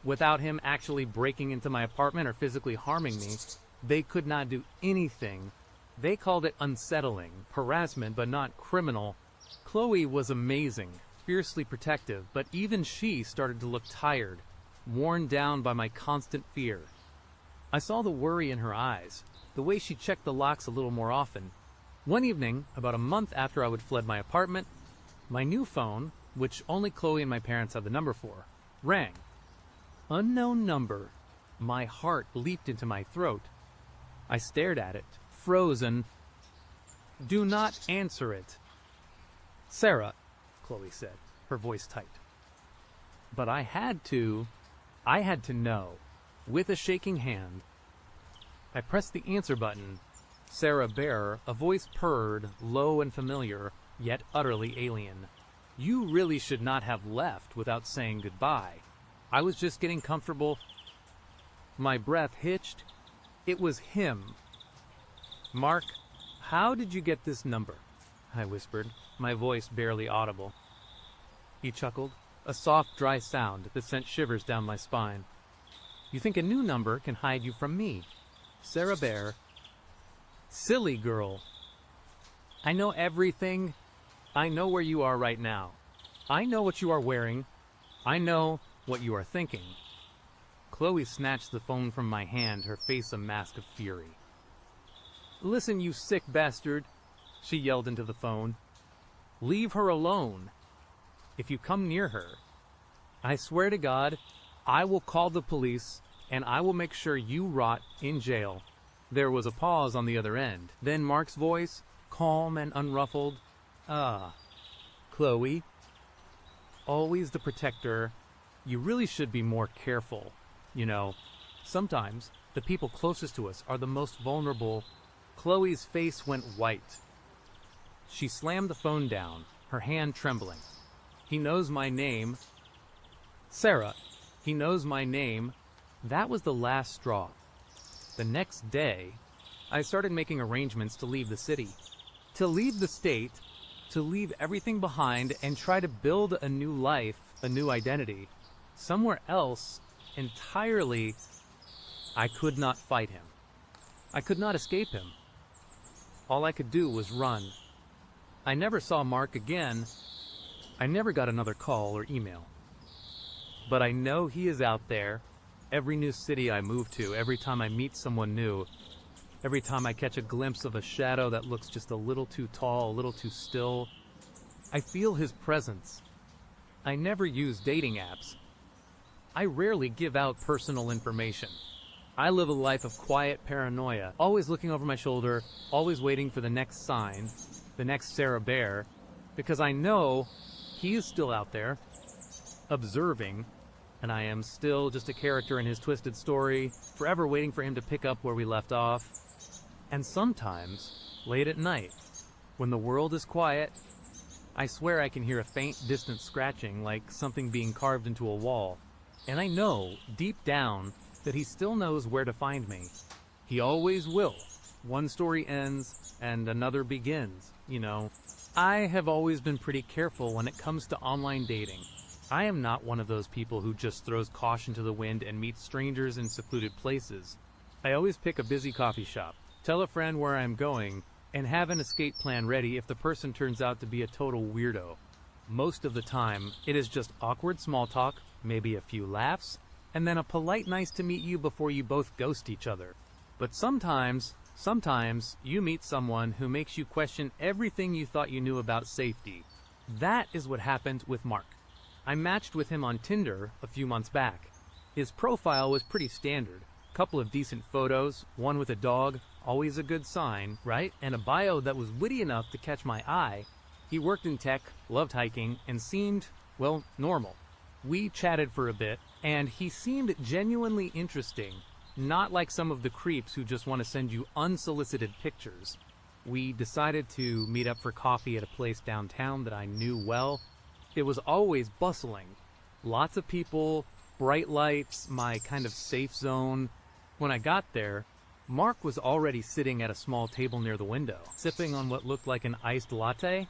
without him actually breaking into my apartment or physically harming me, they could not do anything. They called it unsettling, harassment, but not criminal. Chloe was amazing, fiercely protective, but even she started to look tired, worn down by my constant fear. I saw the worry in her eyes, the way she checked the locks a little more often. One evening, about a month after I had fled my apartment, my new phone, which only Chloe and my parents had the number for, rang. Unknown number. My heart leaped into my throat. I stared at it, frozen. Do not answer it. Sarah, Chloe said, her voice tight. But I had to know. With a shaking hand, I pressed the answer button. Sarah Bear, a voice purred, low and familiar, yet utterly alien. You really should not have left without saying goodbye. I was just getting comfortable. My breath hitched. It was him. Mark, how did you get this number? I whispered, my voice barely audible. He chuckled. a soft, dry sound that sent shivers down my spine. You think a new number can hide you from me? Sarah Bear. Silly girl. I know everything. I know where you are right now. I know what you are wearing. I know what you are thinking. Chloe snatched the phone from my hand, her face a mask of fury. Listen, you sick bastard, she yelled into the phone. Leave her alone. If you come near her, I swear to God, I will call the police and I will make sure you rot in jail. There was a pause on the other end. Then Mark's voice, calm and unruffled. Chloe, always the protector. You really should be more careful. You know, sometimes the people closest to us are the most vulnerable. Chloe's face went white. She slammed the phone down, her hand trembling. He knows my name. Sarah, he knows my name. That was the last straw. The next day, I started making arrangements to leave the city, to leave the state, to leave everything behind and try to build a new life, a new identity, somewhere else entirely. I could not fight him. I could not escape him. All I could do was run. I never saw Mark again. I never got another call or email. But I know he is out there. Every new city I move to, every time I meet someone new, every time I catch a glimpse of a shadow that looks just a little too tall, a little too still, I feel his presence. I never use dating apps. I rarely give out personal information. I live a life of quiet paranoia, always looking over my shoulder, always waiting for the next sign, the next Sarah Bear, because I know he is still out there, observing, and I am still just a character in his twisted story, forever waiting for him to pick up where we left off. And sometimes, late at night, when the world is quiet, I swear I can hear a faint, distant scratching like something being carved into a wall. And I know, deep down, that he still knows where to find me. He always will. One story ends, and another begins, you know. I have always been pretty careful when it comes to online dating. I am not one of those people who just throws caution to the wind and meets strangers in secluded places. I always pick a busy coffee shop, tell a friend where I'm going, and have an escape plan ready if the person turns out to be a total weirdo. Most of the time, it is just awkward small talk, maybe a few laughs, and then a polite nice to meet you before you both ghost each other. But sometimes you meet someone who makes you question everything you thought you knew about safety. That is what happened with Mark. I matched with him on Tinder a few months back. His profile was pretty standard. Couple of decent photos, one with a dog, always a good sign, right? And a bio that was witty enough to catch my eye. He worked in tech, loved hiking, and seemed, well, normal. We chatted for a bit, and he seemed genuinely interesting, not like some of the creeps who just want to send you unsolicited pictures. We decided to meet up for coffee at a place downtown that I knew well. It was always bustling. Lots of people, bright lights, my kind of safe zone. When I got there, Mark was already sitting at a small table near the window, sipping on what looked like an iced latte.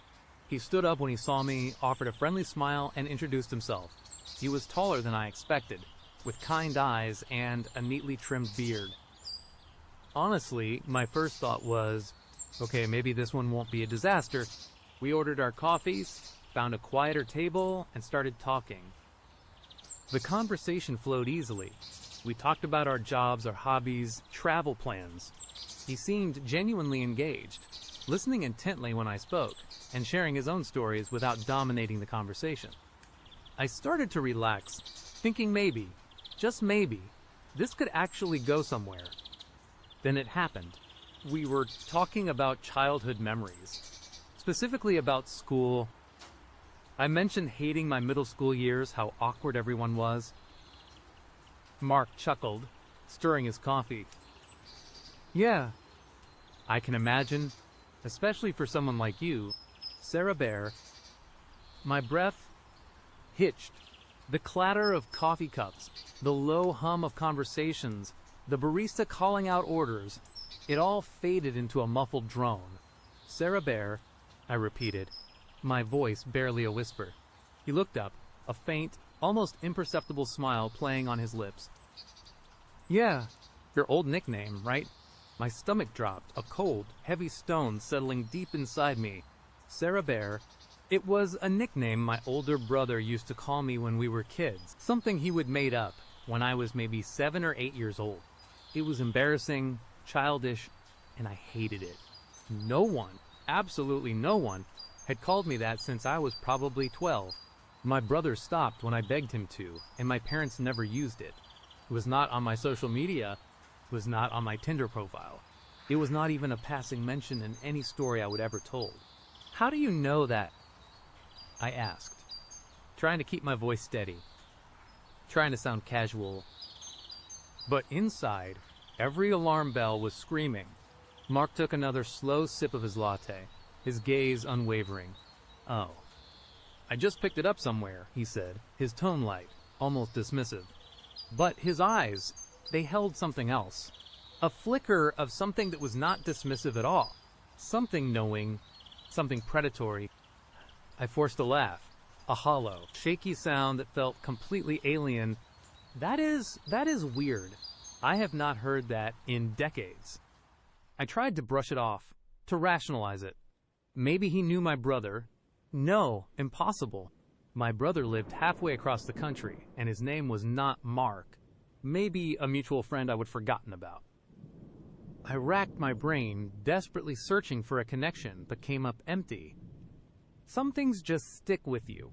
He stood up when he saw me, offered a friendly smile, and introduced himself. He was taller than I expected, with kind eyes and a neatly trimmed beard. Honestly, my first thought was, okay, maybe this one won't be a disaster. We ordered our coffees, found a quieter table, and started talking. The conversation flowed easily. We talked about our jobs, our hobbies, travel plans. He seemed genuinely engaged, listening intently when I spoke, and sharing his own stories without dominating the conversation. I started to relax, thinking maybe, just maybe, this could actually go somewhere. Then it happened. We were talking about childhood memories, specifically about school. I mentioned hating my middle school years, how awkward everyone was. Mark chuckled, stirring his coffee. Yeah, I can imagine, especially for someone like you, Sarah Bear. My breath hitched. The clatter of coffee cups, the low hum of conversations, the barista calling out orders, it all faded into a muffled drone. Sarah Bear, I repeated, my voice barely a whisper. He looked up, a faint, almost imperceptible smile playing on his lips. Yeah, your old nickname, right? My stomach dropped, a cold, heavy stone settling deep inside me. Sarah Bear. It was a nickname my older brother used to call me when we were kids, something he would made up when I was maybe 7 or 8 years old. It was embarrassing, childish, and I hated it. No one, absolutely no one, had called me that since I was probably 12. My brother stopped when I begged him to, and my parents never used it. It was not on my social media, it was not on my Tinder profile. It was not even a passing mention in any story I would ever told. How do you know that? I asked, trying to keep my voice steady, trying to sound casual. But inside, every alarm bell was screaming. Mark took another slow sip of his latte, his gaze unwavering. Oh. I just picked it up somewhere, he said, his tone light, almost dismissive. But his eyes, they held something else. A flicker of something that was not dismissive at all. Something knowing, something predatory. I forced a laugh, a hollow, shaky sound that felt completely alien. That is weird. I have not heard that in decades. I tried to brush it off, to rationalize it. Maybe he knew my brother. No, impossible. My brother lived halfway across the country, and his name was not Mark. Maybe a mutual friend I would forgotten about. I racked my brain, desperately searching for a connection, but came up empty. Some things just stick with you.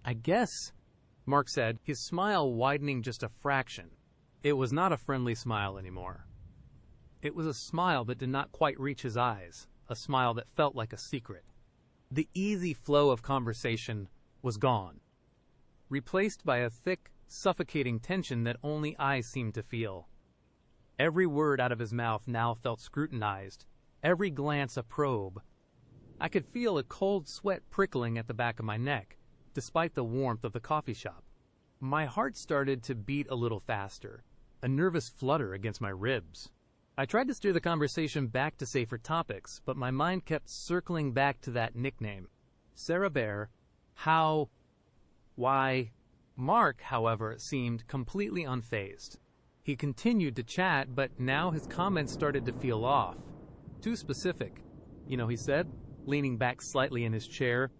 I guess, Mark said, his smile widening just a fraction. It was not a friendly smile anymore. It was a smile that did not quite reach his eyes, a smile that felt like a secret. The easy flow of conversation was gone, replaced by a thick, suffocating tension that only I seemed to feel. Every word out of his mouth now felt scrutinized, every glance a probe. I could feel a cold sweat prickling at the back of my neck, despite the warmth of the coffee shop. My heart started to beat a little faster, a nervous flutter against my ribs. I tried to steer the conversation back to safer topics, but my mind kept circling back to that nickname. Sarah Bear. How? Why? Mark, however, seemed completely unfazed. He continued to chat, but now his comments started to feel off. Too specific. He said, leaning back slightly in his chair.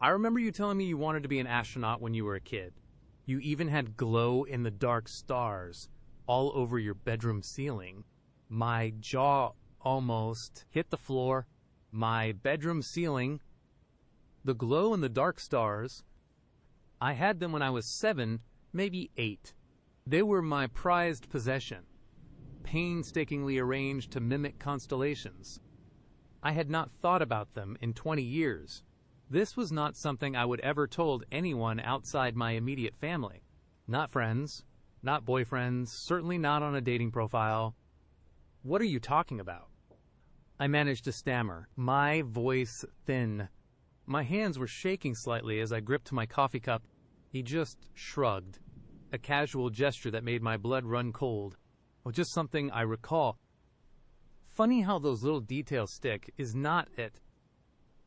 I remember you telling me you wanted to be an astronaut when you were a kid. You even had glow-in-the-dark stars all over your bedroom ceiling. My jaw almost hit the floor. My bedroom ceiling. The glow-in-the-dark stars. I had them when I was 7, maybe 8. They were my prized possession, painstakingly arranged to mimic constellations. I had not thought about them in 20 years. This was not something I would ever told anyone outside my immediate family. Not friends, not boyfriends, certainly not on a dating profile. What are you talking about? I managed to stammer, my voice thin. My hands were shaking slightly as I gripped my coffee cup. He just shrugged, a casual gesture that made my blood run cold. Or just something I recall. Funny how those little details stick, is not it?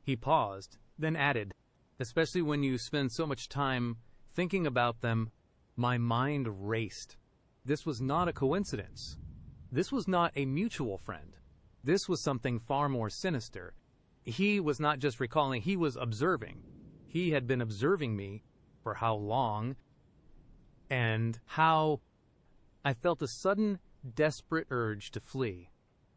He paused, then added, especially when you spend so much time thinking about them. My mind raced. This was not a coincidence. This was not a mutual friend. This was something far more sinister. He was not just recalling, he was observing. He had been observing me for how long, and how I felt a sudden, desperate urge to flee,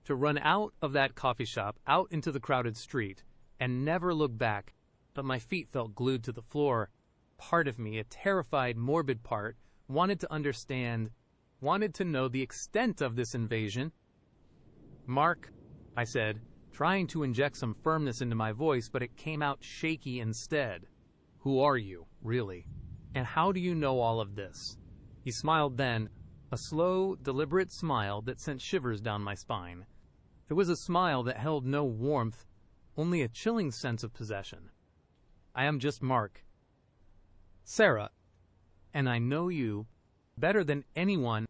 to run out of that coffee shop, out into the crowded street, and never look back, but my feet felt glued to the floor. Part of me, a terrified, morbid part, wanted to understand, wanted to know the extent of this invasion. Mark, I said, trying to inject some firmness into my voice, but it came out shaky instead. Who are you, really? And how do you know all of this? He smiled then, a slow, deliberate smile that sent shivers down my spine. It was a smile that held no warmth, only a chilling sense of possession. I am just Mark. Sarah, and I know you better than anyone.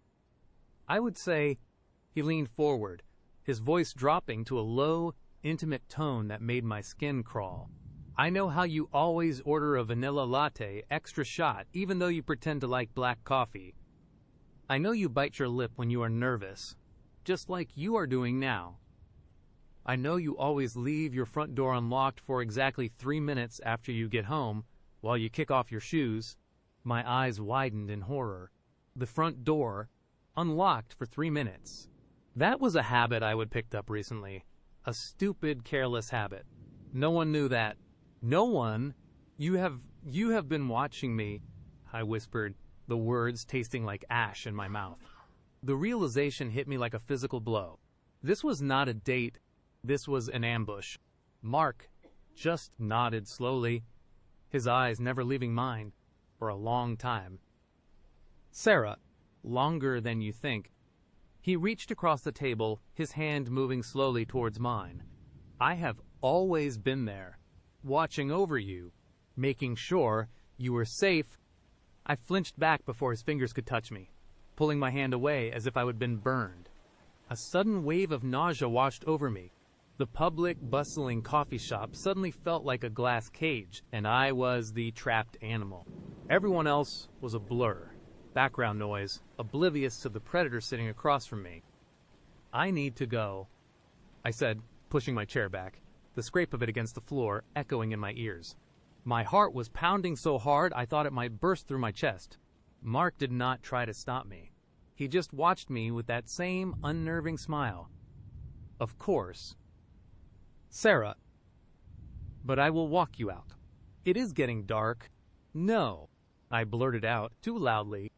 I would say, he leaned forward, his voice dropping to a low, intimate tone that made my skin crawl. I know how you always order a vanilla latte extra shot even though you pretend to like black coffee. I know you bite your lip when you are nervous, just like you are doing now. I know you always leave your front door unlocked for exactly 3 minutes after you get home while you kick off your shoes. My eyes widened in horror. The front door, unlocked for 3 minutes. That was a habit I would picked up recently. A stupid, careless habit. No one knew that. No one? You have been watching me, I whispered, the words tasting like ash in my mouth. The realization hit me like a physical blow. This was not a date. This was an ambush. Mark just nodded slowly, his eyes never leaving mine for a long time. Sarah, longer than you think. He reached across the table, his hand moving slowly towards mine. I have always been there, watching over you, making sure you were safe. I flinched back before his fingers could touch me, pulling my hand away as if I had been burned. A sudden wave of nausea washed over me. The public, bustling coffee shop suddenly felt like a glass cage, and I was the trapped animal. Everyone else was a blur, background noise, oblivious to the predator sitting across from me. I need to go, I said, pushing my chair back, the scrape of it against the floor echoing in my ears. My heart was pounding so hard I thought it might burst through my chest. Mark did not try to stop me. He just watched me with that same unnerving smile. Of course. Sarah, but I will walk you out. It is getting dark. No, I blurted out too loudly.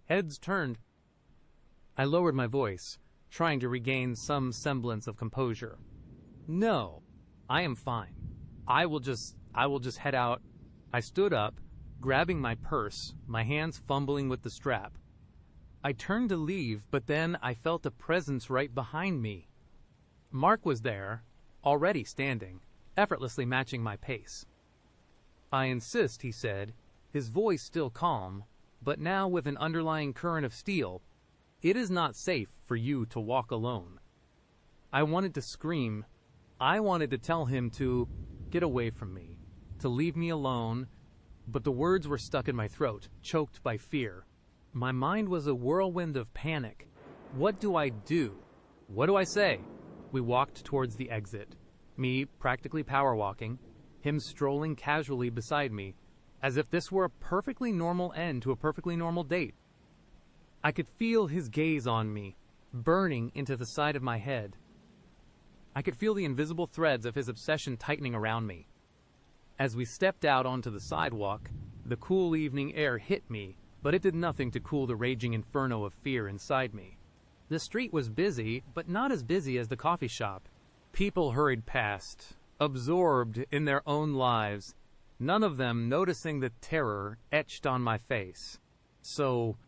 Heads turned. I lowered my voice, trying to regain some semblance of composure. No, I am fine. I will just head out. I stood up, grabbing my purse, my hands fumbling with the strap. I turned to leave, but then I felt a presence right behind me. Mark was there, already standing, effortlessly matching my pace. I insist, he said, his voice still calm, but now with an underlying current of steel. It is not safe for you to walk alone. I wanted to scream. I wanted to tell him to get away from me, to leave me alone, but the words were stuck in my throat, choked by fear. My mind was a whirlwind of panic. What do I do? What do I say? We walked towards the exit, me practically power walking, him strolling casually beside me, as if this were a perfectly normal end to a perfectly normal date. I could feel his gaze on me, burning into the side of my head. I could feel the invisible threads of his obsession tightening around me. As we stepped out onto the sidewalk, the cool evening air hit me, but it did nothing to cool the raging inferno of fear inside me. The street was busy, but not as busy as the coffee shop. People hurried past, absorbed in their own lives, none of them noticing the terror etched on my face. So,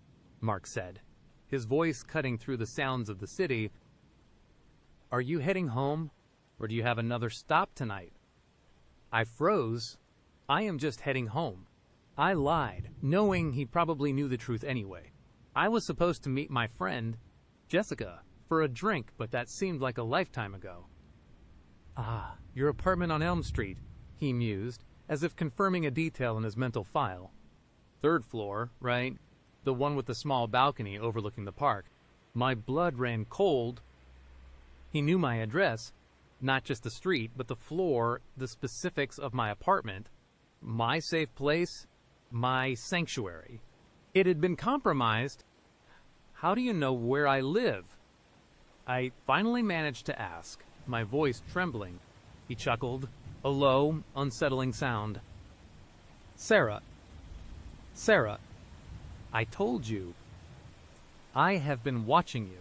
Mark said, his voice cutting through the sounds of the city, are you heading home, or do you have another stop tonight? I froze. I am just heading home. I lied, knowing he probably knew the truth anyway. I was supposed to meet my friend, Jessica, for a drink, but that seemed like a lifetime ago. Ah, your apartment on Elm Street, he mused, as if confirming a detail in his mental file. 3rd floor, right? The one with the small balcony overlooking the park. My blood ran cold. He knew my address, not just the street, but the floor, the specifics of my apartment, my safe place, my sanctuary. It had been compromised. How do you know where I live? I finally managed to ask, my voice trembling. He chuckled, a low, unsettling sound. Sarah, I told you. I have been watching you.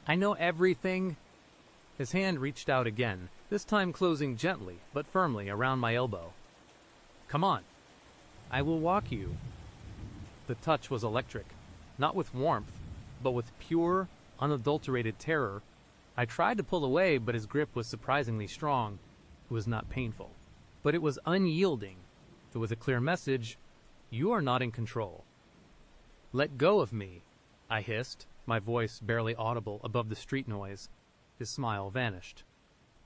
I know everything. His hand reached out again, this time closing gently but firmly around my elbow. Come on. I will walk you. The touch was electric, not with warmth, but with pure, unadulterated terror. I tried to pull away, but his grip was surprisingly strong. It was not painful, but it was unyielding. It was a clear message. You are not in control. Let go of me, I hissed, my voice barely audible above the street noise. His smile vanished.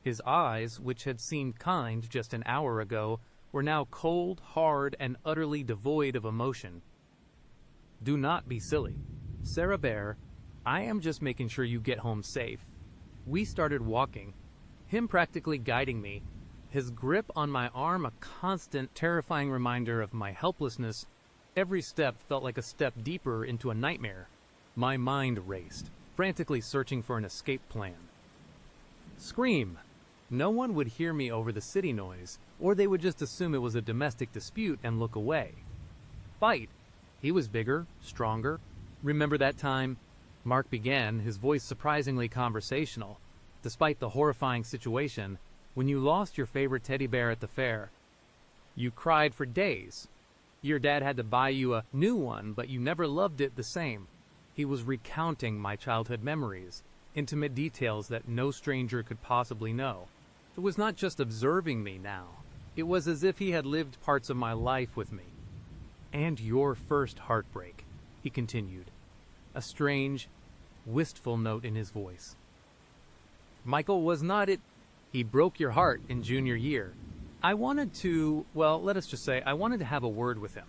His eyes, which had seemed kind just an hour ago, were now cold, hard, and utterly devoid of emotion. "Do not be silly. Sarah Bear, I am just making sure you get home safe." We started walking, him practically guiding me, his grip on my arm a constant, terrifying reminder of my helplessness. Every step felt like a step deeper into a nightmare. My mind raced, frantically searching for an escape plan. Scream! No one would hear me over the city noise, or they would just assume it was a domestic dispute and look away. Fight! He was bigger, stronger. "Remember that time?" Mark began, his voice surprisingly conversational. "Despite the horrifying situation, when you lost your favorite teddy bear at the fair, you cried for days. Your dad had to buy you a new one, but you never loved it the same." He was recounting my childhood memories, intimate details that no stranger could possibly know. It was not just observing me now. It was as if he had lived parts of my life with me. "And your first heartbreak," he continued, a strange, wistful note in his voice. "Michael was not it. He broke your heart in junior year. I wanted to, well, let us just say, I wanted to have a word with him."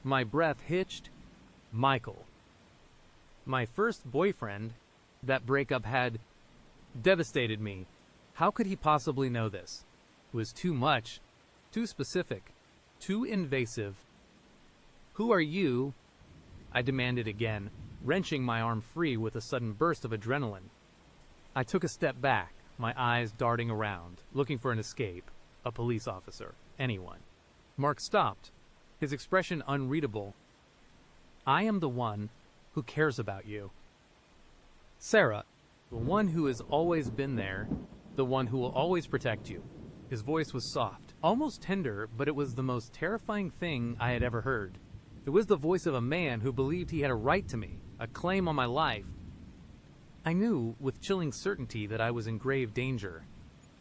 My breath hitched. Michael. My first boyfriend. That breakup had devastated me. How could he possibly know this? It was too much, too specific, too invasive. "Who are you?" I demanded again, wrenching my arm free with a sudden burst of adrenaline. I took a step back, my eyes darting around, looking for an escape, a police officer, anyone. Mark stopped, his expression unreadable. "I am the one who cares about you. Sarah, the one who has always been there, the one who will always protect you." His voice was soft, almost tender, but it was the most terrifying thing I had ever heard. It was the voice of a man who believed he had a right to me, a claim on my life. I knew with chilling certainty that I was in grave danger.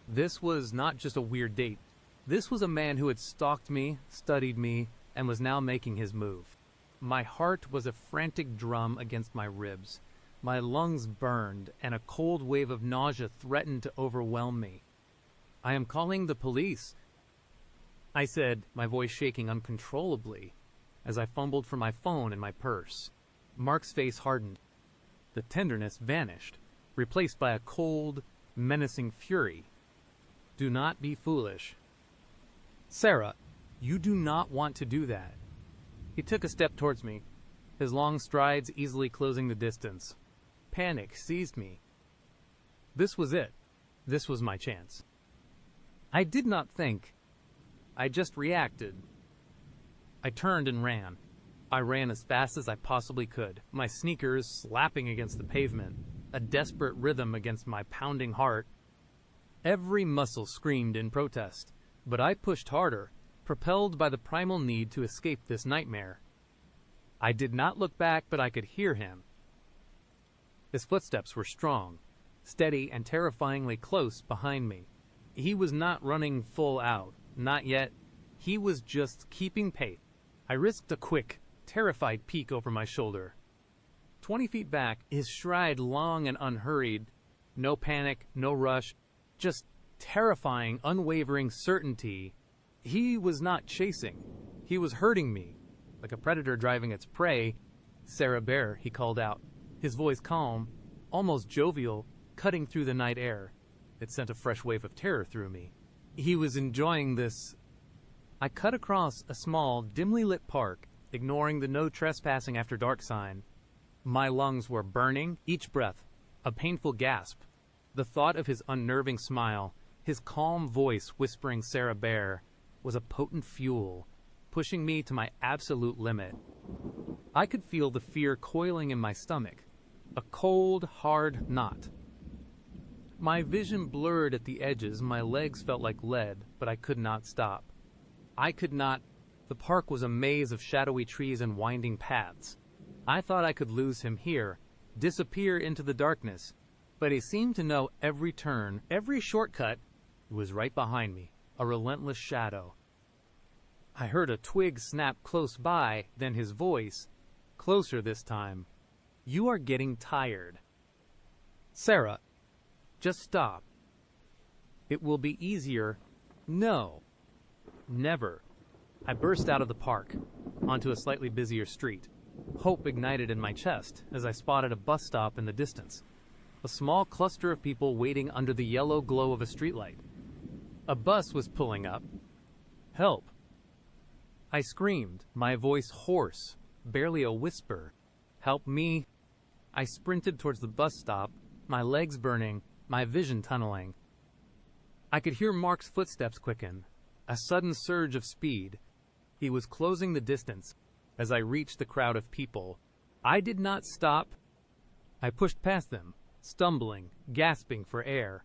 This was not just a weird date. This was a man who had stalked me, studied me, and was now making his move. My heart was a frantic drum against my ribs. My lungs burned, and a cold wave of nausea threatened to overwhelm me. "I am calling the police," I said, my voice shaking uncontrollably, as I fumbled for my phone and my purse. Mark's face hardened. The tenderness vanished, replaced by a cold, menacing fury. "Do not be foolish. Sarah, you do not want to do that." He took a step towards me, his long strides easily closing the distance. Panic seized me. This was it. This was my chance. I did not think. I just reacted. I turned and ran. I ran as fast as I possibly could, my sneakers slapping against the pavement, a desperate rhythm against my pounding heart. Every muscle screamed in protest, but I pushed harder, propelled by the primal need to escape this nightmare. I did not look back, but I could hear him. His footsteps were strong, steady, and terrifyingly close behind me. He was not running full out, not yet. He was just keeping pace. I risked a quick, terrified peek over my shoulder. 20 feet back, his stride long and unhurried. No panic, no rush, just terrifying, unwavering certainty. He was not chasing. He was hurting me, like a predator driving its prey. "Sarah Bear," he called out, his voice calm, almost jovial, cutting through the night air. It sent a fresh wave of terror through me. He was enjoying this. I cut across a small, dimly lit park, ignoring the "no trespassing after dark" sign. My lungs were burning, each breath a painful gasp. The thought of his unnerving smile, his calm voice whispering "Sarah Bear," was a potent fuel, pushing me to my absolute limit. I could feel the fear coiling in my stomach, a cold, hard knot. My vision blurred at the edges, my legs felt like lead, but I could not stop. I could not. The park was a maze of shadowy trees and winding paths. I thought I could lose him here, disappear into the darkness, but he seemed to know every turn, every shortcut. He was right behind me, a relentless shadow. I heard a twig snap close by, then his voice, closer this time. "You are getting tired. Sarah, just stop. It will be easier. No. Never. I burst out of the park, onto a slightly busier street. Hope ignited in my chest as I spotted a bus stop in the distance. A small cluster of people waiting under the yellow glow of a streetlight. A bus was pulling up. Help. I screamed, my voice hoarse, barely a whisper. Help me. I sprinted towards the bus stop, my legs burning, my vision tunneling. I could hear Mark's footsteps quicken, a sudden surge of speed. He was closing the distance as I reached the crowd of people. I did not stop. I pushed past them, stumbling, gasping for air.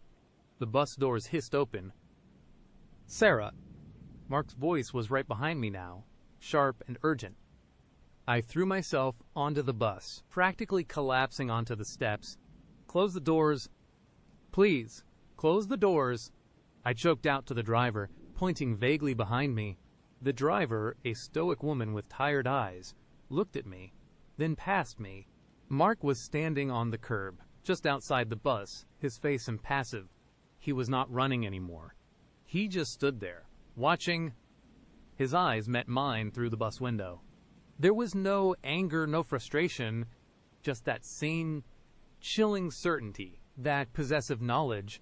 The bus doors hissed open. Sarah. Mark's voice was right behind me now, sharp and urgent. I threw myself onto the bus, practically collapsing onto the steps. Close the doors. Please, close the doors. I choked out to the driver, pointing vaguely behind me. The driver, a stoic woman with tired eyes, looked at me, then past me. Mark was standing on the curb, just outside the bus, his face impassive. He was not running anymore. He just stood there, watching. His eyes met mine through the bus window. There was no anger, no frustration, just that same chilling certainty, that possessive knowledge.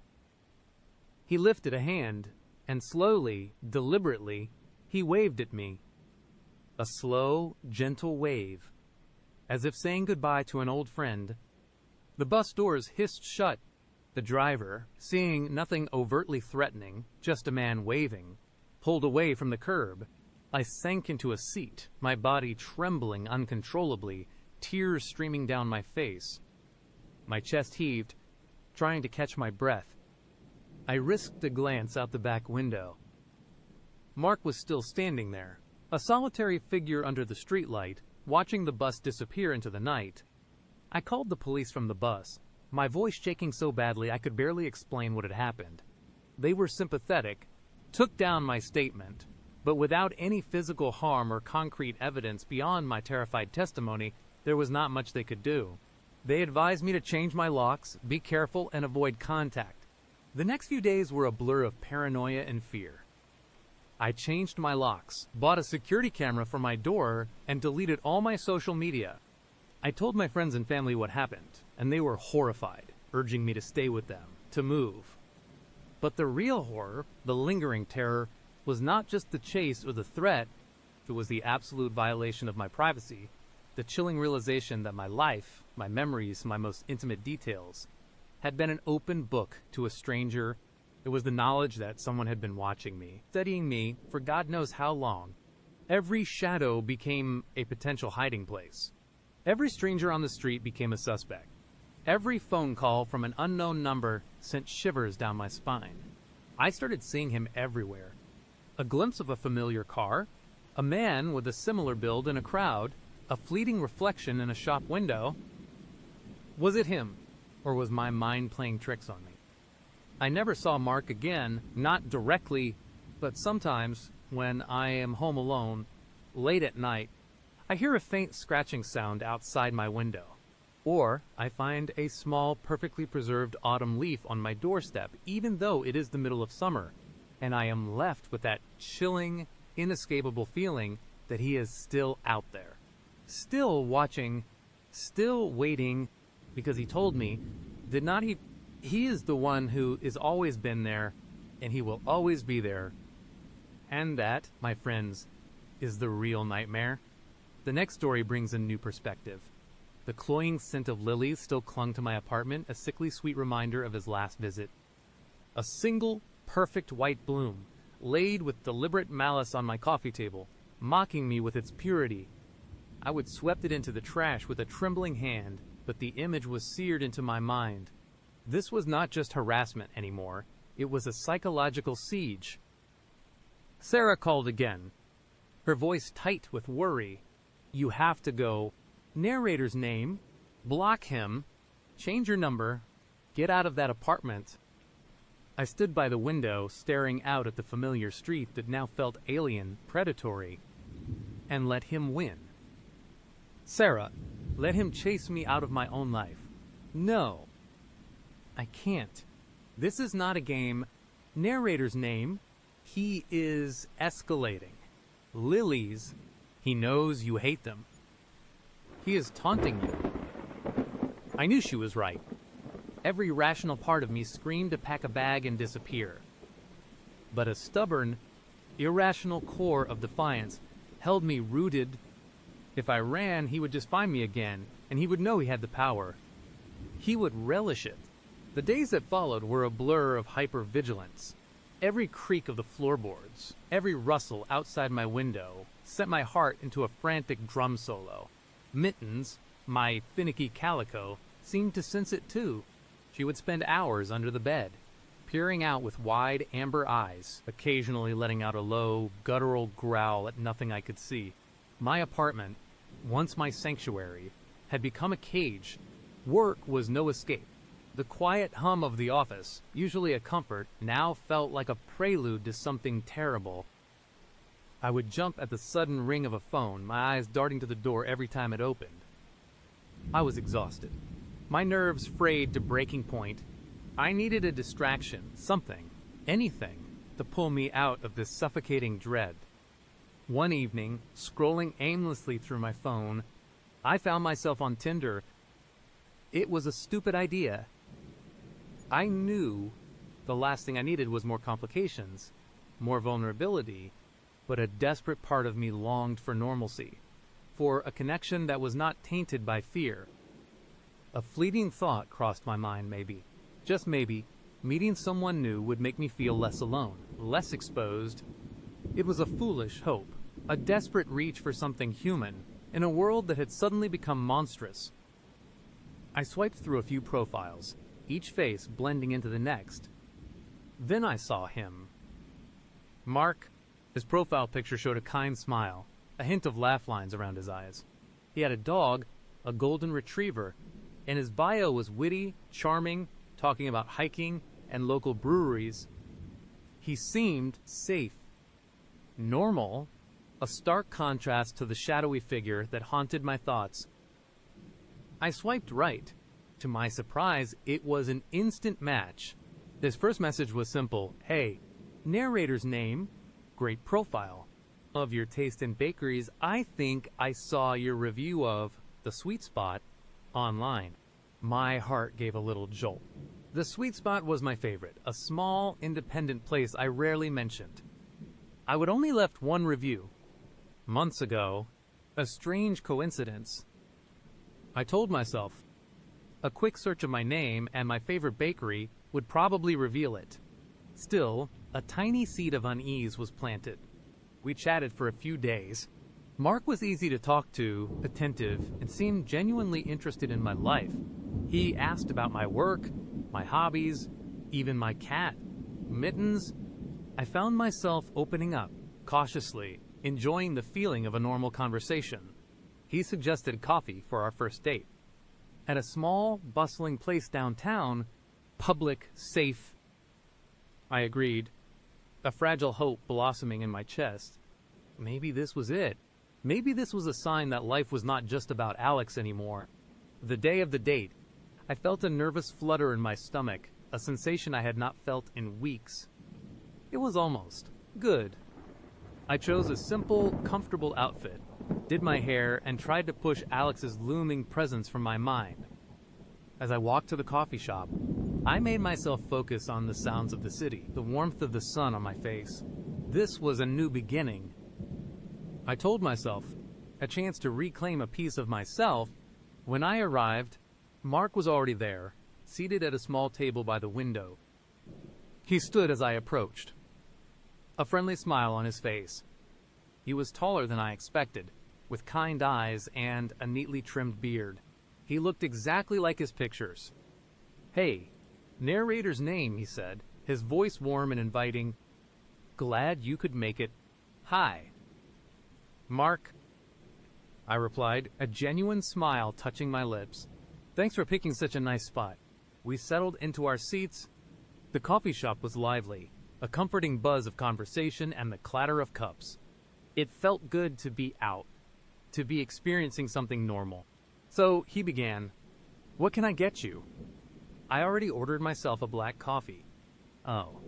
He lifted a hand, and slowly, deliberately, he waved at me. A slow, gentle wave, as if saying goodbye to an old friend. The bus doors hissed shut. The driver, seeing nothing overtly threatening, just a man waving, pulled away from the curb. I sank into a seat, my body trembling uncontrollably, tears streaming down my face. My chest heaved, trying to catch my breath. I risked a glance out the back window. Mark was still standing there, a solitary figure under the streetlight, watching the bus disappear into the night. I called the police from the bus, my voice shaking so badly I could barely explain what had happened. They were sympathetic, took down my statement, but without any physical harm or concrete evidence beyond my terrified testimony, there was not much they could do. They advised me to change my locks, be careful, and avoid contact. The next few days were a blur of paranoia and fear. I changed my locks, bought a security camera for my door, and deleted all my social media. I told my friends and family what happened, and they were horrified, urging me to stay with them, to move. But the real horror, the lingering terror, was not just the chase or the threat. It was the absolute violation of my privacy, the chilling realization that my life, my memories, my most intimate details, had been an open book to a stranger. It was the knowledge that someone had been watching me, studying me for God knows how long. Every shadow became a potential hiding place. Every stranger on the street became a suspect. Every phone call from an unknown number sent shivers down my spine. I started seeing him everywhere. A glimpse of a familiar car, a man with a similar build in a crowd, a fleeting reflection in a shop window. Was it him, or was my mind playing tricks on me? I never saw Mark again, not directly, but sometimes when I am home alone, late at night, I hear a faint scratching sound outside my window. Or I find a small, perfectly preserved autumn leaf on my doorstep, even though it is the middle of summer, and I am left with that chilling, inescapable feeling that he is still out there. Still watching, still waiting, because he told me, did not he? He is the one who has always been there, and he will always be there. And that, my friends, is the real nightmare. The next story brings a new perspective. The cloying scent of lilies still clung to my apartment, a sickly sweet reminder of his last visit. A single, perfect white bloom, laid with deliberate malice on my coffee table, mocking me with its purity. I would swept it into the trash with a trembling hand, but the image was seared into my mind. This was not just harassment anymore. It was a psychological siege. Sarah called again, her voice tight with worry. You have to go. Narrator's name. Block him. Change your number. Get out of that apartment. I stood by the window, staring out at the familiar street that now felt alien, predatory, and let him win. Sarah, let him chase me out of my own life. No. I can't. This is not a game. Narrator's name, he is escalating. Lily's, he knows you hate them. He is taunting you. I knew she was right. Every rational part of me screamed to pack a bag and disappear. But a stubborn, irrational core of defiance held me rooted. If I ran, he would just find me again, and he would know he had the power. He would relish it. The days that followed were a blur of hypervigilance. Every creak of the floorboards, every rustle outside my window, sent my heart into a frantic drum solo. Mittens, my finicky calico, seemed to sense it too. She would spend hours under the bed, peering out with wide amber eyes, occasionally letting out a low, guttural growl at nothing I could see. My apartment, once my sanctuary, had become a cage. Work was no escape. The quiet hum of the office, usually a comfort, now felt like a prelude to something terrible. I would jump at the sudden ring of a phone, my eyes darting to the door every time it opened. I was exhausted, my nerves frayed to breaking point. I needed a distraction, something, anything, to pull me out of this suffocating dread. One evening, scrolling aimlessly through my phone, I found myself on Tinder. It was a stupid idea. I knew the last thing I needed was more complications, more vulnerability, but a desperate part of me longed for normalcy, for a connection that was not tainted by fear. A fleeting thought crossed my mind, maybe, just maybe, meeting someone new would make me feel less alone, less exposed. It was a foolish hope, a desperate reach for something human, in a world that had suddenly become monstrous. I swiped through a few profiles, each face blending into the next. Then I saw him. Mark. His profile picture showed a kind smile, a hint of laugh lines around his eyes. He had a dog, a golden retriever, and his bio was witty, charming, talking about hiking and local breweries. He seemed safe, normal, a stark contrast to the shadowy figure that haunted my thoughts. I swiped right. To my surprise, it was an instant match. His first message was simple. Hey, narrator's name, great profile. Of your taste in bakeries, I think I saw your review of The Sweet Spot online. My heart gave a little jolt. The Sweet Spot was my favorite, a small, independent place I rarely mentioned. I would only left one review. Months ago, a strange coincidence. I told myself, a quick search of my name and my favorite bakery would probably reveal it. Still, a tiny seed of unease was planted. We chatted for a few days. Mark was easy to talk to, attentive, and seemed genuinely interested in my life. He asked about my work, my hobbies, even my cat, Mittens. I found myself opening up, cautiously, enjoying the feeling of a normal conversation. He suggested coffee for our first date. At a small, bustling place downtown, public, safe. I agreed, a fragile hope blossoming in my chest. Maybe this was it. Maybe this was a sign that life was not just about Alex anymore. The day of the date, I felt a nervous flutter in my stomach, a sensation I had not felt in weeks. It was almost good. I chose a simple, comfortable outfit, did my hair, and tried to push Alex's looming presence from my mind. As I walked to the coffee shop, I made myself focus on the sounds of the city, the warmth of the sun on my face. This was a new beginning. I told myself, a chance to reclaim a piece of myself. When I arrived, Mark was already there, seated at a small table by the window. He stood as I approached, a friendly smile on his face. He was taller than I expected, with kind eyes and a neatly trimmed beard. He looked exactly like his pictures. Hey, narrator's name, he said, his voice warm and inviting. Glad you could make it. Hi. Mark, I replied, a genuine smile touching my lips. Thanks for picking such a nice spot. We settled into our seats. The coffee shop was lively, a comforting buzz of conversation and the clatter of cups. It felt good to be out, to be experiencing something normal. So he began, what can I get you? I already ordered myself a black coffee. Oh,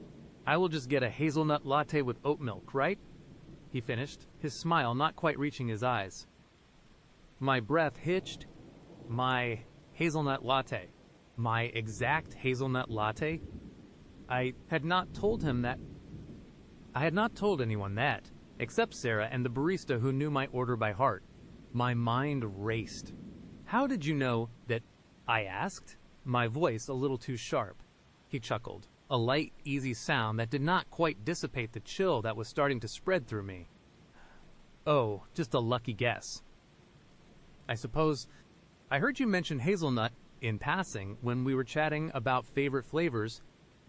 I will just get a hazelnut latte with oat milk, right? He finished, his smile not quite reaching his eyes. My breath hitched. My hazelnut latte. My exact hazelnut latte? I had not told him that. I had not told anyone that, except Sarah and the barista who knew my order by heart. My mind raced. How did you know that? I asked, my voice a little too sharp. He chuckled, a light, easy sound that did not quite dissipate the chill that was starting to spread through me. Oh, just a lucky guess. I suppose I heard you mention hazelnut in passing when we were chatting about favorite flavors,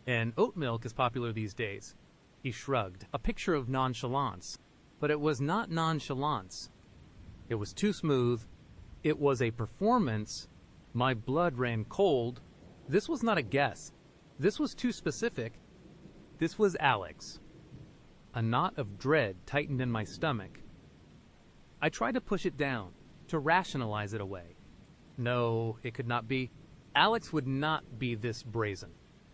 and oat milk is popular these days. He shrugged, a picture of nonchalance. But it was not nonchalance. It was too smooth. It was a performance. My blood ran cold. This was not a guess. This was too specific. This was Alex. A knot of dread tightened in my stomach. I tried to push it down, to rationalize it away. No, it could not be. Alex would not be this brazen.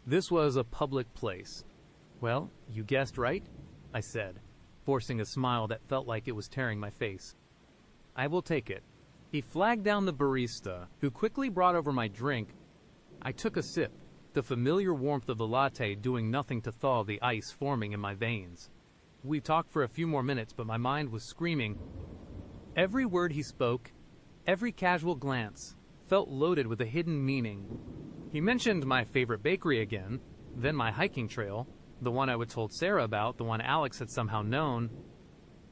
This was a public place. Well, you guessed right, I said, forcing a smile that felt like it was tearing my face. I will take it. He flagged down the barista, who quickly brought over my drink. I took a sip, the familiar warmth of the latte doing nothing to thaw the ice forming in my veins. We talked for a few more minutes, but my mind was screaming. Every word he spoke, every casual glance, felt loaded with a hidden meaning. He mentioned my favorite bakery again, then my hiking trail, the one I had told Sarah about, the one Alex had somehow known.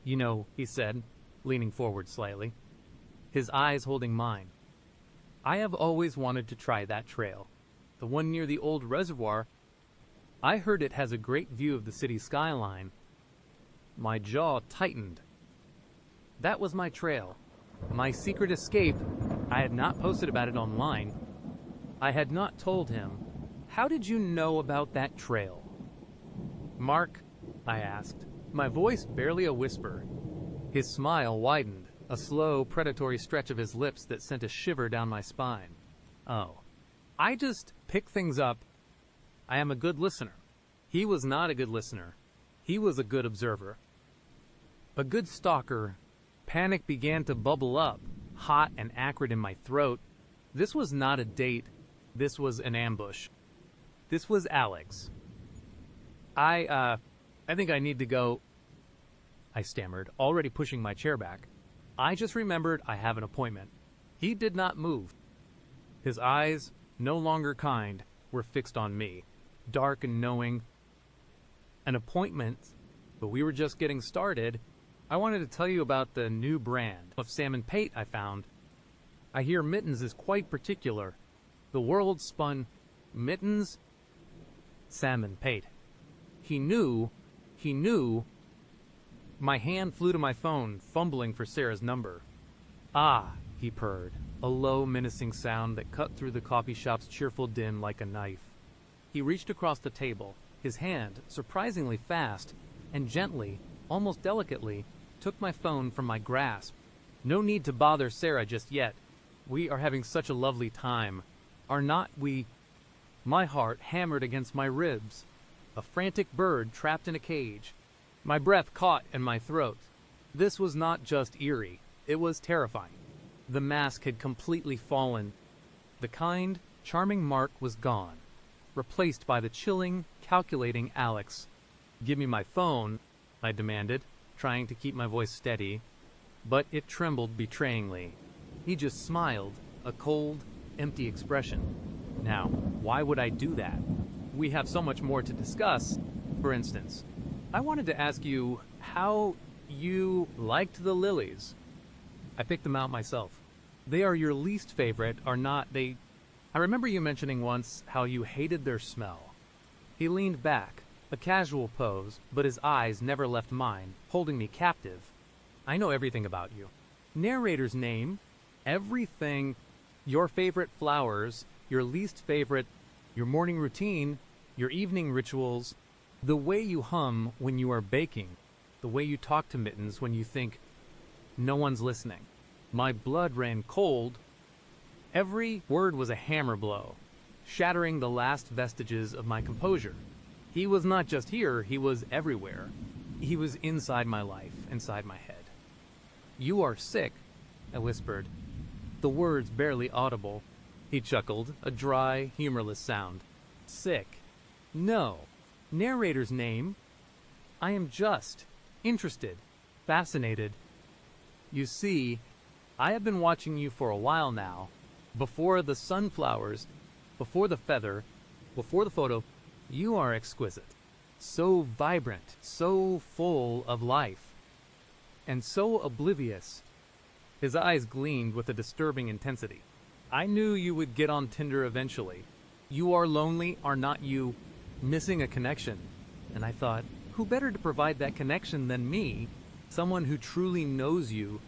You know, he said, leaning forward slightly, his eyes holding mine. I have always wanted to try that trail, the one near the old reservoir. I heard it has a great view of the city skyline. My jaw tightened. That was my trail, my secret escape. I had not posted about it online. I had not told him. How did you know about that trail? Mark, I asked, my voice barely a whisper. His smile widened, a slow, predatory stretch of his lips that sent a shiver down my spine. Oh, I just pick things up. I am a good listener. He was not a good listener. He was a good observer. A good stalker. Panic began to bubble up, hot and acrid in my throat. This was not a date. This was an ambush. This was Alex. I think I need to go, I stammered, already pushing my chair back. I just remembered I have an appointment. He did not move. His eyes, no longer kind, were fixed on me, dark and knowing. An appointment, but we were just getting started. I wanted to tell you about the new brand of salmon pate I found. I hear Mittens is quite particular. The world spun Mittens, salmon pate. He knew. My hand flew to my phone, fumbling for Sarah's number. Ah, he purred, a low, menacing sound that cut through the coffee shop's cheerful din like a knife. He reached across the table, his hand, surprisingly fast, and gently, almost delicately, took my phone from my grasp. No need to bother Sarah just yet. We are having such a lovely time. Are not we? My heart hammered against my ribs. A frantic bird trapped in a cage. My breath caught in my throat. This was not just eerie. It was terrifying. The mask had completely fallen. The kind, charming Mark was gone, replaced by the chilling, calculating Alex. Give me my phone, I demanded, trying to keep my voice steady, but it trembled betrayingly. He just smiled, a cold, empty expression. Now, why would I do that? We have so much more to discuss. For instance, I wanted to ask you how you liked the lilies. I picked them out myself. They are your least favorite, are not they? I remember you mentioning once how you hated their smell. He leaned back, a casual pose, but his eyes never left mine, holding me captive. I know everything about you. Narrator's name, everything, your favorite flowers, your least favorite, your morning routine, your evening rituals, the way you hum when you are baking, the way you talk to Mittens when you think, no one's listening. My blood ran cold. Every word was a hammer blow, shattering the last vestiges of my composure. He was not just here, he was everywhere. He was inside my life, inside my head. "You are sick," I whispered, the words barely audible. He chuckled, a dry, humorless sound. "Sick? No. Narrator's name? I am just interested, fascinated. You see, I have been watching you for a while now. Before the sunflowers, before the feather, before the photo, you are exquisite. So vibrant, so full of life, and so oblivious." His eyes gleamed with a disturbing intensity. "I knew you would get on Tinder eventually. You are lonely, are not you? Missing a connection." And I thought, who better to provide that connection than me? Someone who truly knows you.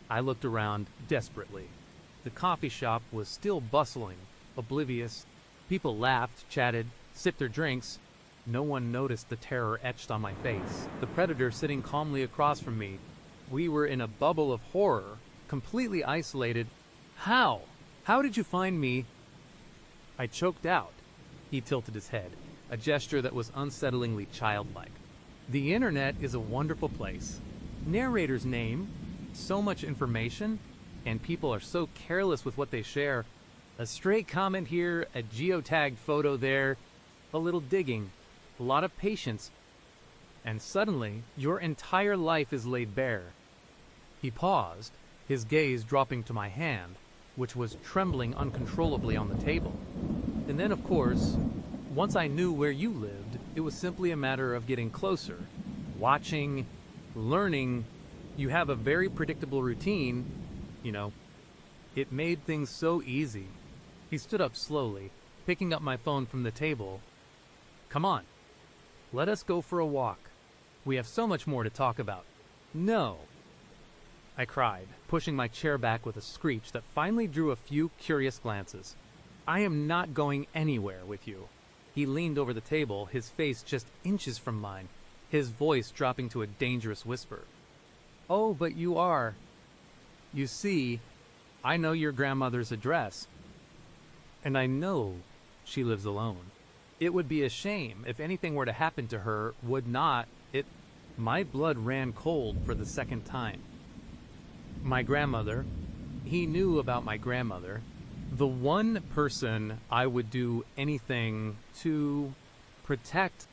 I looked around desperately. The coffee shop was still bustling, oblivious. People laughed, chatted, sipped their drinks. No one noticed the terror etched on my face. The predator sitting calmly across from me. We were in a bubble of horror, completely isolated. How? How did you find me?" I choked out. He tilted his head, a gesture that was unsettlingly childlike. "The internet is a wonderful place. Narrator's name, so much information, and people are so careless with what they share. A stray comment here, a geotagged photo there, a little digging, a lot of patience, and suddenly your entire life is laid bare." He paused, his gaze dropping to my hand, which was trembling uncontrollably on the table. "And then, of course, once I knew where you lived, it was simply a matter of getting closer, watching, learning. You have a very predictable routine, you know. It made things so easy." He stood up slowly, picking up my phone from the table. "Come on, let us go for a walk. We have so much more to talk about." "No," I cried, pushing my chair back with a screech that finally drew a few curious glances. "I am not going anywhere with you." He leaned over the table, his face just inches from mine, his voice dropping to a dangerous whisper. "Oh, but you are. You see, I know your grandmother's address, and I know she lives alone. It would be a shame if anything were to happen to her, would not it?" My blood ran cold for the second time. My grandmother, he knew about my grandmother, the one person I would do anything to protect.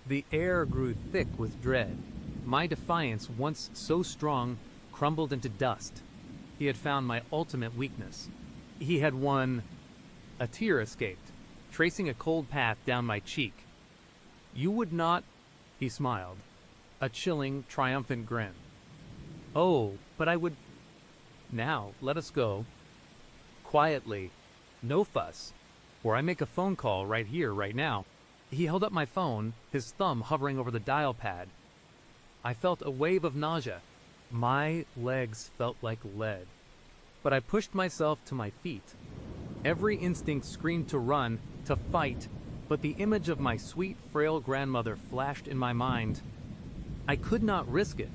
The air grew thick with dread. My defiance, once so strong, crumbled into dust. He had found my ultimate weakness. He had won. A tear escaped, tracing a cold path down my cheek. "You would not," he smiled, a chilling, triumphant grin. "Oh, but I would. Now, let us go. Quietly. No fuss. Or I make a phone call right here, right now." He held up my phone, his thumb hovering over the dial pad. I felt a wave of nausea. My legs felt like lead. But I pushed myself to my feet. Every instinct screamed to run, to fight, but the image of my sweet, frail grandmother flashed in my mind. I could not risk it.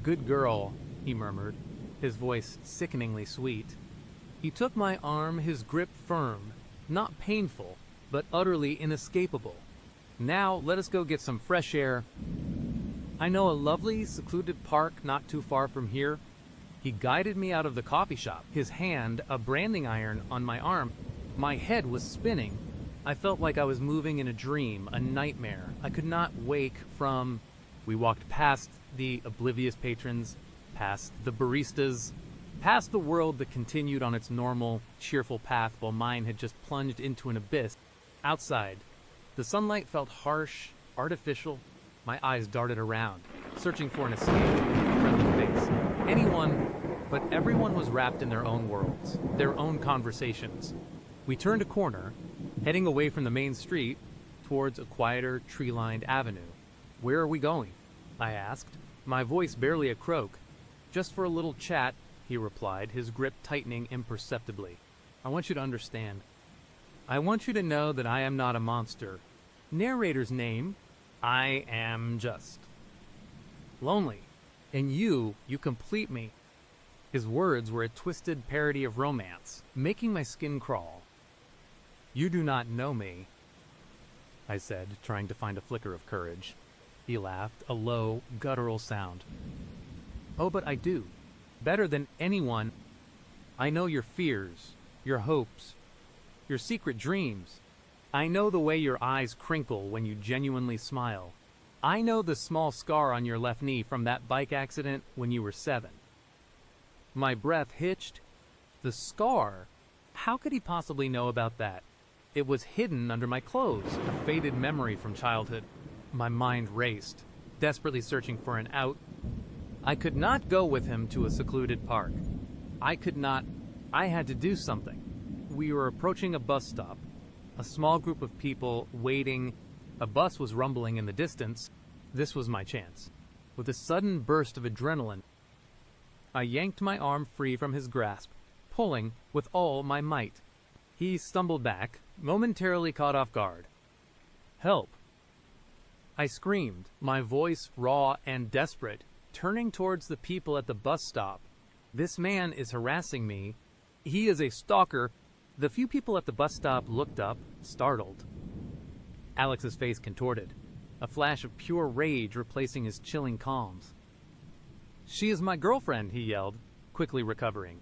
"Good girl," he murmured, his voice sickeningly sweet. He took my arm, his grip firm, not painful, but utterly inescapable. "Now, let us go get some fresh air. I know a lovely, secluded park not too far from here." He guided me out of the coffee shop, his hand a branding iron on my arm. My head was spinning. I felt like I was moving in a dream, a nightmare. I could not wake from. We walked past the oblivious patrons, past the baristas, past the world that continued on its normal, cheerful path while mine had just plunged into an abyss. Outside, the sunlight felt harsh, artificial. My eyes darted around, searching for an escape, a friendly face. Anyone, but everyone was wrapped in their own worlds, their own conversations. We turned a corner, heading away from the main street towards a quieter, tree-lined avenue. "Where are we going?" I asked, my voice barely a croak. "Just for a little chat," he replied, his grip tightening imperceptibly. "I want you to understand. I want you to know that I am not a monster. Narrator's name, I am just lonely. And you complete me." His words were a twisted parody of romance, making my skin crawl. "You do not know me. I said, trying to find a flicker of courage. He laughed, a low, guttural sound. Oh, but I do. Better than anyone. I know your fears, your hopes, your secret dreams. I know the way your eyes crinkle when you genuinely smile. I know the small scar on your left knee from that bike accident when you were 7. My breath hitched. The scar? How could he possibly know about that? It was hidden under my clothes, a faded memory from childhood. My mind raced, desperately searching for an out. I could not go with him to a secluded park. I had to do something. We were approaching a bus stop. A small group of people waiting. A bus was rumbling in the distance. This was my chance. With a sudden burst of adrenaline, I yanked my arm free from his grasp, pulling with all my might. He stumbled back, momentarily caught off guard. Help! I screamed, my voice raw and desperate, turning towards the people at the bus stop. This man is harassing me. He is a stalker. The few people at the bus stop looked up, startled. Alex's face contorted, a flash of pure rage replacing his chilling calms. She is my girlfriend, he yelled, quickly recovering.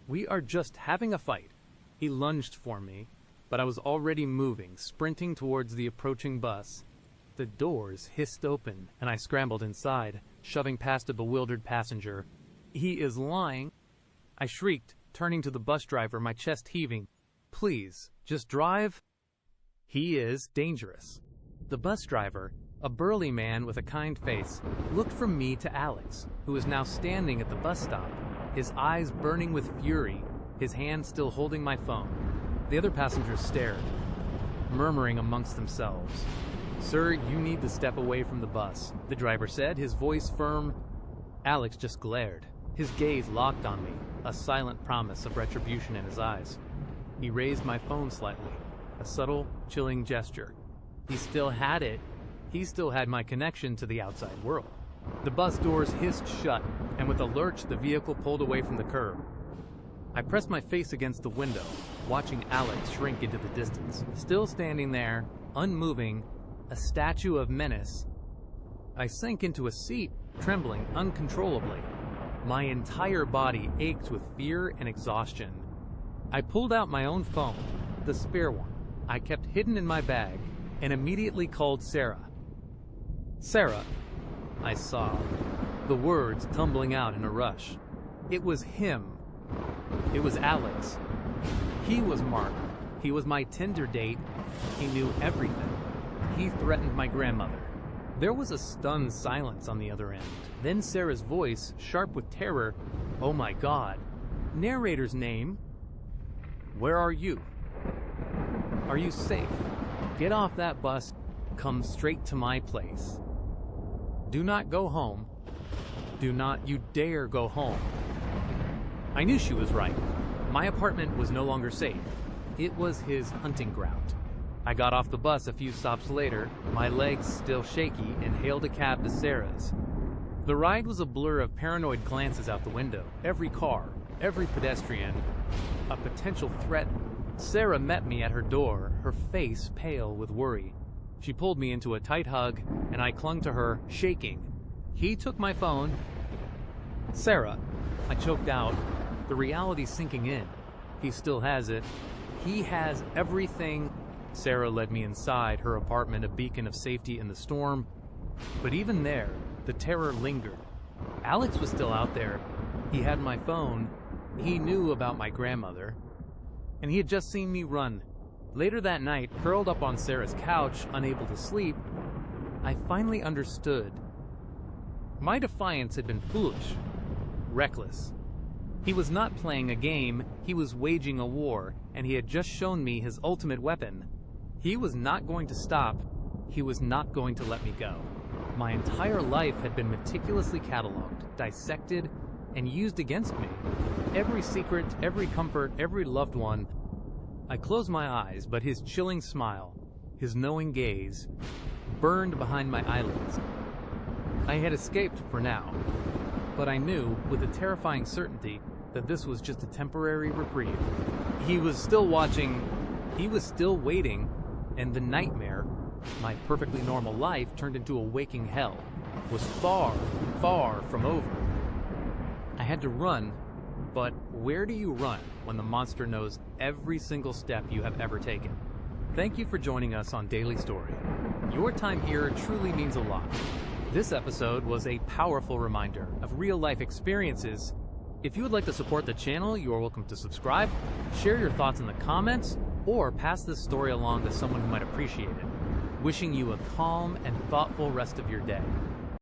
We are just having a fight. He lunged for me, but I was already moving, sprinting towards the approaching bus. The doors hissed open, and I scrambled inside, shoving past a bewildered passenger. He is lying. I shrieked, turning to the bus driver, my chest heaving. Please, just drive. He is dangerous. The bus driver, a burly man with a kind face, looked from me to Alex, who is now standing at the bus stop, his eyes burning with fury, his hand still holding my phone. The other passengers stared, murmuring amongst themselves. Sir, you need to step away from the bus, the driver said, his voice firm. Alex just glared, his gaze locked on me, a silent promise of retribution in his eyes. He raised my phone slightly, a subtle, chilling gesture. He still had it. He still had my connection to the outside world. The bus doors hissed shut, and with a lurch, the vehicle pulled away from the curb. I pressed my face against the window, watching Alex shrink into the distance. Still standing there, unmoving, a statue of menace. I sank into a seat, trembling uncontrollably. My entire body ached with fear and exhaustion. I pulled out my own phone, the spare one I kept hidden in my bag, and immediately called Sarah. Sarah, I sobbed, the words tumbling out in a rush. It was him. It was Alex. He was Mark. He was my Tinder date. He knew everything. He threatened my grandmother. There was a stunned silence on the other end. Then Sarah's voice, sharp with terror. Oh my God. Narrator's name. Where are you? Are you safe? Get off that bus. Come straight to my place. Do not go home. Do not you dare go home. I knew she was right. My apartment was no longer safe. It was his hunting ground. I got off the bus a few stops later, my legs still shaky, and hailed a cab to Sarah's. The ride was a blur of paranoid glances out the window. Every car, every pedestrian, a potential threat. Sarah met me at her door, her face pale with worry. She pulled me into a tight hug, and I clung to her, shaking. He took my phone. Sarah, I choked out, the reality sinking in. He still has it. He has everything. Sarah led me inside her apartment, a beacon of safety in the storm. But even there, the terror lingered. Alex was still out there. He had my phone. He knew about my grandmother. And he had just seen me run. Later that night, curled up on Sarah's couch, unable to sleep, I finally understood. My defiance had been foolish, reckless. He was not playing a game, he was waging a war, and he had just shown me his ultimate weapon. He was not going to stop. He was not going to let me go. My entire life had been meticulously cataloged, dissected, and used against me. Every secret, every comfort, every loved one. I closed my eyes, but his chilling smile, his knowing gaze, burned behind my eyelids. I had escaped for now, but I knew, with a terrifying certainty, that this was just a temporary reprieve. He was still watching, he was still waiting, and the nightmare My perfectly normal life turned into a waking hell, was far, far from over. I had to run, but where do you run when the monster knows every single step you have ever taken? Thank you for joining us on Daily Story. Your time here truly means a lot. This episode was a powerful reminder of real-life experiences. If you would like to support the channel, you are welcome to subscribe, share your thoughts in the comments, or pass this story along to someone who might appreciate it. Wishing you a calm and thoughtful rest of your day.